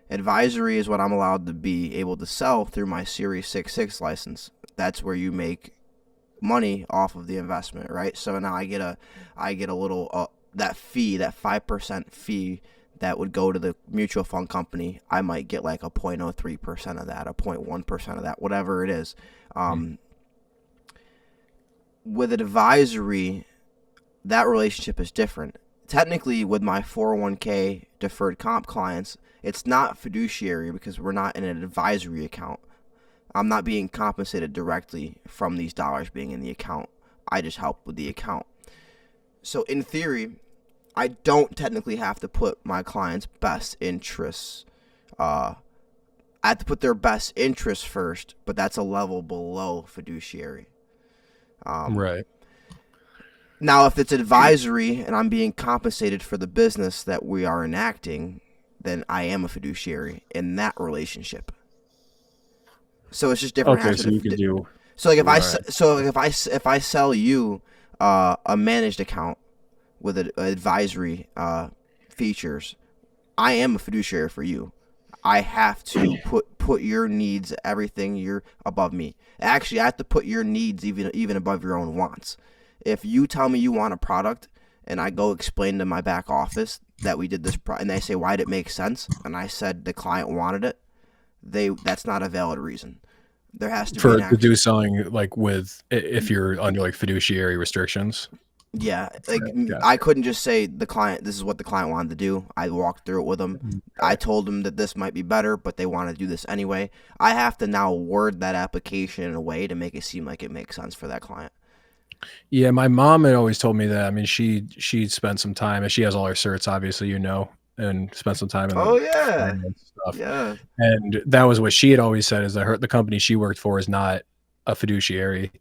Advisory is what I'm allowed to be able to sell through my Series 66 license. That's where you make money off of the investment, right? So now I get a little that fee, that 5% fee that would go to the mutual fund company. I might get like a 0.03% of that, a 0.1% of that, whatever it is. With advisory, that relationship is different. Technically, with my 401k deferred comp clients, it's not fiduciary because we're not in an advisory account. I'm not being compensated directly from these dollars being in the account. I just help with the account. So in theory, I don't technically have to put my clients' best interests. I have to put their best interests first, but that's a level below fiduciary. Right. Now, if it's advisory and I'm being compensated for the business that we are enacting, then I am a fiduciary in that relationship. So it's just different. Okay, so you can do. So like Right. if I sell you a managed account with advisory features, I am a fiduciary for you. I have to put your needs, everything you're above me. Actually, I have to put your needs even above your own wants. If you tell me you want a product and I go explain to my back office that we did this and they say why did it make sense, and I said the client wanted it, that's not a valid reason. There has to be an To do actual. something like with if you're under like fiduciary restrictions. Yeah, like Right. I Gotcha. couldn't just say the client. This is what the client wanted to do. I walked through it with them. I Okay. told them that this might be better, but they want to do this anyway. I have to now word that application in a way to make it seem like it makes sense for that client. Yeah, my mom had always told me that. I mean, she spent some time, and she has all her certs, obviously, and spent some time in Oh the yeah, finance stuff. yeah. And that was what she had always said is that the company she worked for is not a fiduciary,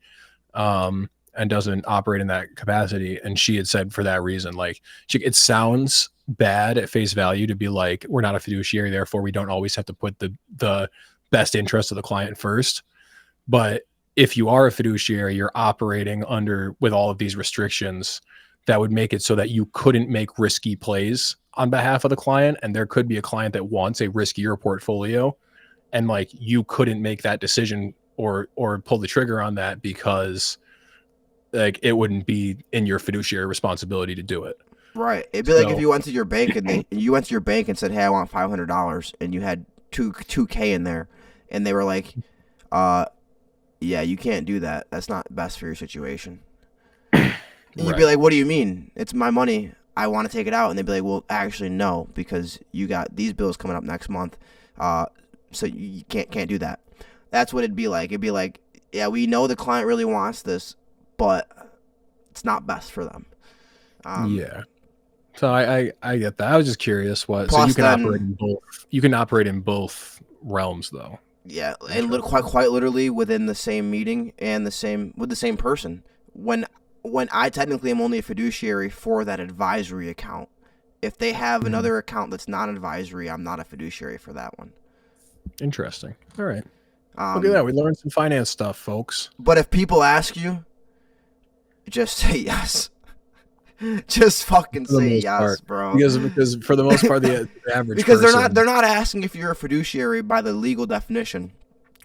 and doesn't operate in that capacity. And she had said for that reason, like it sounds bad at face value to be like, we're not a fiduciary, therefore we don't always have to put the best interest of the client first. But if you are a fiduciary, you're operating under with all of these restrictions that would make it so that you couldn't make risky plays on behalf of the client. And there could be a client that wants a riskier portfolio, and like you couldn't make that decision or pull the trigger on that because like it wouldn't be in your fiduciary responsibility to do it. Right. It'd be like if So you went to your bank and you went to your bank and said, "Hey, I want $500," and you had two K in there, and they were like, "Uh, yeah, you can't do that. That's not best for your situation." And you'd be right. like, "What do you mean? It's my money. I want to take it out." And they'd be like, "Well, actually, no, because you got these bills coming up next month. Uh, so you can't do that." That's what it'd be like. It'd be like, "Yeah, we know the client really wants this, but it's not best for them." Um, Yeah. So I get that. I was just curious what so you plus, can operate then in both you can operate in both realms though. yeah, and Interesting. quite literally within the same meeting and with the same person. When I technically am only a fiduciary for that advisory account. If they have Mhm. another account that's not advisory, I'm not a fiduciary for that one. Interesting. All right. Look at Um, that. We learned some finance stuff, folks. but if people ask you, just say yes. Just fucking For the say most yes, part. bro. Because for the most part the average Because person. they're not asking if you're a fiduciary by the legal definition.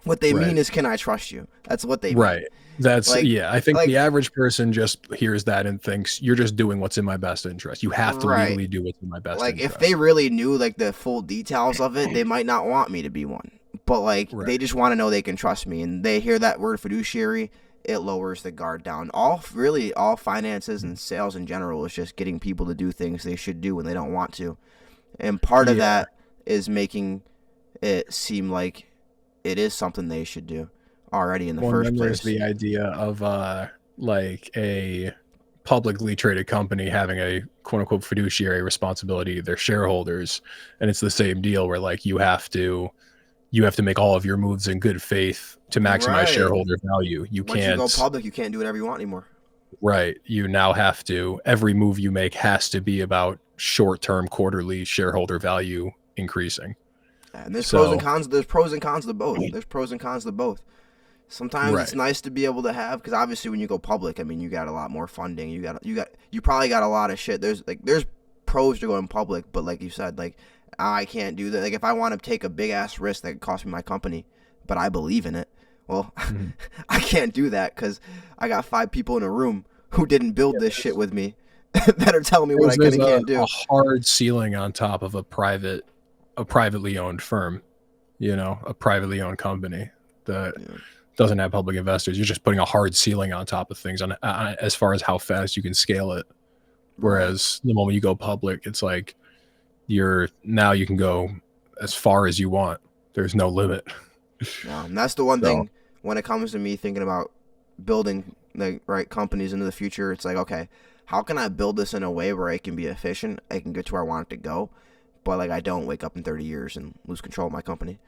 What they Right. mean is, can I trust you? That's what they mean. Right. That's Like yeah, I think the like average person just hears that and thinks you're just doing what's in my best interest. You have to right. legally do what's in my best Like if they interest. really knew like the full details of it, they might not want me to be one. But like Right. they just want to know they can trust me, and they hear that word fiduciary, it lowers the guard down. All finances and sales in general is just getting people to do things they should do when they don't want to. And part of Yeah. that is making it seem like it is something they should do already in the Well, and first then there's place. the idea of like a publicly traded company having a quote unquote fiduciary responsibility to their shareholders. And it's the same deal where like you have to make all of your moves in good faith to maximize Right. shareholder value. You Once you go can't public, you can't do whatever you want anymore. right. You now have to every move you make has to be about short term quarterly shareholder value increasing. And there's pros and So cons. There's pros and cons to both. There's pros and cons to both. Sometimes it's right. nice to be able to have, because obviously when you go public, I mean, you got a lot more funding. You probably got a lot of shit. There's pros to going public, but like you said, like I can't do that. Like if I want to take a big ass risk that could cost me my company, but I believe in it, well, Mhm. I can't do that because I got 5 people in a room who didn't build Yeah, this shit with me that are telling me what I can there's and can't a do. hard ceiling on top of a privately owned firm, a privately owned company that Yeah. doesn't have public investors. You're just putting a hard ceiling on top of things on as far as how fast you can scale it. Right. Whereas the moment you go public, it's like you can go as far as you want. There's no limit. And that's the one So thing when it comes to me thinking about building like right companies into the future. It's like, okay, how can I build this in a way where I can be efficient? I can get to where I want it to go, but like I don't wake up in 30 years and lose control of my company.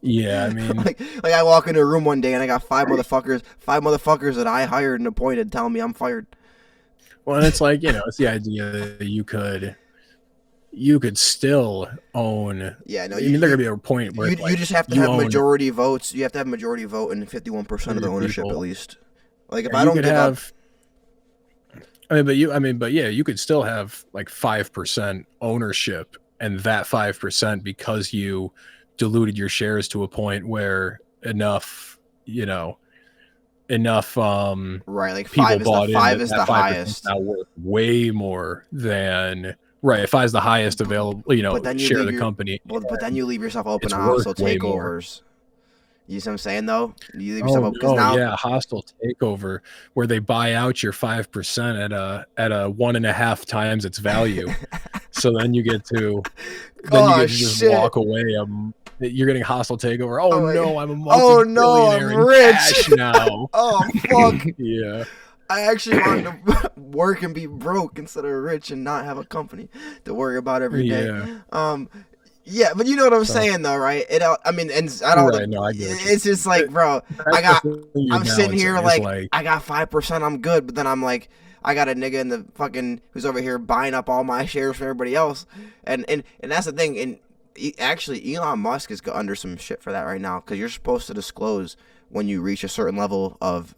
Yeah, I mean, like I walk into a room one day and I got five motherfuckers that I hired and appointed telling me I'm fired. well, and it's like, it's the idea that you could still own. Yeah, no, I mean, there could be a point where you just have to have majority votes. You have to have majority vote and 51% of the ownership at least. Like if I don't give up. But yeah, you could still have like 5% ownership, and that 5% because you diluted your shares to a point where enough right, like people bought in. Five is the highest. Now worth way more than right. If I is the highest available, share of the company. But then you leave yourself open to hostile takeovers. You see what I'm saying, though? You leave yourself open. Hostile takeover where they buy out your 5% at a 1.5 times its value. So then you get to just walk away. You're getting hostile takeover. Oh no, I'm a multi-billionaire I'm rich cash now. Oh fuck. Yeah. I actually want to work and be broke instead of rich and not have a company to worry about every day. Yeah. Yeah, but you know what I'm saying, though, right? I get it's just like, bro, I'm sitting here like I got 5%, I'm good, but then I'm like, I got a nigga in the fucking who's over here buying up all my shares from everybody else, and that's the thing. And actually, Elon Musk is under some shit for that right now because you're supposed to disclose when you reach a certain level of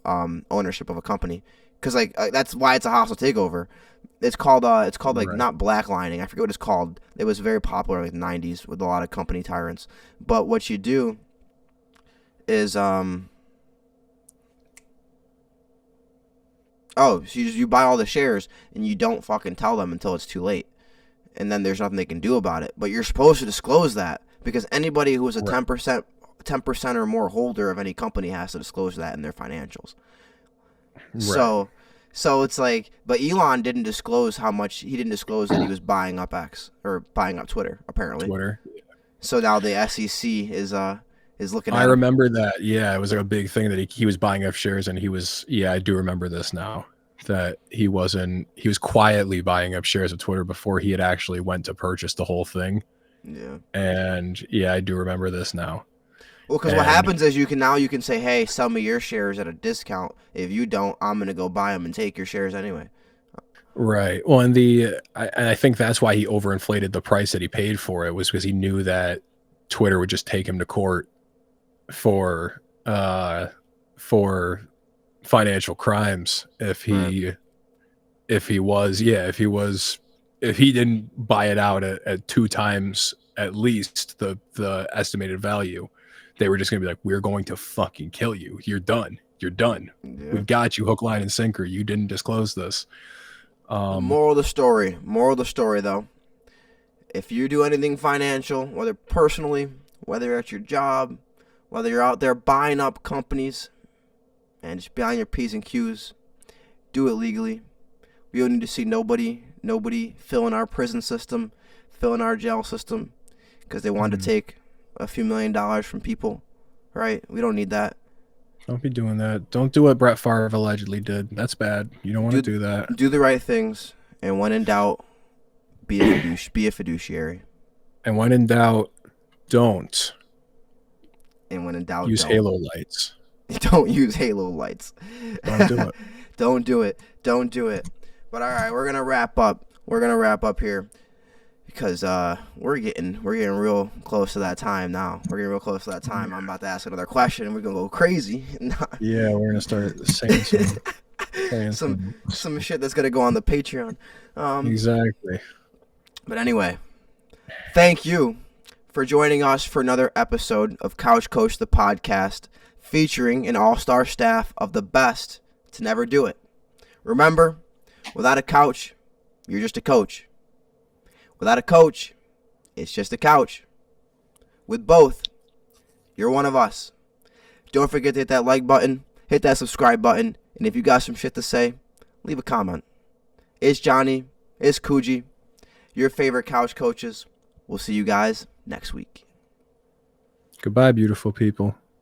ownership of a company, because that's why it's a hostile takeover. It's called not blacklining. I forget what it's called. It was very popular in the 90s with a lot of company tyrants. But what you do is you buy all the shares and you don't fucking tell them until it's too late. And then there's nothing they can do about it. But you're supposed to disclose that because anybody who is a 10% or more holder of any company has to disclose that in their financials. Right. So it's like, but Elon didn't disclose how much. He didn't disclose that he was buying up X or buying up Twitter, apparently. So now the SEC is looking at him. Remember that. Yeah, it was like a big thing that he was buying up shares, and he was. Yeah, I do remember this now. That he was quietly buying up shares of Twitter before he had actually went to purchase the whole thing. Yeah. And yeah, I do remember this now. Well, because what happens is you can say, hey, sell me your shares at a discount. If you don't, I'm going to go buy them and take your shares anyway. Right. Well, and I think that's why he overinflated the price that he paid for it, was because he knew that Twitter would just take him to court for financial crimes if he didn't buy it out at 2 times at least the estimated value. They were just going to be like, we're going to fucking kill you. You're done. You're done. Yeah. We've got you hook, line, and sinker. You didn't disclose this. Moral of the story, though. If you do anything financial, whether personally, whether you're at your job, whether you're out there buying up companies, and just behind your P's and Q's, do it legally. We don't need to see nobody fill in our prison system, fill in our jail system, because they wanted to take a few $1 million from people, right? We don't need that. Don't be doing that. Don't do what Brett Favre allegedly did. That's bad. You don't want to do that. Do the right things, and when in doubt, be a fiduciary. And when in doubt, don't. And when in doubt, use halo lights. Don't use halo lights. Don't do it. Don't do it. But all right, we're gonna wrap up. Here. Because we're getting real close to that time now. I'm about to ask another question, and we're gonna go crazy. Yeah, we're gonna start saying some shit that's gonna go on the Patreon. Exactly. But anyway, thank you for joining us for another episode of Couch Coach the podcast, featuring an all-star staff of the best to never do it. Remember, without a couch, you're just a coach. Without a coach, it's just a couch. With both, you're one of us. Don't forget to hit that like button, hit that subscribe button, and if you got some shit to say, leave a comment. It's Jonny, it's Coogii, your favorite couch coaches. We'll see you guys next week. Goodbye, beautiful people.